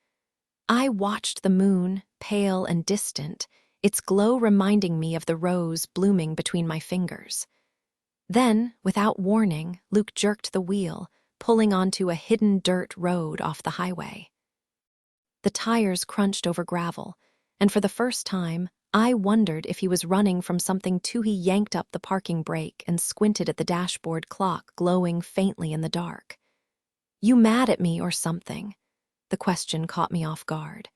I watched the moon, pale and distant, its glow reminding me of the rose blooming between my fingers. Then, without warning, Luke jerked the wheel, pulling onto a hidden dirt road off the highway. The tires crunched over gravel, and for the first time, I wondered if he was running from something too. He yanked up the parking brake and squinted at the dashboard clock glowing faintly in the dark. "You mad at me or something?" The question caught me off guard.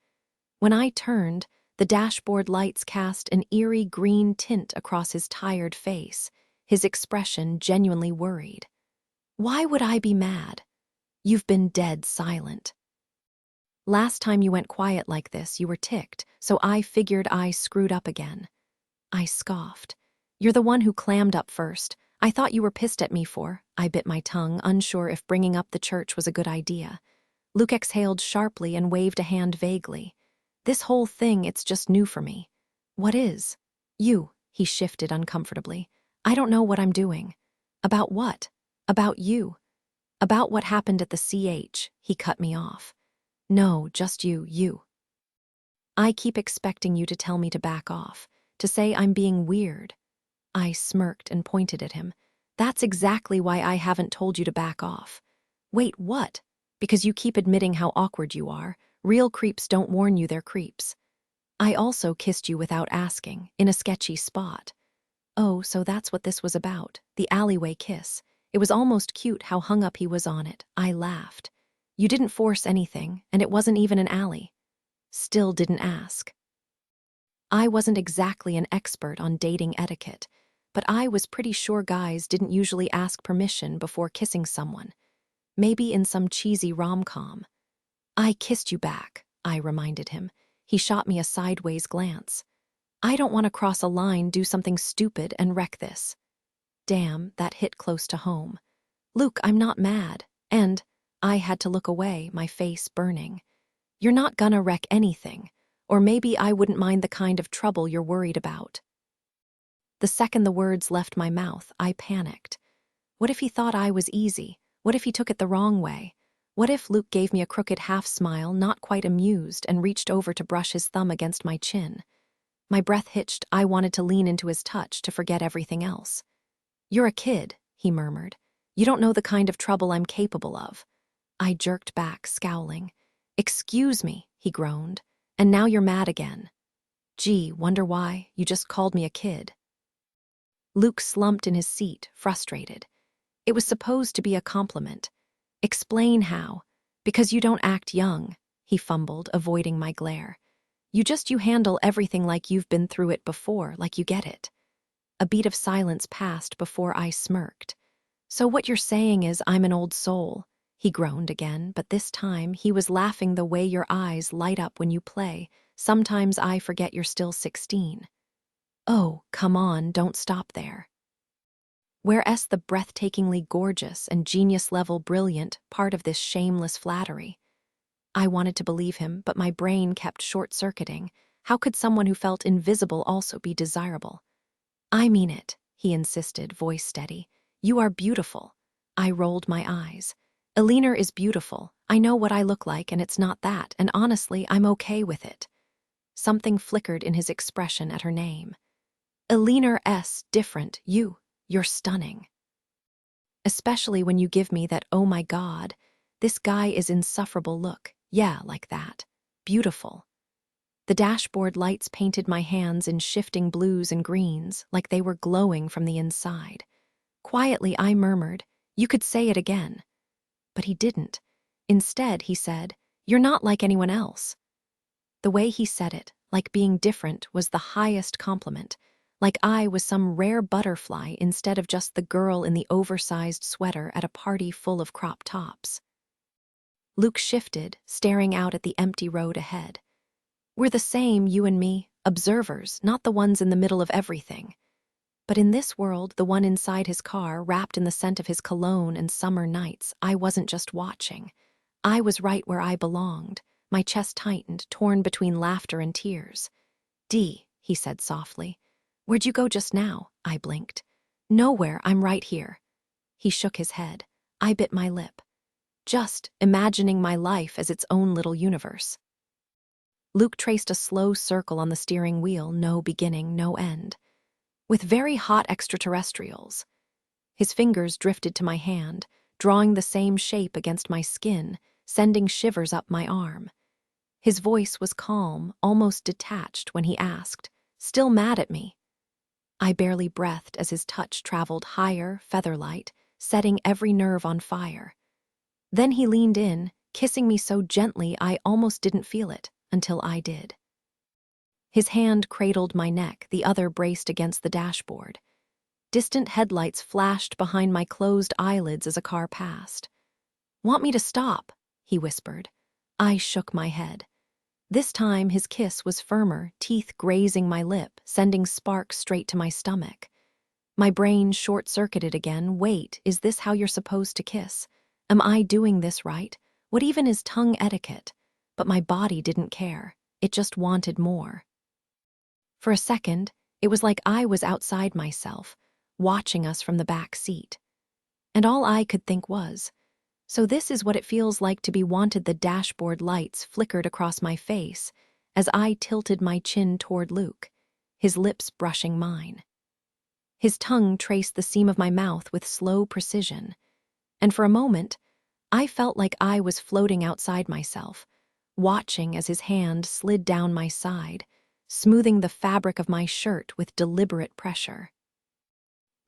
When I turned, the dashboard lights cast an eerie green tint across his tired face, his expression genuinely worried. "Why would I be mad? You've been dead silent. Last time you went quiet like this, you were ticked, so I figured I screwed up again." I scoffed. "You're the one who clammed up first. I thought you were pissed at me for..." I bit my tongue, unsure if bringing up the church was a good idea. Luke exhaled sharply and waved a hand vaguely. "This whole thing, it's just new for me." "What is?" "You," he shifted uncomfortably. "I don't know what I'm doing." "About what?" "About you." "About what happened at the CH, he cut me off. "No, just you. I keep expecting you to tell me to back off, to say I'm being weird." I smirked and pointed at him. "That's exactly why I haven't told you to back off." "Wait, what?" "Because you keep admitting how awkward you are. Real creeps don't warn you they're creeps." "I also kissed you without asking, in a sketchy spot." "Oh, so that's what this was about, the alleyway kiss. It was almost cute how hung up he was on it." I laughed. "You didn't force anything, and it wasn't even an alley." Still didn't ask. I wasn't exactly an expert on dating etiquette, but I was pretty sure guys didn't usually ask permission before kissing someone. Maybe in some cheesy rom-com. "I kissed you back," I reminded him. He shot me a sideways glance. "I don't want to cross a line, do something stupid, and wreck this." Damn, that hit close to home. "Luke, I'm not mad. And I had to look away, my face burning. "You're not gonna wreck anything. Or maybe I wouldn't mind the kind of trouble you're worried about." The second the words left my mouth, I panicked. What if he thought I was easy? What if he took it the wrong way? What if Luke gave me a crooked half-smile, not quite amused, and reached over to brush his thumb against my chin? My breath hitched. I wanted to lean into his touch, to forget everything else. "You're a kid," he murmured. "You don't know the kind of trouble I'm capable of." I jerked back, scowling. "Excuse me," he groaned. "And now you're mad again. Gee, wonder why? You just called me a kid." Luke slumped in his seat, frustrated. It was supposed to be a compliment. "Explain how." "Because you don't act young," he fumbled, avoiding my glare. You handle everything like you've been through it before, like you get it." A beat of silence passed before I smirked. "So what you're saying is I'm an old soul," he groaned again, but this time he was laughing the way your eyes light up when you play. "Sometimes I forget you're still 16. "Oh, come on, don't stop there." Where's the breathtakingly gorgeous and genius-level brilliant part of this shameless flattery? I wanted to believe him, but my brain kept short-circuiting. How could someone who felt invisible also be desirable? "I mean it," he insisted, voice steady. "You are beautiful." I rolled my eyes. "Elinor is beautiful. I know what I look like, and it's not that, and honestly, I'm okay with it." Something flickered in his expression at her name. "Elinor different. You're stunning. Especially when you give me that 'oh my God, this guy is insufferable' look. Yeah, like that. Beautiful." The dashboard lights painted my hands in shifting blues and greens, like they were glowing from the inside. Quietly, I murmured, "You could say it again." But he didn't. Instead, he said, "You're not like anyone else." The way he said it, like being different, was the highest compliment. Like I was some rare butterfly instead of just the girl in the oversized sweater at a party full of crop tops. Luke shifted, staring out at the empty road ahead. "We're the same, you and me, observers, not the ones in the middle of everything." But in this world, the one inside his car, wrapped in the scent of his cologne and summer nights, I wasn't just watching. I was right where I belonged. My chest tightened, torn between laughter and tears. "Dee," he said softly. "Where'd you go just now?" I blinked. "Nowhere, I'm right here." He shook his head. I bit my lip. "Just imagining my life as its own little universe." Luke traced a slow circle on the steering wheel, no beginning, no end. "With very hot extraterrestrials." His fingers drifted to my hand, drawing the same shape against my skin, sending shivers up my arm. His voice was calm, almost detached, when he asked, "Still mad at me?" I barely breathed as his touch traveled higher, featherlight, setting every nerve on fire. Then he leaned in, kissing me so gently I almost didn't feel it, until I did. His hand cradled my neck, the other braced against the dashboard. Distant headlights flashed behind my closed eyelids as a car passed. "Want me to stop?" he whispered. I shook my head. This time his kiss was firmer, teeth grazing my lip, sending sparks straight to my stomach. My brain short-circuited again. Wait, is this how you're supposed to kiss? Am I doing this right? What even is tongue etiquette? But my body didn't care. It just wanted more. For a second, it was like I was outside myself, watching us from the back seat. And all I could think was, so this is what it feels like to be wanted. The dashboard lights flickered across my face as I tilted my chin toward Luke, his lips brushing mine. His tongue traced the seam of my mouth with slow precision, and for a moment, I felt like I was floating outside myself, watching as his hand slid down my side, smoothing the fabric of my shirt with deliberate pressure.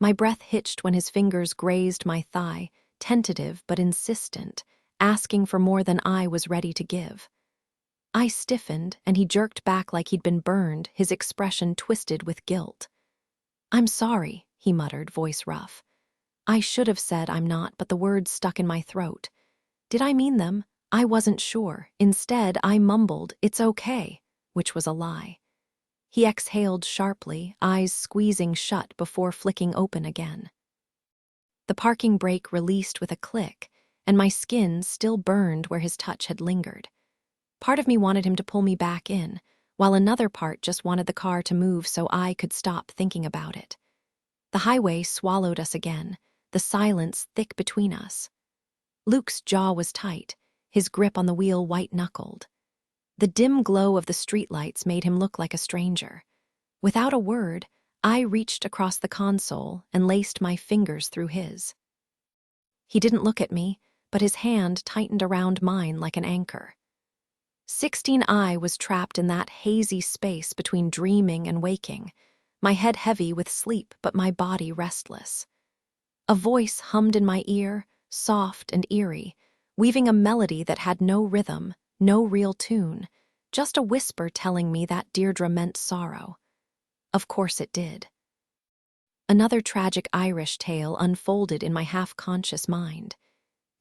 My breath hitched when his fingers grazed my thigh, tentative but insistent, asking for more than I was ready to give. I stiffened, and he jerked back like he'd been burned, his expression twisted with guilt. "I'm sorry," he muttered, voice rough. I should have said I'm not, but the words stuck in my throat. Did I mean them? I wasn't sure. Instead, I mumbled, "It's okay," which was a lie. He exhaled sharply, eyes squeezing shut before flicking open again. The parking brake released with a click, and my skin still burned where his touch had lingered. Part of me wanted him to pull me back in, while another part just wanted the car to move so I could stop thinking about it. The highway swallowed us again, the silence thick between us. Luke's jaw was tight, his grip on the wheel white-knuckled. The dim glow of the streetlights made him look like a stranger. Without a word, I reached across the console and laced my fingers through his. He didn't look at me, but his hand tightened around mine like an anchor. 16I was trapped in that hazy space between dreaming and waking, my head heavy with sleep but my body restless. A voice hummed in my ear, soft and eerie, weaving a melody that had no rhythm, no real tune, just a whisper telling me that Deirdre meant sorrow. Of course it did. Another tragic Irish tale unfolded in my half-conscious mind.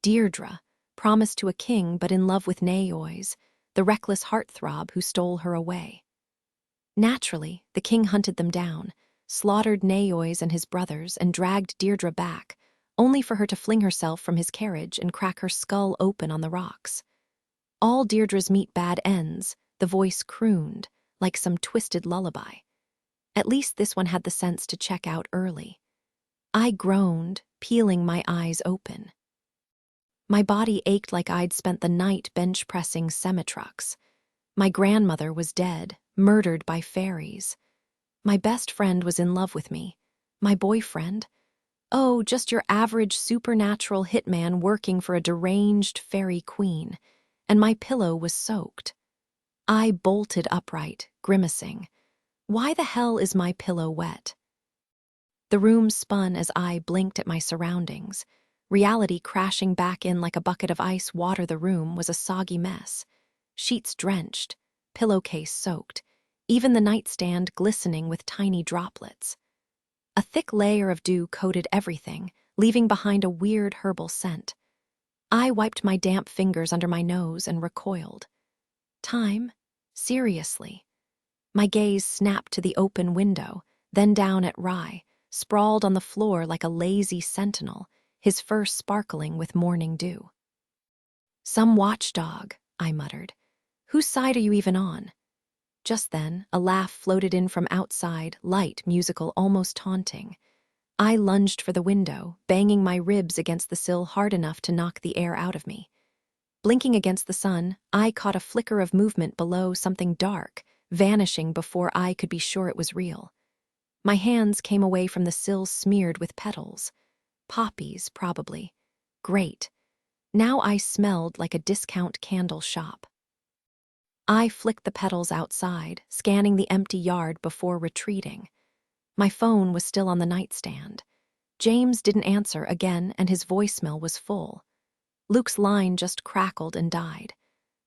Deirdre, promised to a king but in love with Naoise, the reckless heartthrob who stole her away. Naturally, the king hunted them down, slaughtered Naoise and his brothers, and dragged Deirdre back, only for her to fling herself from his carriage and crack her skull open on the rocks. All Deirdre's meet bad ends, the voice crooned, like some twisted lullaby. At least this one had the sense to check out early. I groaned, peeling my eyes open. My body ached like I'd spent the night bench-pressing semi-trucks. My grandmother was dead, murdered by faeries. My best friend was in love with me. My boyfriend? Oh, just your average supernatural hitman working for a deranged fairy queen. And my pillow was soaked. I bolted upright, grimacing. Why the hell is my pillow wet? The room spun as I blinked at my surroundings. Reality crashing back in like a bucket of ice water. The room was a soggy mess. Sheets drenched, pillowcase soaked, even the nightstand glistening with tiny droplets. A thick layer of dew coated everything, leaving behind a weird herbal scent. I wiped my damp fingers under my nose and recoiled. Time? Seriously. My gaze snapped to the open window, then down at Rye, sprawled on the floor like a lazy sentinel, his fur sparkling with morning dew. Some watchdog, I muttered. Whose side are you even on? Just then, a laugh floated in from outside, light, musical, almost taunting. I lunged for the window, banging my ribs against the sill hard enough to knock the air out of me. Blinking against the sun, I caught a flicker of movement below, something dark, vanishing before I could be sure it was real. My hands came away from the sill smeared with petals. Poppies, probably. Great. Now I smelled like a discount candle shop. I flicked the petals outside, scanning the empty yard before retreating. My phone was still on the nightstand. James didn't answer again, and his voicemail was full. Luke's line just crackled and died.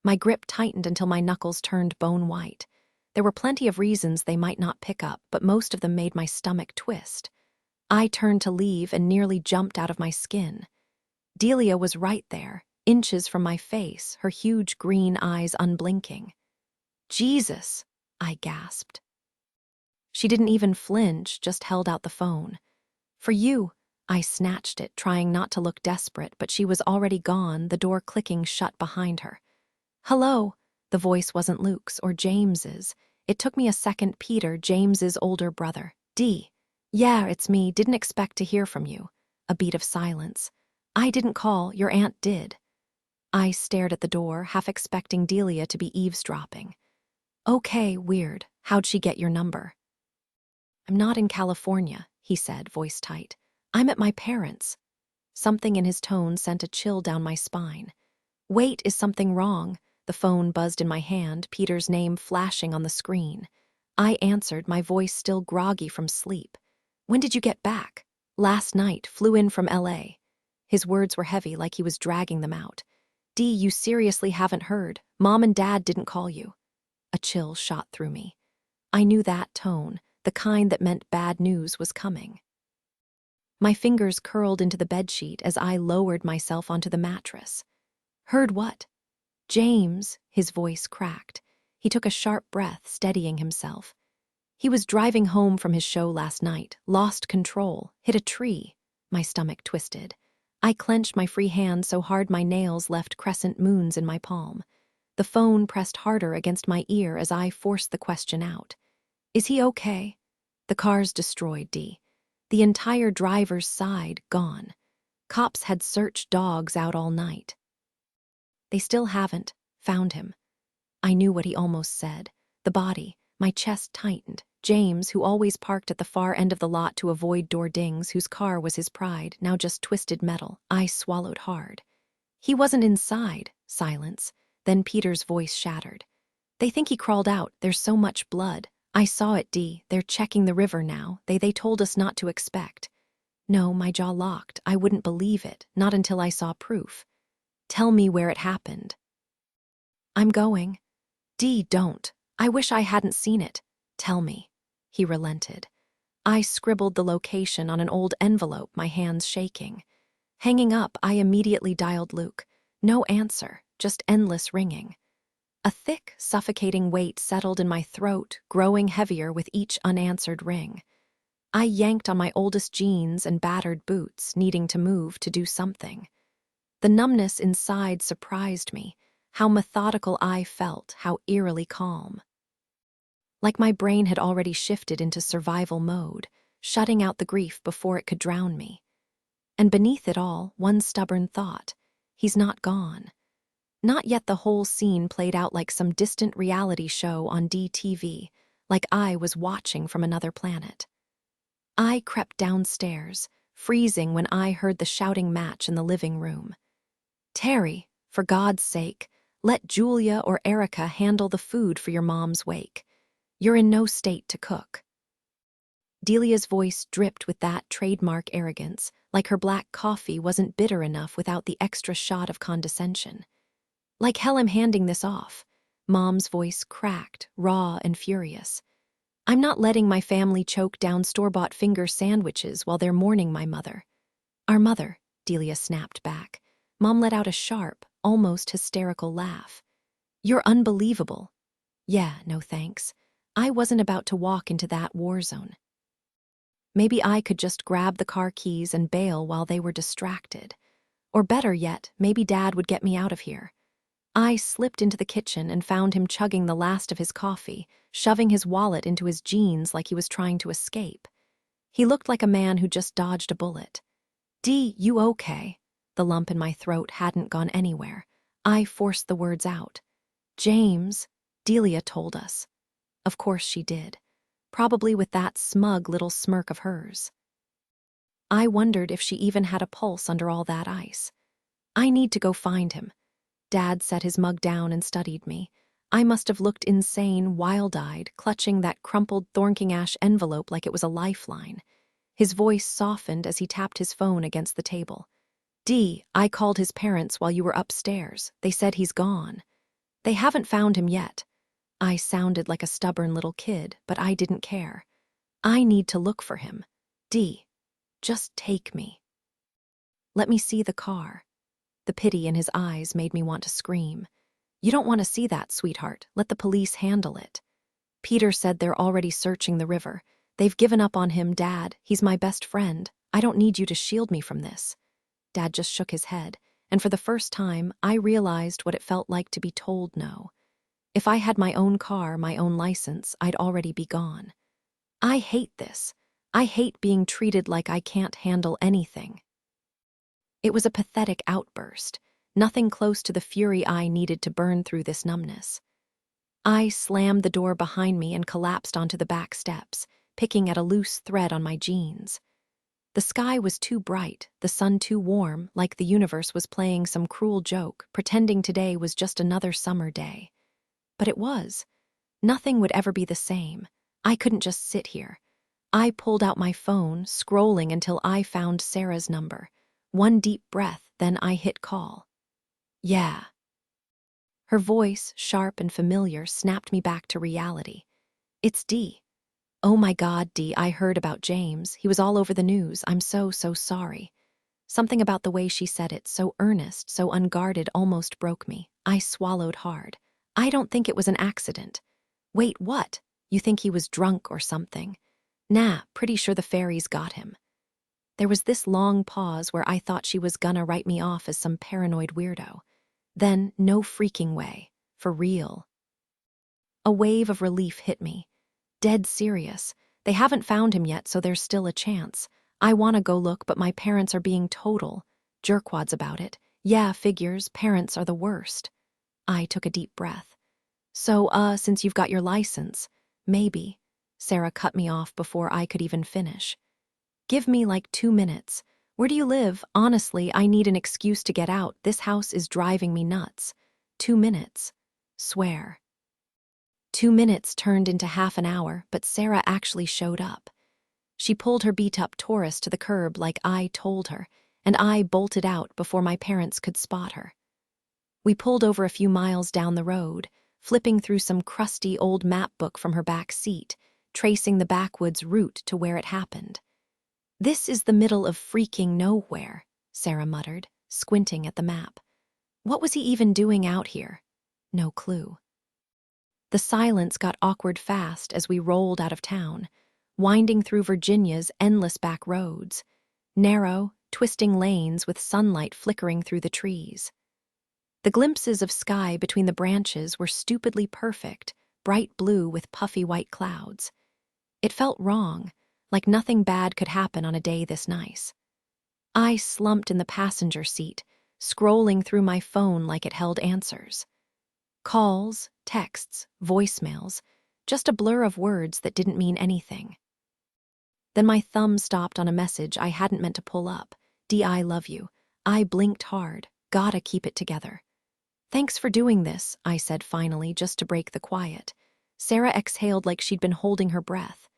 My grip tightened until my knuckles turned bone white. There were plenty of reasons they might not pick up, but most of them made my stomach twist. I turned to leave and nearly jumped out of my skin. Delia was right there, inches from my face, her huge green eyes unblinking. Jesus, I gasped. She didn't even flinch, just held out the phone. For you, I snatched it, trying not to look desperate, but she was already gone, the door clicking shut behind her. Hello, the voice wasn't Luke's or James's. It took me a second. Peter, James's older brother. D. Yeah, it's me, didn't expect to hear from you. A beat of silence. I didn't call, your aunt did. I stared at the door, half expecting Delia to be eavesdropping. Okay, weird. How'd she get your number? I'm not in California, he said, voice tight. I'm at my parents'. Something in his tone sent a chill down my spine. Wait, is something wrong? The phone buzzed in my hand, Peter's name flashing on the screen. I answered, my voice still groggy from sleep. When did you get back? Last night, flew in from LA. His words were heavy, like he was dragging them out. D, you seriously haven't heard? Mom and Dad didn't call you. A chill shot through me. I knew that tone, the kind that meant bad news was coming. My fingers curled into the bedsheet as I lowered myself onto the mattress. Heard what? James, his voice cracked. He took a sharp breath, steadying himself. He was driving home from his show last night, lost control, hit a tree. My stomach twisted. I clenched my free hand so hard my nails left crescent moons in my palm. The phone pressed harder against my ear as I forced the question out. Is he okay? The car's destroyed, Dee. The entire driver's side gone. Cops had searched dogs out all night. They still haven't found him. I knew what he almost said. The body. My chest tightened. James, who always parked at the far end of the lot to avoid door dings, whose car was his pride, now just twisted metal. I swallowed hard. He wasn't inside. Silence. Then Peter's voice shattered. They think he crawled out. There's so much blood. I saw it, Dee. They're checking the river now. They told us not to expect. No, my jaw locked. I wouldn't believe it, not until I saw proof. Tell me where it happened. I'm going. Dee, don't. I wish I hadn't seen it. Tell me. He relented. I scribbled the location on an old envelope, my hands shaking. Hanging up, I immediately dialed Luke. No answer, just endless ringing. A thick, suffocating weight settled in my throat, growing heavier with each unanswered ring. I yanked on my oldest jeans and battered boots, needing to move to do something. The numbness inside surprised me, how methodical I felt, how eerily calm. Like my brain had already shifted into survival mode, shutting out the grief before it could drown me. And beneath it all, one stubborn thought. He's not gone. Not yet the whole scene played out like some distant reality show on DTV, like I was watching from another planet. I crept downstairs, freezing when I heard the shouting match in the living room. Terry, for God's sake, let Julia or Erica handle the food for your mom's wake. You're in no state to cook. Delia's voice dripped with that trademark arrogance, like her black coffee wasn't bitter enough without the extra shot of condescension. Like hell I'm handing this off. Mom's voice cracked, raw and furious. I'm not letting my family choke down store-bought finger sandwiches while they're mourning my mother. Our mother, Delia snapped back. Mom let out a sharp, almost hysterical laugh. You're unbelievable. Yeah, no thanks. I wasn't about to walk into that war zone. Maybe I could just grab the car keys and bail while they were distracted. Or better yet, maybe Dad would get me out of here. I slipped into the kitchen and found him chugging the last of his coffee, shoving his wallet into his jeans like he was trying to escape. He looked like a man who just dodged a bullet. Dee, you okay? The lump in my throat hadn't gone anywhere. I forced the words out. James, Delia told us. Of course she did. Probably with that smug little smirk of hers. I wondered if she even had a pulse under all that ice. I need to go find him. Dad set his mug down and studied me. I must have looked insane, wild-eyed, clutching that crumpled Thornking Ash envelope like it was a lifeline. His voice softened as he tapped his phone against the table. Dee, I called his parents while you were upstairs. They said he's gone. They haven't found him yet. I sounded like a stubborn little kid, but I didn't care. I need to look for him. Dee, just take me. Let me see the car. The pity in his eyes made me want to scream. You don't want to see that, sweetheart. Let the police handle it. Peter said they're already searching the river. They've given up on him, Dad. He's my best friend. I don't need you to shield me from this. Dad just shook his head, and for the first time, I realized what it felt like to be told no. If I had my own car, my own license, I'd already be gone. I hate this. I hate being treated like I can't handle anything. It was a pathetic outburst, nothing close to the fury I needed to burn through this numbness. I slammed the door behind me and collapsed onto the back steps, picking at a loose thread on my jeans. The sky was too bright, the sun too warm, like the universe was playing some cruel joke, pretending today was just another summer day. But it was. Nothing would ever be the same. I couldn't just sit here. I pulled out my phone, scrolling until I found Sarah's number. One deep breath, then I hit call. Yeah. Her voice, sharp and familiar, snapped me back to reality. It's Dee. Oh my God, Dee, I heard about James. He was all over the news. I'm so sorry. Something about the way she said it, so earnest, so unguarded, almost broke me. I swallowed hard. I don't think it was an accident. Wait, what? You think he was drunk or something? Nah, pretty sure the faeries got him. There was this long pause where I thought she was gonna write me off as some paranoid weirdo. Then, no freaking way. For real. A wave of relief hit me. Dead serious. They haven't found him yet, so there's still a chance. I wanna go look, but my parents are being total jerkwads about it. Yeah, figures, parents are the worst. I took a deep breath. So, since you've got your license, maybe. Sarah cut me off before I could even finish. Give me like 2 minutes. Where do you live? Honestly, I need an excuse to get out. This house is driving me nuts. 2 minutes. Swear. 2 minutes turned into half an hour, but Sarah actually showed up. She pulled her beat-up Taurus to the curb like I told her, and I bolted out before my parents could spot her. We pulled over a few miles down the road, flipping through some crusty old map book from her back seat, tracing the backwoods route to where it happened. This is the middle of freaking nowhere, Sarah muttered, squinting at the map. What was he even doing out here? No clue. The silence got awkward fast as we rolled out of town, winding through Virginia's endless back roads, narrow, twisting lanes with sunlight flickering through the trees. The glimpses of sky between the branches were stupidly perfect, bright blue with puffy white clouds. It felt wrong, like nothing bad could happen on a day this nice. I slumped in the passenger seat, scrolling through my phone like it held answers. Calls, texts, voicemails, just a blur of words that didn't mean anything. Then my thumb stopped on a message I hadn't meant to pull up. I love you. I blinked hard. Gotta keep it together. Thanks for doing this, I said finally, just to break the quiet. Sarah exhaled like she'd been holding her breath.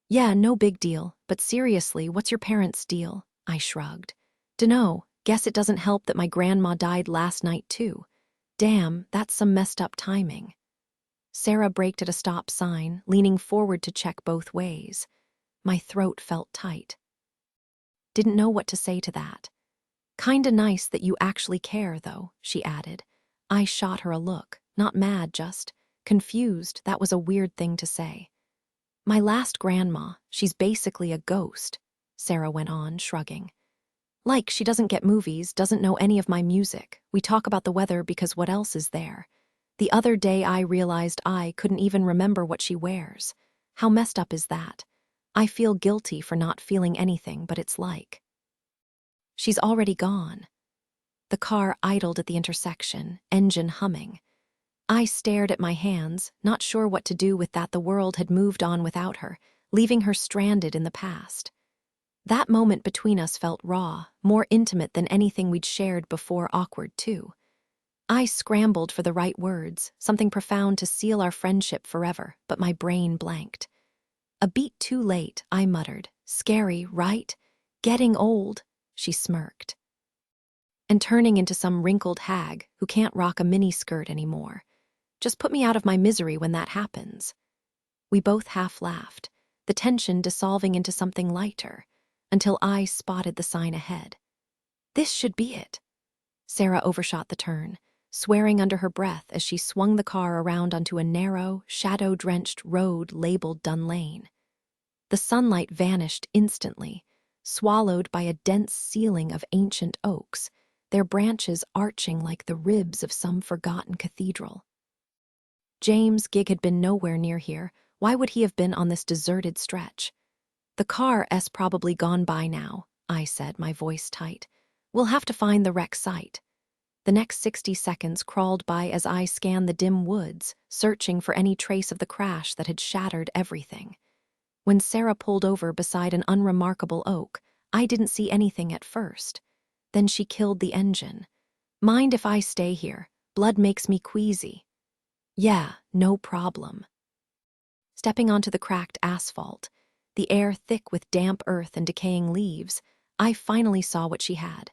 Yeah, no big deal, but seriously, what's your parents' deal? I shrugged. Dunno, guess it doesn't help that my grandma died last night too. Damn, that's some messed up timing. Sarah braked at a stop sign, leaning forward to check both ways. My throat felt tight. Didn't know what to say to that. Kinda nice that you actually care, though, she added. I shot her a look, not mad, just confused. That was a weird thing to say. My last grandma, she's basically a ghost, Sarah went on, shrugging. Like, she doesn't get movies, doesn't know any of my music. We talk about the weather because what else is there? The other day I realized I couldn't even remember what she wears. How messed up is that? I feel guilty for not feeling anything, but it's like. She's already gone. The car idled at the intersection, engine humming. I stared at my hands, not sure what to do with that. The world had moved on without her, leaving her stranded in the past. That moment between us felt raw, more intimate than anything we'd shared before. Awkward, too. I scrambled for the right words, something profound to seal our friendship forever, but my brain blanked. A beat too late, I muttered. Scary, right? Getting old, she smirked. And turning into some wrinkled hag who can't rock a miniskirt anymore. Just put me out of my misery when that happens. We both half laughed, the tension dissolving into something lighter, until I spotted the sign ahead. This should be it. Sarah overshot the turn, swearing under her breath as she swung the car around onto a narrow, shadow-drenched road labeled Dun Lane. The sunlight vanished instantly, swallowed by a dense ceiling of ancient oaks, their branches arching like the ribs of some forgotten cathedral. James' gig had been nowhere near here. Why would he have been on this deserted stretch? The car's probably gone by now, I said, my voice tight. We'll have to find the wreck site. The next 60 seconds crawled by as I scanned the dim woods, searching for any trace of the crash that had shattered everything. When Sarah pulled over beside an unremarkable oak, I didn't see anything at first. Then she killed the engine. Mind if I stay here? Blood makes me queasy. Yeah, no problem. Stepping onto the cracked asphalt, the air thick with damp earth and decaying leaves, I finally saw what she had.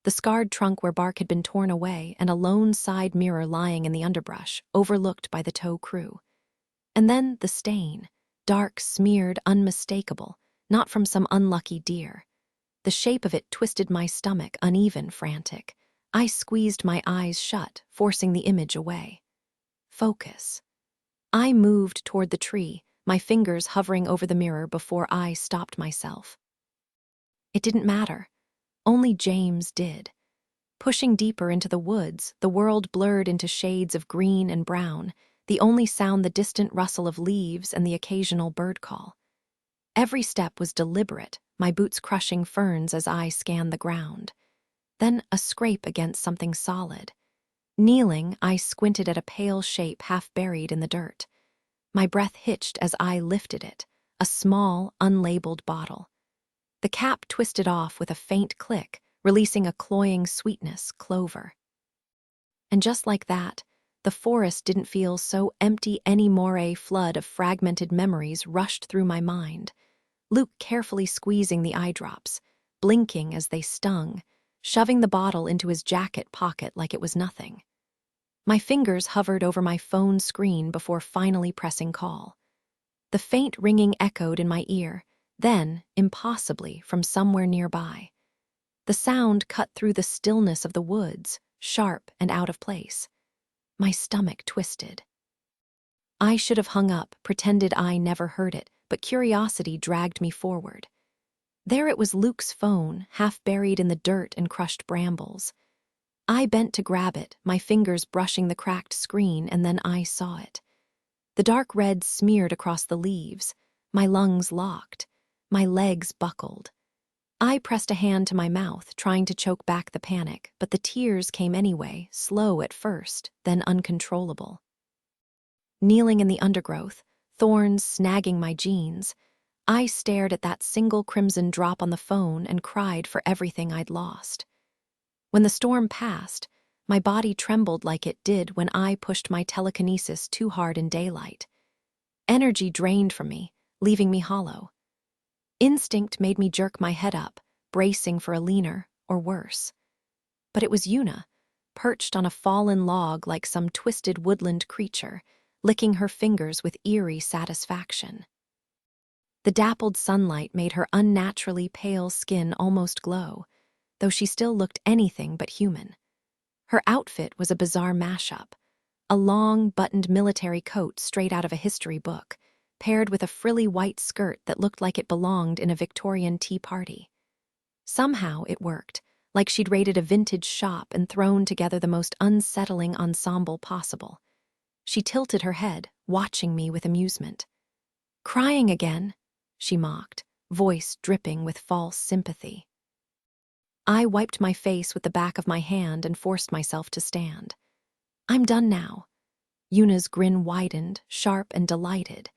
The scarred trunk where bark had been torn away and a lone side mirror lying in the underbrush, overlooked by the tow crew. And then the stain, dark, smeared, unmistakable, not from some unlucky deer. The shape of it twisted my stomach, uneven, frantic. I squeezed my eyes shut, forcing the image away. Focus. I moved toward the tree, my fingers hovering over the mirror before I stopped myself. It didn't matter. Only James did. Pushing deeper into the woods, the world blurred into shades of green and brown, the only sound the distant rustle of leaves and the occasional bird call. Every step was deliberate, my boots crushing ferns as I scanned the ground. Then a scrape against something solid. Kneeling, I squinted at a pale shape half buried in the dirt. My breath hitched as I lifted it, a small, unlabeled bottle. The cap twisted off with a faint click, releasing a cloying sweetness, clover. And just like that, the forest didn't feel so empty anymore. A flood of fragmented memories rushed through my mind. Luke carefully squeezing the eye drops, blinking as they stung, shoving the bottle into his jacket pocket like it was nothing. My fingers hovered over my phone screen before finally pressing call. The faint ringing echoed in my ear, then, impossibly, from somewhere nearby. The sound cut through the stillness of the woods, sharp and out of place. My stomach twisted. I should have hung up, pretended I never heard it, but curiosity dragged me forward. There it was, Luke's phone, half buried in the dirt and crushed brambles. I bent to grab it, my fingers brushing the cracked screen, and then I saw it. The dark red smeared across the leaves, my lungs locked, my legs buckled. I pressed a hand to my mouth, trying to choke back the panic, but the tears came anyway, slow at first, then uncontrollable. Kneeling in the undergrowth, thorns snagging my jeans, I stared at that single crimson drop on the phone and cried for everything I'd lost. When the storm passed, my body trembled like it did when I pushed my telekinesis too hard in daylight. Energy drained from me, leaving me hollow. Instinct made me jerk my head up, bracing for a leaner, or worse. But it was Una, perched on a fallen log like some twisted woodland creature, licking her fingers with eerie satisfaction. The dappled sunlight made her unnaturally pale skin almost glow, though she still looked anything but human. Her outfit was a bizarre mashup, a long, buttoned military coat straight out of a history book, paired with a frilly white skirt that looked like it belonged in a Victorian tea party. Somehow it worked, like she'd raided a vintage shop and thrown together the most unsettling ensemble possible. She tilted her head, watching me with amusement. "Crying again?" she mocked, voice dripping with false sympathy. I wiped my face with the back of my hand and forced myself to stand. "I'm done now." Una's grin widened, sharp and delighted.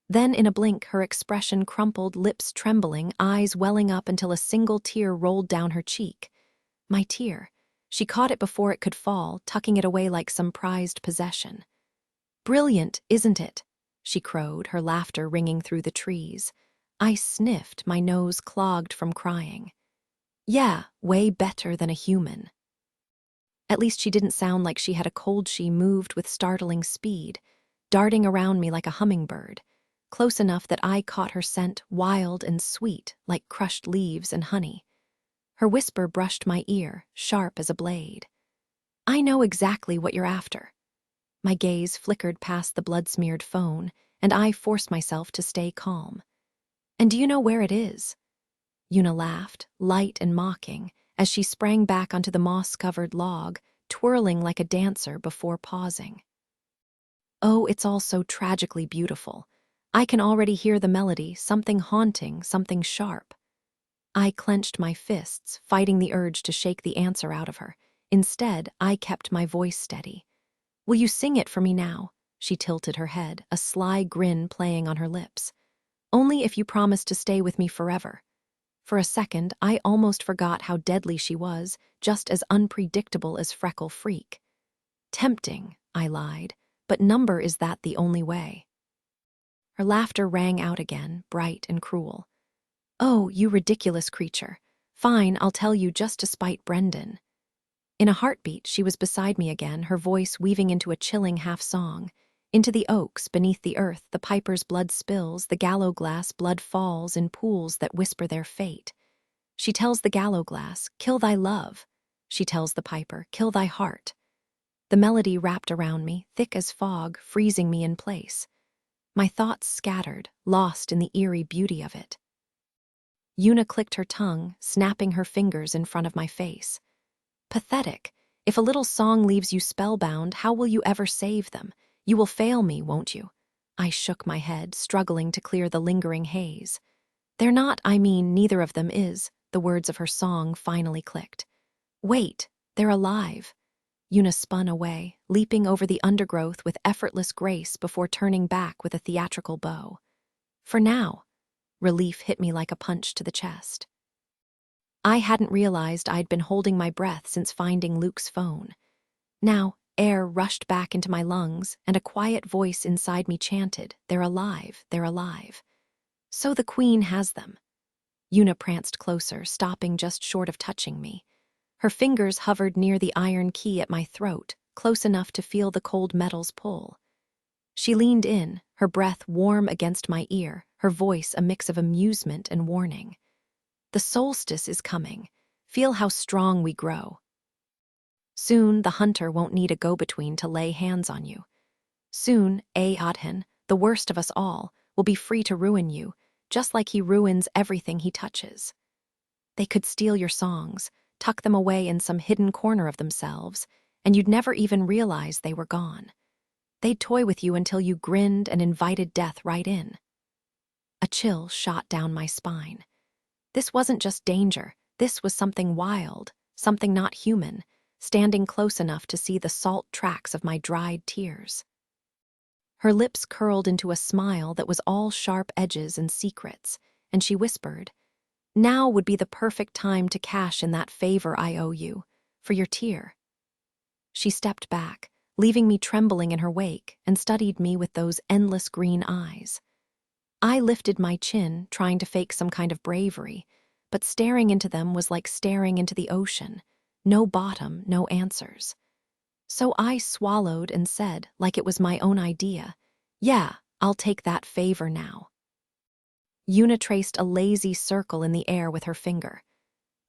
Then in a blink, her expression crumpled, lips trembling, eyes welling up until a single tear rolled down her cheek. My tear. She caught it before it could fall, tucking it away like some prized possession. "Brilliant, isn't it?" she crowed, her laughter ringing through the trees. I sniffed, my nose clogged from crying. "Yeah, way better than a human." At least she didn't sound like she had a cold. She moved with startling speed, darting around me like a hummingbird, close enough that I caught her scent, wild and sweet, like crushed leaves and honey. Her whisper brushed my ear, sharp as a blade. "I know exactly what you're after." My gaze flickered past the blood-smeared phone, and I forced myself to stay calm. "And do you know where it is?" Una laughed, light and mocking, as she sprang back onto the moss-covered log, twirling like a dancer before pausing. "Oh, it's all so tragically beautiful. I can already hear the melody, something haunting, something sharp." I clenched my fists, fighting the urge to shake the answer out of her. Instead, I kept my voice steady. "Will you sing it for me now?" She tilted her head, a sly grin playing on her lips. "Only if you promise to stay with me forever." For a second, I almost forgot how deadly she was, just as unpredictable as Freckle Freak. "Tempting," I lied, "but number is that the only way?" Her laughter rang out again, bright and cruel. "Oh, you ridiculous creature. Fine, I'll tell you just to spite Brendan." In a heartbeat, she was beside me again, her voice weaving into a chilling half-song. "Into the oaks, beneath the earth, the piper's blood spills, the gallows blood falls in pools that whisper their fate. She tells the gallows, 'Kill thy love.' She tells the piper, 'Kill thy heart.'" The melody wrapped around me, thick as fog, freezing me in place. My thoughts scattered, lost in the eerie beauty of it. Yuna clicked her tongue, snapping her fingers in front of my face. Pathetic. If a little song leaves you spellbound, how will you ever save them? You will fail me, won't you? I shook my head, struggling to clear the lingering haze. They're not, I mean, neither of them is, the words of her song finally clicked. Wait, they're alive. Yuna spun away, leaping over the undergrowth with effortless grace before turning back with a theatrical bow. For now, relief hit me like a punch to the chest. I hadn't realized I'd been holding my breath since finding Luke's phone. Now, air rushed back into my lungs, and a quiet voice inside me chanted, "They're alive, they're alive." So the Queen has them. Yuna pranced closer, stopping just short of touching me. Her fingers hovered near the iron key at my throat, close enough to feel the cold metal's pull. She leaned in, her breath warm against my ear, her voice a mix of amusement and warning. The solstice is coming. Feel how strong we grow. Soon the hunter won't need a go-between to lay hands on you. Soon, Aodhan, the worst of us all, will be free to ruin you, just like he ruins everything he touches. They could steal your songs, tuck them away in some hidden corner of themselves, and you'd never even realize they were gone. They'd toy with you until you grinned and invited death right in. A chill shot down my spine. This wasn't just danger, this was something wild, something not human, standing close enough to see the salt tracks of my dried tears. Her lips curled into a smile that was all sharp edges and secrets, and she whispered, "Now would be the perfect time to cash in that favor I owe you, for your tear." She stepped back, leaving me trembling in her wake, and studied me with those endless green eyes. I lifted my chin, trying to fake some kind of bravery, but staring into them was like staring into the ocean. No bottom, no answers. So I swallowed and said, like it was my own idea, "Yeah, I'll take that favor now." Yuna traced a lazy circle in the air with her finger.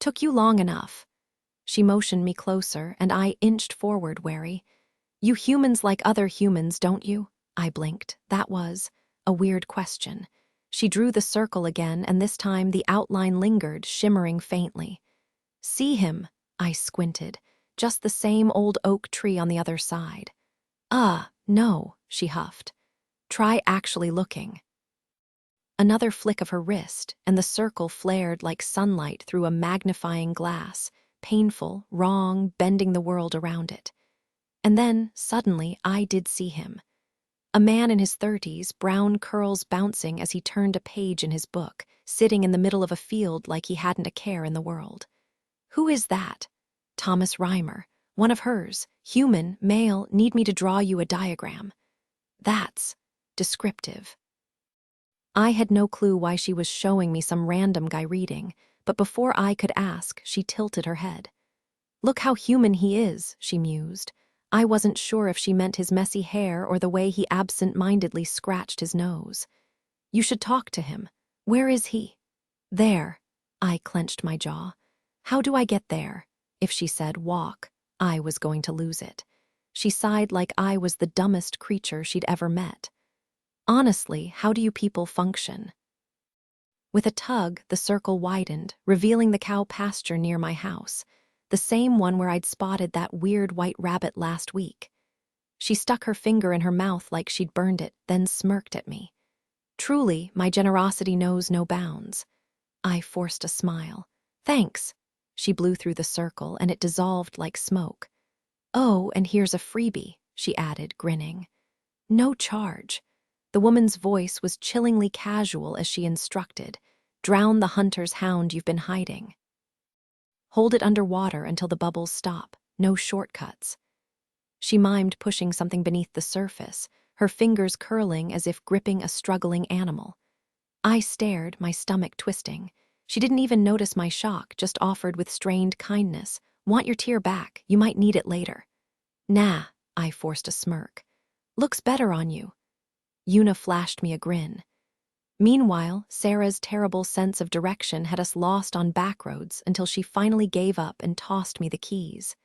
"Took you long enough." She motioned me closer, and I inched forward, wary. "You humans like other humans, don't you?" I blinked. That was a weird question. She drew the circle again, and this time the outline lingered, shimmering faintly. "See him?" I squinted. "Just the same old oak tree on the other side." No," she huffed. "Try actually looking." Another flick of her wrist, and the circle flared like sunlight through a magnifying glass, painful, wrong, bending the world around it. And then, suddenly, I did see him. A man in his 30s, brown curls bouncing as he turned a page in his book, sitting in the middle of a field like he hadn't a care in the world. "Who is that?" "Thomas Reimer. One of hers. Human, male, need me to draw you a diagram." "That's descriptive." I had no clue why she was showing me some random guy reading, but before I could ask, she tilted her head. "Look how human he is," she mused. I wasn't sure if she meant his messy hair or the way he absent-mindedly scratched his nose. "You should talk to him. Where is he?" "There." I clenched my jaw. How do I get there? If she said walk, I was going to lose it. She sighed like I was the dumbest creature she'd ever met. "Honestly, how do you people function?" With a tug, the circle widened, revealing the cow pasture near my house, the same one where I'd spotted that weird white rabbit last week. She stuck her finger in her mouth like she'd burned it, then smirked at me. Truly, my generosity knows no bounds. I forced a smile. "Thanks." She blew through the circle, and it dissolved like smoke. "Oh, and here's a freebie," she added, grinning. "No charge." The woman's voice was chillingly casual as she instructed. "Drown the hunter's hound you've been hiding. Hold it underwater until the bubbles stop. No shortcuts." She mimed pushing something beneath the surface, her fingers curling as if gripping a struggling animal. I stared, my stomach twisting. She didn't even notice my shock, just offered with strained kindness. "Want your tear back, you might need it later." "Nah," I forced a smirk. "Looks better on you." Yuna flashed me a grin. Meanwhile, Sarah's terrible sense of direction had us lost on back roads until she finally gave up and tossed me the keys.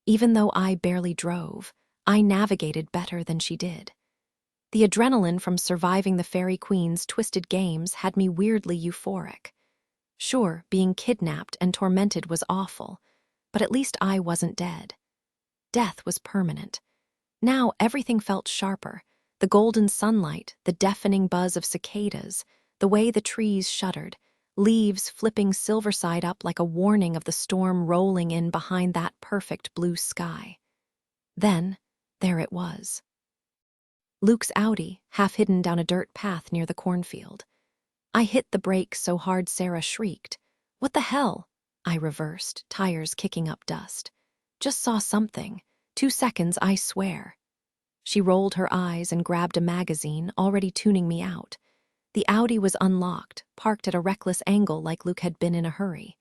Even though I barely drove, I navigated better than she did. The adrenaline from surviving the Fairy Queen's twisted games had me weirdly euphoric. Sure, being kidnapped and tormented was awful, but at least I wasn't dead. Death was permanent. Now everything felt sharper. The golden sunlight, the deafening buzz of cicadas, the way the trees shuddered, leaves flipping silver side up like a warning of the storm rolling in behind that perfect blue sky. Then, there it was. Luke's Audi, half hidden down a dirt path near the cornfield. I hit the brakes so hard Sarah shrieked. "What the hell?" I reversed, tires kicking up dust. "Just saw something. 2 seconds, I swear." She rolled her eyes and grabbed a magazine, already tuning me out. The Audi was unlocked, parked at a reckless angle like Luke had been in a hurry.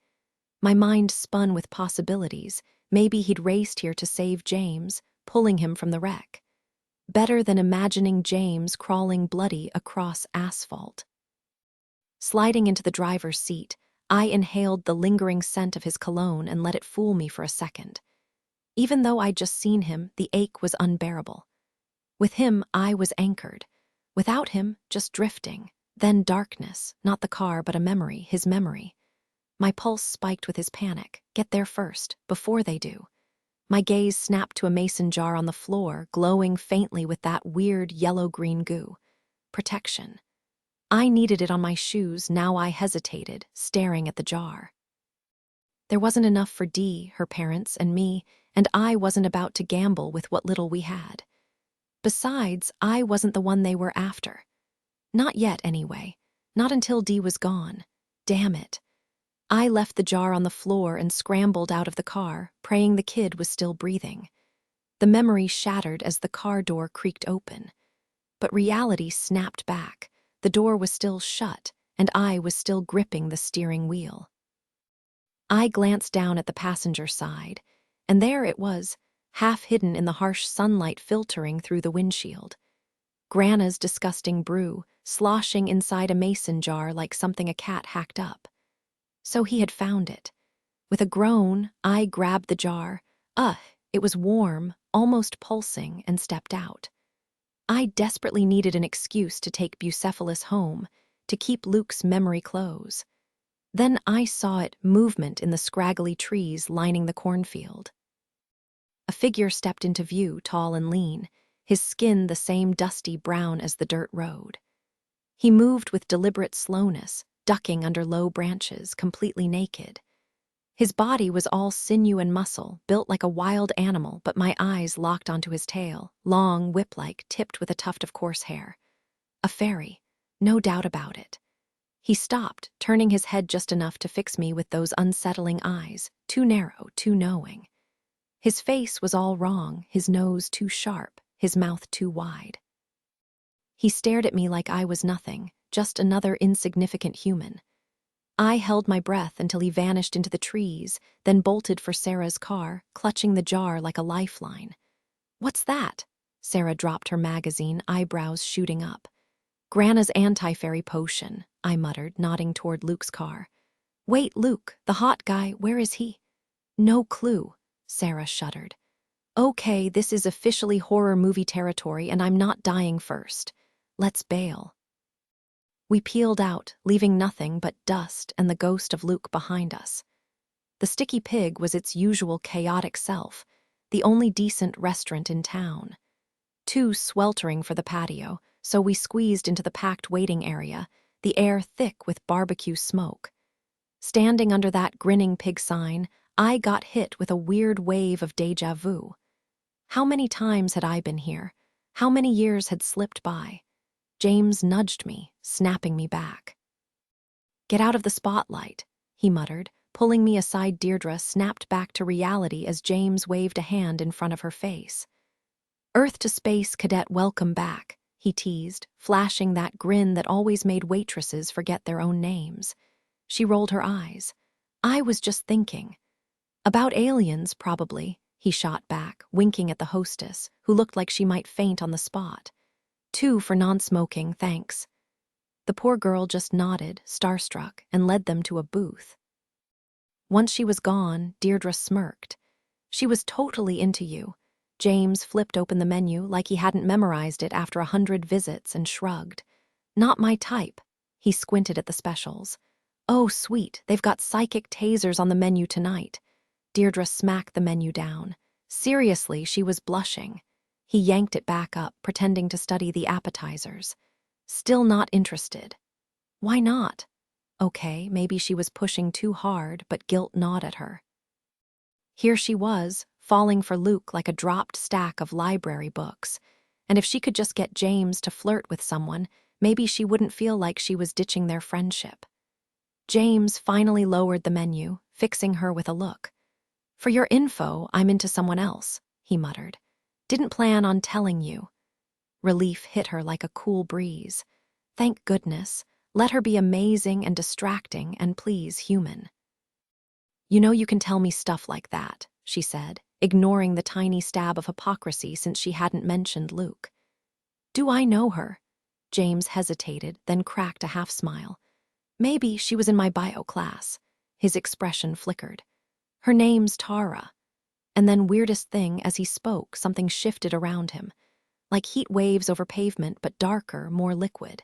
My mind spun with possibilities. Maybe he'd raced here to save James, pulling him from the wreck. Better than imagining James crawling bloody across asphalt. Sliding into the driver's seat, I inhaled the lingering scent of his cologne and let it fool me for a second. Even though I'd just seen him, the ache was unbearable. With him, I was anchored. Without him, just drifting. Then darkness, not the car but a memory, his memory. My pulse spiked with his panic. Get there first, before they do. My gaze snapped to a mason jar on the floor, glowing faintly with that weird yellow-green goo. Protection. I needed it on my shoes, now I hesitated, staring at the jar. There wasn't enough for Dee, her parents, and me, and I wasn't about to gamble with what little we had. Besides, I wasn't the one they were after. Not yet, anyway. Not until Dee was gone. Damn it. I left the jar on the floor and scrambled out of the car, praying the kid was still breathing. The memory shattered as the car door creaked open. But reality snapped back. The door was still shut, and I was still gripping the steering wheel. I glanced down at the passenger side, and there it was, half hidden in the harsh sunlight filtering through the windshield. Grana's disgusting brew, sloshing inside a mason jar like something a cat hacked up. So he had found it. With a groan, I grabbed the jar. It was warm, almost pulsing, and stepped out. I desperately needed an excuse to take Bucephalus home, to keep Luke's memory close. Then I saw it, movement in the scraggly trees lining the cornfield. A figure stepped into view, tall and lean, his skin the same dusty brown as the dirt road. He moved with deliberate slowness, ducking under low branches, completely naked. His body was all sinew and muscle, built like a wild animal, but my eyes locked onto his tail, long, whip-like, tipped with a tuft of coarse hair. A faerie, no doubt about it. He stopped, turning his head just enough to fix me with those unsettling eyes, too narrow, too knowing. His face was all wrong, his nose too sharp, his mouth too wide. He stared at me like I was nothing, just another insignificant human. I held my breath until he vanished into the trees, then bolted for Sarah's car, clutching the jar like a lifeline. "What's that?" Sarah dropped her magazine, eyebrows shooting up. "Grana's anti-fairy potion," I muttered, nodding toward Luke's car. "Wait, Luke, the hot guy, where is he?" "No clue," Sarah shuddered. "Okay, this is officially horror movie territory and I'm not dying first. Let's bail." We peeled out, leaving nothing but dust and the ghost of Luke behind us. The Sticky Pig was its usual chaotic self, the only decent restaurant in town. Too sweltering for the patio, so we squeezed into the packed waiting area, the air thick with barbecue smoke. Standing under that grinning pig sign, I got hit with a weird wave of déjà vu. How many times had I been here? How many years had slipped by? James nudged me, snapping me back. "Get out of the spotlight," he muttered, pulling me aside. Deirdre snapped back to reality as James waved a hand in front of her face. "Earth to space, cadet, welcome back," he teased, flashing that grin that always made waitresses forget their own names. She rolled her eyes. "I was just thinking." "About aliens, probably," he shot back, winking at the hostess, who looked like she might faint on the spot. "2 for non-smoking, thanks." The poor girl just nodded, starstruck, and led them to a booth. Once she was gone, Deirdre smirked. "She was totally into you." James flipped open the menu like he hadn't memorized it after 100 visits and shrugged. "Not my type." He squinted at the specials. Oh, sweet, they've got psychic tasers on the menu tonight. Deirdre smacked the menu down. Seriously, she was blushing. He yanked it back up, pretending to study the appetizers. Still not interested. Why not? Okay, maybe she was pushing too hard, but guilt gnawed at her. Here she was, falling for Luke like a dropped stack of library books. And if she could just get James to flirt with someone, maybe she wouldn't feel like she was ditching their friendship. James finally lowered the menu, fixing her with a look. For your info, I'm into someone else, he muttered. Didn't plan on telling you. Relief hit her like a cool breeze. Thank goodness. Let her be amazing and distracting and please human. You know you can tell me stuff like that, she said, ignoring the tiny stab of hypocrisy since she hadn't mentioned Luke. Do I know her? James hesitated, then cracked a half-smile. Maybe she was in my bio class. His expression flickered. Her name's Tara. And then weirdest thing, as he spoke, something shifted around him. Like heat waves over pavement, but darker, more liquid.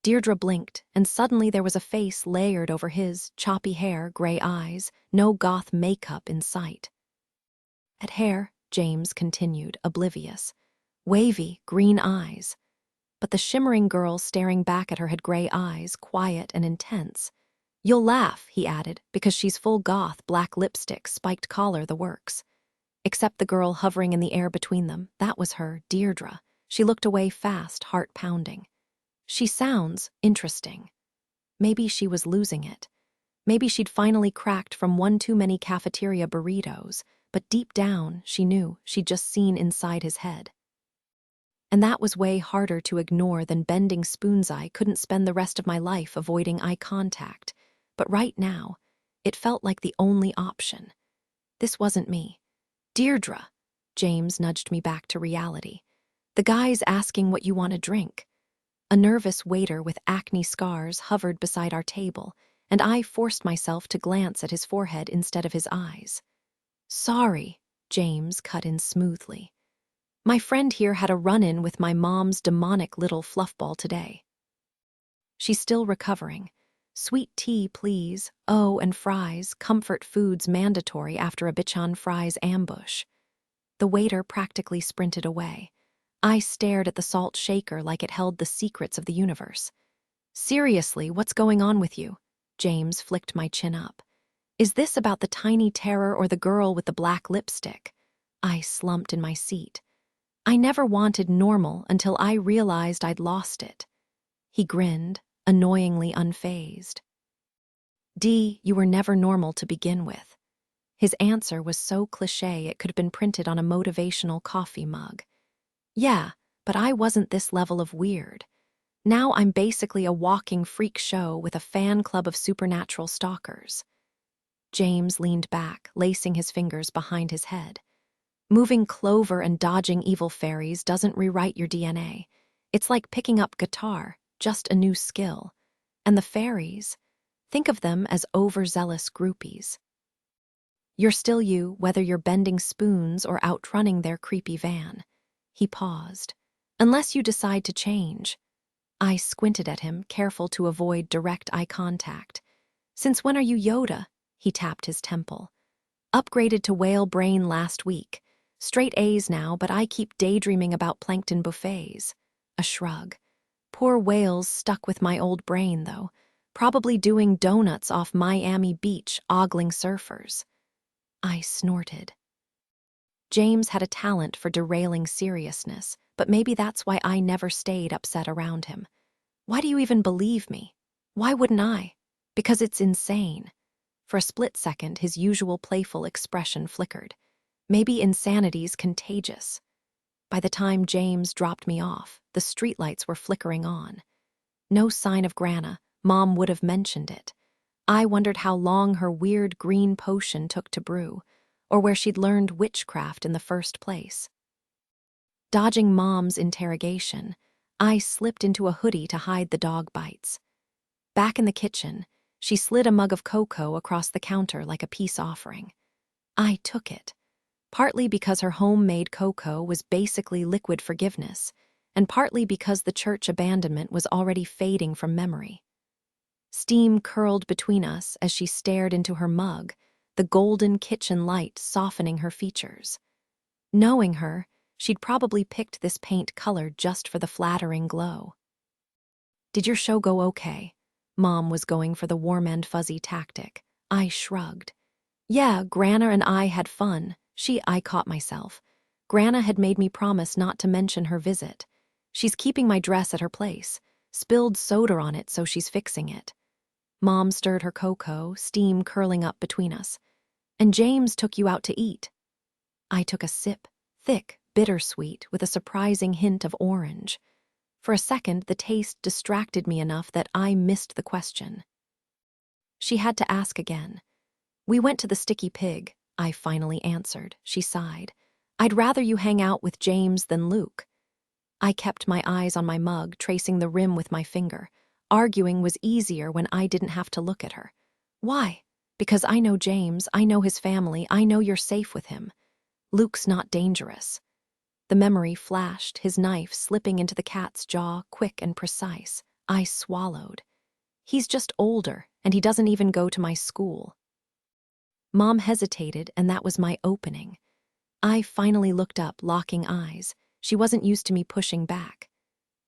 Deirdre blinked, and suddenly there was a face layered over his, choppy hair, gray eyes, no goth makeup in sight. At hair, James continued, oblivious. Wavy, green eyes. But the shimmering girl staring back at her had gray eyes, quiet and intense. You'll laugh, he added, because she's full goth, black lipstick, spiked collar, the works. Except the girl hovering in the air between them, that was her, Deirdre. She looked away fast, heart pounding. She sounds interesting. Maybe she was losing it. Maybe she'd finally cracked from one too many cafeteria burritos, but deep down, she knew she'd just seen inside his head. And that was way harder to ignore than bending spoons. I couldn't spend the rest of my life avoiding eye contact. But right now, it felt like the only option. This wasn't me. Deirdre, James nudged me back to reality. The guy's asking what you want to drink. A nervous waiter with acne scars hovered beside our table, and I forced myself to glance at his forehead instead of his eyes. Sorry, James cut in smoothly. My friend here had a run-in with my mom's demonic little fluffball today. She's still recovering. Sweet tea, please. Oh, and fries, comfort foods mandatory after a bitchan fries ambush. The waiter practically sprinted away. I stared at the salt shaker like it held the secrets of the universe. Seriously, what's going on with you? James flicked my chin up. Is this about the tiny terror or the girl with the black lipstick? I slumped in my seat. I never wanted normal until I realized I'd lost it. He grinned, annoyingly unfazed. D, you were never normal to begin with. His answer was so cliché it could have been printed on a motivational coffee mug. Yeah, but I wasn't this level of weird. Now I'm basically a walking freak show with a fan club of supernatural stalkers. James leaned back, lacing his fingers behind his head. Moving clover and dodging evil fairies doesn't rewrite your DNA. It's like picking up guitar, just a new skill. And the fairies, think of them as overzealous groupies. You're still you, whether you're bending spoons or outrunning their creepy van. He paused. Unless you decide to change. I squinted at him, careful to avoid direct eye contact. Since when are you Yoda? He tapped his temple. Upgraded to whale brain last week. Straight A's now, but I keep daydreaming about plankton buffets. A shrug. Poor whales stuck with my old brain, though. Probably doing donuts off Miami Beach, ogling surfers. I snorted. James had a talent for derailing seriousness, but maybe that's why I never stayed upset around him. Why do you even believe me? Why wouldn't I? Because it's insane. For a split second, his usual playful expression flickered. Maybe insanity's contagious. By the time James dropped me off, the streetlights were flickering on. No sign of Grana. Mom would have mentioned it. I wondered how long her weird green potion took to brew, or where she'd learned witchcraft in the first place. Dodging Mom's interrogation, I slipped into a hoodie to hide the dog bites. Back in the kitchen, she slid a mug of cocoa across the counter like a peace offering. I took it, partly because her homemade cocoa was basically liquid forgiveness, and partly because the church abandonment was already fading from memory. Steam curled between us as she stared into her mug, the golden kitchen light softening her features. Knowing her, she'd probably picked this paint color just for the flattering glow. "Did your show go okay?" Mom was going for the warm and fuzzy tactic. I shrugged. "Yeah, Grana and I had fun." I caught myself. Grana had made me promise not to mention her visit. She's keeping my dress at her place. Spilled soda on it, so she's fixing it. Mom stirred her cocoa, steam curling up between us. "And James took you out to eat." I took a sip, thick, bittersweet, with a surprising hint of orange. For a second, the taste distracted me enough that I missed the question. She had to ask again. "We went to the Sticky Pig," I finally answered. She sighed. "I'd rather you hang out with James than Luke." I kept my eyes on my mug, tracing the rim with my finger. Arguing was easier when I didn't have to look at her. "Why?" "Because I know James, I know his family, I know you're safe with him. Luke's not dangerous." The memory flashed, his knife slipping into the cat's jaw, quick and precise. I swallowed. "He's just older, and he doesn't even go to my school." Mom hesitated, and that was my opening. I finally looked up, locking eyes. She wasn't used to me pushing back.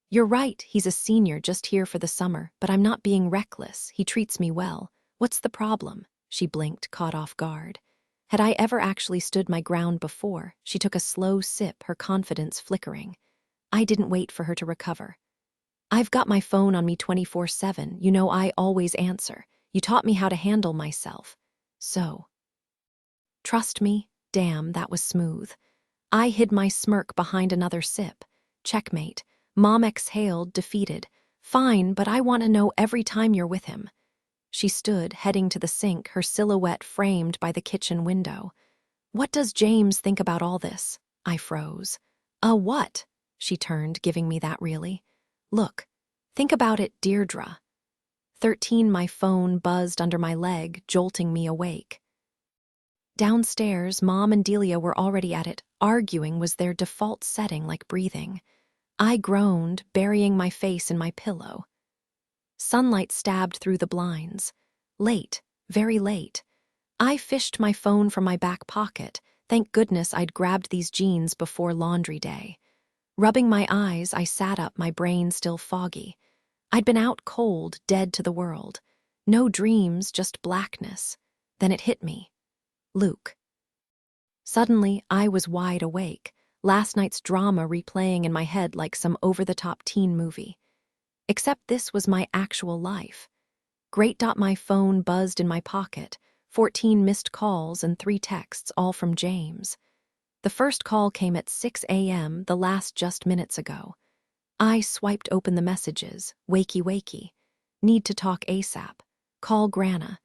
"You're right, he's a senior just here for the summer, but I'm not being reckless. He treats me well. What's the problem?" She blinked, caught off guard. Had I ever actually stood my ground before? She took a slow sip, her confidence flickering. I didn't wait for her to recover. "I've got my phone on me 24/7. You know I always answer. You taught me how to handle myself. So." "Trust me?" Damn, that was smooth. I hid my smirk behind another sip. Checkmate. Mom exhaled, defeated. "Fine, but I want to know every time you're with him." She stood, heading to the sink, her silhouette framed by the kitchen window. "What does James think about all this?" I froze. What?" She turned, giving me that really. "Look, think about it, Deirdre." 13, my phone buzzed under my leg, jolting me awake. Downstairs, Mom and Delia were already at it. Arguing was their default setting, like breathing. I groaned, burying my face in my pillow. Sunlight stabbed through the blinds. Late, very late. I fished my phone from my back pocket. Thank goodness I'd grabbed these jeans before laundry day. Rubbing my eyes, I sat up, my brain still foggy. I'd been out cold, dead to the world. No dreams, just blackness. Then it hit me. Luke. Suddenly, I was wide awake, last night's drama replaying in my head like some over-the-top teen movie. Except this was my actual life. My phone buzzed in my pocket, 14 missed calls and 3 texts, all from James. The first call came at 6 a.m., the last just minutes ago. I swiped open the messages. Wakey, wakey. Need to talk ASAP. Call Grana.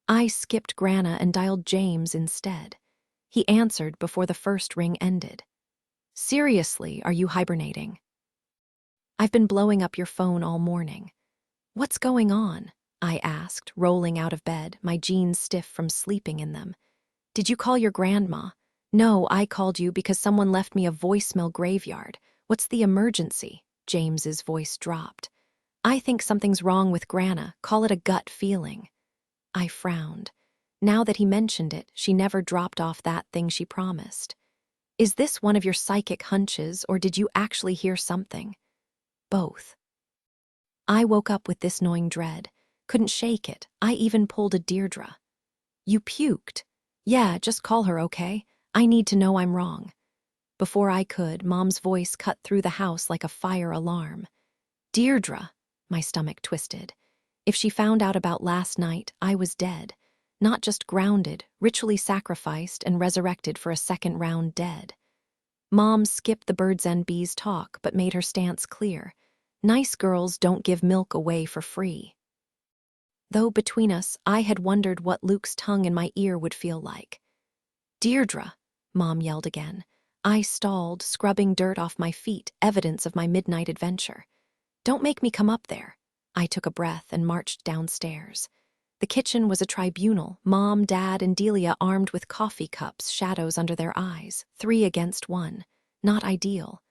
I skipped Grana and dialed James instead. He answered before the first ring ended. "Seriously, are you hibernating?" "I've been blowing up your phone all morning." "What's going on?" I asked, rolling out of bed, my jeans stiff from sleeping in them. "Did you call your grandma?" "No, I called you because someone left me a voicemail graveyard. What's the emergency?" James's voice dropped. "I think something's wrong with Grana. Call it a gut feeling." I frowned. Now that he mentioned it, she never dropped off that thing she promised. "Is this one of your psychic hunches, or did you actually hear something?" "Both." I woke up with this gnawing dread. Couldn't shake it. I even pulled a Deirdre. "You puked." "Yeah, just call her, okay? I need to know I'm wrong." Before I could, Mom's voice cut through the house like a fire alarm. "Deirdre," my stomach twisted. If she found out about last night, I was dead. Not just grounded, ritually sacrificed and resurrected for a second round dead. Mom skipped the birds and bees talk, but made her stance clear. Nice girls don't give milk away for free. Though between us, I had wondered what Luke's tongue in my ear would feel like. "Deirdre," Mom yelled again. I stalled, scrubbing dirt off my feet, evidence of my midnight adventure. "Don't make me come up there." I took a breath and marched downstairs. The kitchen was a tribunal, Mom, Dad, and Delia armed with coffee cups, shadows under their eyes, 3 against 1. Not ideal.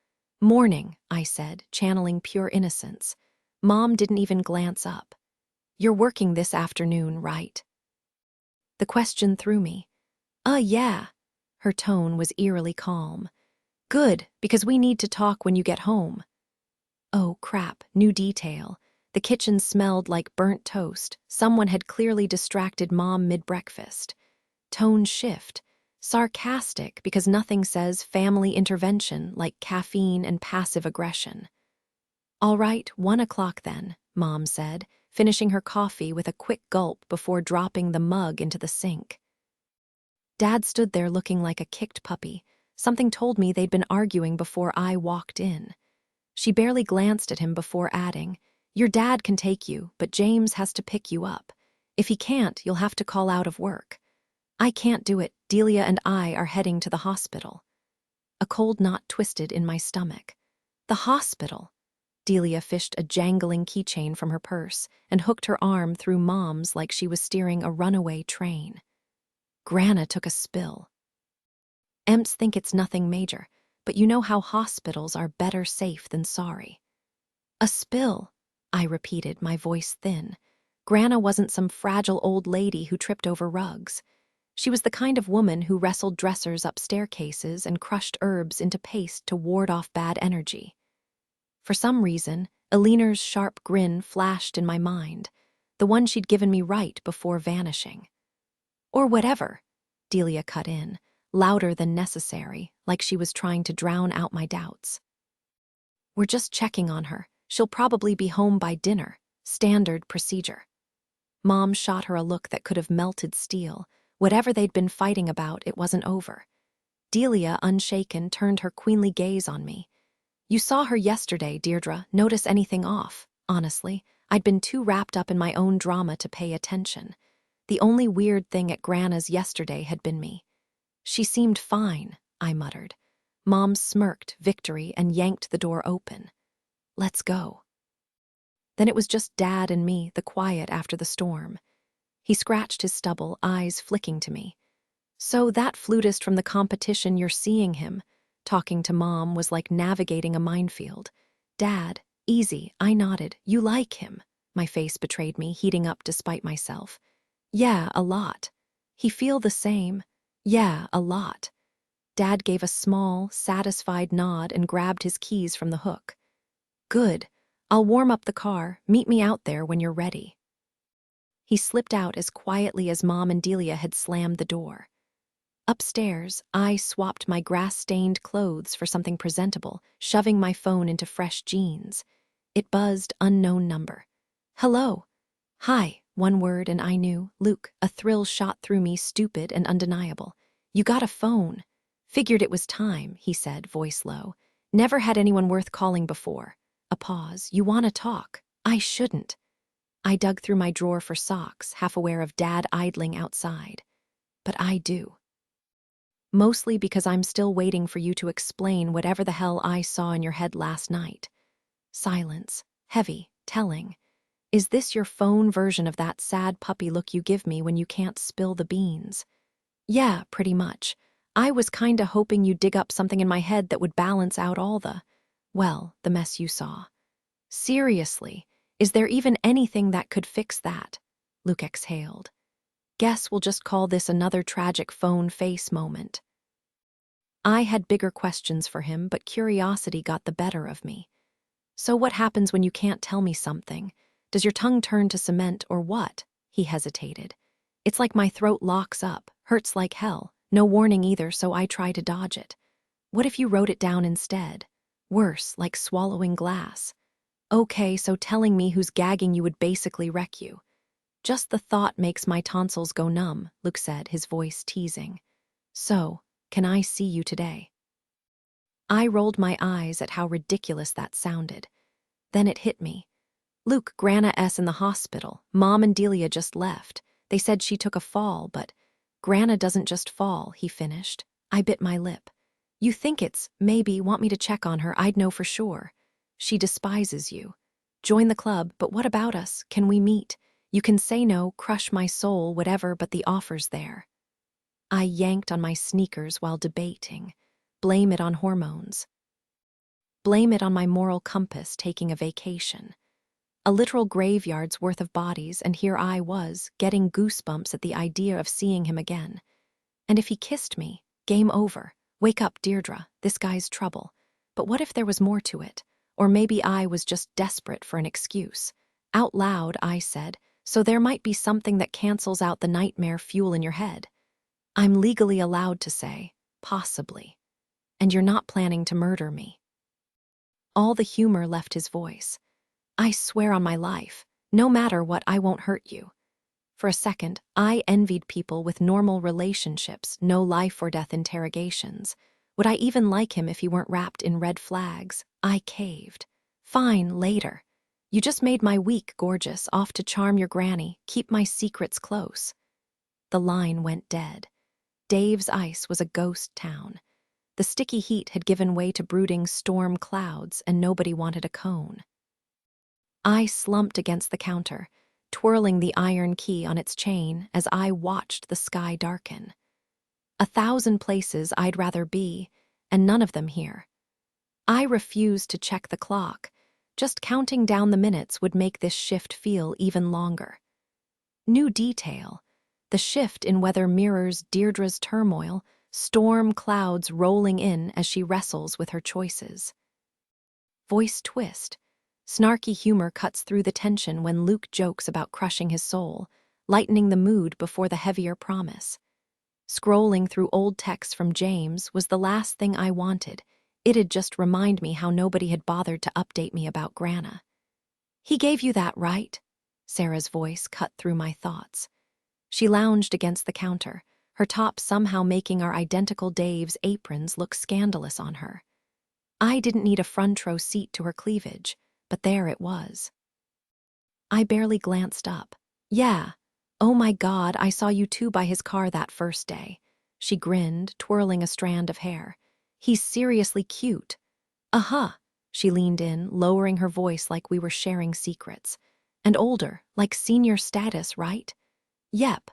"Morning," I said, channeling pure innocence. Mom didn't even glance up. "You're working this afternoon, right?" The question threw me. Yeah." Her tone was eerily calm. "Good, because we need to talk when you get home." Oh, crap, new detail. The kitchen smelled like burnt toast. Someone had clearly distracted Mom mid-breakfast. Tone shift. Sarcastic because nothing says family intervention like caffeine and passive aggression. "All right, 1 o'clock then," Mom said, finishing her coffee with a quick gulp before dropping the mug into the sink. Dad stood there looking like a kicked puppy. Something told me they'd been arguing before I walked in. She barely glanced at him before adding, "Your dad can take you, but James has to pick you up. If he can't, you'll have to call out of work." "I can't do it. Delia and I are heading to the hospital." A cold knot twisted in my stomach. The hospital. Delia fished a jangling keychain from her purse and hooked her arm through Mom's like she was steering a runaway train. Grana took a spill. "Emps think it's nothing major, but you know how hospitals are better safe than sorry." "A spill," I repeated, my voice thin. Grana wasn't some fragile old lady who tripped over rugs. She was the kind of woman who wrestled dressers up staircases and crushed herbs into paste to ward off bad energy. For some reason, Elinor's sharp grin flashed in my mind, the one she'd given me right before vanishing. "Or whatever," Delia cut in, louder than necessary, like she was trying to drown out my doubts. "We're just checking on her. She'll probably be home by dinner. Standard procedure." Mom shot her a look that could have melted steel. Whatever they'd been fighting about, it wasn't over. Delia, unshaken, turned her queenly gaze on me. "You saw her yesterday, Deirdre. Notice anything off?" Honestly, I'd been too wrapped up in my own drama to pay attention. The only weird thing at Grana's yesterday had been me. "She seemed fine," I muttered. Mom smirked victory and yanked the door open. "Let's go." Then it was just Dad and me, the quiet after the storm. He scratched his stubble, eyes flicking to me. "So that flutist from the competition, you're seeing him." Talking to Mom was like navigating a minefield. "Dad, easy," I nodded. "You like him?" My face betrayed me, heating up despite myself. "Yeah, a lot." "He feel the same?" "Yeah, a lot." Dad gave a small, satisfied nod and grabbed his keys from the hook. "Good. I'll warm up the car. Meet me out there when you're ready." He slipped out as quietly as Mom and Delia had slammed the door. Upstairs, I swapped my grass-stained clothes for something presentable, shoving my phone into fresh jeans. It buzzed, unknown number. "Hello." "Hi," one word and I knew. Luke, a thrill shot through me, stupid and undeniable. "You got a phone." "Figured it was time," he said, voice low. "Never had anyone worth calling before." A pause. "You want to talk?" "I shouldn't." I dug through my drawer for socks, half aware of Dad idling outside. "But I do." "Mostly because I'm still waiting for you to explain whatever the hell I saw in your head last night." Silence. Heavy. Telling. "Is this your phone version of that sad puppy look you give me when you can't spill the beans?" "Yeah, pretty much. I was kinda hoping you'd dig up something in my head that would balance out all the mess you saw." "Seriously, is there even anything that could fix that?" Luke exhaled. "Guess we'll just call this another tragic phone face moment." I had bigger questions for him, but curiosity got the better of me. "So what happens when you can't tell me something? Does your tongue turn to cement or what?" He hesitated. "It's like my throat locks up, hurts like hell. No warning either, so I try to dodge it." "What if you wrote it down instead?" "Worse, like swallowing glass." "Okay, so telling me who's gagging you would basically wreck you." "Just the thought makes my tonsils go numb," Luke said, his voice teasing. "So, can I see you today?" I rolled my eyes at how ridiculous that sounded. Then it hit me. "Luke, Grana S in the hospital. Mom and Delia just left. They said she took a fall, but—" "Grana doesn't just fall," he finished. I bit my lip. "You think it's, maybe, want me to check on her, I'd know for sure." "She despises you. Join the club, but what about us? Can we meet? You can say no, crush my soul, whatever, but the offer's there." I yanked on my sneakers while debating. Blame it on hormones. Blame it on my moral compass taking a vacation. A literal graveyard's worth of bodies, and here I was, getting goosebumps at the idea of seeing him again. And if he kissed me, game over. Wake up, Deirdre, this guy's trouble. But what if there was more to it? Or maybe I was just desperate for an excuse. Out loud, I said, so there might be something that cancels out the nightmare fuel in your head. I'm legally allowed to say, possibly. And you're not planning to murder me. All the humor left his voice. I swear on my life, no matter what, I won't hurt you. For a second, I envied people with normal relationships, no life or death interrogations. Would I even like him if he weren't wrapped in red flags? I caved. Fine, later. You just made my week, gorgeous, off to charm your granny, keep my secrets close. The line went dead. Dave's Ice was a ghost town. The sticky heat had given way to brooding storm clouds, and nobody wanted a cone. I slumped against the counter, twirling the iron key on its chain as I watched the sky darken. 1,000 places I'd rather be, and none of them here. I refused to check the clock. Just counting down the minutes would make this shift feel even longer. New detail. The shift in weather mirrors Deirdre's turmoil, storm clouds rolling in as she wrestles with her choices. Voice twist. Snarky humor cuts through the tension when Luke jokes about crushing his soul, lightening the mood before the heavier promise. Scrolling through old texts from James was the last thing I wanted. It'd just remind me how nobody had bothered to update me about Grana. He gave you that, right? Sarah's voice cut through my thoughts. She lounged against the counter, her top somehow making our identical Dave's aprons look scandalous on her. I didn't need a front row seat to her cleavage, but there it was. I barely glanced up. Yeah. Oh my God, I saw you two by his car that first day. She grinned, twirling a strand of hair. He's seriously cute. Uh-huh. She leaned in, lowering her voice like we were sharing secrets. And older, like senior status, right? Yep.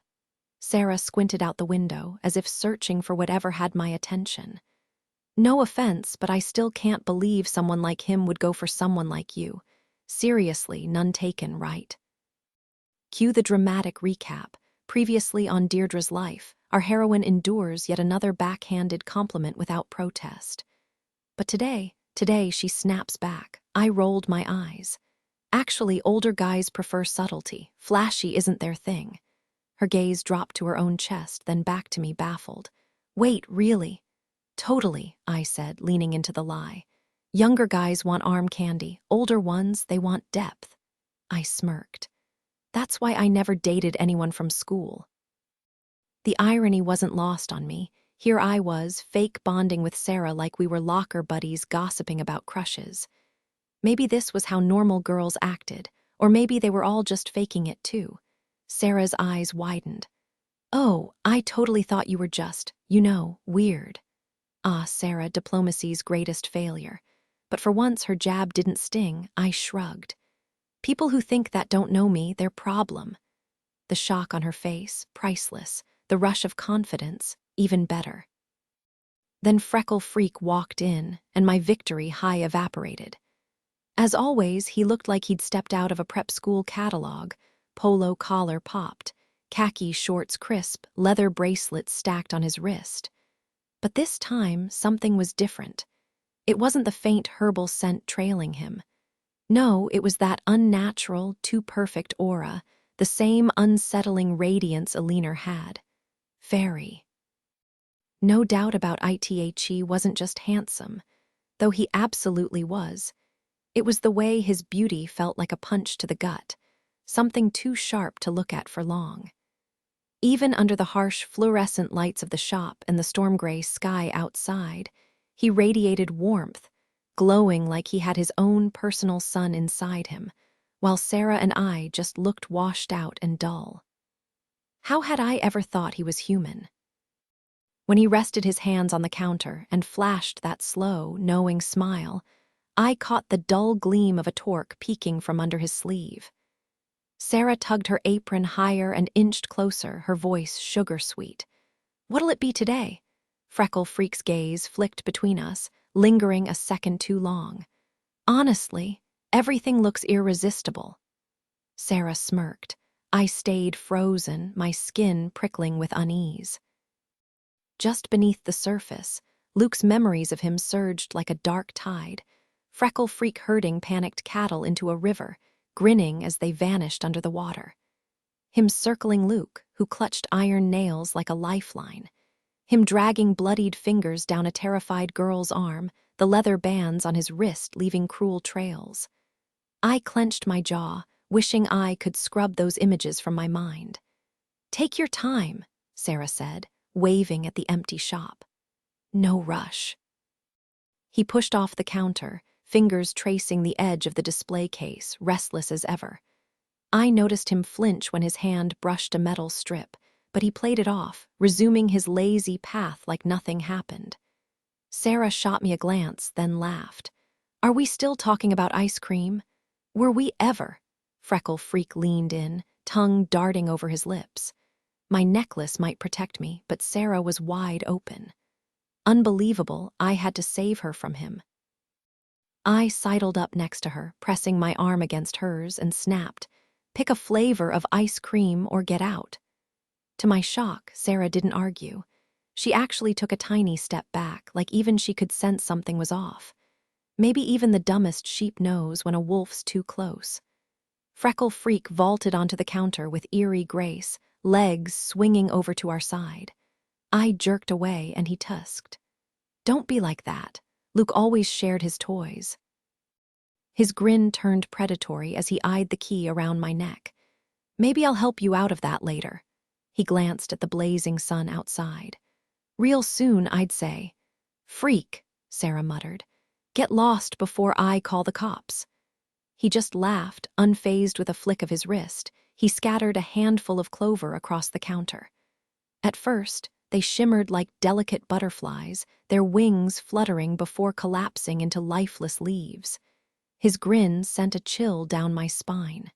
Sarah squinted out the window, as if searching for whatever had my attention. No offense, but I still can't believe someone like him would go for someone like you. Seriously, none taken, right? Cue the dramatic recap. Previously on Deirdre's life, our heroine endures yet another backhanded compliment without protest. But today she snaps back. I rolled my eyes. Actually, older guys prefer subtlety. Flashy isn't their thing. Her gaze dropped to her own chest, then back to me, baffled. Wait, really? Totally, I said, leaning into the lie. Younger guys want arm candy. Older ones, they want depth. I smirked. That's why I never dated anyone from school. The irony wasn't lost on me. Here I was, fake bonding with Sarah like we were locker buddies gossiping about crushes. Maybe this was how normal girls acted, or maybe they were all just faking it too. Sarah's eyes widened. Oh, I totally thought you were just, weird. Ah, Sarah, diplomacy's greatest failure. But for once her jab didn't sting. I shrugged. People who think that don't know me, their problem. The shock on her face, priceless. The rush of confidence, even better. Then Freckle Freak walked in, and my victory high evaporated. As always, he looked like he'd stepped out of a prep school catalog. Polo collar popped, khaki shorts crisp, leather bracelets stacked on his wrist. But this time, something was different. It wasn't the faint herbal scent trailing him. No, it was that unnatural, too perfect aura, the same unsettling radiance Aliner had. Faerie. No doubt about it, he wasn't just handsome, though he absolutely was. It was the way his beauty felt like a punch to the gut, something too sharp to look at for long. Even under the harsh fluorescent lights of the shop and the storm-gray sky outside, he radiated warmth, glowing like he had his own personal sun inside him, while Sarah and I just looked washed out and dull. How had I ever thought he was human? When he rested his hands on the counter and flashed that slow, knowing smile, I caught the dull gleam of a torque peeking from under his sleeve. Sarah tugged her apron higher and inched closer, her voice sugar-sweet. What'll it be today? Freckle Freak's gaze flicked between us, lingering a second too long. Honestly, Everything looks irresistible. Sarah smirked. I stayed frozen, my skin prickling with unease. Just beneath the surface, Luke's memories of him surged like a dark tide. Freckle Freak herding panicked cattle into a river, grinning as they vanished under the water. Him circling Luke, who clutched iron nails like a lifeline. Him dragging bloodied fingers down a terrified girl's arm, the leather bands on his wrist leaving cruel trails. I clenched my jaw, wishing I could scrub those images from my mind. "Take your time," Sarah said, waving at the empty shop. "No rush." He pushed off the counter, fingers tracing the edge of the display case, restless as ever. I noticed him flinch when his hand brushed a metal strip, but he played it off, resuming his lazy path like nothing happened. Sarah shot me a glance, then laughed. "Are we still talking about ice cream? Were we ever?" Freckle Freak leaned in, tongue darting over his lips. My necklace might protect me, but Sarah was wide open. Unbelievable, I had to save her from him. I sidled up next to her, pressing my arm against hers, and snapped, "Pick a flavor of ice cream or get out." To my shock, Sarah didn't argue. She actually took a tiny step back, like even she could sense something was off. Maybe even the dumbest sheep knows when a wolf's too close. Freckle Freak vaulted onto the counter with eerie grace, legs swinging over to our side. I jerked away and he tusked. "Don't be like that. Luke always shared his toys." His grin turned predatory as he eyed the key around my neck. "Maybe I'll help you out of that later." He glanced at the blazing sun outside. "Real soon, I'd say." "Freak," Sarah muttered. "Get lost before I call the cops." He just laughed, unfazed with a flick of his wrist. He scattered a handful of clover across the counter. At first, they shimmered like delicate butterflies, their wings fluttering before collapsing into lifeless leaves. His grin sent a chill down my spine.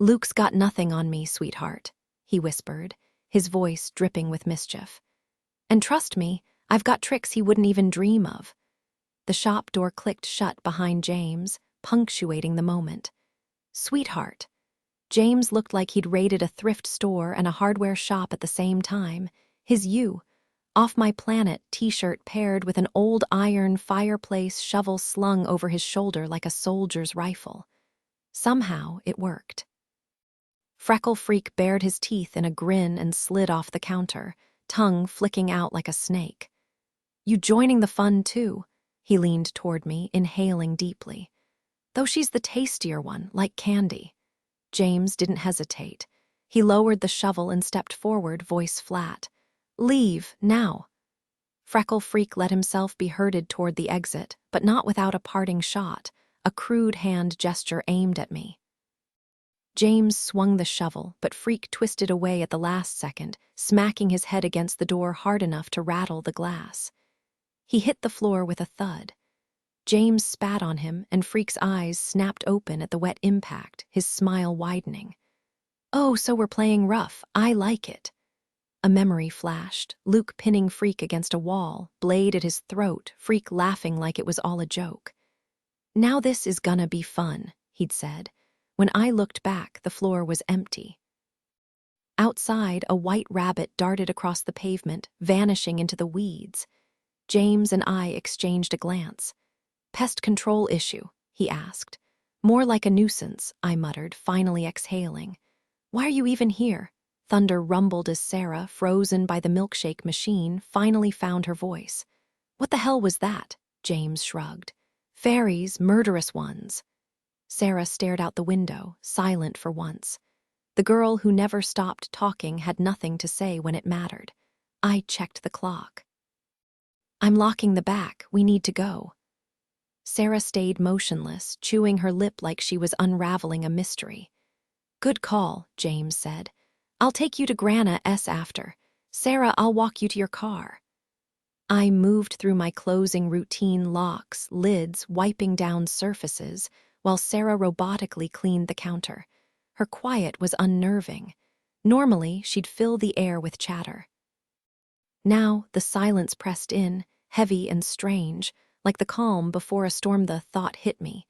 "Luke's got nothing on me, sweetheart," he whispered, his voice dripping with mischief. "And trust me, I've got tricks he wouldn't even dream of." The shop door clicked shut behind James, punctuating the moment. "Sweetheart." James looked like he'd raided a thrift store and a hardware shop at the same time. His off my planet t-shirt paired with an old iron fireplace shovel slung over his shoulder like a soldier's rifle. Somehow it worked. Freckle Freak bared his teeth in a grin and slid off the counter, tongue flicking out like a snake. "You joining the fun too?" He leaned toward me, inhaling deeply. "Though she's the tastier one, like candy." James didn't hesitate. He lowered the shovel and stepped forward, voice flat. "Leave, now." Freckle Freak let himself be herded toward the exit, but not without a parting shot, a crude hand gesture aimed at me. James swung the shovel, but Freak twisted away at the last second, smacking his head against the door hard enough to rattle the glass. He hit the floor with a thud. James spat on him, and Freak's eyes snapped open at the wet impact, his smile widening. "Oh, so we're playing rough. I like it." A memory flashed, Luke pinning Freak against a wall, blade at his throat, Freak laughing like it was all a joke. "Now this is gonna be fun," he'd said. When I looked back, the floor was empty. Outside, a white rabbit darted across the pavement, vanishing into the weeds. James and I exchanged a glance. "Pest control issue?" he asked. "More like a nuisance," I muttered, finally exhaling. "Why are you even here?" Thunder rumbled as Sarah, frozen by the milkshake machine, finally found her voice. "What the hell was that?" James shrugged. "Faeries, murderous ones." Sarah stared out the window, silent for once. The girl who never stopped talking had nothing to say when it mattered. I checked the clock. "I'm locking the back. We need to go." Sarah stayed motionless, chewing her lip like she was unraveling a mystery. "Good call," James said. "I'll take you to Grana S after. Sarah, I'll walk you to your car." I moved through my closing routine locks, lids, wiping down surfaces, while Sarah robotically cleaned the counter. Her quiet was unnerving. Normally, she'd fill the air with chatter. Now, the silence pressed in, heavy and strange, like the calm before a storm. The thought hit me.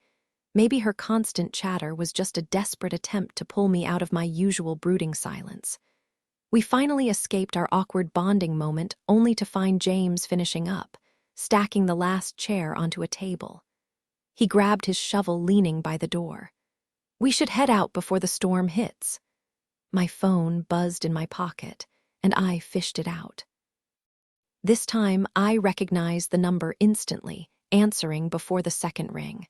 Maybe her constant chatter was just a desperate attempt to pull me out of my usual brooding silence. We finally escaped our awkward bonding moment only to find James finishing up, stacking the last chair onto a table. He grabbed his shovel leaning by the door. "We should head out before the storm hits." My phone buzzed in my pocket, and I fished it out. This time, I recognized the number instantly, answering before the second ring.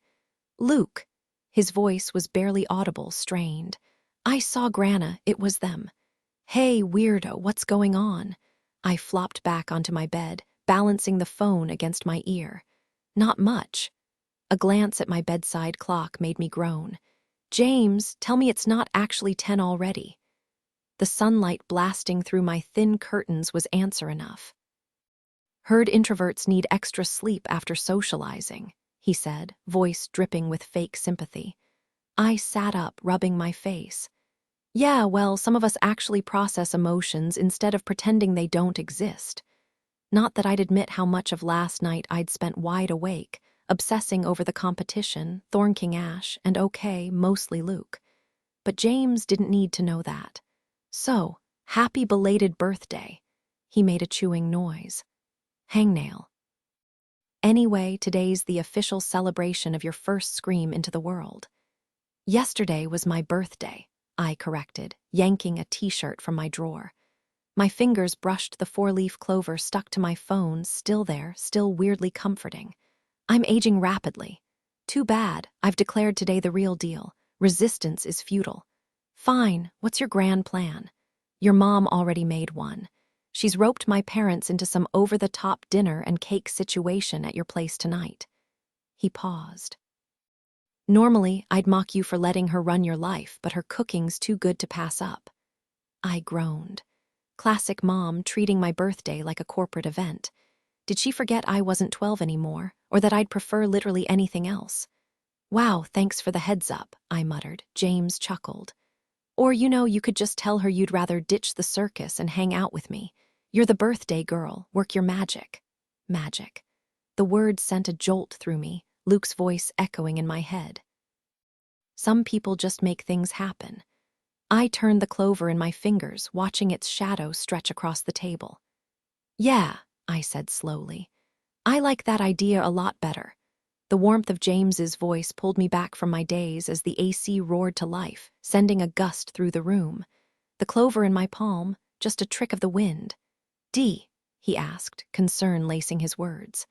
"Luke." His voice was barely audible, strained. "I saw Grana, it was them." "Hey, weirdo, what's going on?" I flopped back onto my bed, balancing the phone against my ear. "Not much." A glance at my bedside clock made me groan. "James, tell me it's not actually 10 already." The sunlight blasting through my thin curtains was answer enough. "Heard introverts need extra sleep after socializing," he said, voice dripping with fake sympathy. I sat up, rubbing my face. "Yeah, well, some of us actually process emotions instead of pretending they don't exist." Not that I'd admit how much of last night I'd spent wide awake, obsessing over the competition, Thorn King Ash, and mostly Luke. But James didn't need to know that. "So, happy belated birthday." He made a chewing noise. "Hangnail." "Anyway, today's the official celebration of your first scream into the world." "Yesterday was my birthday," I corrected, yanking a t-shirt from my drawer. My fingers brushed the four-leaf clover stuck to my phone, still there, still weirdly comforting. "I'm aging rapidly." "Too bad, I've declared today the real deal. Resistance is futile." "Fine, what's your grand plan?" "Your mom already made one. She's roped my parents into some over-the-top dinner and cake situation at your place tonight." He paused. "Normally, I'd mock you for letting her run your life, but her cooking's too good to pass up." I groaned. Classic mom treating my birthday like a corporate event. Did she forget I wasn't 12 anymore, or that I'd prefer literally anything else? "Wow, thanks for the heads up," I muttered. James chuckled. "Or, you could just tell her you'd rather ditch the circus and hang out with me. You're the birthday girl, work your magic." Magic. The word sent a jolt through me, Luke's voice echoing in my head. "Some people just make things happen." I turned the clover in my fingers, watching its shadow stretch across the table. "Yeah," I said slowly. "I like that idea a lot better." The warmth of James's voice pulled me back from my daze as the AC roared to life, sending a gust through the room. The clover in my palm, just a trick of the wind. "D?" he asked, concern lacing his words.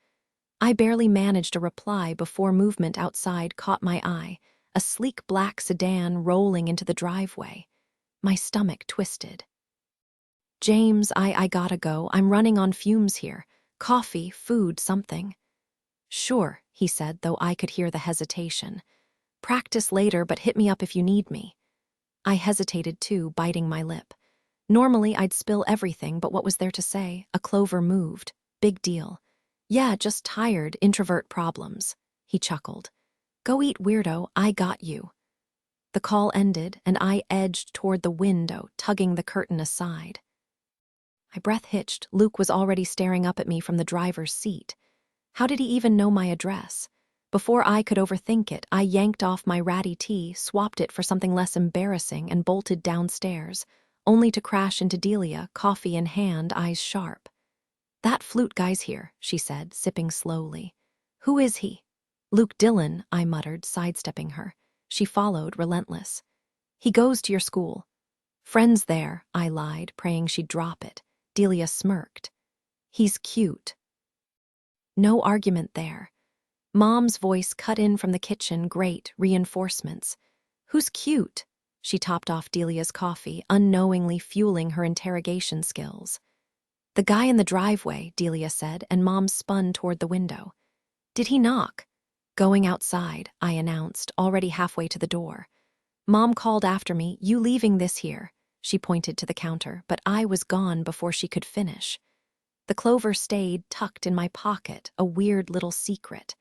I barely managed a reply before movement outside caught my eye, a sleek black sedan rolling into the driveway. My stomach twisted. "James, I gotta go. I'm running on fumes here. Coffee, food, something." "Sure," he said, though I could hear the hesitation. "Practice later, but hit me up if you need me." I hesitated too, biting my lip. Normally I'd spill everything, but what was there to say? A clover moved. Big deal. "Yeah, just tired, introvert problems." He chuckled. "Go eat, weirdo, I got you." The call ended, and I edged toward the window, tugging the curtain aside. My breath hitched. Luke was already staring up at me from the driver's seat. How did he even know my address? Before I could overthink it, I yanked off my ratty tee, swapped it for something less embarrassing, and bolted downstairs, only to crash into Delia, coffee in hand, eyes sharp. "That flute guy's here," she said, sipping slowly. "Who is he?" "Luke Dillon," I muttered, sidestepping her. She followed, relentless. "He goes to your school." "Friends there," I lied, praying she'd drop it. Delia smirked. "He's cute." No argument there. Mom's voice cut in from the kitchen, great, reinforcements. "Who's cute?" She topped off Delia's coffee, unknowingly fueling her interrogation skills. "The guy in the driveway," Delia said, and Mom spun toward the window. "Did he knock?" "Going outside," I announced, already halfway to the door. Mom called after me, "You leaving this here?" She pointed to the counter, but I was gone before she could finish. The clover stayed tucked in my pocket, a weird little secret.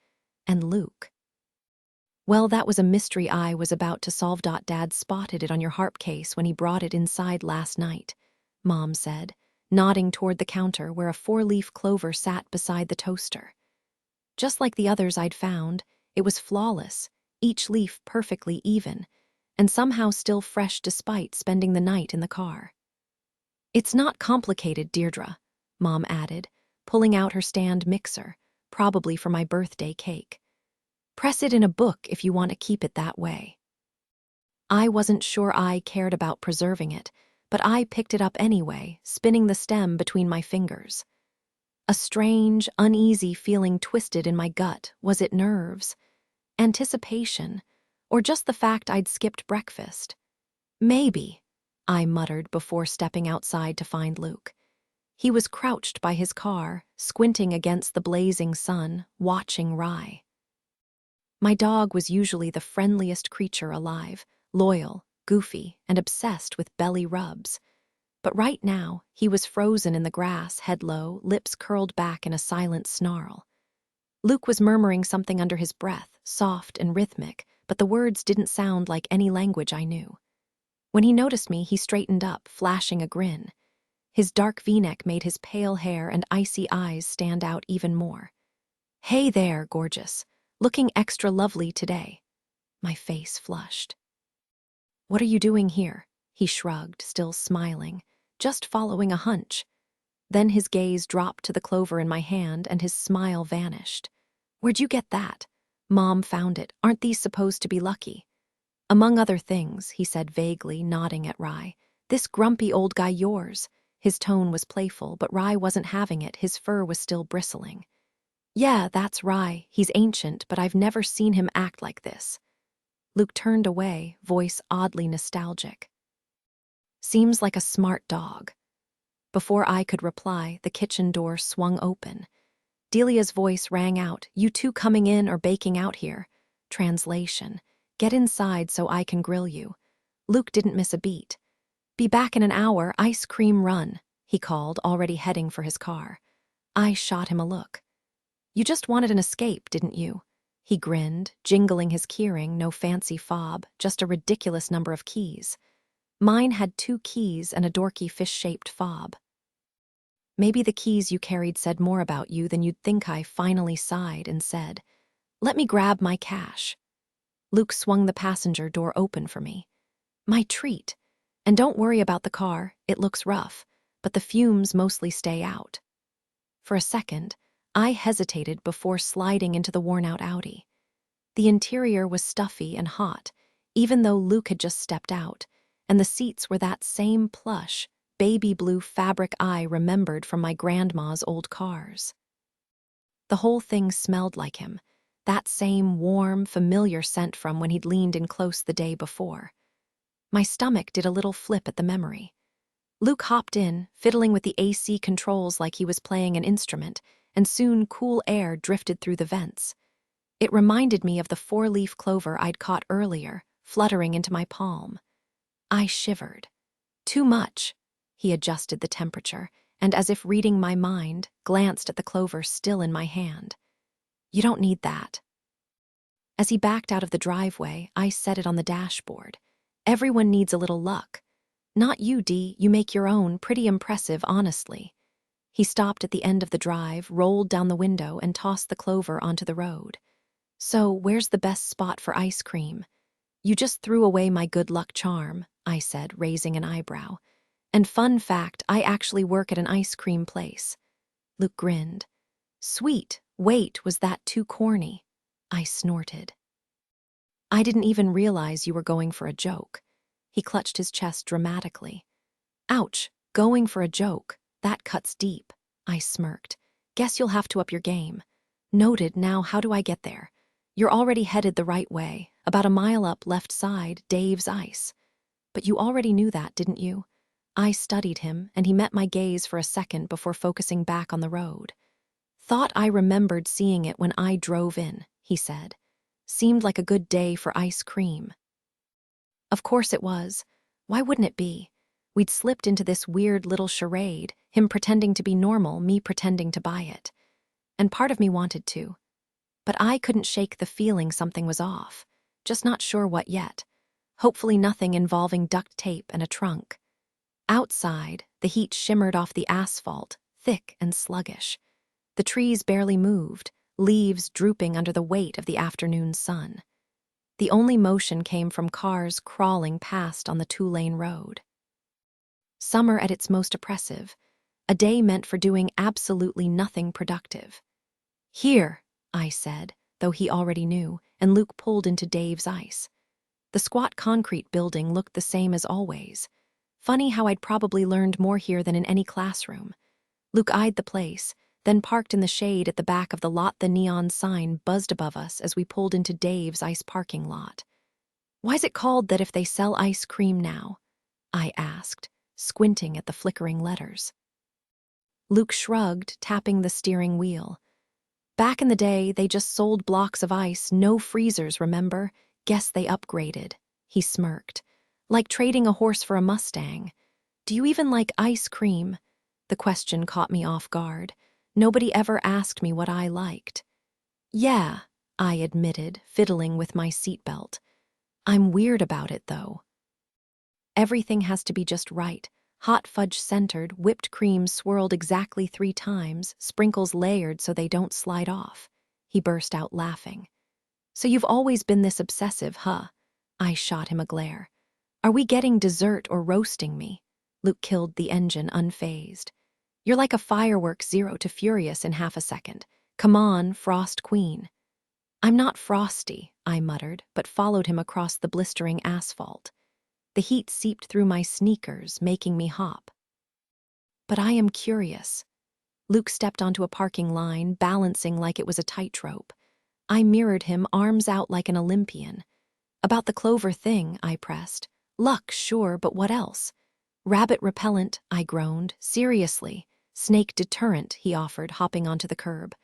And Luke. "Well, that was a mystery I was about to solve. Dad spotted it on your harp case when he brought it inside last night," Mom said, nodding toward the counter where a four-leaf clover sat beside the toaster. Just like the others I'd found, it was flawless, each leaf perfectly even, and somehow still fresh despite spending the night in the car. "It's not complicated, Deirdre," Mom added, pulling out her stand mixer, probably for my birthday cake. "Press it in a book if you want to keep it that way." I wasn't sure I cared about preserving it, but I picked it up anyway, spinning the stem between my fingers. A strange, uneasy feeling twisted in my gut. Was it nerves? Anticipation? Or just the fact I'd skipped breakfast? "Maybe," I muttered before stepping outside to find Luke. He was crouched by his car, squinting against the blazing sun, watching Rye. My dog was usually the friendliest creature alive, loyal, goofy, and obsessed with belly rubs. But right now, he was frozen in the grass, head low, lips curled back in a silent snarl. Luke was murmuring something under his breath, soft and rhythmic, but the words didn't sound like any language I knew. When he noticed me, he straightened up, flashing a grin. His dark V-neck made his pale hair and icy eyes stand out even more. "Hey there, gorgeous. Looking extra lovely today." My face flushed. "What are you doing here?" He shrugged, still smiling. "Just following a hunch." Then his gaze dropped to the clover in my hand and his smile vanished. "Where'd you get that?" "Mom found it. Aren't these supposed to be lucky?" "Among other things," he said vaguely, nodding at Rye. "This grumpy old guy yours." His tone was playful, but Rye wasn't having it. His fur was still bristling. "Yeah, that's Rye. He's ancient, but I've never seen him act like this." Luke turned away, voice oddly nostalgic. "Seems like a smart dog." Before I could reply, the kitchen door swung open. Delia's voice rang out, "You two coming in or baking out here?" Translation: "Get inside so I can grill you." Luke didn't miss a beat. "Be back in an hour, ice cream run," he called, already heading for his car. I shot him a look. "You just wanted an escape, didn't you?" He grinned, jingling his keyring, no fancy fob, just a ridiculous number of keys. Mine had 2 keys and a dorky fish-shaped fob. "Maybe the keys you carried said more about you than you'd think." I finally sighed and said, "Let me grab my cash." Luke swung the passenger door open for me. "My treat. And don't worry about the car, it looks rough, but the fumes mostly stay out." For a second, I hesitated before sliding into the worn-out Audi. The interior was stuffy and hot, even though Luke had just stepped out, and the seats were that same plush, baby blue fabric I remembered from my grandma's old cars. The whole thing smelled like him, that same warm, familiar scent from when he'd leaned in close the day before. My stomach did a little flip at the memory. Luke hopped in, fiddling with the AC controls like he was playing an instrument, and soon cool air drifted through the vents. It reminded me of the 4-leaf clover I'd caught earlier, fluttering into my palm. I shivered. "Too much." He adjusted the temperature, and as if reading my mind, glanced at the clover still in my hand. "You don't need that." As he backed out of the driveway, I set it on the dashboard. "Everyone needs a little luck." "Not you, Dee. You make your own. Pretty impressive, honestly." He stopped at the end of the drive, rolled down the window, and tossed the clover onto the road. "So, where's the best spot for ice cream?" "You just threw away my good luck charm," I said, raising an eyebrow. "And fun fact, I actually work at an ice cream place." Luke grinned. "Sweet. Wait, was that too corny?" I snorted. "I didn't even realize you were going for a joke." He clutched his chest dramatically. "Ouch, going for a joke. That cuts deep." I smirked. "Guess you'll have to up your game." "Noted. Now how do I get there?" "You're already headed the right way. About a mile up, left side, Dave's Ice." "But you already knew that, didn't you?" I studied him, and he met my gaze for a second before focusing back on the road. "Thought I remembered seeing it when I drove in," he said. "Seemed like a good day for ice cream." Of course it was. Why wouldn't it be? We'd slipped into this weird little charade, him pretending to be normal, me pretending to buy it. And part of me wanted to. But I couldn't shake the feeling something was off. Just not sure what yet. Hopefully nothing involving duct tape and a trunk. Outside, the heat shimmered off the asphalt, thick and sluggish. The trees barely moved, leaves drooping under the weight of the afternoon sun. The only motion came from cars crawling past on the two-lane road. Summer at its most oppressive, a day meant for doing absolutely nothing productive. "Here," I said, though he already knew, and Luke pulled into Dave's ice. The squat concrete building looked the same as always. Funny how I'd probably learned more here than in any classroom. Luke eyed the place, then parked in the shade at the back of the lot. The neon sign buzzed above us as we pulled into Dave's ice parking lot. "Why's it called that if they sell ice cream now?" I asked, squinting at the flickering letters. Luke shrugged, tapping the steering wheel. "Back in the day, they just sold blocks of ice, no freezers, remember? Guess they upgraded." He smirked. "Like trading a horse for a Mustang. Do you even like ice cream?" The question caught me off guard. Nobody ever asked me what I liked. "Yeah," I admitted, fiddling with my seatbelt. "I'm weird about it, though. Everything has to be just right. Hot fudge centered, whipped cream swirled exactly 3 times, sprinkles layered so they don't slide off." He burst out laughing. "So you've always been this obsessive, huh?" I shot him a glare. "Are we getting dessert or roasting me?" Luke killed the engine unfazed. "You're like a firework 0 to furious in half a second. Come on, Frost Queen." "I'm not frosty," I muttered, but followed him across the blistering asphalt. The heat seeped through my sneakers, making me hop. "But I am curious." Luke stepped onto a parking line, balancing like it was a tightrope. I mirrored him, arms out like an Olympian. "About the clover thing," I pressed. "Luck, sure, but what else?" "Rabbit repellent," I groaned. "Seriously." "Snake deterrent," he offered, hopping onto the curb.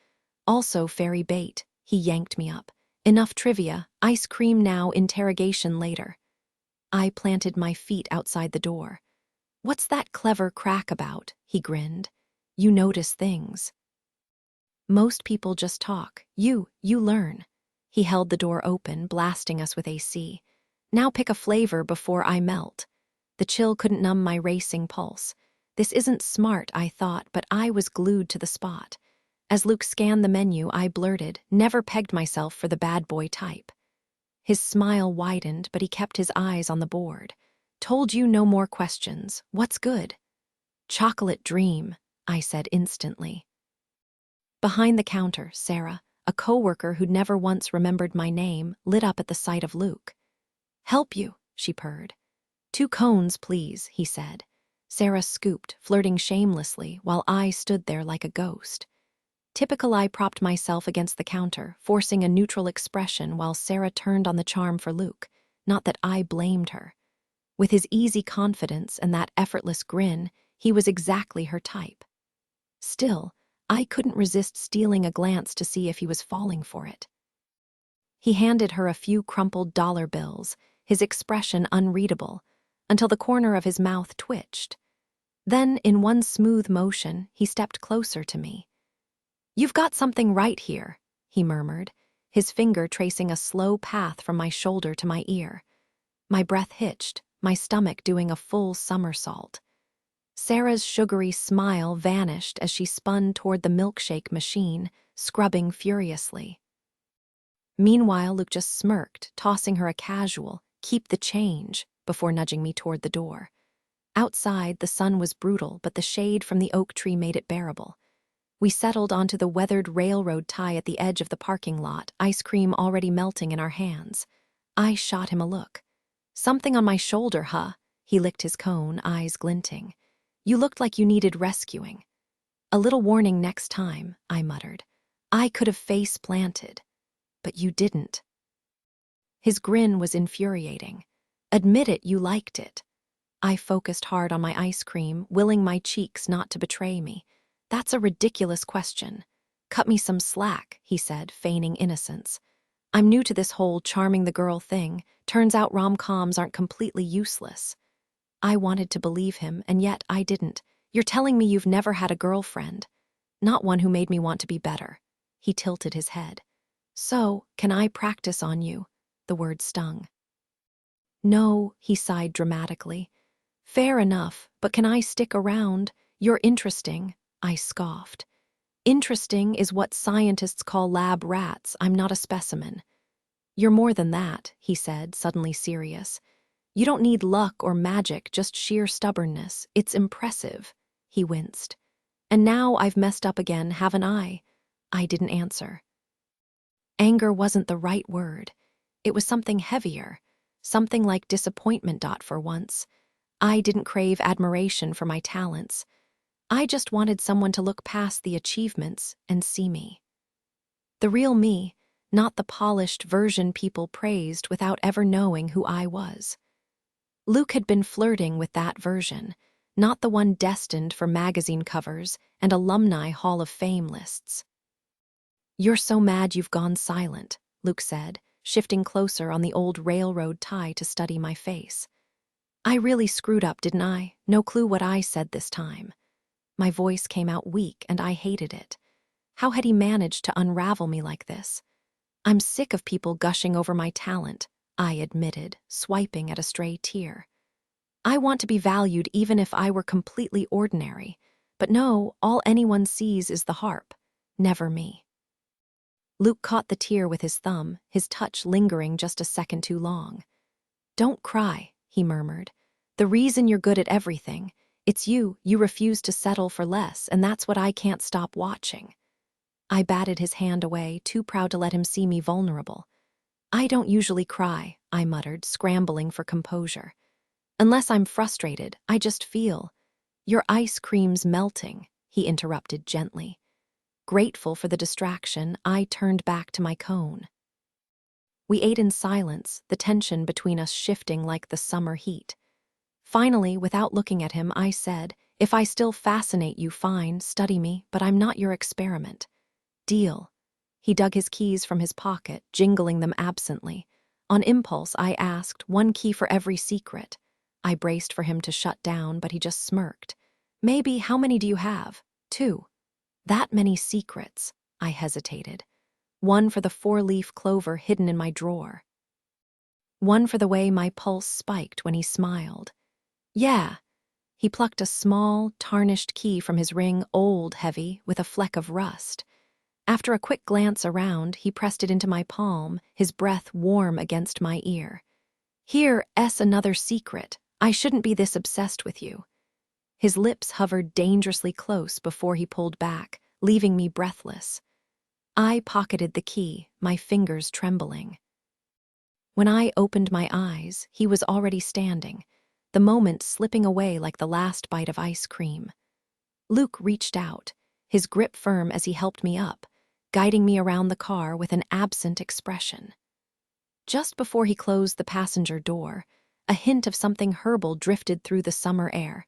"Also fairy bait." He yanked me up. "Enough trivia. Ice cream now, interrogation later." I planted my feet outside the door. "What's that clever crack about?" He grinned. "You notice things. Most people just talk. You learn." He held the door open, blasting us with AC. "Now pick a flavor before I melt." The chill couldn't numb my racing pulse. This isn't smart, I thought, but I was glued to the spot. As Luke scanned the menu, I blurted, "Never pegged myself for the bad boy type." His smile widened, but he kept his eyes on the board. "Told you no more questions. What's good?" "Chocolate dream," I said instantly. Behind the counter, Sarah, a coworker who'd never once remembered my name, lit up at the sight of Luke. "Help you," she purred. "2 cones, please," he said. Sarah scooped, flirting shamelessly, while I stood there like a ghost. Typical, I propped myself against the counter, forcing a neutral expression while Sarah turned on the charm for Luke. Not that I blamed her. With his easy confidence and that effortless grin, he was exactly her type. Still, I couldn't resist stealing a glance to see if he was falling for it. He handed her a few crumpled dollar bills, his expression unreadable, until the corner of his mouth twitched. Then, in one smooth motion, he stepped closer to me. "You've got something right here," he murmured, his finger tracing a slow path from my shoulder to my ear. My breath hitched, my stomach doing a full somersault. Sarah's sugary smile vanished as she spun toward the milkshake machine, scrubbing furiously. Meanwhile, Luke just smirked, tossing her a casual, "Keep the change," before nudging me toward the door. Outside, the sun was brutal, but the shade from the oak tree made it bearable. We settled onto the weathered railroad tie at the edge of the parking lot, ice cream already melting in our hands. I shot him a look. "Something on my shoulder, huh?" He licked his cone, eyes glinting. "You looked like you needed rescuing." "A little warning next time," I muttered. "I could have face planted. But you didn't." His grin was infuriating. "Admit it, you liked it." I focused hard on my ice cream, willing my cheeks not to betray me. "That's a ridiculous question." "Cut me some slack," he said, feigning innocence. "I'm new to this whole charming the girl thing. Turns out rom-coms aren't completely useless." I wanted to believe him, and yet I didn't. "You're telling me you've never had a girlfriend?" "Not one who made me want to be better." He tilted his head. "So, can I practice on you?" The word stung. "No," he sighed dramatically. "Fair enough, but can I stick around? You're interesting." I scoffed. "Interesting is what scientists call lab rats. I'm not a specimen." "You're more than that," he said, suddenly serious. "You don't need luck or magic, just sheer stubbornness. It's impressive." He winced. "And now I've messed up again, haven't I?" I didn't answer. Anger wasn't the right word. It was something heavier, something like disappointment. For once, I didn't crave admiration for my talents. I just wanted someone to look past the achievements and see me. The real me, not the polished version people praised without ever knowing who I was. Luke had been flirting with that version, not the one destined for magazine covers and alumni Hall of Fame lists. "You're so mad you've gone silent," Luke said, shifting closer on the old railroad tie to study my face. "I really screwed up, didn't I? No clue what I said this time." My voice came out weak, and I hated it. How had he managed to unravel me like this? "I'm sick of people gushing over my talent," I admitted, swiping at a stray tear. "I want to be valued even if I were completely ordinary. But no, all anyone sees is the harp, never me." Luke caught the tear with his thumb, his touch lingering just a second too long. "Don't cry," he murmured. "The reason you're good at everything, it's you refuse to settle for less, and that's what I can't stop watching." I batted his hand away, too proud to let him see me vulnerable. "I don't usually cry," I muttered, scrambling for composure. "Unless I'm frustrated, I just feel—" "Your ice cream's melting," he interrupted gently. Grateful for the distraction, I turned back to my cone. We ate in silence, the tension between us shifting like the summer heat. Finally, without looking at him, I said, "If I still fascinate you, fine, study me, but I'm not your experiment." "Deal." He dug his keys from his pocket, jingling them absently. On impulse, I asked, "One key for every secret." I braced for him to shut down, but he just smirked. "Maybe, how many do you have?" "2. "That many secrets," I hesitated. "One for the 4-leaf clover hidden in my drawer. One for the way my pulse spiked when he smiled." "Yeah." He plucked a small, tarnished key from his ring, old, heavy, with a fleck of rust. After a quick glance around, he pressed it into my palm, his breath warm against my ear. "Here's another secret. I shouldn't be this obsessed with you." His lips hovered dangerously close before he pulled back, leaving me breathless. I pocketed the key, my fingers trembling. When I opened my eyes, he was already standing, the moment slipping away like the last bite of ice cream. Luke reached out, his grip firm as he helped me up, guiding me around the car with an absent expression. Just before he closed the passenger door, a hint of something herbal drifted through the summer air,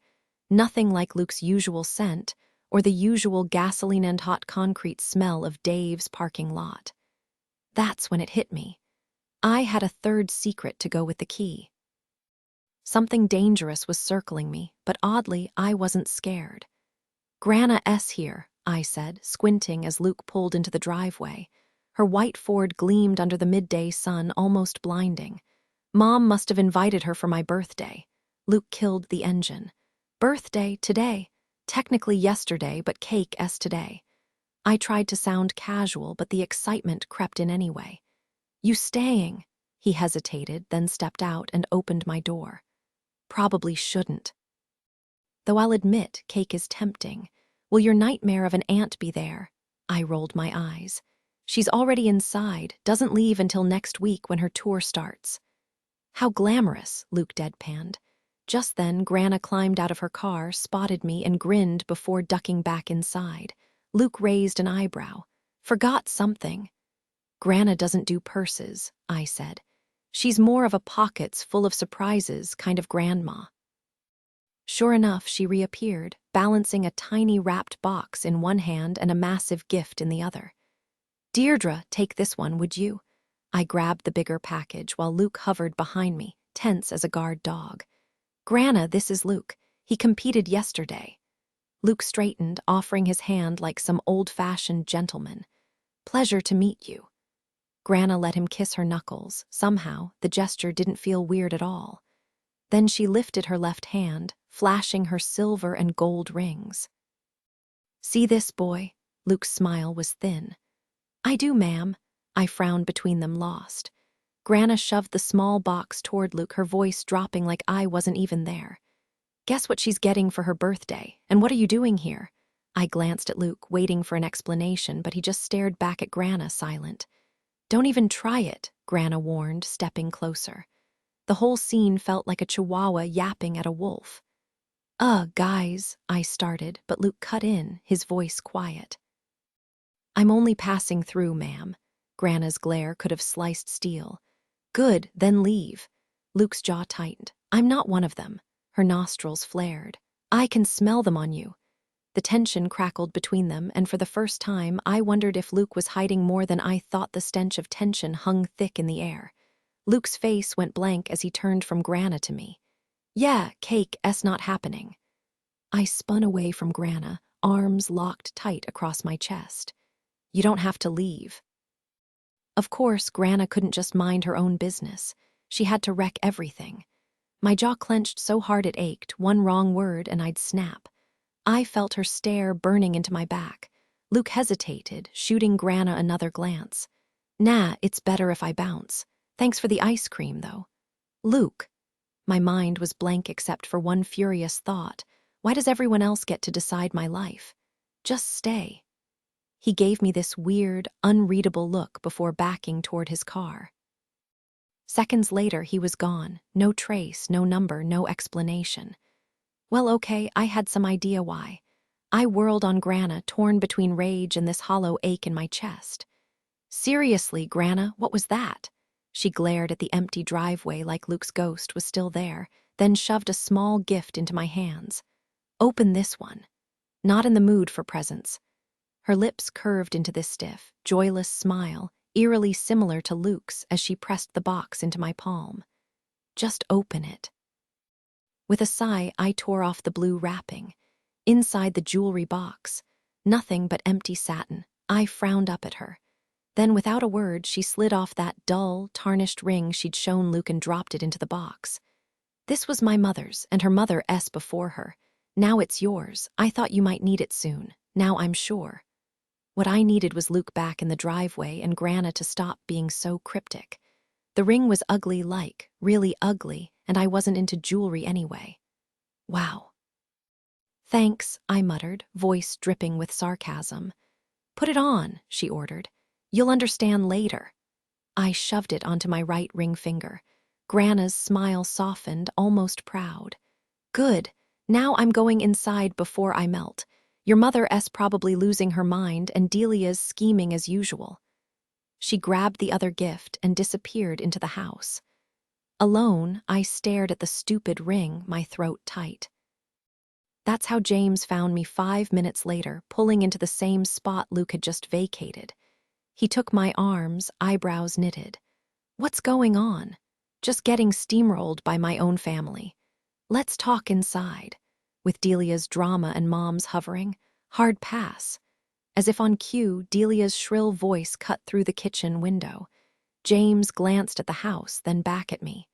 nothing like Luke's usual scent or the usual gasoline and hot concrete smell of Dave's parking lot. That's when it hit me. I had a third secret to go with the key. Something dangerous was circling me, but oddly, I wasn't scared. "Grana S. here," I said, squinting as Luke pulled into the driveway. Her white Ford gleamed under the midday sun, almost blinding. "Mom must have invited her for my birthday." Luke killed the engine. "Birthday today? Technically yesterday, but cake-s today." I tried to sound casual, but the excitement crept in anyway. "You staying?" He hesitated, then stepped out and opened my door. "Probably shouldn't. Though I'll admit, cake is tempting. Will your nightmare of an aunt be there?" I rolled my eyes. "She's already inside, doesn't leave until next week when her tour starts." "How glamorous," Luke deadpanned. Just then, Grana climbed out of her car, spotted me, and grinned before ducking back inside. Luke raised an eyebrow. "Forgot something." "Grana doesn't do purses," I said. "She's more of a pockets full of surprises kind of grandma." Sure enough, she reappeared, balancing a tiny wrapped box in one hand and a massive gift in the other. "Deirdre, take this one, would you?" I grabbed the bigger package while Luke hovered behind me, tense as a guard dog. "Grana, this is Luke. He competed yesterday." Luke straightened, offering his hand like some old-fashioned gentleman. "Pleasure to meet you." Grana let him kiss her knuckles. Somehow, the gesture didn't feel weird at all. Then she lifted her left hand, flashing her silver and gold rings. "See this, boy?" Luke's smile was thin. "I do, ma'am." I frowned between them, lost. Grana shoved the small box toward Luke, her voice dropping like I wasn't even there. Guess what she's getting for her birthday, and what are you doing here? I glanced at Luke, waiting for an explanation, but he just stared back at Grana, silent. Don't even try it, Grana warned, stepping closer. The whole scene felt like a chihuahua yapping at a wolf. Guys, I started, but Luke cut in, his voice quiet. I'm only passing through, ma'am. Grana's glare could have sliced steel. Good, then leave. Luke's jaw tightened. I'm not one of them. Her nostrils flared. I can smell them on you. The tension crackled between them, and for the first time, I wondered if Luke was hiding more than I thought. The stench of tension hung thick in the air. Luke's face went blank as he turned from Grana to me. Yeah, cake, not happening. I spun away from Grana, arms locked tight across my chest. You don't have to leave. Of course, Grana couldn't just mind her own business. She had to wreck everything. My jaw clenched so hard it ached, one wrong word and I'd snap. I felt her stare burning into my back. Luke hesitated, shooting Grana another glance. Nah, it's better if I bounce. Thanks for the ice cream, though. Luke. My mind was blank except for one furious thought. Why does everyone else get to decide my life? Just stay. He gave me this weird, unreadable look before backing toward his car. Seconds later, he was gone. No trace, no number, no explanation. Well, okay, I had some idea why. I whirled on Grana, torn between rage and this hollow ache in my chest. Seriously, Grana, what was that? She glared at the empty driveway like Luke's ghost was still there, then shoved a small gift into my hands. Open this one. Not in the mood for presents. Her lips curved into this stiff, joyless smile, eerily similar to Luke's as she pressed the box into my palm. Just open it. With a sigh, I tore off the blue wrapping. Inside the jewelry box, nothing but empty satin. I frowned up at her. Then, without a word, she slid off that dull, tarnished ring she'd shown Luke and dropped it into the box. This was my mother's, and her mother before her. Now it's yours. I thought you might need it soon. Now I'm sure. What I needed was Luke back in the driveway and Grana to stop being so cryptic. The ring was ugly, really ugly, and I wasn't into jewelry anyway. Wow. Thanks, I muttered, voice dripping with sarcasm. Put it on, she ordered. You'll understand later. I shoved it onto my right ring finger. Grana's smile softened, almost proud. Good. Now I'm going inside before I melt. Your mother's probably losing her mind and Delia's scheming as usual. She grabbed the other gift and disappeared into the house. Alone, I stared at the stupid ring, my throat tight. That's how James found me 5 minutes later, pulling into the same spot Luke had just vacated. He took my arms, eyebrows knitted. What's going on? Just getting steamrolled by my own family. Let's talk inside. With Delia's drama and Mom's hovering, hard pass. As if on cue, Delia's shrill voice cut through the kitchen window. James glanced at the house, then back at me.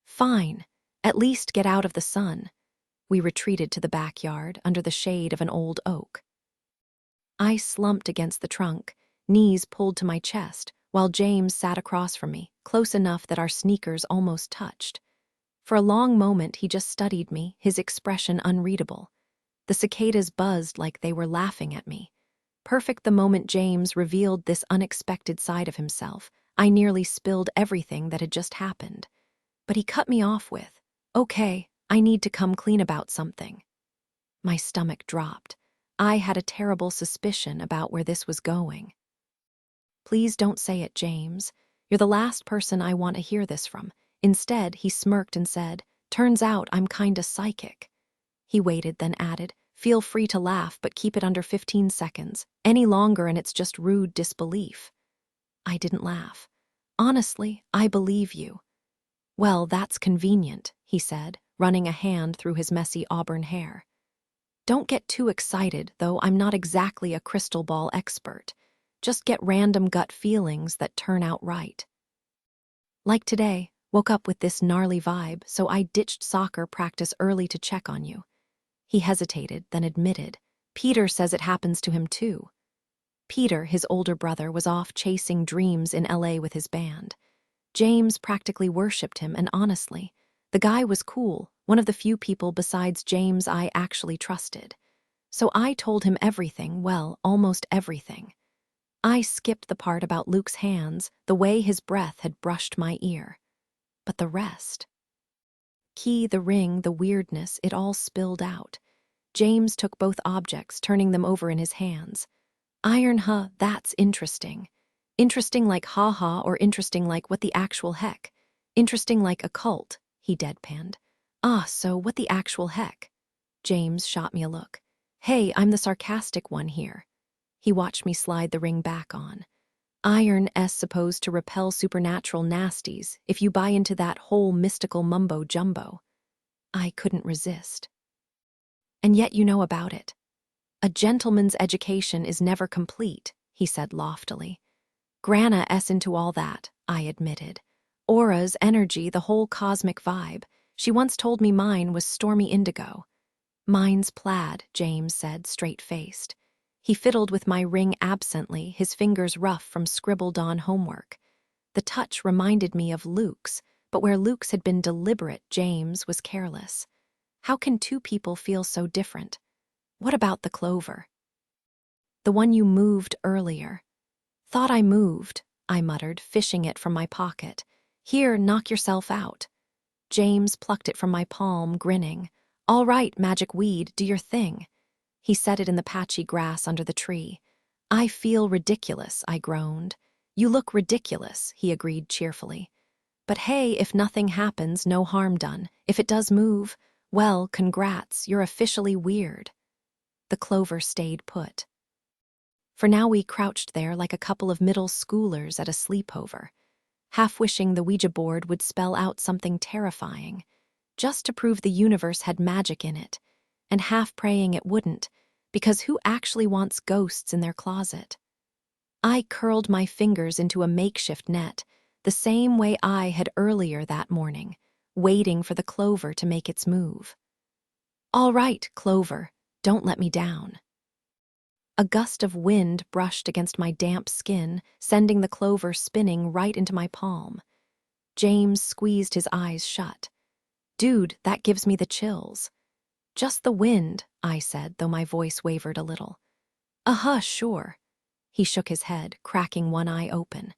Fine. At least get out of the sun. We retreated to the backyard, under the shade of an old oak. I slumped against the trunk, knees pulled to my chest, while James sat across from me, close enough that our sneakers almost touched. For a long moment he just studied me, his expression unreadable. The cicadas buzzed like they were laughing at me. Perfect the moment James revealed this unexpected side of himself, I nearly spilled everything that had just happened. But he cut me off with, "Okay, I need to come clean about something." My stomach dropped. I had a terrible suspicion about where this was going. Please don't say it, James. You're the last person I want to hear this from. Instead, he smirked and said, "Turns out I'm kinda psychic." He waited, then added, "Feel free to laugh, but keep it under 15 seconds. Any longer and it's just rude disbelief." I didn't laugh. "Honestly, I believe you." "Well, that's convenient," he said, running a hand through his messy auburn hair. "Don't get too excited, though I'm not exactly a crystal ball expert. Just get random gut feelings that turn out right. Like today, woke up with this gnarly vibe, so I ditched soccer practice early to check on you." He hesitated, then admitted, "Peter says it happens to him too." Peter, his older brother, was off chasing dreams in LA with his band. James practically worshipped him, and honestly, the guy was cool, one of the few people besides James I actually trusted. So I told him everything, well, almost everything. I skipped the part about Luke's hands, the way his breath had brushed my ear. But the rest. Key, the ring, the weirdness, it all spilled out. James took both objects, turning them over in his hands. Iron, huh, that's interesting. Interesting like ha-ha, or interesting like what the actual heck? Interesting like occult, he deadpanned. Ah, so what the actual heck? James shot me a look. Hey, I'm the sarcastic one here. He watched me slide the ring back on. Iron is supposed to repel supernatural nasties if you buy into that whole mystical mumbo-jumbo. I couldn't resist. And yet you know about it. A gentleman's education is never complete, he said loftily. Grana S into all that, I admitted. Auras, energy, the whole cosmic vibe. She once told me mine was stormy indigo. Mine's plaid, James said, straight-faced. He fiddled with my ring absently, his fingers rough from scribbled-on homework. The touch reminded me of Luke's, but where Luke's had been deliberate, James was careless. How can two people feel so different? What about the clover? The one you moved earlier. Thought I moved, I muttered, fishing it from my pocket. Here, knock yourself out. James plucked it from my palm, grinning. All right, magic weed, do your thing. He set it in the patchy grass under the tree. I feel ridiculous, I groaned. You look ridiculous, he agreed cheerfully. But hey, if nothing happens, no harm done. If it does move, well, congrats, you're officially weird. The clover stayed put. For now we crouched there like a couple of middle schoolers at a sleepover, half wishing the Ouija board would spell out something terrifying, just to prove the universe had magic in it, and half praying it wouldn't, because who actually wants ghosts in their closet? I curled my fingers into a makeshift net, the same way I had earlier that morning, waiting for the clover to make its move. All right, clover, don't let me down. A gust of wind brushed against my damp skin, sending the clover spinning right into my palm. James squeezed his eyes shut. Dude, that gives me the chills. Just the wind, I said, though my voice wavered a little. Sure. He shook his head, cracking one eye open.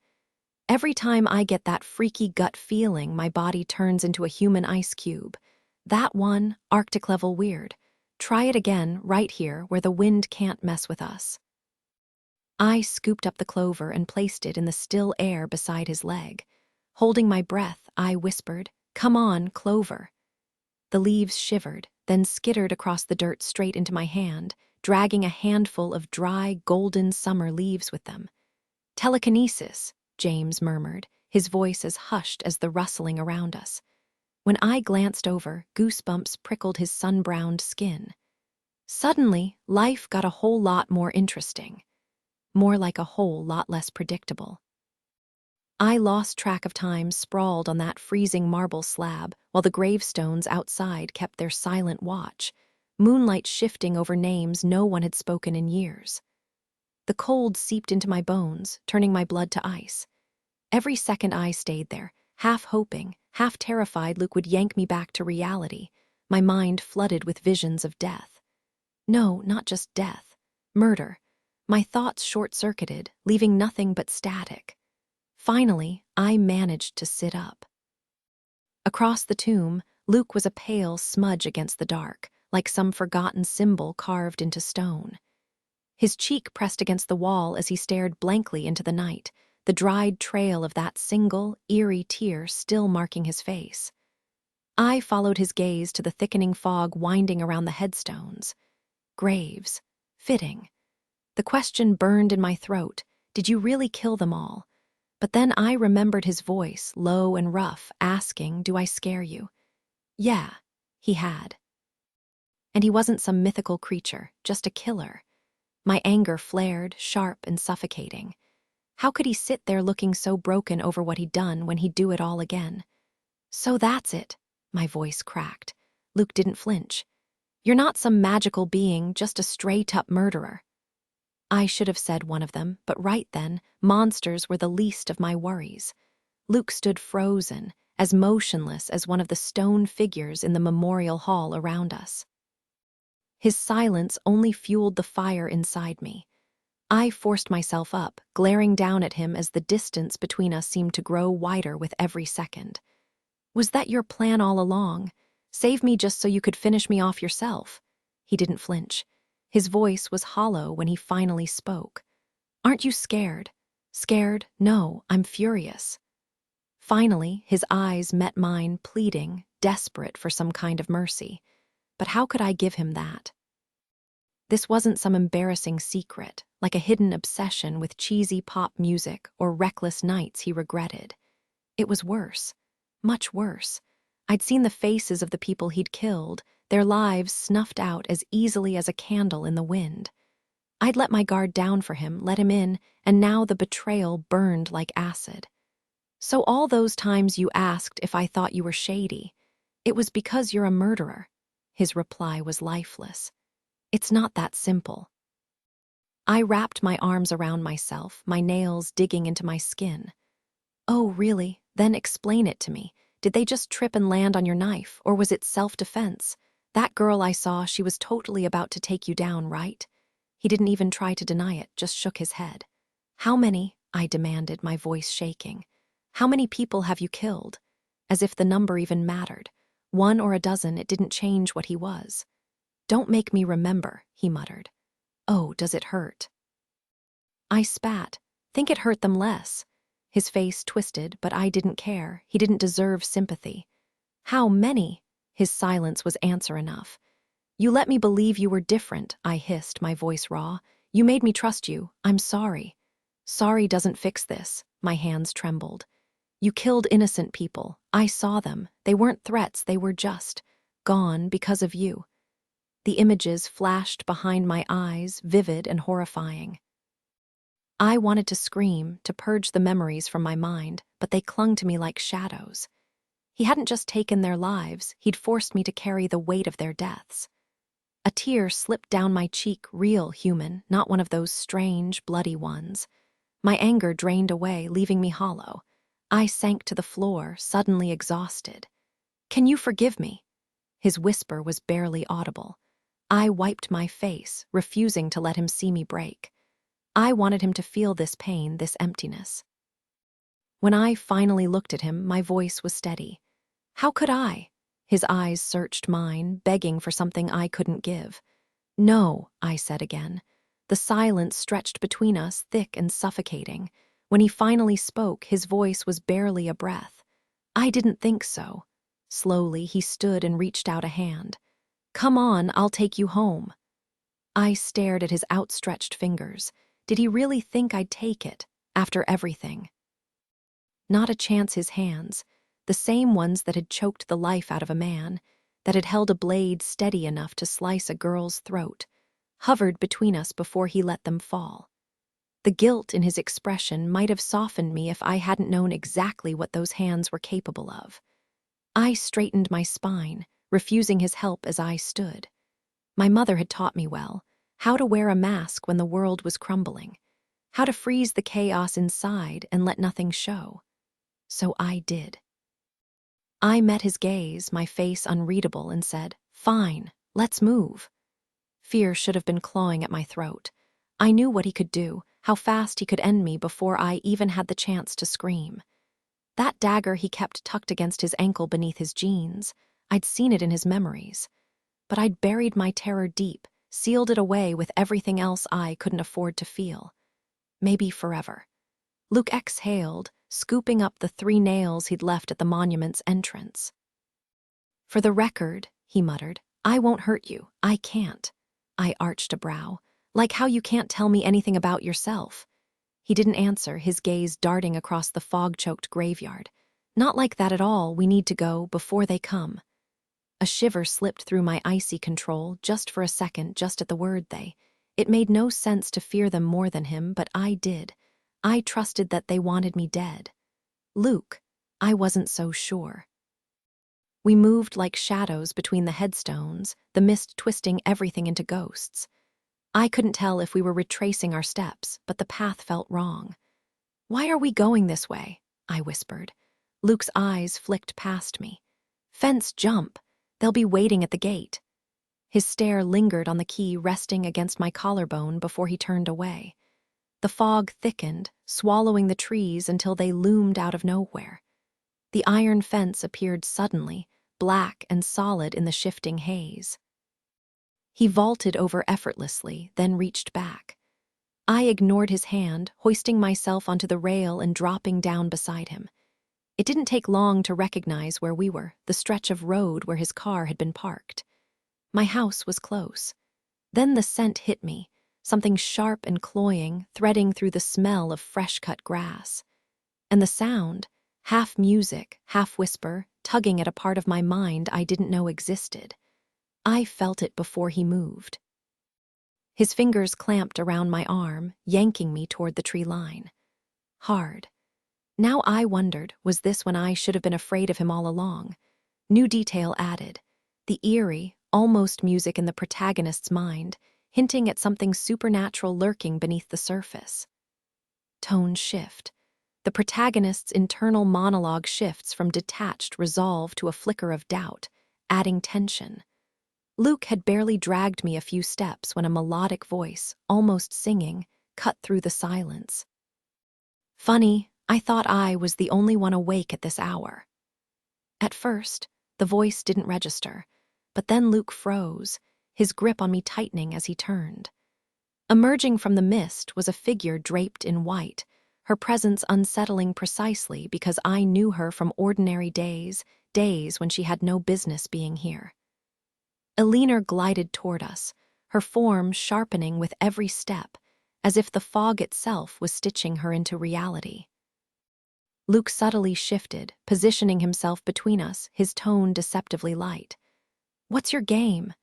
Every time I get that freaky gut feeling, my body turns into a human ice cube. That one, Arctic level weird. Try it again, right here, where the wind can't mess with us. I scooped up the clover and placed it in the still air beside his leg. Holding my breath, I whispered, Come on, clover. The leaves shivered, then skittered across the dirt straight into my hand, dragging a handful of dry, golden summer leaves with them. Telekinesis, James murmured, his voice as hushed as the rustling around us. When I glanced over, goosebumps prickled his sun-browned skin. Suddenly, life got a whole lot more interesting. More like a whole lot less predictable. I lost track of time sprawled on that freezing marble slab while the gravestones outside kept their silent watch, moonlight shifting over names no one had spoken in years. The cold seeped into my bones, turning my blood to ice. Every second I stayed there, half hoping, half terrified Luke would yank me back to reality, my mind flooded with visions of death. No, not just death. Murder. My thoughts short-circuited, leaving nothing but static. Finally, I managed to sit up. Across the tomb, Luke was a pale smudge against the dark, like some forgotten symbol carved into stone. His cheek pressed against the wall as he stared blankly into the night, the dried trail of that single, eerie tear still marking his face. I followed his gaze to the thickening fog winding around the headstones. Graves. Fitting. The question burned in my throat, did you really kill them all? But then I remembered his voice, low and rough, asking, do I scare you? Yeah, he had. And he wasn't some mythical creature, just a killer. My anger flared, sharp and suffocating. How could he sit there looking so broken over what he'd done when he'd do it all again? So that's it, my voice cracked. Luke didn't flinch. You're not some magical being, just a straight-up murderer. I should have said one of them, but right then, monsters were the least of my worries. Luke stood frozen, as motionless as one of the stone figures in the memorial hall around us. His silence only fueled the fire inside me. I forced myself up, glaring down at him as the distance between us seemed to grow wider with every second. Was that your plan all along? Save me just so you could finish me off yourself? He didn't flinch. His voice was hollow when he finally spoke. Aren't you scared? Scared? No, I'm furious. Finally, his eyes met mine, pleading, desperate for some kind of mercy. But how could I give him that? This wasn't some embarrassing secret, like a hidden obsession with cheesy pop music or reckless nights he regretted. It was worse. Much worse. I'd seen the faces of the people he'd killed, their lives snuffed out as easily as a candle in the wind. I'd let my guard down for him, let him in, and now the betrayal burned like acid. So all those times you asked if I thought you were shady, it was because you're a murderer. His reply was lifeless. It's not that simple. I wrapped my arms around myself, my nails digging into my skin. Oh, really? Then explain it to me. Did they just trip and land on your knife, or was it self-defense? That girl I saw, she was totally about to take you down, right? He didn't even try to deny it, just shook his head. How many? I demanded, my voice shaking. How many people have you killed? As if the number even mattered. 1 or a dozen, it didn't change what he was. Don't make me remember, he muttered. Oh, does it hurt? I spat. Think it hurt them less. His face twisted, but I didn't care. He didn't deserve sympathy. How many? His silence was answer enough. You let me believe you were different, I hissed, my voice raw. You made me trust you. I'm sorry. Sorry doesn't fix this. My hands trembled. You killed innocent people. I saw them. They weren't threats, they were just gone because of you. The images flashed behind my eyes, vivid and horrifying. I wanted to scream, to purge the memories from my mind, but they clung to me like shadows. He hadn't just taken their lives, he'd forced me to carry the weight of their deaths. A tear slipped down my cheek, real human, not one of those strange, bloody ones. My anger drained away, leaving me hollow. I sank to the floor, suddenly exhausted. Can you forgive me? His whisper was barely audible. I wiped my face, refusing to let him see me break. I wanted him to feel this pain, this emptiness. When I finally looked at him, my voice was steady. How could I? His eyes searched mine, begging for something I couldn't give. No, I said again. The silence stretched between us, thick and suffocating. When he finally spoke, his voice was barely a breath. I didn't think so. Slowly, he stood and reached out a hand. Come on, I'll take you home. I stared at his outstretched fingers. Did he really think I'd take it, after everything? Not a chance. His hands, the same ones that had choked the life out of a man, that had held a blade steady enough to slice a girl's throat, hovered between us before he let them fall. The guilt in his expression might have softened me if I hadn't known exactly what those hands were capable of. I straightened my spine, refusing his help as I stood. My mother had taught me well, how to wear a mask when the world was crumbling, how to freeze the chaos inside and let nothing show. So I did. I met his gaze, my face unreadable, and said, Fine, let's move. Fear should have been clawing at my throat. I knew what he could do, how fast he could end me before I even had the chance to scream. That dagger he kept tucked against his ankle beneath his jeans, I'd seen it in his memories. But I'd buried my terror deep, sealed it away with everything else I couldn't afford to feel. Maybe forever. Luke exhaled, scooping up the 3 nails he'd left at the monument's entrance. For the record, he muttered, I won't hurt you. I can't. I arched a brow. Like how you can't tell me anything about yourself. He didn't answer, his gaze darting across the fog-choked graveyard. Not like that at all. We need to go before they come. A shiver slipped through my icy control, just for a second, just at the word they. It made no sense to fear them more than him, but I did. I trusted that they wanted me dead. Luke, I wasn't so sure. We moved like shadows between the headstones, the mist twisting everything into ghosts. I couldn't tell if we were retracing our steps, but the path felt wrong. Why are we going this way? I whispered. Luke's eyes flicked past me. Fence jump. They'll be waiting at the gate. His stare lingered on the key resting against my collarbone before he turned away. The fog thickened, swallowing the trees until they loomed out of nowhere. The iron fence appeared suddenly, black and solid in the shifting haze. He vaulted over effortlessly, then reached back. I ignored his hand, hoisting myself onto the rail and dropping down beside him. It didn't take long to recognize where we were, the stretch of road where his car had been parked. My house was close. Then the scent hit me, something sharp and cloying, threading through the smell of fresh-cut grass. And the sound, half music, half whisper, tugging at a part of my mind I didn't know existed. I felt it before he moved. His fingers clamped around my arm, yanking me toward the tree line. Hard. Now I wondered, was this when I should have been afraid of him all along? New detail added. The eerie, almost music in the protagonist's mind, hinting at something supernatural lurking beneath the surface. Tone shift. The protagonist's internal monologue shifts from detached resolve to a flicker of doubt, adding tension. Luke had barely dragged me a few steps when a melodic voice, almost singing, cut through the silence. Funny, I thought I was the only one awake at this hour. At first, the voice didn't register, but then Luke froze, his grip on me tightening as he turned. Emerging from the mist was a figure draped in white, her presence unsettling precisely because I knew her from ordinary days when she had no business being here. Elinor glided toward us, her form sharpening with every step, as if the fog itself was stitching her into reality. Luke subtly shifted, positioning himself between us, his tone deceptively light. "What's your game?"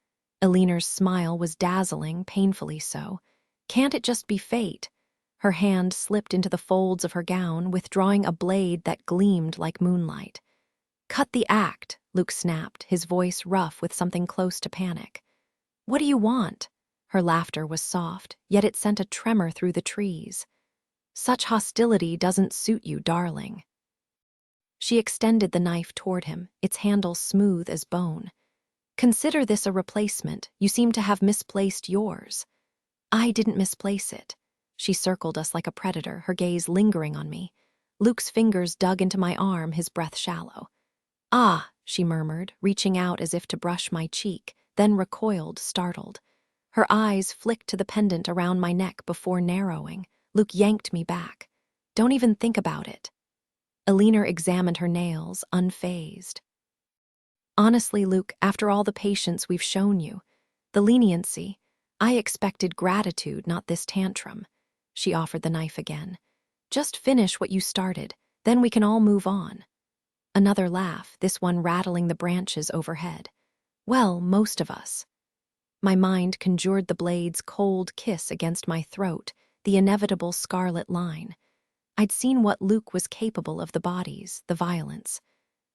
Elinor's smile was dazzling, painfully so. "Can't it just be fate?" Her hand slipped into the folds of her gown, withdrawing a blade that gleamed like moonlight. "Cut the act," Luke snapped, his voice rough with something close to panic. "What do you want?" Her laughter was soft, yet it sent a tremor through the trees. "Such hostility doesn't suit you, darling." She extended the knife toward him, its handle smooth as bone. "Consider this a replacement. You seem to have misplaced yours." "I didn't misplace it." She circled us like a predator, her gaze lingering on me. Luke's fingers dug into my arm, his breath shallow. "Ah," she murmured, reaching out as if to brush my cheek, then recoiled, startled. Her eyes flicked to the pendant around my neck before narrowing. Luke yanked me back. "Don't even think about it." Elinor examined her nails, unfazed. "Honestly, Luke, after all the patience we've shown you, the leniency, I expected gratitude, not this tantrum." She offered the knife again. "Just finish what you started, then we can all move on." Another laugh, this one rattling the branches overhead. "Well, most of us." My mind conjured the blade's cold kiss against my throat, the inevitable scarlet line. I'd seen what Luke was capable of, the bodies, the violence.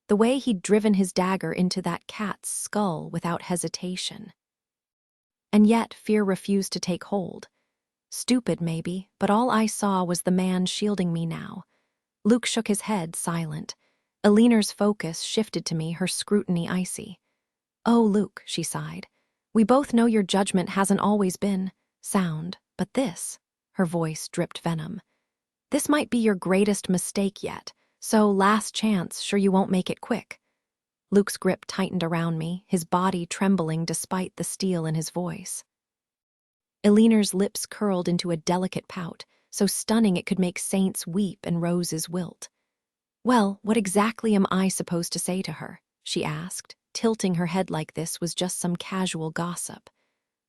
The way he'd driven his dagger into that cat's skull without hesitation. And yet fear refused to take hold. Stupid, maybe, but all I saw was the man shielding me now. Luke shook his head, silent. Elinor's focus shifted to me, her scrutiny icy. "Oh, Luke," she sighed. "We both know your judgment hasn't always been sound, but this," her voice dripped venom, "this might be your greatest mistake yet, so last chance, sure you won't make it quick." Luke's grip tightened around me, his body trembling despite the steel in his voice. Elinor's lips curled into a delicate pout, so stunning it could make saints weep and roses wilt. "Well, what exactly am I supposed to say to her?" she asked. Tilting her head like this was just some casual gossip.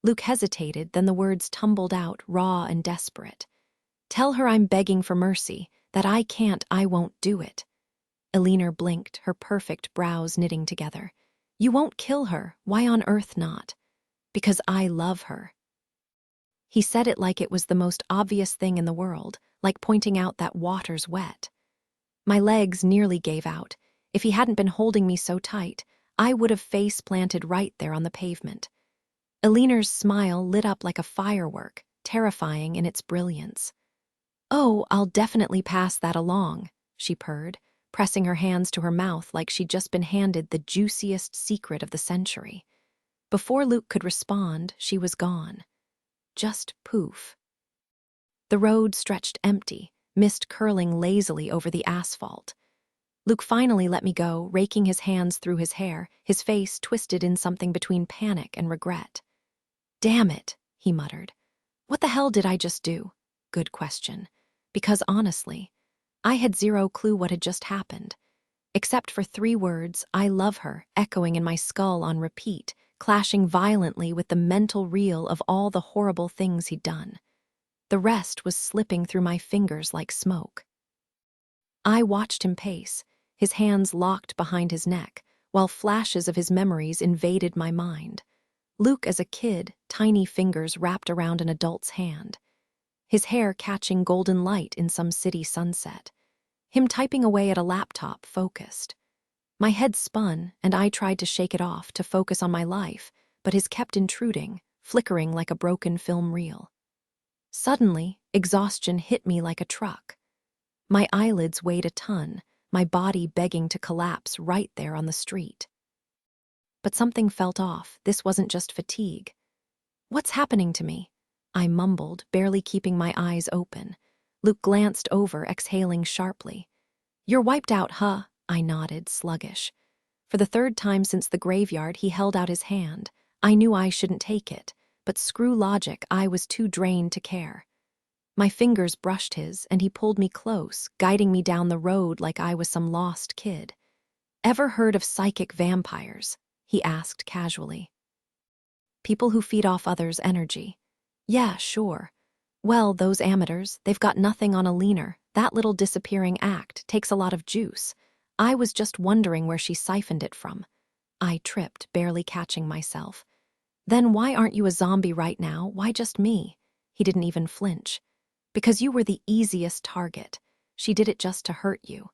Luke hesitated, then the words tumbled out, raw and desperate. "Tell her I'm begging for mercy, that I can't, I won't do it." Elinor blinked, her perfect brows knitting together. "You won't kill her, why on earth not?" "Because I love her." He said it like it was the most obvious thing in the world, like pointing out that water's wet. My legs nearly gave out. If he hadn't been holding me so tight, I would have face planted right there on the pavement. Elinor's smile lit up like a firework, terrifying in its brilliance. "Oh, I'll definitely pass that along," she purred, pressing her hands to her mouth like she'd just been handed the juiciest secret of the century. Before Luke could respond, she was gone. Just poof. The road stretched empty, mist curling lazily over the asphalt. Luke finally let me go, raking his hands through his hair, his face twisted in something between panic and regret. "Damn it," he muttered. "What the hell did I just do?" Good question. Because honestly, I had zero clue what had just happened. Except for 3 words, "I love her," echoing in my skull on repeat, clashing violently with the mental reel of all the horrible things he'd done. The rest was slipping through my fingers like smoke. I watched him pace, his hands locked behind his neck, while flashes of his memories invaded my mind. Luke as a kid, tiny fingers wrapped around an adult's hand. His hair catching golden light in some city sunset. Him typing away at a laptop, focused. My head spun, and I tried to shake it off to focus on my life, but his kept intruding, flickering like a broken film reel. Suddenly, exhaustion hit me like a truck. My eyelids weighed a ton, my body begging to collapse right there on the street. But something felt off. This wasn't just fatigue. "What's happening to me?" I mumbled, barely keeping my eyes open. Luke glanced over, exhaling sharply. "You're wiped out, huh?" I nodded, sluggish. For the 3rd time since the graveyard, he held out his hand. I knew I shouldn't take it, but screw logic, I was too drained to care. My fingers brushed his, and he pulled me close, guiding me down the road like I was some lost kid. "Ever heard of psychic vampires?" he asked casually. "People who feed off others' energy." "Yeah, sure. Well, those amateurs, they've got nothing on a leaner. That little disappearing act takes a lot of juice. I was just wondering where she siphoned it from." I tripped, barely catching myself. "Then why aren't you a zombie right now? Why just me?" He didn't even flinch. "Because you were the easiest target. She did it just to hurt you."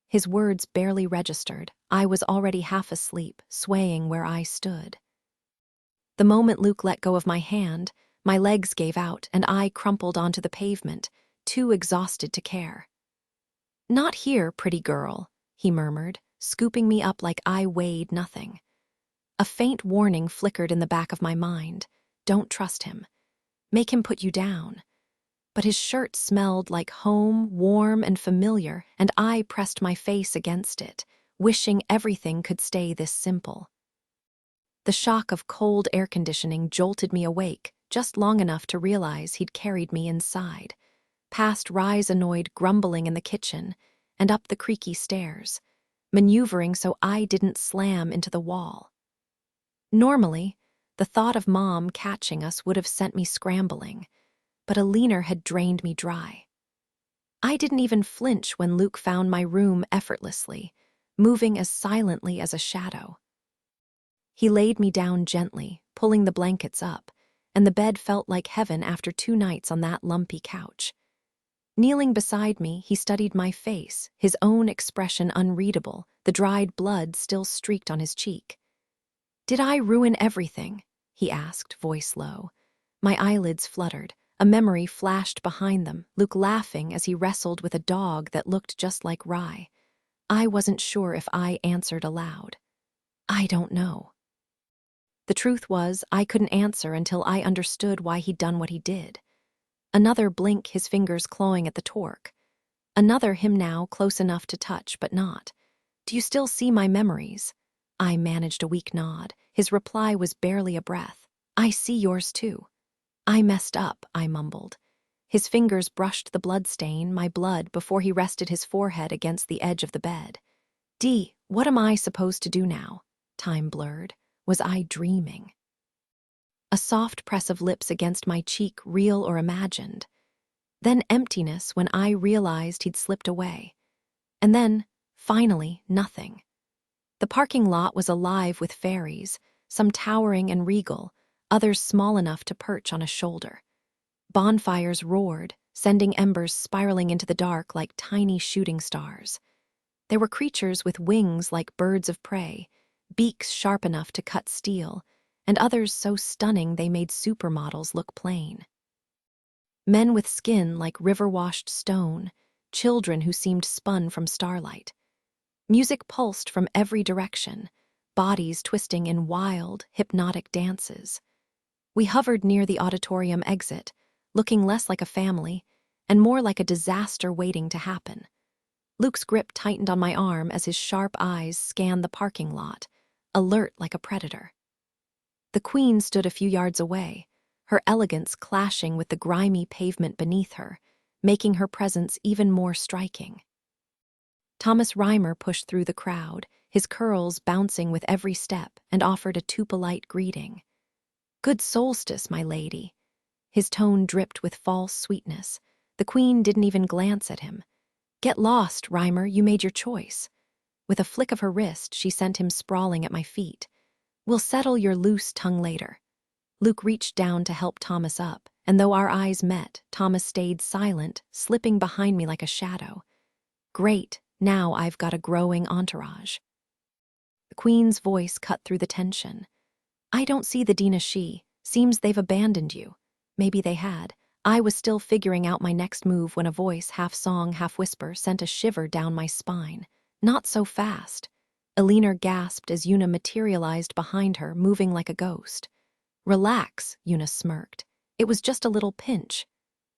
His words barely registered. I was already half asleep, swaying where I stood. The moment Luke let go of my hand, my legs gave out and I crumpled onto the pavement, too exhausted to care. "Not here, pretty girl," he murmured, scooping me up like I weighed nothing. A faint warning flickered in the back of my mind. Don't trust him. Make him put you down. But his shirt smelled like home, warm and familiar, and I pressed my face against it, wishing everything could stay this simple. The shock of cold air conditioning jolted me awake, just long enough to realize he'd carried me inside, past Rye's annoyed grumbling in the kitchen, and up the creaky stairs, maneuvering so I didn't slam into the wall. Normally, the thought of Mom catching us would have sent me scrambling, but a leaner had drained me dry. I didn't even flinch when Luke found my room effortlessly, moving as silently as a shadow. He laid me down gently, pulling the blankets up, and the bed felt like heaven after 2 nights on that lumpy couch. Kneeling beside me, he studied my face, his own expression unreadable, the dried blood still streaked on his cheek. "Did I ruin everything?" he asked, voice low. My eyelids fluttered. A memory flashed behind them, Luke laughing as he wrestled with a dog that looked just like Rye. I wasn't sure if I answered aloud. "I don't know." The truth was, I couldn't answer until I understood why he'd done what he did. Another blink, his fingers clawing at the torque. Another, him now close enough to touch, but not. "Do you still see my memories?" I managed a weak nod. His reply was barely a breath. "I see yours too." "I messed up," I mumbled. His fingers brushed the bloodstain, my blood, before he rested his forehead against the edge of the bed. "Dee, what am I supposed to do now?" Time blurred. Was I dreaming? A soft press of lips against my cheek, real or imagined. Then emptiness when I realized he'd slipped away. And then, finally, nothing. The parking lot was alive with faeries, some towering and regal, others small enough to perch on a shoulder. Bonfires roared, sending embers spiraling into the dark like tiny shooting stars. There were creatures with wings like birds of prey, beaks sharp enough to cut steel, and others so stunning they made supermodels look plain. Men with skin like river-washed stone, children who seemed spun from starlight. Music pulsed from every direction, bodies twisting in wild, hypnotic dances. We hovered near the auditorium exit, looking less like a family and more like a disaster waiting to happen. Luke's grip tightened on my arm as his sharp eyes scanned the parking lot, alert like a predator. The Queen stood a few yards away, her elegance clashing with the grimy pavement beneath her, making her presence even more striking. Thomas Reimer pushed through the crowd, his curls bouncing with every step, and offered a too polite greeting. "Good solstice, my lady." His tone dripped with false sweetness. The Queen didn't even glance at him. "Get lost, Reimer, you made your choice." With a flick of her wrist, she sent him sprawling at my feet. "We'll settle your loose tongue later." Luke reached down to help Thomas up, and though our eyes met, Thomas stayed silent, slipping behind me like a shadow. "Great, now I've got a growing entourage." The Queen's voice cut through the tension. "I don't see the Dina Shi. Seems they've abandoned you." Maybe they had. I was still figuring out my next move when a voice, half song, half whisper, sent a shiver down my spine. "Not so fast." Elinor gasped as Una materialized behind her, moving like a ghost. "Relax," Una smirked. "It was just a little pinch."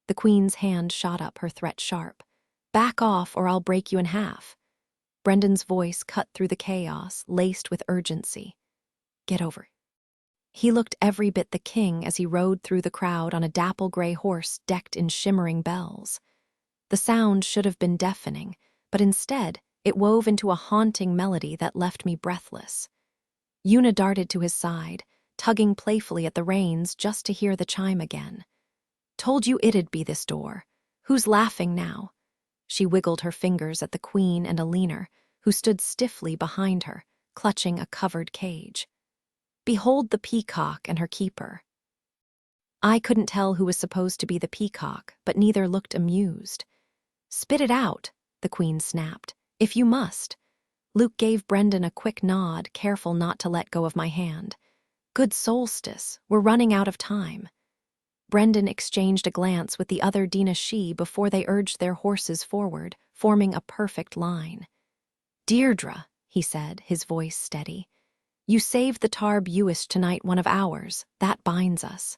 The Queen's hand shot up, her threat sharp. "Back off or I'll break you in half." Brendan's voice cut through the chaos, laced with urgency. "Get over it." He looked every bit the king as he rode through the crowd on a dapple-gray horse decked in shimmering bells. The sound should have been deafening, but instead it wove into a haunting melody that left me breathless. Una darted to his side, tugging playfully at the reins just to hear the chime again. "Told you it'd be this door. Who's laughing now?" She wiggled her fingers at the Queen and Elinor, who stood stiffly behind her, clutching a covered cage. "Behold the peacock and her keeper." I couldn't tell who was supposed to be the peacock, but neither looked amused. "Spit it out," the Queen snapped, "if you must." Luke gave Brendan a quick nod, careful not to let go of my hand. "Good solstice, we're running out of time." Brendan exchanged a glance with the other Dina Shi before they urged their horses forward, forming a perfect line. "Deirdre," he said, his voice steady. "You saved the Tarb Uish tonight, one of ours. That binds us."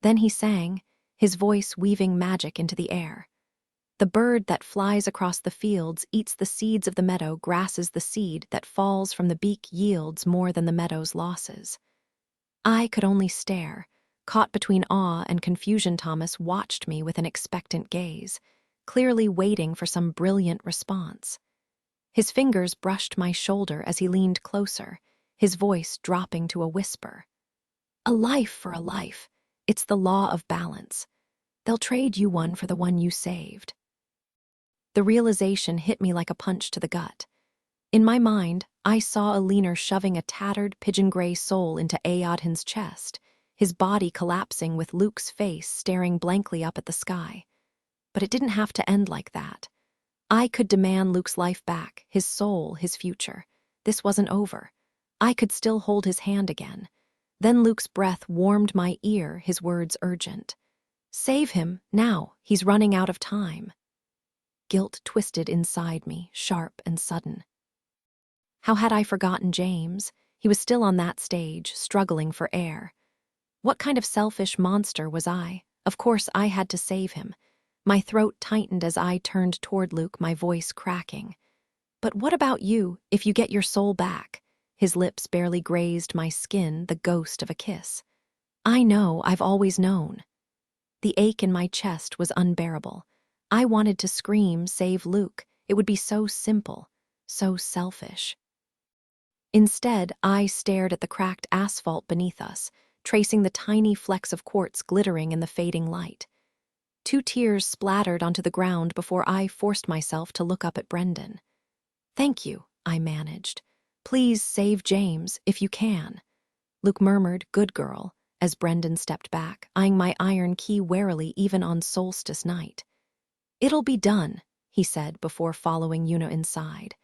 Then he sang, his voice weaving magic into the air. "The bird that flies across the fields eats the seeds of the meadow, grasses the seed that falls from the beak yields more than the meadow's losses." I could only stare. Caught between awe and confusion, Thomas watched me with an expectant gaze, clearly waiting for some brilliant response. His fingers brushed my shoulder as he leaned closer, his voice dropping to a whisper. "A life for a life. It's the law of balance. They'll trade you one for the one you saved." The realization hit me like a punch to the gut. In my mind, I saw Elinor shoving a tattered, pigeon-gray soul into Aodhin's chest, his body collapsing with Luke's face staring blankly up at the sky. But it didn't have to end like that. I could demand Luke's life back, his soul, his future. This wasn't over. I could still hold his hand again. Then Luke's breath warmed my ear, his words urgent. "Save him, now, he's running out of time." Guilt twisted inside me, sharp and sudden. How had I forgotten James? He was still on that stage, struggling for air. What kind of selfish monster was I? Of course I had to save him. My throat tightened as I turned toward Luke, my voice cracking. "But what about you, if you get your soul back?" His lips barely grazed my skin, the ghost of a kiss. "I know, I've always known." The ache in my chest was unbearable. I wanted to scream, save Luke. It would be so simple, so selfish. Instead, I stared at the cracked asphalt beneath us, tracing the tiny flecks of quartz glittering in the fading light. 2 tears splattered onto the ground before I forced myself to look up at Brendan. "Thank you," I managed. "Please save James, if you can." Luke murmured, "Good girl," as Brendan stepped back, eyeing my iron key warily even on solstice night. "It'll be done," he said before following Una inside.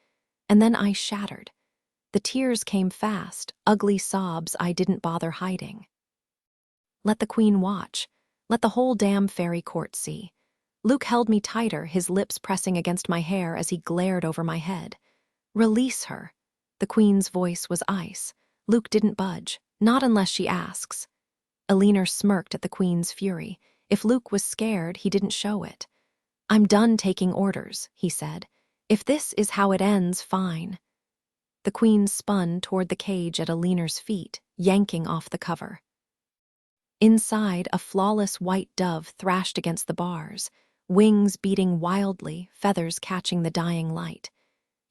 And then I shattered. The tears came fast, ugly sobs I didn't bother hiding. Let the Queen watch. Let the whole damn fairy court see. Luke held me tighter, his lips pressing against my hair as he glared over my head. Release her. The queen's voice was ice. Luke didn't budge, not unless she asks. Elinor smirked at the queen's fury. If Luke was scared, he didn't show it. I'm done taking orders, he said. If this is how it ends, fine. The queen spun toward the cage at Elinor's feet, yanking off the cover. Inside, a flawless white dove thrashed against the bars, wings beating wildly, feathers catching the dying light.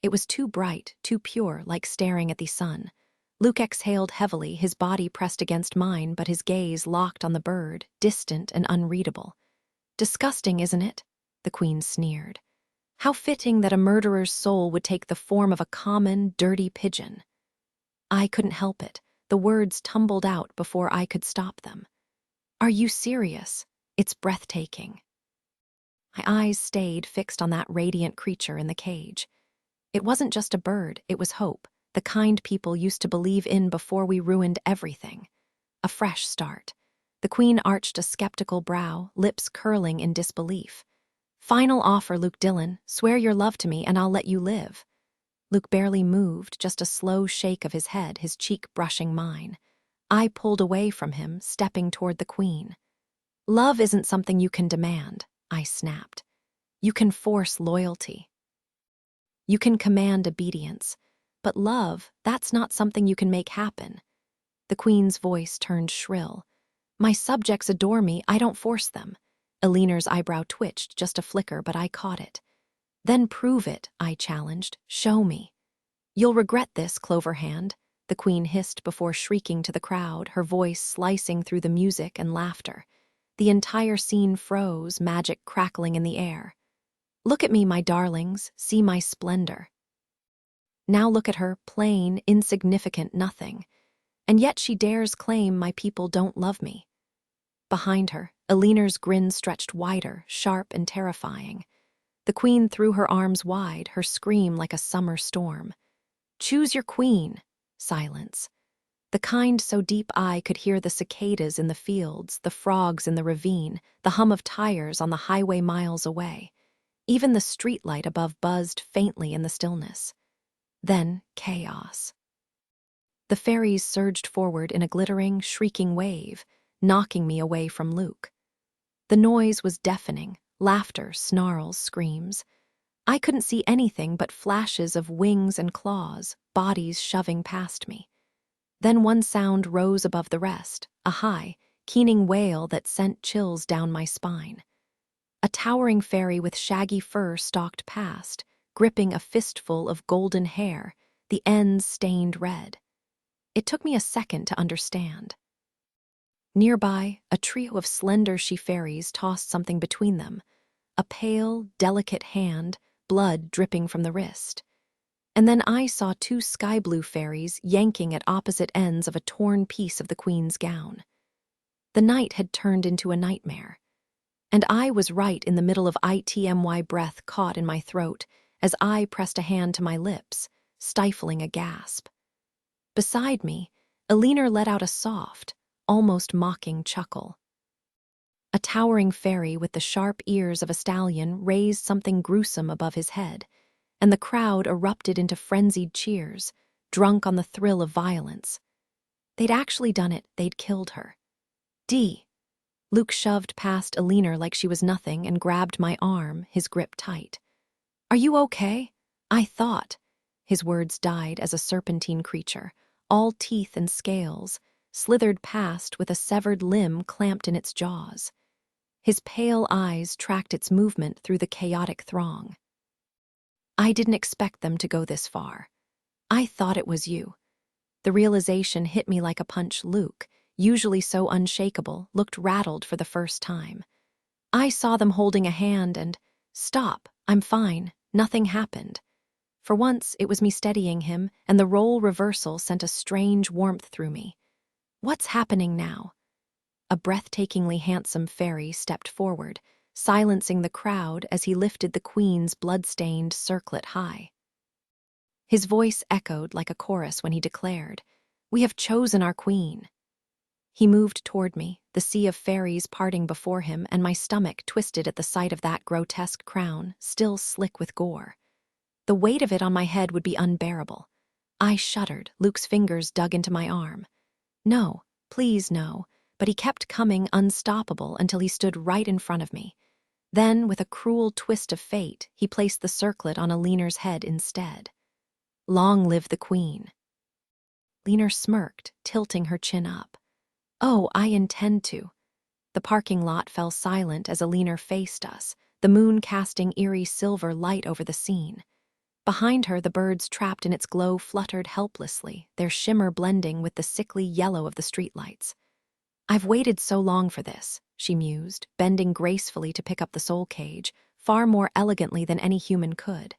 It was too bright, too pure, like staring at the sun. Luke exhaled heavily, his body pressed against mine, but his gaze locked on the bird, distant and unreadable. Disgusting, isn't it? The queen sneered. How fitting that a murderer's soul would take the form of a common, dirty pigeon. I couldn't help it. The words tumbled out before I could stop them. Are you serious? It's breathtaking. My eyes stayed fixed on that radiant creature in the cage. It wasn't just a bird, it was hope, the kind people used to believe in before we ruined everything. A fresh start. The queen arched a skeptical brow, lips curling in disbelief. Final offer, Luke Dillon. Swear your love to me and I'll let you live. Luke barely moved, just a slow shake of his head, his cheek brushing mine. I pulled away from him, stepping toward the queen. Love isn't something you can demand, I snapped. You can force loyalty. You can command obedience. But love, that's not something you can make happen. The queen's voice turned shrill. My subjects adore me, I don't force them. Elinor's eyebrow twitched, just a flicker, but I caught it. Then prove it, I challenged. Show me. You'll regret this, Cloverhand, the queen hissed before shrieking to the crowd, her voice slicing through the music and laughter. The entire scene froze, magic crackling in the air. Look at me, my darlings, see my splendor. Now look at her, plain, insignificant nothing. And yet she dares claim my people don't love me. Behind her, Elinor's grin stretched wider, sharp and terrifying. The queen threw her arms wide, her scream like a summer storm. Choose your queen. Silence. The kind so deep I could hear the cicadas in the fields, the frogs in the ravine, the hum of tires on the highway miles away. Even the streetlight above buzzed faintly in the stillness. Then chaos. The faeries surged forward in a glittering, shrieking wave, knocking me away from Luke. The noise was deafening, laughter, snarls, screams. I couldn't see anything but flashes of wings and claws, bodies shoving past me. Then one sound rose above the rest, a high, keening wail that sent chills down my spine. A towering faerie with shaggy fur stalked past, gripping a fistful of golden hair, the ends stained red. It took me a second to understand. Nearby, a trio of slender she-fairies tossed something between them, a pale, delicate hand, blood dripping from the wrist. And then I saw two sky-blue fairies yanking at opposite ends of a torn piece of the queen's gown. The night had turned into a nightmare. And I was right in the middle of itmy breath caught in my throat as I pressed a hand to my lips, stifling a gasp. Beside me, Elinor let out a soft, almost mocking chuckle. A towering faerie with the sharp ears of a stallion raised something gruesome above his head, and the crowd erupted into frenzied cheers, drunk on the thrill of violence. They'd actually done it, they'd killed her. Luke shoved past Elinor like she was nothing and grabbed my arm, his grip tight. Are you okay? I thought. His words died as a serpentine creature, all teeth and scales, slithered past with a severed limb clamped in its jaws. His pale eyes tracked its movement through the chaotic throng. I didn't expect them to go this far. I thought it was you. The realization hit me like a punch. Luke, usually so unshakable, looked rattled for the first time. I saw them holding a hand and, "Stop, I'm fine, nothing happened." For once, it was me steadying him, and the role reversal sent a strange warmth through me. What's happening now? A breathtakingly handsome faerie stepped forward, silencing the crowd as he lifted the queen's blood-stained circlet high. His voice echoed like a chorus when he declared, "We have chosen our queen." He moved toward me, the sea of fairies parting before him, and my stomach twisted at the sight of that grotesque crown, still slick with gore. The weight of it on my head would be unbearable. I shuddered. Luke's fingers dug into my arm. No, please no, but he kept coming, unstoppable, until he stood right in front of me. Then, with a cruel twist of fate, he placed the circlet on Aliner's head instead. Long live the queen. Aliner smirked, tilting her chin up. Oh, I intend to. The parking lot fell silent as Aliner faced us, the moon casting eerie silver light over the scene. Behind her, the birds trapped in its glow fluttered helplessly, their shimmer blending with the sickly yellow of the streetlights. I've waited so long for this, she mused, bending gracefully to pick up the soul cage, far more elegantly than any human could.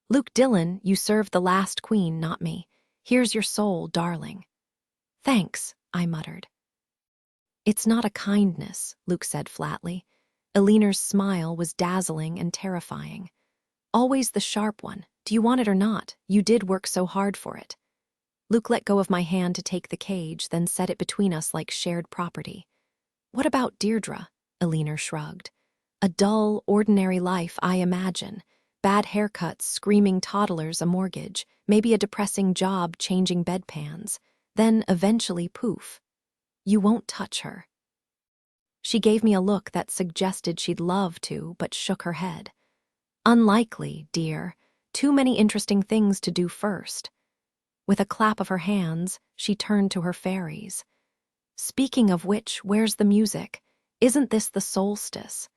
Luke Dillon, you served the last queen, not me. Here's your soul, darling. Thanks, I muttered. It's not a kindness, Luke said flatly. Aliner's smile was dazzling and terrifying. Always the sharp one. Do you want it or not? You did work so hard for it. Luke let go of my hand to take the cage, then set it between us like shared property. What about Deirdre? Aliner shrugged. A dull, ordinary life, I imagine. Bad haircuts, screaming toddlers, a mortgage, maybe a depressing job changing bedpans. Then, eventually, poof. You won't touch her. She gave me a look that suggested she'd love to, but shook her head. Unlikely, dear. Too many interesting things to do first. With a clap of her hands, she turned to her faeries. Speaking of which, where's the music? Isn't this the solstice?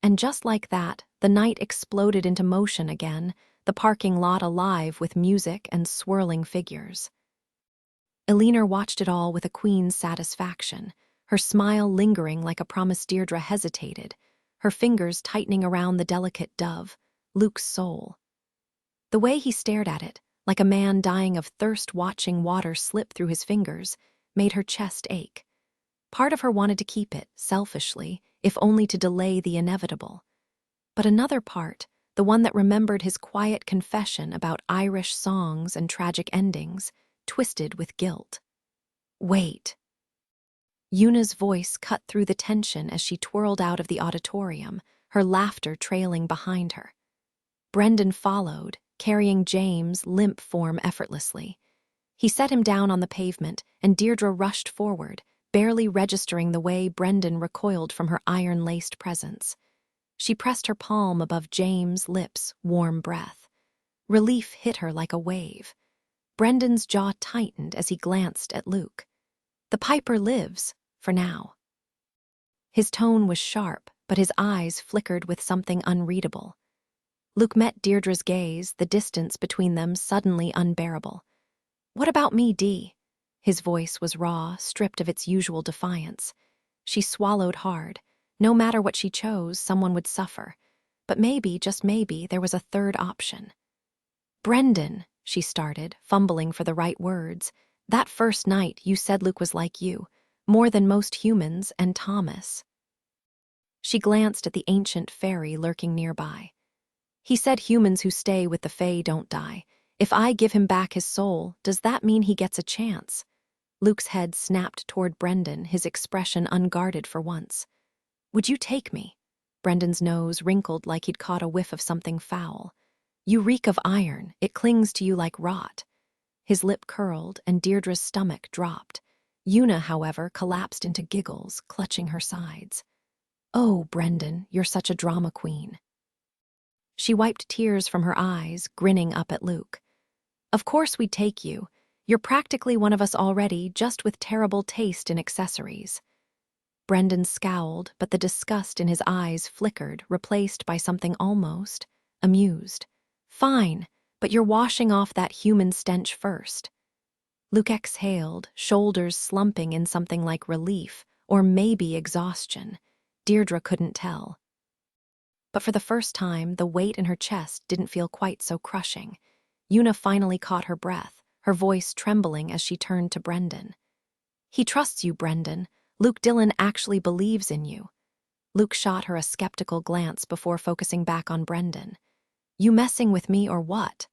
And just like that, the night exploded into motion again, the parking lot alive with music and swirling figures. Aliner watched it all with a queen's satisfaction, her smile lingering like a promise. Deirdre hesitated, her fingers tightening around the delicate dove, Luke's soul. The way he stared at it, like a man dying of thirst watching water slip through his fingers, made her chest ache. Part of her wanted to keep it, selfishly, if only to delay the inevitable. But another part, the one that remembered his quiet confession about Irish songs and tragic endings, twisted with guilt. Wait. Una's voice cut through the tension as she twirled out of the auditorium, her laughter trailing behind her. Brendan followed, carrying James' limp form effortlessly. He set him down on the pavement, and Deirdre rushed forward, barely registering the way Brendan recoiled from her iron-laced presence. She pressed her palm above James' lips' warm breath. Relief hit her like a wave. Brendan's jaw tightened as he glanced at Luke. The Piper lives, for now. His tone was sharp, but his eyes flickered with something unreadable. Luke met Deirdre's gaze, the distance between them suddenly unbearable. What about me, Dee? His voice was raw, stripped of its usual defiance. She swallowed hard. No matter what she chose, someone would suffer. But maybe, just maybe, there was a third option. Brendan, she started, fumbling for the right words. That first night, you said Luke was like you, more than most humans, and Thomas. She glanced at the ancient faerie lurking nearby. He said humans who stay with the Fae don't die. If I give him back his soul, does that mean he gets a chance? Luke's head snapped toward Brendan, his expression unguarded for once. Would you take me? Brendan's nose wrinkled like he'd caught a whiff of something foul. You reek of iron. It clings to you like rot. His lip curled, and Deirdre's stomach dropped. Una, however, collapsed into giggles, clutching her sides. Oh, Brendan, you're such a drama queen. She wiped tears from her eyes, grinning up at Luke. Of course we'd take you. You're practically one of us already, just with terrible taste in accessories. Brendan scowled, but the disgust in his eyes flickered, replaced by something almost amused. Fine, but you're washing off that human stench first. Luke exhaled, shoulders slumping in something like relief, or maybe exhaustion. Deirdre couldn't tell. But for the first time, the weight in her chest didn't feel quite so crushing. Una finally caught her breath, her voice trembling as she turned to Brendan. He trusts you, Brendan. Luke Dillon actually believes in you. Luke shot her a skeptical glance before focusing back on Brendan. You messing with me or what?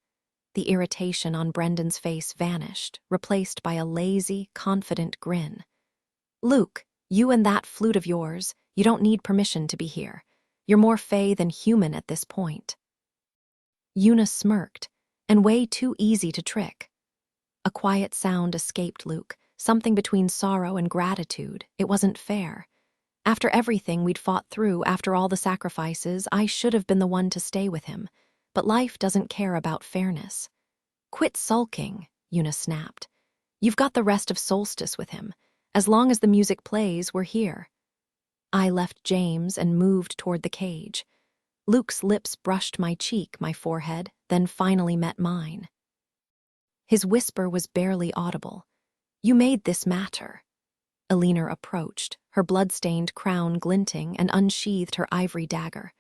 The irritation on Brendan's face vanished, replaced by a lazy, confident grin. Luke, you and that flute of yours, you don't need permission to be here. You're more Fae than human at this point. Una smirked, and way too easy to trick. A quiet sound escaped Luke, something between sorrow and gratitude. It wasn't fair. After everything we'd fought through, after all the sacrifices, I should have been the one to stay with him. But life doesn't care about fairness. Quit sulking, Una snapped. You've got the rest of Solstice with him. As long as the music plays, we're here. I left James and moved toward the cage. Luke's lips brushed my cheek, my forehead, then finally met mine. His whisper was barely audible. You made this matter. Alina approached, her blood-stained crown glinting, and unsheathed her ivory dagger.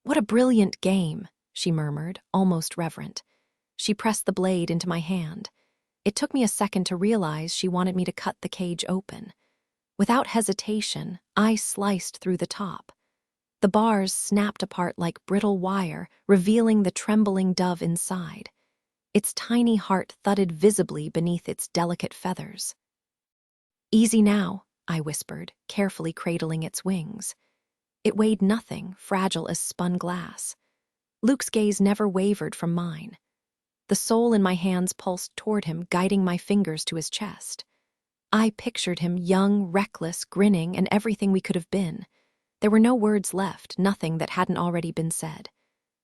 What a brilliant game, she murmured, almost reverent. She pressed the blade into my hand. It took me a second to realize she wanted me to cut the cage open. Without hesitation, I sliced through the top. The bars snapped apart like brittle wire, revealing the trembling dove inside. Its tiny heart thudded visibly beneath its delicate feathers. Easy now, I whispered, carefully cradling its wings. It weighed nothing, fragile as spun glass. Luke's gaze never wavered from mine. The soul in my hands pulsed toward him, guiding my fingers to his chest. I pictured him young, reckless, grinning, and everything we could have been. There were no words left, nothing that hadn't already been said.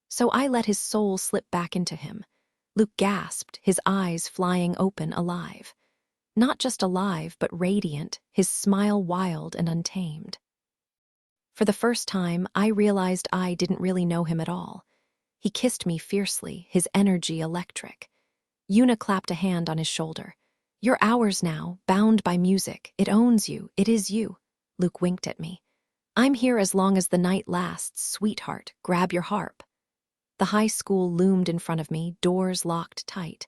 So I let his soul slip back into him. Luke gasped, his eyes flying open, alive. Not just alive, but radiant, his smile wild and untamed. For the first time, I realized I didn't really know him at all. He kissed me fiercely, his energy electric. Una clapped a hand on his shoulder. You're ours now, bound by music. It owns you. It is you. Luke winked at me. I'm here as long as the night lasts, sweetheart. Grab your harp. The high school loomed in front of me, doors locked tight.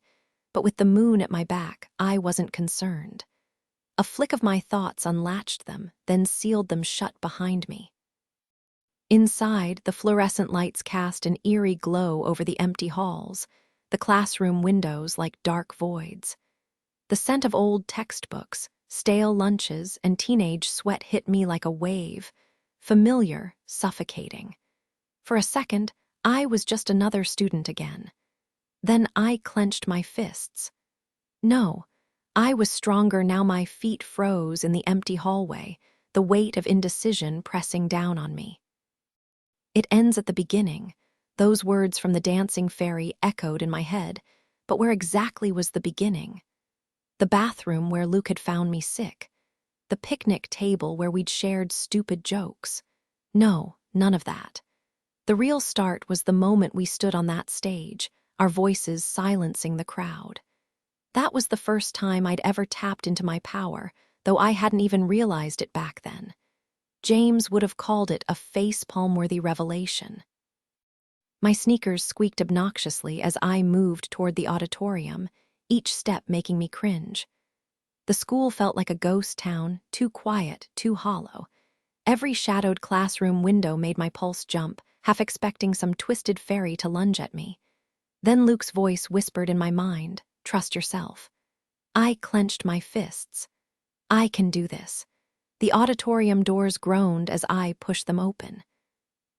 But with the moon at my back, I wasn't concerned. A flick of my thoughts unlatched them, then sealed them shut behind me. Inside, the fluorescent lights cast an eerie glow over the empty halls, the classroom windows like dark voids. The scent of old textbooks, stale lunches, and teenage sweat hit me like a wave, familiar, suffocating. For a second, I was just another student again. Then I clenched my fists. No, I was stronger now. My feet froze in the empty hallway, the weight of indecision pressing down on me. It ends at the beginning. Those words from the dancing fairy echoed in my head, but where exactly was the beginning? The bathroom where Luke had found me sick. The picnic table where we'd shared stupid jokes. No, none of that. The real start was the moment we stood on that stage, our voices silencing the crowd. That was the first time I'd ever tapped into my power, though I hadn't even realized it back then. James would have called it a face-palm-worthy revelation. My sneakers squeaked obnoxiously as I moved toward the auditorium, each step making me cringe. The school felt like a ghost town, too quiet, too hollow. Every shadowed classroom window made my pulse jump, half expecting some twisted fairy to lunge at me. Then Luke's voice whispered in my mind, "Trust yourself." I clenched my fists. I can do this. The auditorium doors groaned as I pushed them open.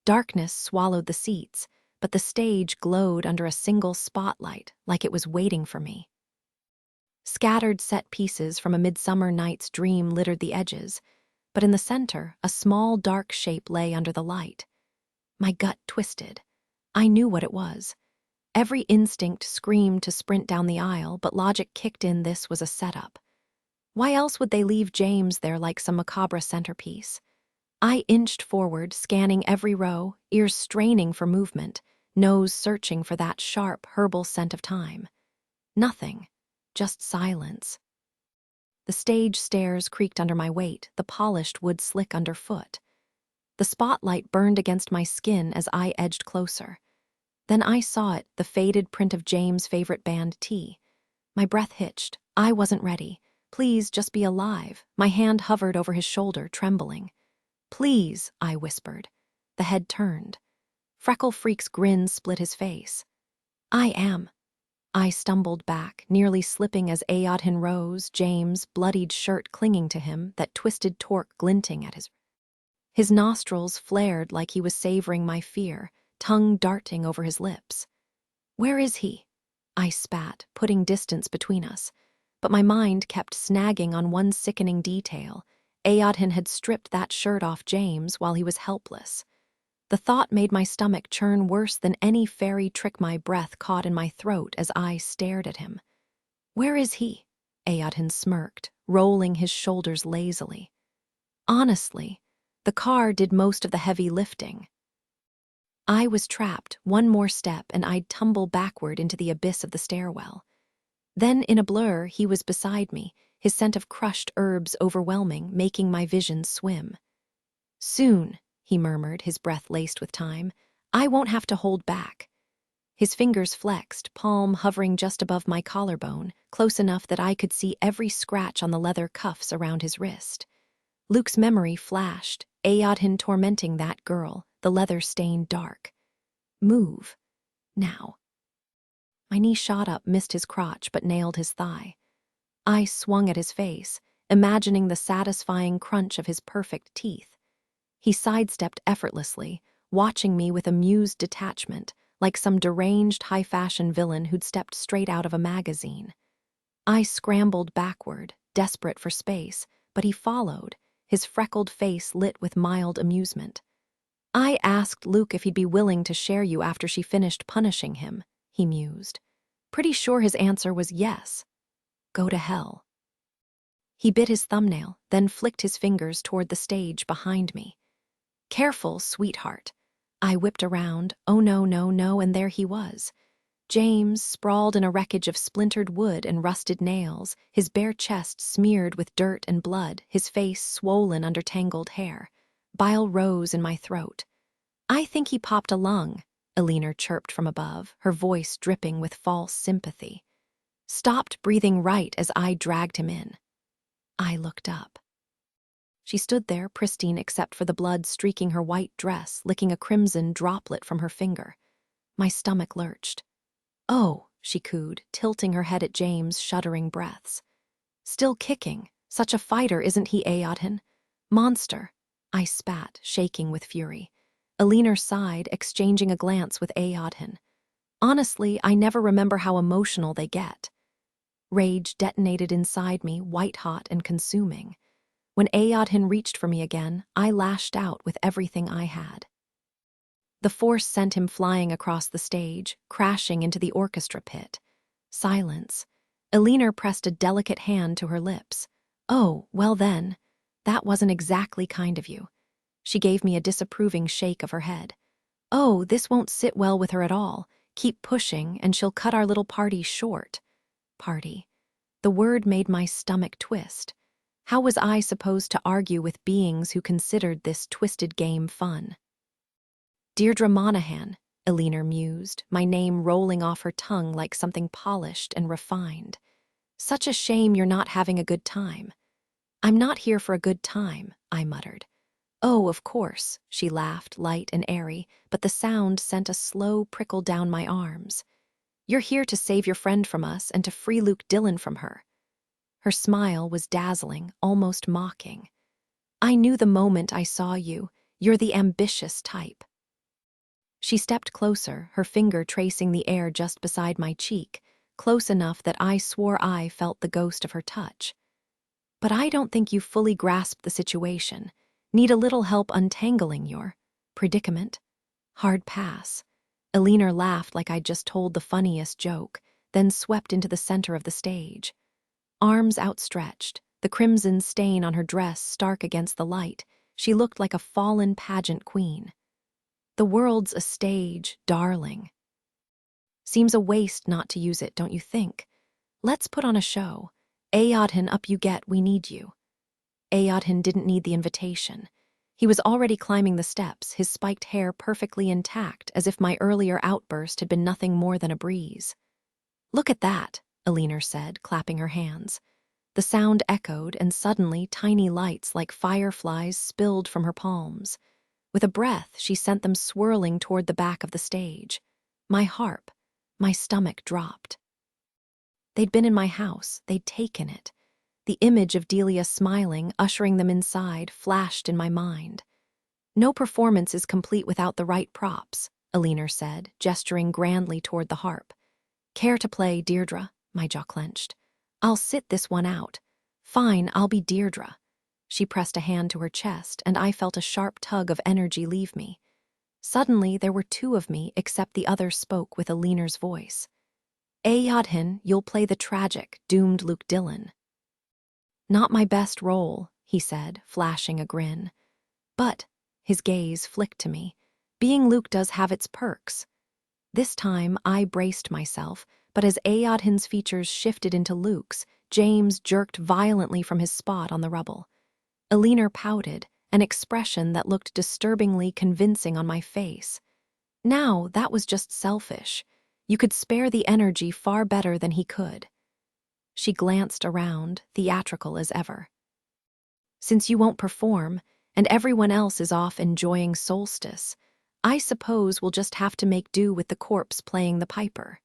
Darkness swallowed the seats, but the stage glowed under a single spotlight, like it was waiting for me. Scattered set pieces from A Midsummer Night's Dream littered the edges, but in the center, a small dark shape lay under the light. My gut twisted. I knew what it was. Every instinct screamed to sprint down the aisle, but logic kicked in. This was a setup. Why else would they leave James there like some macabre centerpiece? I inched forward, scanning every row, ears straining for movement, nose searching for that sharp, herbal scent of time. Nothing, just silence. The stage stairs creaked under my weight, the polished wood slick underfoot. The spotlight burned against my skin as I edged closer. Then I saw it, the faded print of James' favorite band, T. My breath hitched. I wasn't ready. Please, just be alive. My hand hovered over his shoulder, trembling. Please, I whispered. The head turned. Freckle Freak's grin split his face. I am. I stumbled back, nearly slipping as Aodhin rose, James' bloodied shirt clinging to him, that twisted torque glinting at his... His nostrils flared like he was savoring my fear, tongue darting over his lips. Where is he? I spat, putting distance between us. But my mind kept snagging on one sickening detail. Aodhin had stripped that shirt off James while he was helpless. The thought made my stomach churn worse than any fairy trick. My breath caught in my throat as I stared at him. Where is he? Aodhin smirked, rolling his shoulders lazily. Honestly, the car did most of the heavy lifting. I was trapped. One more step and I'd tumble backward into the abyss of the stairwell. Then, in a blur, he was beside me, his scent of crushed herbs overwhelming, making my vision swim. Soon, he murmured, his breath laced with time, I won't have to hold back. His fingers flexed, palm hovering just above my collarbone, close enough that I could see every scratch on the leather cuffs around his wrist. Luke's memory flashed, Aodhin tormenting that girl, the leather stained dark. Move. Now. My knee shot up, missed his crotch, but nailed his thigh. I swung at his face, imagining the satisfying crunch of his perfect teeth. He sidestepped effortlessly, watching me with amused detachment, like some deranged high-fashion villain who'd stepped straight out of a magazine. I scrambled backward, desperate for space, but he followed, his freckled face lit with mild amusement. I asked Luke if he'd be willing to share you after she finished punishing him, he mused. Pretty sure his answer was yes. Go to hell. He bit his thumbnail, then flicked his fingers toward the stage behind me. Careful, sweetheart. I whipped around, oh no, no, no, and there he was. James, sprawled in a wreckage of splintered wood and rusted nails, his bare chest smeared with dirt and blood, his face swollen under tangled hair. Bile rose in my throat. I think he popped a lung, Elinor chirped from above, her voice dripping with false sympathy. Stopped breathing right as I dragged him in. I looked up. She stood there, pristine except for the blood streaking her white dress, licking a crimson droplet from her finger. My stomach lurched. Oh, she cooed, tilting her head at James' shuddering breaths. Still kicking. Such a fighter, isn't he, Aodhin? Monster. I spat, shaking with fury. Elinor sighed, exchanging a glance with Aodhin. Honestly, I never remember how emotional they get. Rage detonated inside me, white-hot and consuming. When Aodhin reached for me again, I lashed out with everything I had. The force sent him flying across the stage, crashing into the orchestra pit. Silence. Elinor pressed a delicate hand to her lips. Oh, well then, that wasn't exactly kind of you. She gave me a disapproving shake of her head. Oh, this won't sit well with her at all. Keep pushing, and she'll cut our little party short. Party. The word made my stomach twist. How was I supposed to argue with beings who considered this twisted game fun? Deirdre Monaghan, Elinor mused, my name rolling off her tongue like something polished and refined. Such a shame you're not having a good time. I'm not here for a good time, I muttered. Oh, of course, she laughed, light and airy, but the sound sent a slow prickle down my arms. You're here to save your friend from us and to free Luke Dillon from her. Her smile was dazzling, almost mocking. I knew the moment I saw you. You're the ambitious type. She stepped closer, her finger tracing the air just beside my cheek, close enough that I swore I felt the ghost of her touch. But I don't think you fully grasped the situation. Need a little help untangling your predicament? Hard pass. Elinor laughed like I'd just told the funniest joke, then swept into the center of the stage. Arms outstretched, the crimson stain on her dress stark against the light, she looked like a fallen pageant queen. The world's a stage, darling. Seems a waste not to use it, don't you think? Let's put on a show. Aodhin, up you get, we need you. Aodhin didn't need the invitation. He was already climbing the steps, his spiked hair perfectly intact, as if my earlier outburst had been nothing more than a breeze. Look at that, Elinor said, clapping her hands. The sound echoed, and suddenly tiny lights like fireflies spilled from her palms. With a breath, she sent them swirling toward the back of the stage. My harp, my stomach dropped. They'd been in my house, they'd taken it. The image of Delia smiling, ushering them inside, flashed in my mind. No performance is complete without the right props, Elinor said, gesturing grandly toward the harp. Care to play, Deirdre? My jaw clenched. I'll sit this one out. Fine, I'll be Deirdre. She pressed a hand to her chest, and I felt a sharp tug of energy leave me. Suddenly, there were two of me, except the other spoke with Elinor's voice. Ayodhin, you'll play the tragic, doomed Luke Dillon. Not my best role, he said, flashing a grin. But, his gaze flicked to me, being Luke does have its perks. This time, I braced myself, but as Ayodhin's features shifted into Luke's, James jerked violently from his spot on the rubble. Elinor pouted, an expression that looked disturbingly convincing on my face. Now, that was just selfish. You could spare the energy far better than he could. She glanced around, theatrical as ever. Since you won't perform, and everyone else is off enjoying solstice, I suppose we'll just have to make do with the corpse playing the piper.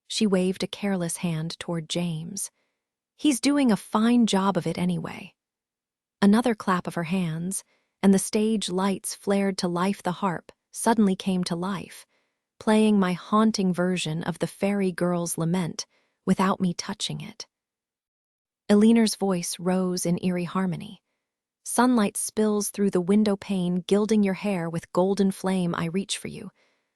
She waved a careless hand toward James. He's doing a fine job of it anyway. Another clap of her hands, and the stage lights flared to life. The harp suddenly came to life, playing my haunting version of the Faerie girl's Lament without me touching it. Elinor's voice rose in eerie harmony. Sunlight spills through the window pane, gilding your hair with golden flame. I reach for you.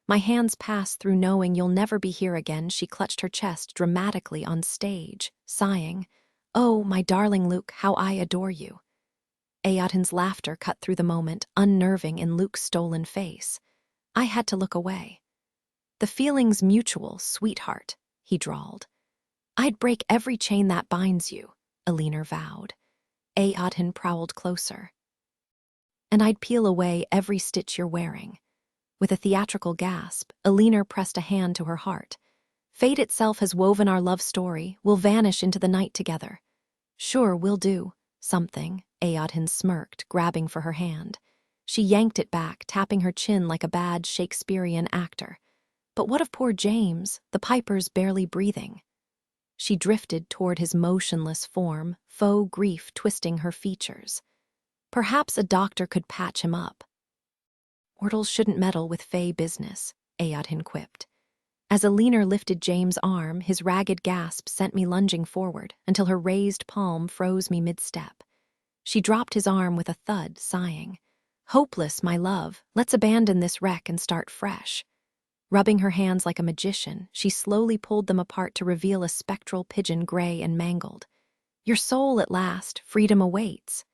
My hands pass through knowing you'll never be here again. She clutched her chest dramatically on stage, sighing, Oh, my darling Luke, how I adore you. Ayodhin's laughter cut through the moment, unnerving in Luke's stolen face. I had to look away. The feeling's mutual, sweetheart, he drawled. I'd break every chain that binds you, Elinor vowed. Ayodhin prowled closer. And I'd peel away every stitch you're wearing. With a theatrical gasp, Elinor pressed a hand to her heart. Fate itself has woven our love story. We'll vanish into the night together. Sure, we'll do something, Ayodhin smirked, grabbing for her hand. She yanked it back, tapping her chin like a bad Shakespearean actor. But what of poor James? The piper's barely breathing. She drifted toward his motionless form, faux grief twisting her features. Perhaps a doctor could patch him up. Mortals shouldn't meddle with Fae business, Ayodhin quipped. As Elinor lifted James' arm, his ragged gasp sent me lunging forward until her raised palm froze me mid-step. She dropped his arm with a thud, sighing. Hopeless, my love. Let's abandon this wreck and start fresh. Rubbing her hands like a magician, she slowly pulled them apart to reveal a spectral pigeon, gray and mangled. Your soul at last, freedom awaits.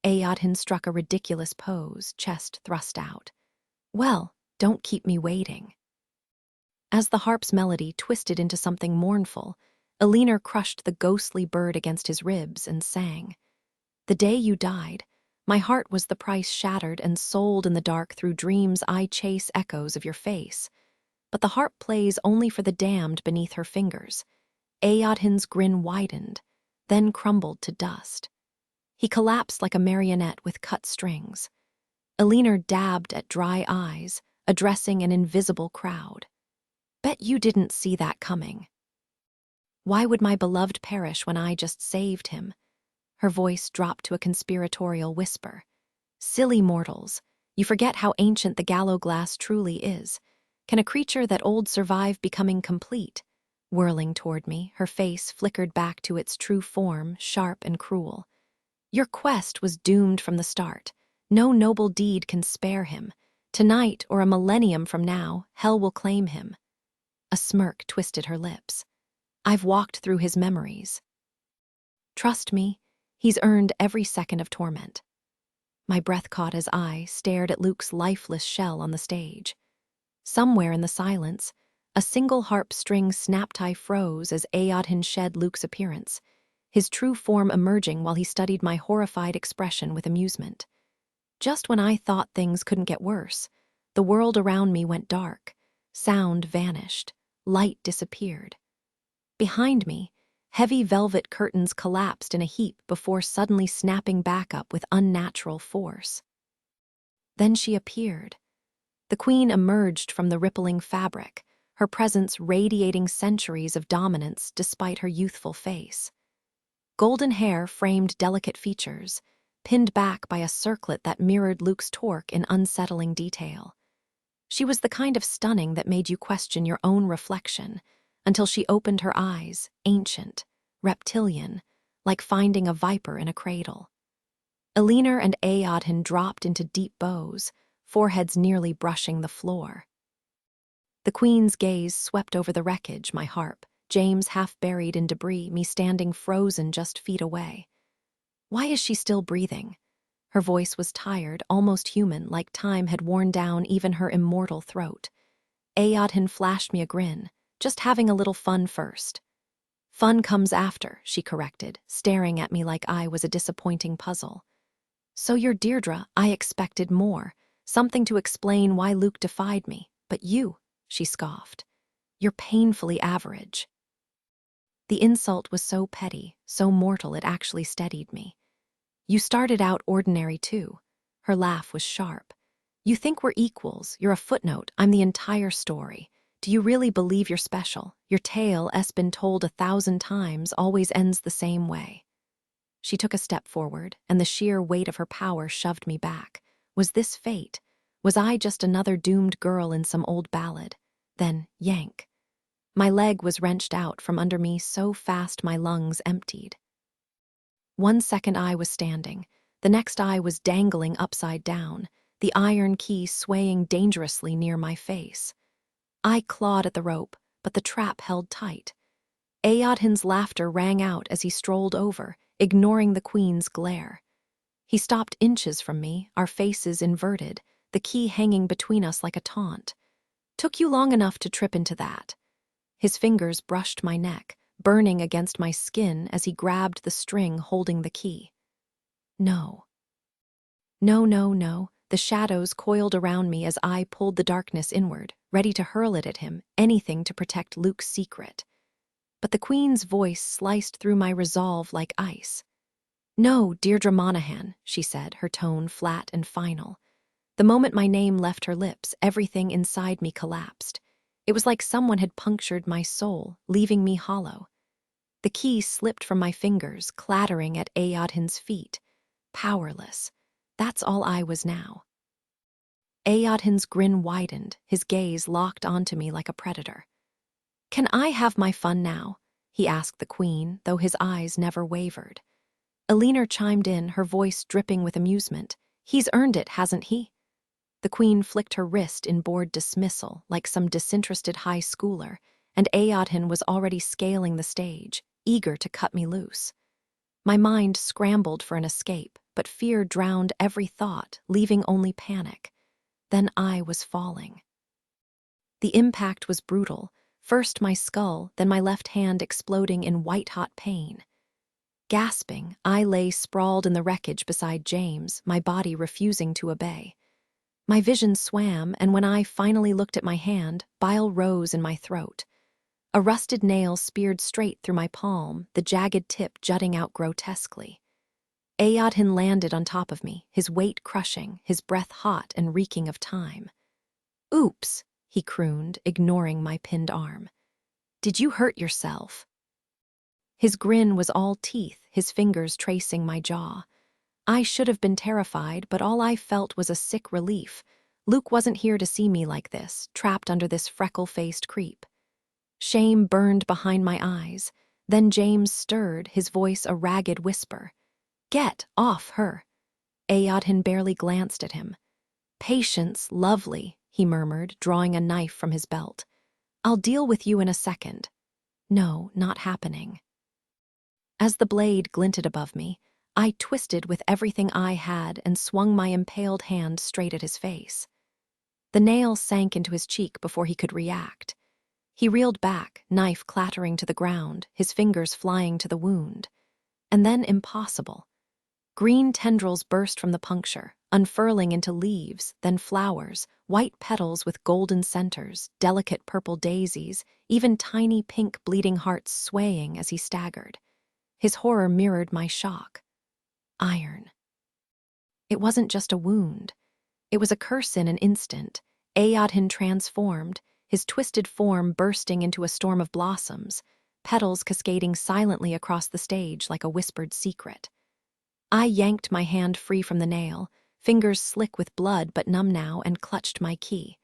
Ayodhin struck a ridiculous pose, chest thrust out. Well, don't keep me waiting. As the harp's melody twisted into something mournful, Elinor crushed the ghostly bird against his ribs and sang. The day you died, my heart was the price shattered and sold in the dark through dreams I chase echoes of your face. But the harp plays only for the damned beneath her fingers. Ayodhin's grin widened, then crumbled to dust. He collapsed like a marionette with cut strings. Elinor dabbed at dry eyes, addressing an invisible crowd. Bet you didn't see that coming. Why would my beloved perish when I just saved him? Her voice dropped to a conspiratorial whisper. Silly mortals, you forget how ancient the gallowglass truly is. Can a creature that old survive becoming complete? Whirling toward me, her face flickered back to its true form, sharp and cruel. Your quest was doomed from the start. No noble deed can spare him. Tonight, or a millennium from now, hell will claim him. A smirk twisted her lips. I've walked through his memories. Trust me, he's earned every second of torment. My breath caught as I stared at Luke's lifeless shell on the stage. Somewhere in the silence, a single harp string snap-tie froze as Ayodhin shed Luke's appearance, his true form emerging while he studied my horrified expression with amusement. Just when I thought things couldn't get worse, the world around me went dark. Sound vanished. Light disappeared. Behind me, heavy velvet curtains collapsed in a heap before suddenly snapping back up with unnatural force. Then she appeared. The queen emerged from the rippling fabric, her presence radiating centuries of dominance despite her youthful face. Golden hair framed delicate features, pinned back by a circlet that mirrored Luke's torque in unsettling detail. She was the kind of stunning that made you question your own reflection, until she opened her eyes, ancient, reptilian, like finding a viper in a cradle. Elinor and Aodhin dropped into deep bows, foreheads nearly brushing the floor. The queen's gaze swept over the wreckage, my harp, James half buried in debris, me standing frozen just feet away. Why is she still breathing? Her voice was tired, almost human, like time had worn down even her immortal throat. Aodhin flashed me a grin, just having a little fun first. Fun comes after, she corrected, staring at me like I was a disappointing puzzle. So you're Deirdre, I expected more, something to explain why Luke defied me, but you, she scoffed. You're painfully average. The insult was so petty, so mortal it actually steadied me. You started out ordinary too. Her laugh was sharp. You think we're equals, you're a footnote, I'm the entire story. Do you really believe you're special? Your tale, as been told 1,000 times, always ends the same way. She took a step forward, and the sheer weight of her power shoved me back. Was this fate? Was I just another doomed girl in some old ballad? Then, yank. My leg was wrenched out from under me so fast my lungs emptied. 1 second I was standing, the next I was dangling upside down, the iron key swaying dangerously near my face. I clawed at the rope, but the trap held tight. Aodhin's laughter rang out as he strolled over, ignoring the queen's glare. He stopped inches from me, our faces inverted, the key hanging between us like a taunt. Took you long enough to trip into that. His fingers brushed my neck, burning against my skin as he grabbed the string holding the key. No. No, no, no. The shadows coiled around me as I pulled the darkness inward, ready to hurl it at him, anything to protect Luke's secret. But the queen's voice sliced through my resolve like ice. No, Deirdre Monaghan, she said, her tone flat and final. The moment my name left her lips, everything inside me collapsed. It was like someone had punctured my soul, leaving me hollow. The key slipped from my fingers, clattering at Aodhin's feet. Powerless. That's all I was now. Aodhin's grin widened, his gaze locked onto me like a predator. Can I have my fun now? He asked the queen, though his eyes never wavered. Elinor chimed in, her voice dripping with amusement. He's earned it, hasn't he? The queen flicked her wrist in bored dismissal, like some disinterested high schooler, and Aodhin was already scaling the stage, eager to cut me loose. My mind scrambled for an escape, but fear drowned every thought, leaving only panic. Then I was falling. The impact was brutal, first my skull, then my left hand exploding in white-hot pain. Gasping, I lay sprawled in the wreckage beside James, my body refusing to obey. My vision swam, and when I finally looked at my hand, bile rose in my throat. A rusted nail speared straight through my palm, the jagged tip jutting out grotesquely. Aodhin landed on top of me, his weight crushing, his breath hot and reeking of time. Oops, he crooned, ignoring my pinned arm. Did you hurt yourself? His grin was all teeth, his fingers tracing my jaw. I should have been terrified, but all I felt was a sick relief. Luke wasn't here to see me like this, trapped under this freckle-faced creep. Shame burned behind my eyes. Then James stirred, his voice a ragged whisper. Get off her. Aodhin barely glanced at him. Patience, lovely, he murmured, drawing a knife from his belt. I'll deal with you in a second. No, not happening. As the blade glinted above me, I twisted with everything I had and swung my impaled hand straight at his face. The nail sank into his cheek before he could react. He reeled back, knife clattering to the ground, his fingers flying to the wound. And then impossible. Green tendrils burst from the puncture, unfurling into leaves, then flowers, white petals with golden centers, delicate purple daisies, even tiny pink bleeding hearts swaying as he staggered. His horror mirrored my shock. Iron. It wasn't just a wound. It was a curse in an instant. Aodhin transformed, his twisted form bursting into a storm of blossoms, petals cascading silently across the stage like a whispered secret. I yanked my hand free from the nail, fingers slick with blood but numb now, and clutched my key.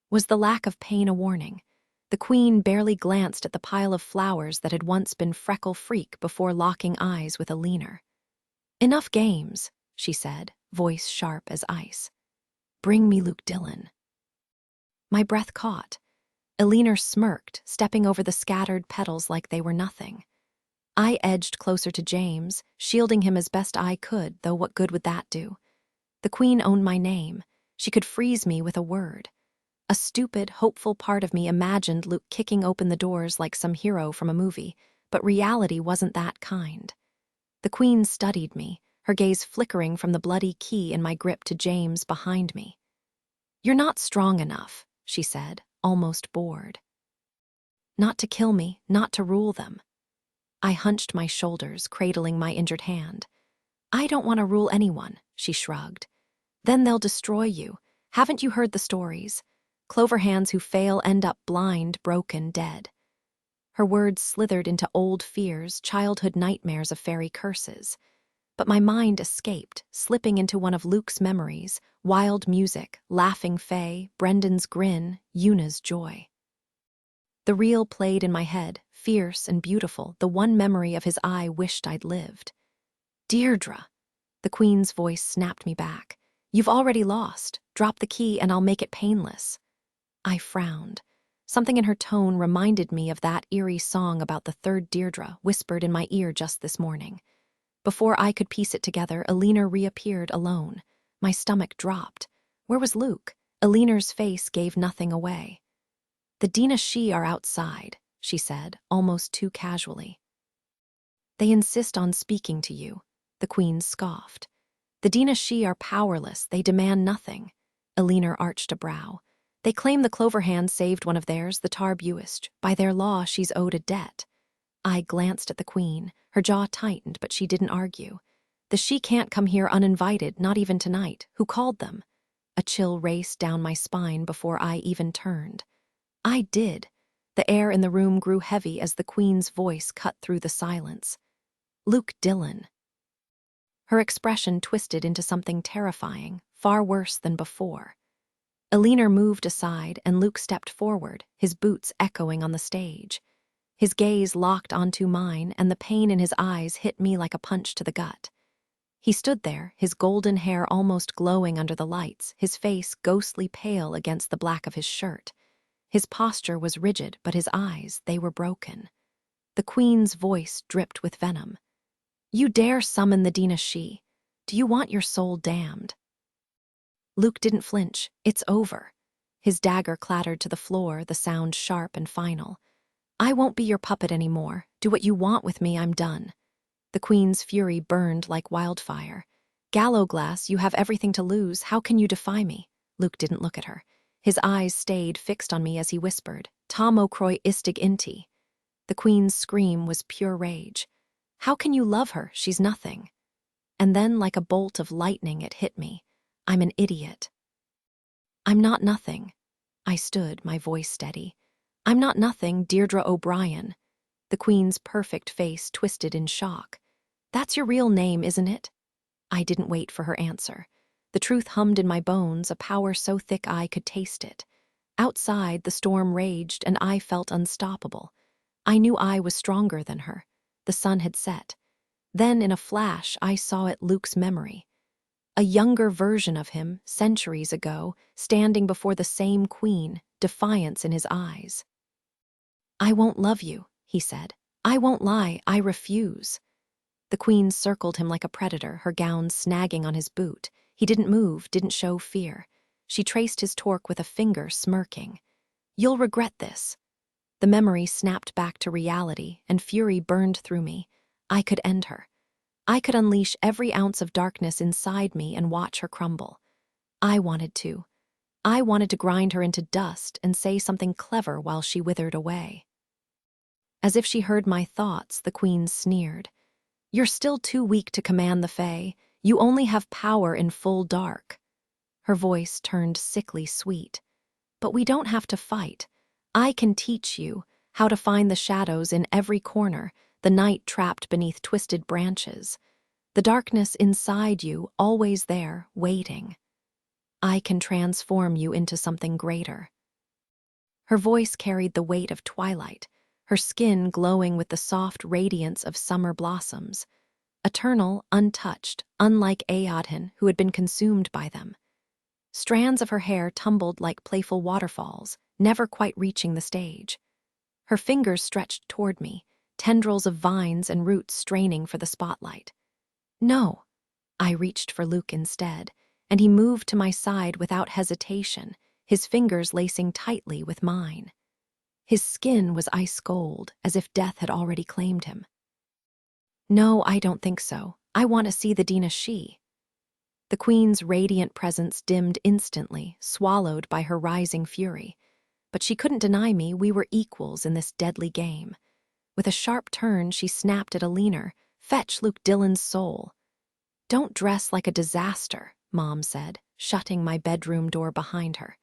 Was the lack of pain a warning? The queen barely glanced at the pile of flowers that had once been Freckle Freak before locking eyes with Aliner. "Enough games," she said, voice sharp as ice. "Bring me Luke Dillon." My breath caught. Aliner smirked, stepping over the scattered petals like they were nothing. I edged closer to James, shielding him as best I could, though what good would that do? The queen owned my name. She could freeze me with a word. A stupid, hopeful part of me imagined Luke kicking open the doors like some hero from a movie, but reality wasn't that kind. The queen studied me, her gaze flickering from the bloody key in my grip to James behind me. "You're not strong enough," she said, almost bored. "Not to kill me, not to rule them." I hunched my shoulders, cradling my injured hand. "I don't want to rule anyone," she shrugged. "Then they'll destroy you. Haven't you heard the stories? Clover hands who fail end up blind, broken, dead." Her words slithered into old fears, childhood nightmares of fairy curses. But my mind escaped, slipping into one of Luke's memories: wild music, laughing fae, Brendan's grin, Yuna's joy. The reel played in my head, fierce and beautiful, the one memory of his eye wished I'd lived. "Deirdre!" The queen's voice snapped me back. "You've already lost. Drop the key and I'll make it painless." I frowned. Something in her tone reminded me of that eerie song about the third Deirdre, whispered in my ear just this morning. Before I could piece it together, Aliner reappeared alone. My stomach dropped. Where was Luke? Aliner's face gave nothing away. "The Dina Shi are outside," she said, almost too casually. "They insist on speaking to you," the queen scoffed. "The Dina Shi are powerless, they demand nothing." Aliner arched a brow. "They claim the Clover Hand saved one of theirs, the Tarbuist. By their law, she's owed a debt." I glanced at the queen. Her jaw tightened, but she didn't argue. "The She can't come here uninvited, not even tonight. Who called them?" A chill raced down my spine before I even turned. I did. The air in the room grew heavy as the queen's voice cut through the silence. "Luke Dillon." Her expression twisted into something terrifying, far worse than before. Aliner moved aside and Luke stepped forward, his boots echoing on the stage. His gaze locked onto mine, and the pain in his eyes hit me like a punch to the gut. He stood there, his golden hair almost glowing under the lights, his face ghostly pale against the black of his shirt. His posture was rigid, but his eyes, they were broken. The queen's voice dripped with venom. "You dare summon the Dina Shi? Do you want your soul damned?" Luke didn't flinch. "It's over." His dagger clattered to the floor, the sound sharp and final. "I won't be your puppet anymore. Do what you want with me, I'm done." The queen's fury burned like wildfire. "Gallowglass, you have everything to lose. How can you defy me?" Luke didn't look at her. His eyes stayed fixed on me as he whispered, "Tom O'Croy istig inti." The queen's scream was pure rage. "How can you love her? She's nothing." And then, like a bolt of lightning, it hit me. I'm an idiot. "I'm not nothing." I stood, my voice steady. "I'm not nothing, Deirdre O'Brien." The queen's perfect face twisted in shock. "That's your real name, isn't it?" I didn't wait for her answer. The truth hummed in my bones, a power so thick I could taste it. Outside, the storm raged, and I felt unstoppable. I knew I was stronger than her. The sun had set. Then, in a flash, I saw it Luke's memory. A younger version of him, centuries ago, standing before the same queen, defiance in his eyes. "I won't love you," he said. "I won't lie, I refuse." The queen circled him like a predator, her gown snagging on his boot. He didn't move, didn't show fear. She traced his torque with a finger, smirking. "You'll regret this." The memory snapped back to reality, and fury burned through me. I could end her. I could unleash every ounce of darkness inside me and watch her crumble. I wanted to. I wanted to grind her into dust and say something clever while she withered away. As if she heard my thoughts, the queen sneered. "You're still too weak to command the fae. You only have power in full dark." Her voice turned sickly sweet. "But we don't have to fight. I can teach you how to find the shadows in every corner, the night trapped beneath twisted branches. The darkness inside you, always there, waiting. I can transform you into something greater." Her voice carried the weight of twilight, her skin glowing with the soft radiance of summer blossoms. Eternal, untouched, unlike Aodhan, who had been consumed by them. Strands of her hair tumbled like playful waterfalls, never quite reaching the stage. Her fingers stretched toward me, tendrils of vines and roots straining for the spotlight. No. I reached for Luke instead, and he moved to my side without hesitation, his fingers lacing tightly with mine. His skin was ice cold, as if death had already claimed him. No, I don't think so. I want to see the Dina She. The queen's radiant presence dimmed instantly, swallowed by her rising fury. But she couldn't deny me we were equals in this deadly game. With a sharp turn, she snapped at a leaner. Fetch Luke Dillon's soul. Don't dress like a disaster, Mom said, shutting my bedroom door behind her.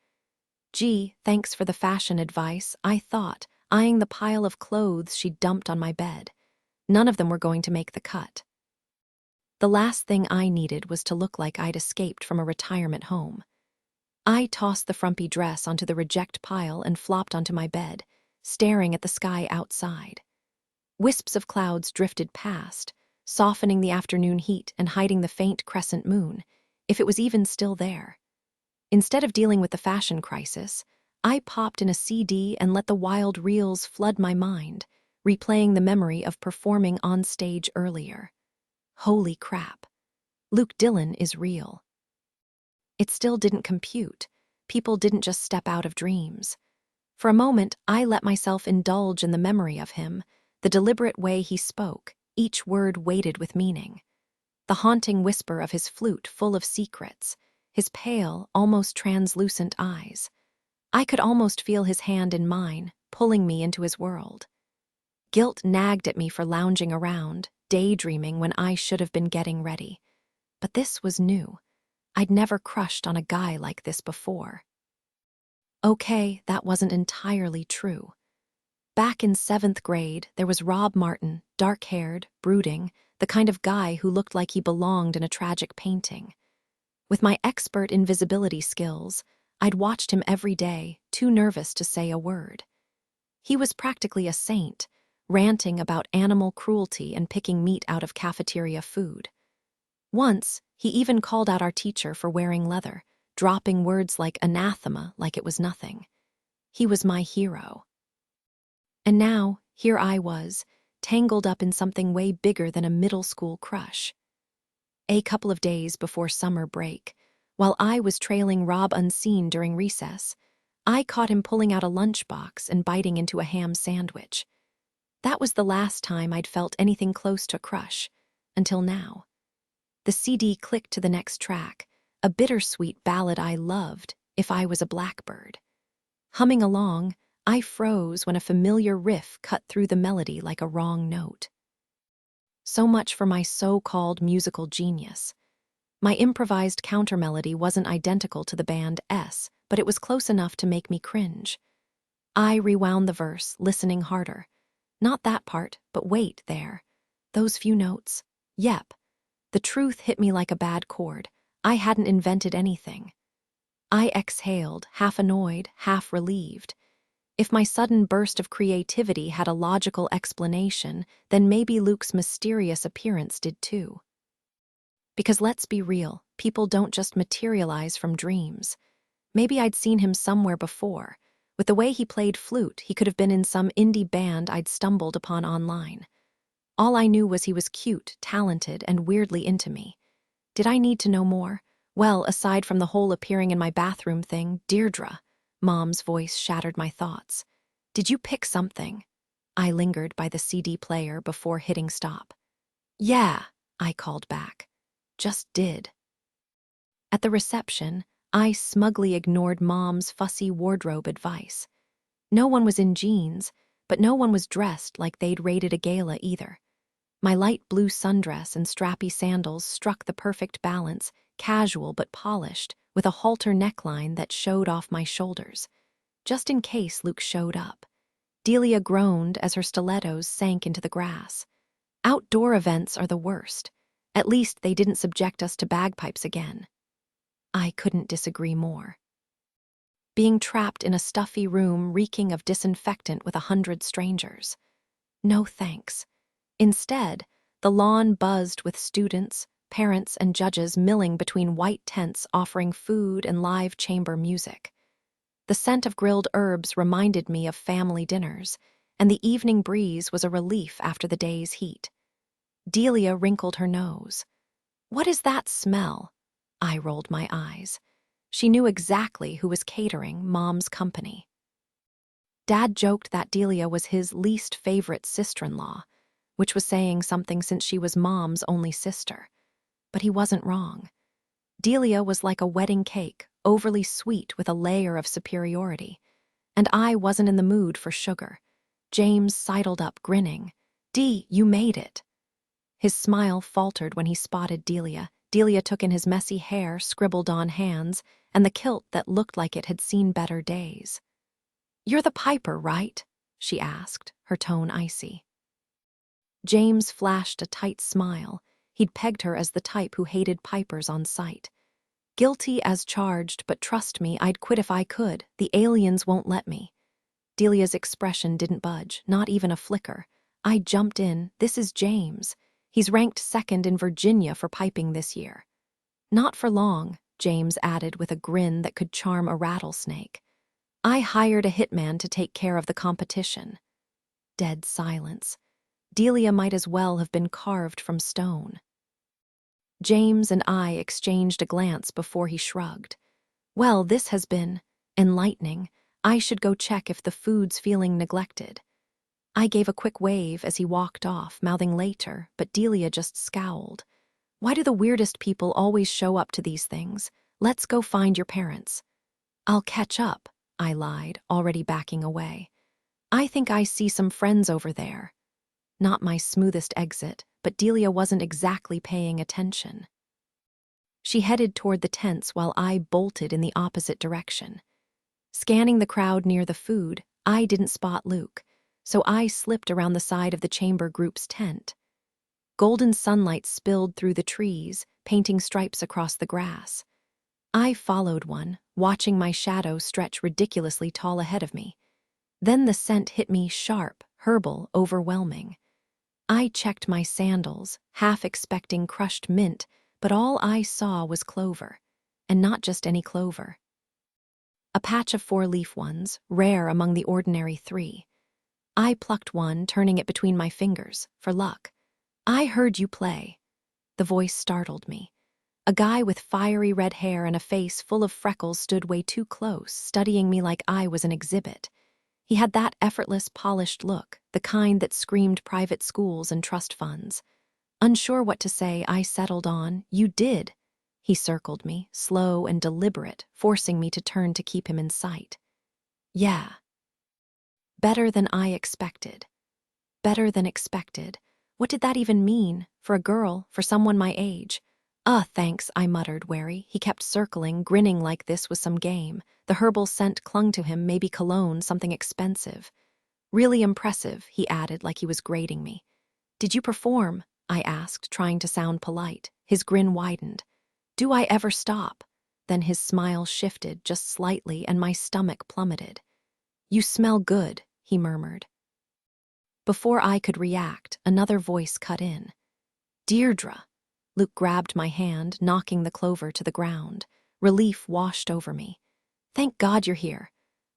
Gee, thanks for the fashion advice, I thought, eyeing the pile of clothes she dumped on my bed. None of them were going to make the cut. The last thing I needed was to look like I'd escaped from a retirement home. I tossed the frumpy dress onto the reject pile and flopped onto my bed, staring at the sky outside. Wisps of clouds drifted past, softening the afternoon heat and hiding the faint crescent moon, if it was even still there. Instead of dealing with the fashion crisis, I popped in a CD and let the wild reels flood my mind, replaying the memory of performing on stage earlier. Holy crap. Luke Dillon is real. It still didn't compute. People didn't just step out of dreams. For a moment, I let myself indulge in the memory of him, the deliberate way he spoke, each word weighted with meaning. The haunting whisper of his flute full of secrets, his pale, almost translucent eyes. I could almost feel his hand in mine, pulling me into his world. Guilt nagged at me for lounging around, daydreaming when I should have been getting ready. But this was new. I'd never crushed on a guy like this before. Okay, that wasn't entirely true. Back in 7th grade, there was Rob Martin, dark-haired, brooding, the kind of guy who looked like he belonged in a tragic painting. With my expert invisibility skills, I'd watched him every day, too nervous to say a word. He was practically a saint, ranting about animal cruelty and picking meat out of cafeteria food. Once, he even called out our teacher for wearing leather, dropping words like anathema like it was nothing. He was my hero. And now, here I was, tangled up in something way bigger than a middle school crush. A couple of days before summer break, while I was trailing Rob unseen during recess, I caught him pulling out a lunchbox and biting into a ham sandwich. That was the last time I'd felt anything close to a crush, until now. The CD clicked to the next track, a bittersweet ballad I loved, If I Was a Blackbird. Humming along, I froze when a familiar riff cut through the melody like a wrong note. So much for my so-called musical genius. My improvised countermelody wasn't identical to the band S, but it was close enough to make me cringe. I rewound the verse, listening harder. Not that part, but wait there. Those few notes. Yep. The truth hit me like a bad chord. I hadn't invented anything. I exhaled, half annoyed, half relieved. If my sudden burst of creativity had a logical explanation, then maybe Luke's mysterious appearance did too. Because let's be real, people don't just materialize from dreams. Maybe I'd seen him somewhere before. With the way he played flute, he could have been in some indie band I'd stumbled upon online. All I knew was he was cute, talented, and weirdly into me. Did I need to know more? Well, aside from the whole appearing in my bathroom thing, Deirdre, Mom's voice shattered my thoughts. Did you pick something? I lingered by the CD player before hitting stop. Yeah, I called back. Just did. At the reception, I smugly ignored Mom's fussy wardrobe advice. No one was in jeans, but no one was dressed like they'd raided a gala either. My light blue sundress and strappy sandals struck the perfect balance, casual but polished, with a halter neckline that showed off my shoulders. Just in case Luke showed up. Delia groaned as her stilettos sank into the grass. Outdoor events are the worst. At least they didn't subject us to bagpipes again. I couldn't disagree more. being trapped in a stuffy room reeking of disinfectant with 100 strangers. No thanks. Instead, the lawn buzzed with students, parents, and judges milling between white tents offering food and live chamber music. The scent of grilled herbs reminded me of family dinners, and the evening breeze was a relief after the day's heat. Delia wrinkled her nose. "What is that smell?" I rolled my eyes. She knew exactly who was catering Mom's company. Dad joked that Delia was his least favorite sister-in-law, which was saying something since she was Mom's only sister. But he wasn't wrong. Delia was like a wedding cake, overly sweet with a layer of superiority. And I wasn't in the mood for sugar. James sidled up, grinning. "Dee, you made it." His smile faltered when he spotted Delia. Delia took in his messy hair, scribbled on hands, and the kilt that looked like it had seen better days. "You're the piper, right?" she asked, her tone icy. James flashed a tight smile. He'd pegged her as the type who hated pipers on sight. "Guilty as charged, but trust me, I'd quit if I could. The aliens won't let me." Delia's expression didn't budge, not even a flicker. I jumped in. "This is James. He's ranked second in Virginia for piping this year." "Not for long," James added with a grin that could charm a rattlesnake. "I hired a hitman to take care of the competition." Dead silence. Delia might as well have been carved from stone. James and I exchanged a glance before he shrugged. "Well, this has been enlightening. I should go check if the food's feeling neglected." I gave a quick wave as he walked off, mouthing later, but Delia just scowled. "Why do the weirdest people always show up to these things? Let's go find your parents." "I'll catch up," I lied, already backing away. "I think I see some friends over there." Not my smoothest exit, but Delia wasn't exactly paying attention. She headed toward the tents while I bolted in the opposite direction. Scanning the crowd near the food, I didn't spot Luke, so I slipped around the side of the chamber group's tent. Golden sunlight spilled through the trees, painting stripes across the grass. I followed one, watching my shadow stretch ridiculously tall ahead of me. Then the scent hit me sharp, herbal, overwhelming. I checked my sandals, half expecting crushed mint, but all I saw was clover. And not just any clover. A patch of four-leaf ones, rare among the ordinary three. I plucked one, turning it between my fingers, for luck. "I heard you play." The voice startled me. A guy with fiery red hair and a face full of freckles stood way too close, studying me like I was an exhibit. He had that effortless, polished look, the kind that screamed private schools and trust funds. Unsure what to say, I settled on, "You did." He circled me, slow and deliberate, forcing me to turn to keep him in sight. "Yeah." Better than I expected. Better than expected. What did that even mean? For a girl, for someone my age? Thanks," I muttered, wary. He kept circling, grinning like this was some game. The herbal scent clung to him, maybe cologne, something expensive. "Really impressive," he added like he was grading me. "Did you perform?" I asked, trying to sound polite. His grin widened. "Do I ever stop?" Then his smile shifted just slightly and my stomach plummeted. "You smell good," he murmured. Before I could react, another voice cut in. "Deirdre." Luke grabbed my hand, knocking the clover to the ground. Relief washed over me. "Thank God you're here."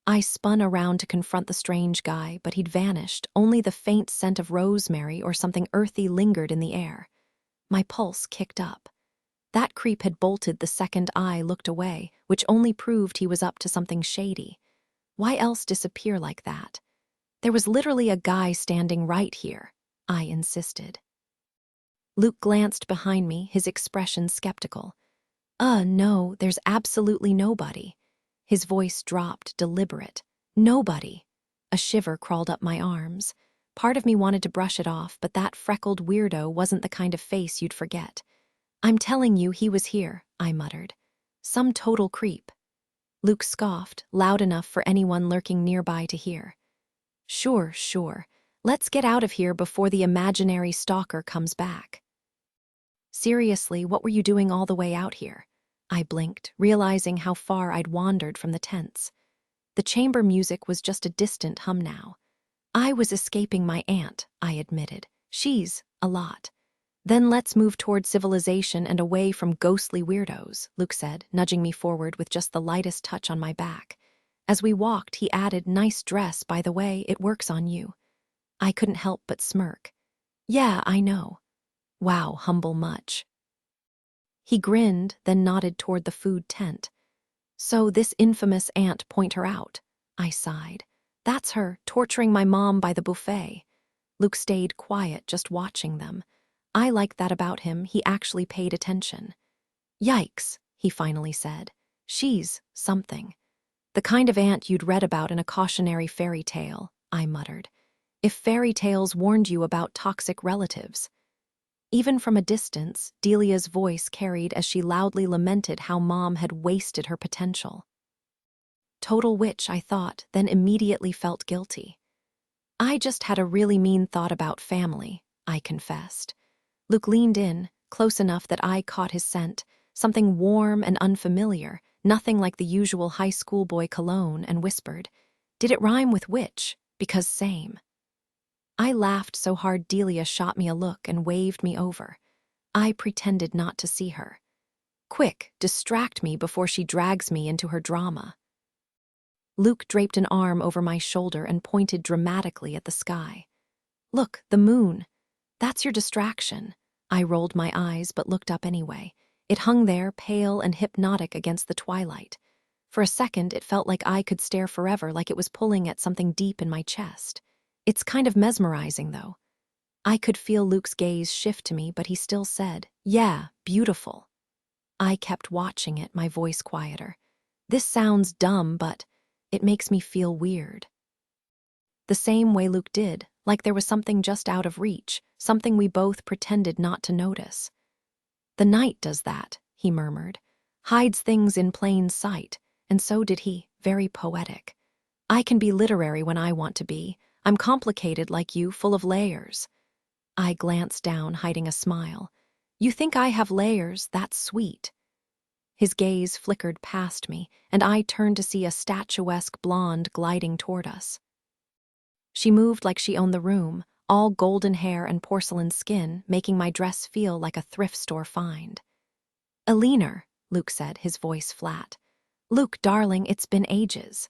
I spun around to confront the strange guy, but he'd vanished. Only the faint scent of rosemary or something earthy lingered in the air. My pulse kicked up. That creep had bolted the second I looked away, which only proved he was up to something shady. Why else disappear like that? There was literally a guy standing right here, I insisted. Luke glanced behind me, his expression skeptical. No, there's absolutely nobody." His voice dropped, deliberate. "Nobody." A shiver crawled up my arms. Part of me wanted to brush it off, but that freckled weirdo wasn't the kind of face you'd forget. "I'm telling you, he was here," I muttered. "Some total creep." Luke scoffed, loud enough for anyone lurking nearby to hear. Sure. Let's get out of here before the imaginary stalker comes back." "Seriously, what were you doing all the way out here?" I blinked, realizing how far I'd wandered from the tents. The chamber music was just a distant hum now. I was escaping my aunt, I admitted. She's a lot. Then let's move toward civilization and away from ghostly weirdos, Luke said, nudging me forward with just the lightest touch on my back. As we walked, he added, "Nice dress, by the way, it works on you." I couldn't help but smirk. "Yeah, I know." "Wow, humble much." He grinned, then nodded toward the food tent. "So this infamous aunt point her out." I sighed. "That's her, torturing my mom by the buffet." Luke stayed quiet, just watching them. I liked that about him, he actually paid attention. "Yikes," he finally said. "She's something. The kind of aunt you'd read about in a cautionary fairy tale," I muttered. "If fairy tales warned you about toxic relatives." Even from a distance, Delia's voice carried as she loudly lamented how Mom had wasted her potential. Total witch, I thought, then immediately felt guilty. "I just had a really mean thought about family," I confessed. Luke leaned in, close enough that I caught his scent, something warm and unfamiliar, nothing like the usual high school boy cologne, and whispered, "Did it rhyme with witch? Because same." I laughed so hard Delia shot me a look and waved me over. I pretended not to see her. "Quick, distract me before she drags me into her drama." Luke draped an arm over my shoulder and pointed dramatically at the sky. "Look, the moon. That's your distraction." I rolled my eyes but looked up anyway. It hung there, pale and hypnotic against the twilight. For a second, it felt like I could stare forever, like it was pulling at something deep in my chest. It's kind of mesmerizing, though. I could feel Luke's gaze shift to me, but he still said, "Yeah, beautiful." I kept watching it, my voice quieter. "This sounds dumb, but it makes me feel weird." The same way Luke did, like there was something just out of reach, something we both pretended not to notice. "The night does that," he murmured. "Hides things in plain sight," and so did he, very poetic. "I can be literary when I want to be. I'm complicated like you, full of layers." I glanced down, hiding a smile. "You think I have layers? That's sweet." His gaze flickered past me, and I turned to see a statuesque blonde gliding toward us. She moved like she owned the room, all golden hair and porcelain skin, making my dress feel like a thrift store find. "Eleanor," Luke said, his voice flat. "Luke, darling, it's been ages."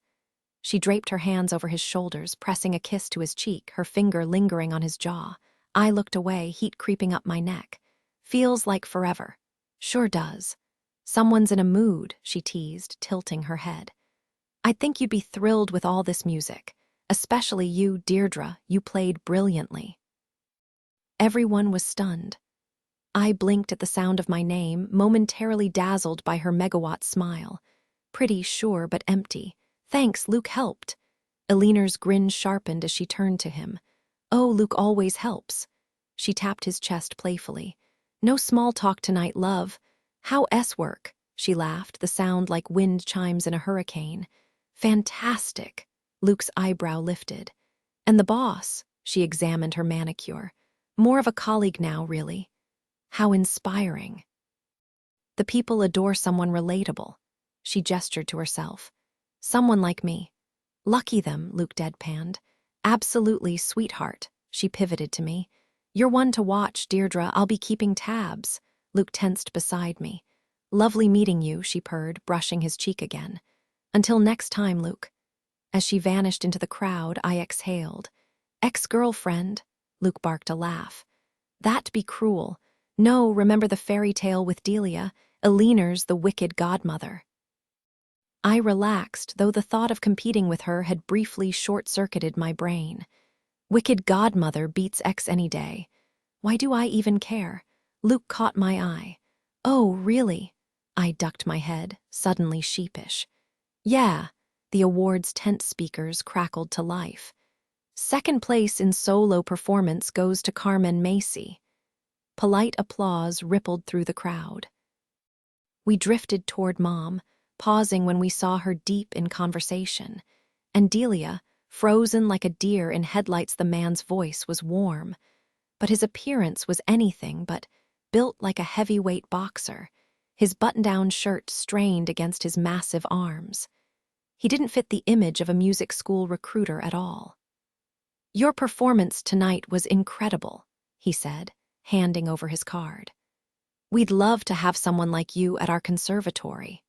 She draped her hands over his shoulders, pressing a kiss to his cheek, her finger lingering on his jaw. I looked away, heat creeping up my neck. "Feels like forever." "Sure does." "Someone's in a mood," she teased, tilting her head. "I'd think you'd be thrilled with all this music. Especially you, Deirdre, you played brilliantly." Everyone was stunned. I blinked at the sound of my name, momentarily dazzled by her megawatt smile. Pretty, sure, but empty. "Thanks, Luke helped." Eleanor's grin sharpened as she turned to him. "Oh, Luke always helps." She tapped his chest playfully. "No small talk tonight, love." "How work?" She laughed, the sound like wind chimes in a hurricane. "Fantastic." Luke's eyebrow lifted. "And the boss?" She examined her manicure. "More of a colleague now, really." "How inspiring." "The people adore someone relatable." She gestured to herself. "Someone like me." "Lucky them," Luke deadpanned. "Absolutely, sweetheart." She pivoted to me. "You're one to watch, Deirdre. I'll be keeping tabs." Luke tensed beside me. "Lovely meeting you," she purred, brushing his cheek again. "Until next time, Luke." As she vanished into the crowd, I exhaled. "Ex-girlfriend?" Luke barked a laugh. "That'd be cruel. No, remember the fairy tale with Delia? Eleanor's the wicked godmother." I relaxed, though the thought of competing with her had briefly short-circuited my brain. Wicked godmother beats ex any day. Why do I even care? Luke caught my eye. "Oh, really?" I ducked my head, suddenly sheepish. "Yeah." The award's tent speakers crackled to life. "Second place in solo performance goes to Carmen Macy." Polite applause rippled through the crowd. We drifted toward Mom, pausing when we saw her deep in conversation. And Delia, frozen like a deer in headlights, the man's voice was warm. But his appearance was anything but, built like a heavyweight boxer, his button-down shirt strained against his massive arms. He didn't fit the image of a music school recruiter at all. "Your performance tonight was incredible," he said, handing over his card. "We'd love to have someone like you at our conservatory."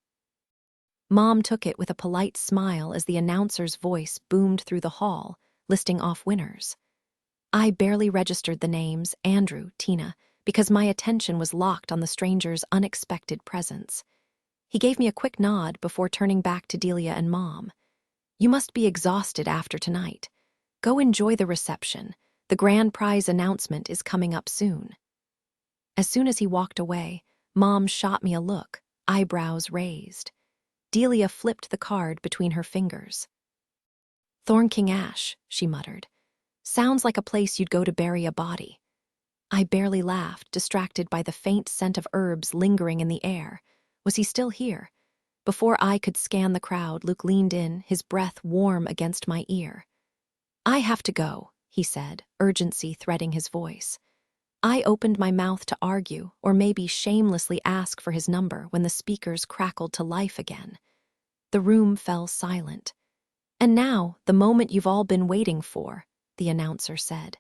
Mom took it with a polite smile as the announcer's voice boomed through the hall, listing off winners. I barely registered the names, Andrew, Tina, because my attention was locked on the stranger's unexpected presence. He gave me a quick nod before turning back to Delia and Mom. "You must be exhausted after tonight. Go enjoy the reception. The grand prize announcement is coming up soon." As soon as he walked away, Mom shot me a look, eyebrows raised. Delia flipped the card between her fingers. "Thorn King Ash," she muttered. "Sounds like a place you'd go to bury a body." I barely laughed, distracted by the faint scent of herbs lingering in the air. Was he still here? Before I could scan the crowd, Luke leaned in, his breath warm against my ear. "I have to go," he said, urgency threading his voice. I opened my mouth to argue, or maybe shamelessly ask for his number when the speakers crackled to life again. The room fell silent. "And now, the moment you've all been waiting for," the announcer said.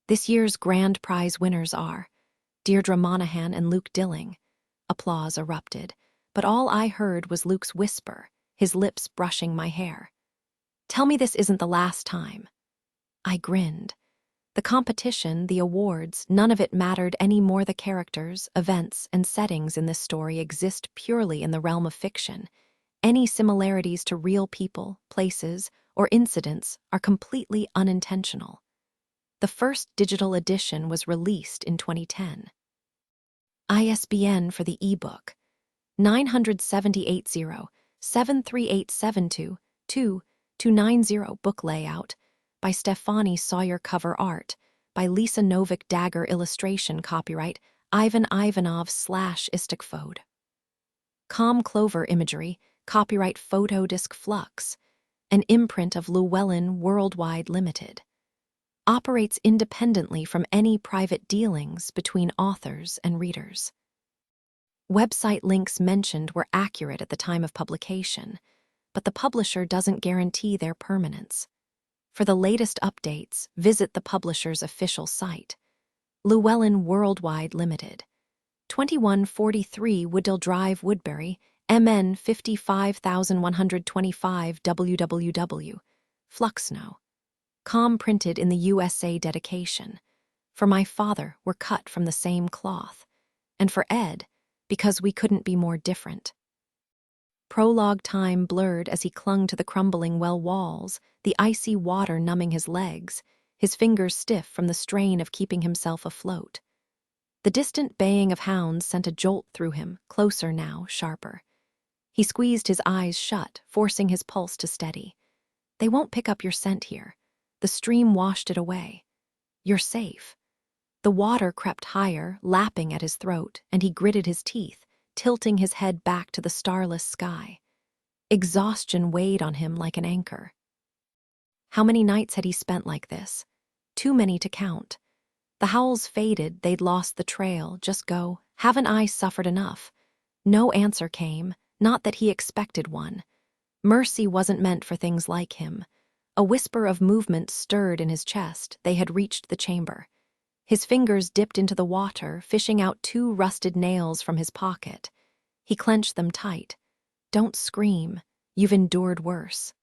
"This year's grand prize winners are Deirdre Monaghan and Luke Dilling." Applause erupted, but all I heard was Luke's whisper, his lips brushing my hair. "Tell me this isn't the last time." I grinned. The competition, the awards, none of it mattered any more. The characters, events, and settings in this story exist purely in the realm of fiction. Any similarities to real people, places, or incidents are completely unintentional. The first digital edition was released in 2010. ISBN for the ebook 970-73872-2-290. Book layout by Stefani Sawyer. Cover art by Lisa Novick. Dagger illustration copyright Ivan Ivanov/Istikfode. Com Clover imagery copyright Photodisc Flux, an imprint of Llewellyn Worldwide Limited. Operates independently from any private dealings between authors and readers. Website links mentioned were accurate at the time of publication, but the publisher doesn't guarantee their permanence. For the latest updates, visit the publisher's official site. Llewellyn Worldwide Limited, 2143 Wooddill Drive, Woodbury, MN 55125 www. Fluxno. Com printed in the USA. Dedication. For my father were cut from the same cloth, and for Ed, because we couldn't be more different. Prologue time blurred as he clung to the crumbling well walls, the icy water numbing his legs, his fingers stiff from the strain of keeping himself afloat. The distant baying of hounds sent a jolt through him, closer now, sharper. He squeezed his eyes shut, forcing his pulse to steady. "They won't pick up your scent here. The stream washed it away. You're safe." The water crept higher, lapping at his throat, and he gritted his teeth, tilting his head back to the starless sky. Exhaustion weighed on him like an anchor. How many nights had he spent like this? Too many to count. The howls faded, they'd lost the trail, just go, "Haven't I suffered enough?" No answer came, not that he expected one. Mercy wasn't meant for things like him. A whisper of movement stirred in his chest. They had reached the chamber. His fingers dipped into the water, fishing out 2 rusted nails from his pocket. He clenched them tight. "Don't scream. You've endured worse."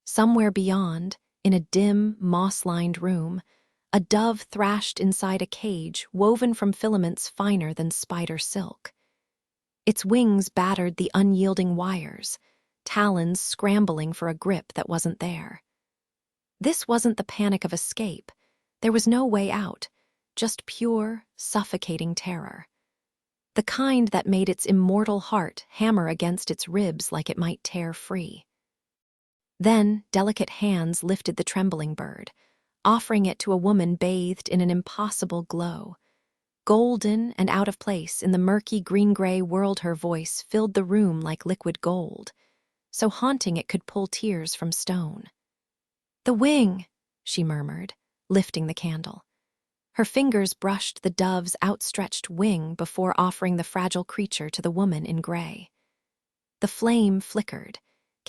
Somewhere beyond, in a dim, moss-lined room, a dove thrashed inside a cage woven from filaments finer than spider silk. Its wings battered the unyielding wires, talons scrambling for a grip that wasn't there. This wasn't the panic of escape. There was no way out, just pure, suffocating terror. The kind that made its immortal heart hammer against its ribs like it might tear free. Then, delicate hands lifted the trembling bird, offering it to a woman bathed in an impossible glow. Golden and out of place in the murky green-gray world, her voice filled the room like liquid gold, so haunting it could pull tears from stone. "The wing," she murmured, lifting the candle. Her fingers brushed the dove's outstretched wing before offering the fragile creature to the woman in gray. The flame flickered,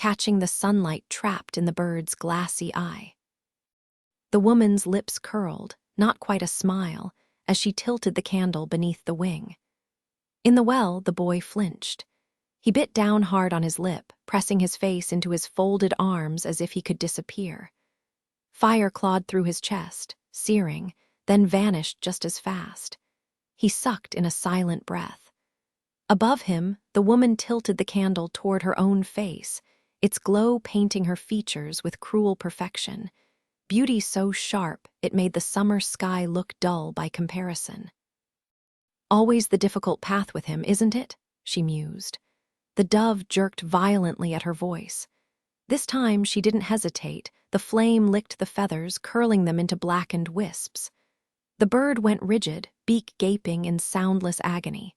catching the sunlight trapped in the bird's glassy eye. The woman's lips curled, not quite a smile, as she tilted the candle beneath the wing. In the well, the boy flinched. He bit down hard on his lip, pressing his face into his folded arms as if he could disappear. Fire clawed through his chest, searing, then vanished just as fast. He sucked in a silent breath. Above him, the woman tilted the candle toward her own face, its glow painting her features with cruel perfection, beauty so sharp it made the summer sky look dull by comparison. "Always the difficult path with him, isn't it?" she mused. The dove jerked violently at her voice. This time she didn't hesitate. The flame licked the feathers, curling them into blackened wisps. The bird went rigid, beak gaping in soundless agony.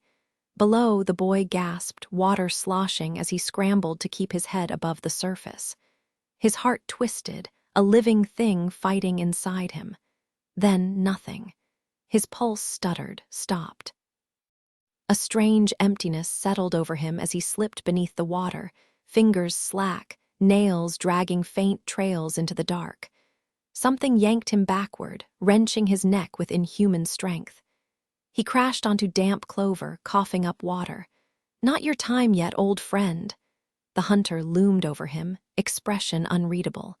Below, the boy gasped, water sloshing as he scrambled to keep his head above the surface. His heart twisted, a living thing fighting inside him. Then nothing. His pulse stuttered, stopped. A strange emptiness settled over him as he slipped beneath the water, fingers slack, nails dragging faint trails into the dark. Something yanked him backward, wrenching his neck with inhuman strength. He crashed onto damp clover, coughing up water. "Not your time yet, old friend." The hunter loomed over him, expression unreadable.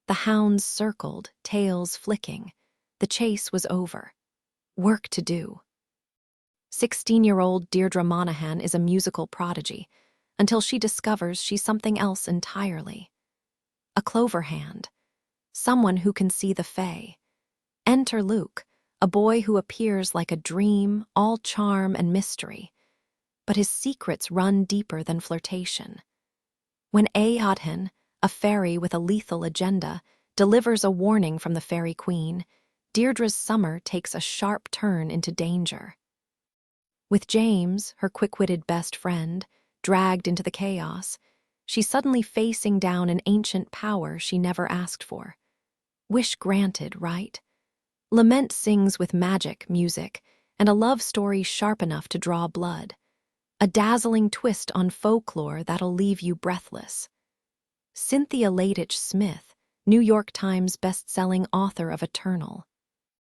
The hounds circled, tails flicking. The chase was over. Work to do. 16-year-old Deirdre Monaghan is a musical prodigy, until she discovers she's something else entirely. A clover hand. Someone who can see the fae. Enter Luke, a boy who appears like a dream, all charm and mystery. But his secrets run deeper than flirtation. When Audiobook, a faerie with a lethal agenda, delivers a warning from the fairy queen, Deirdre's summer takes a sharp turn into danger. With James, her quick-witted best friend, dragged into the chaos, she's suddenly facing down an ancient power she never asked for. Wish granted, right? Lament sings with magic music and a love story sharp enough to draw blood. A dazzling twist on folklore that'll leave you breathless. Cynthia Ladich Smith, New York Times best-selling author of Eternal,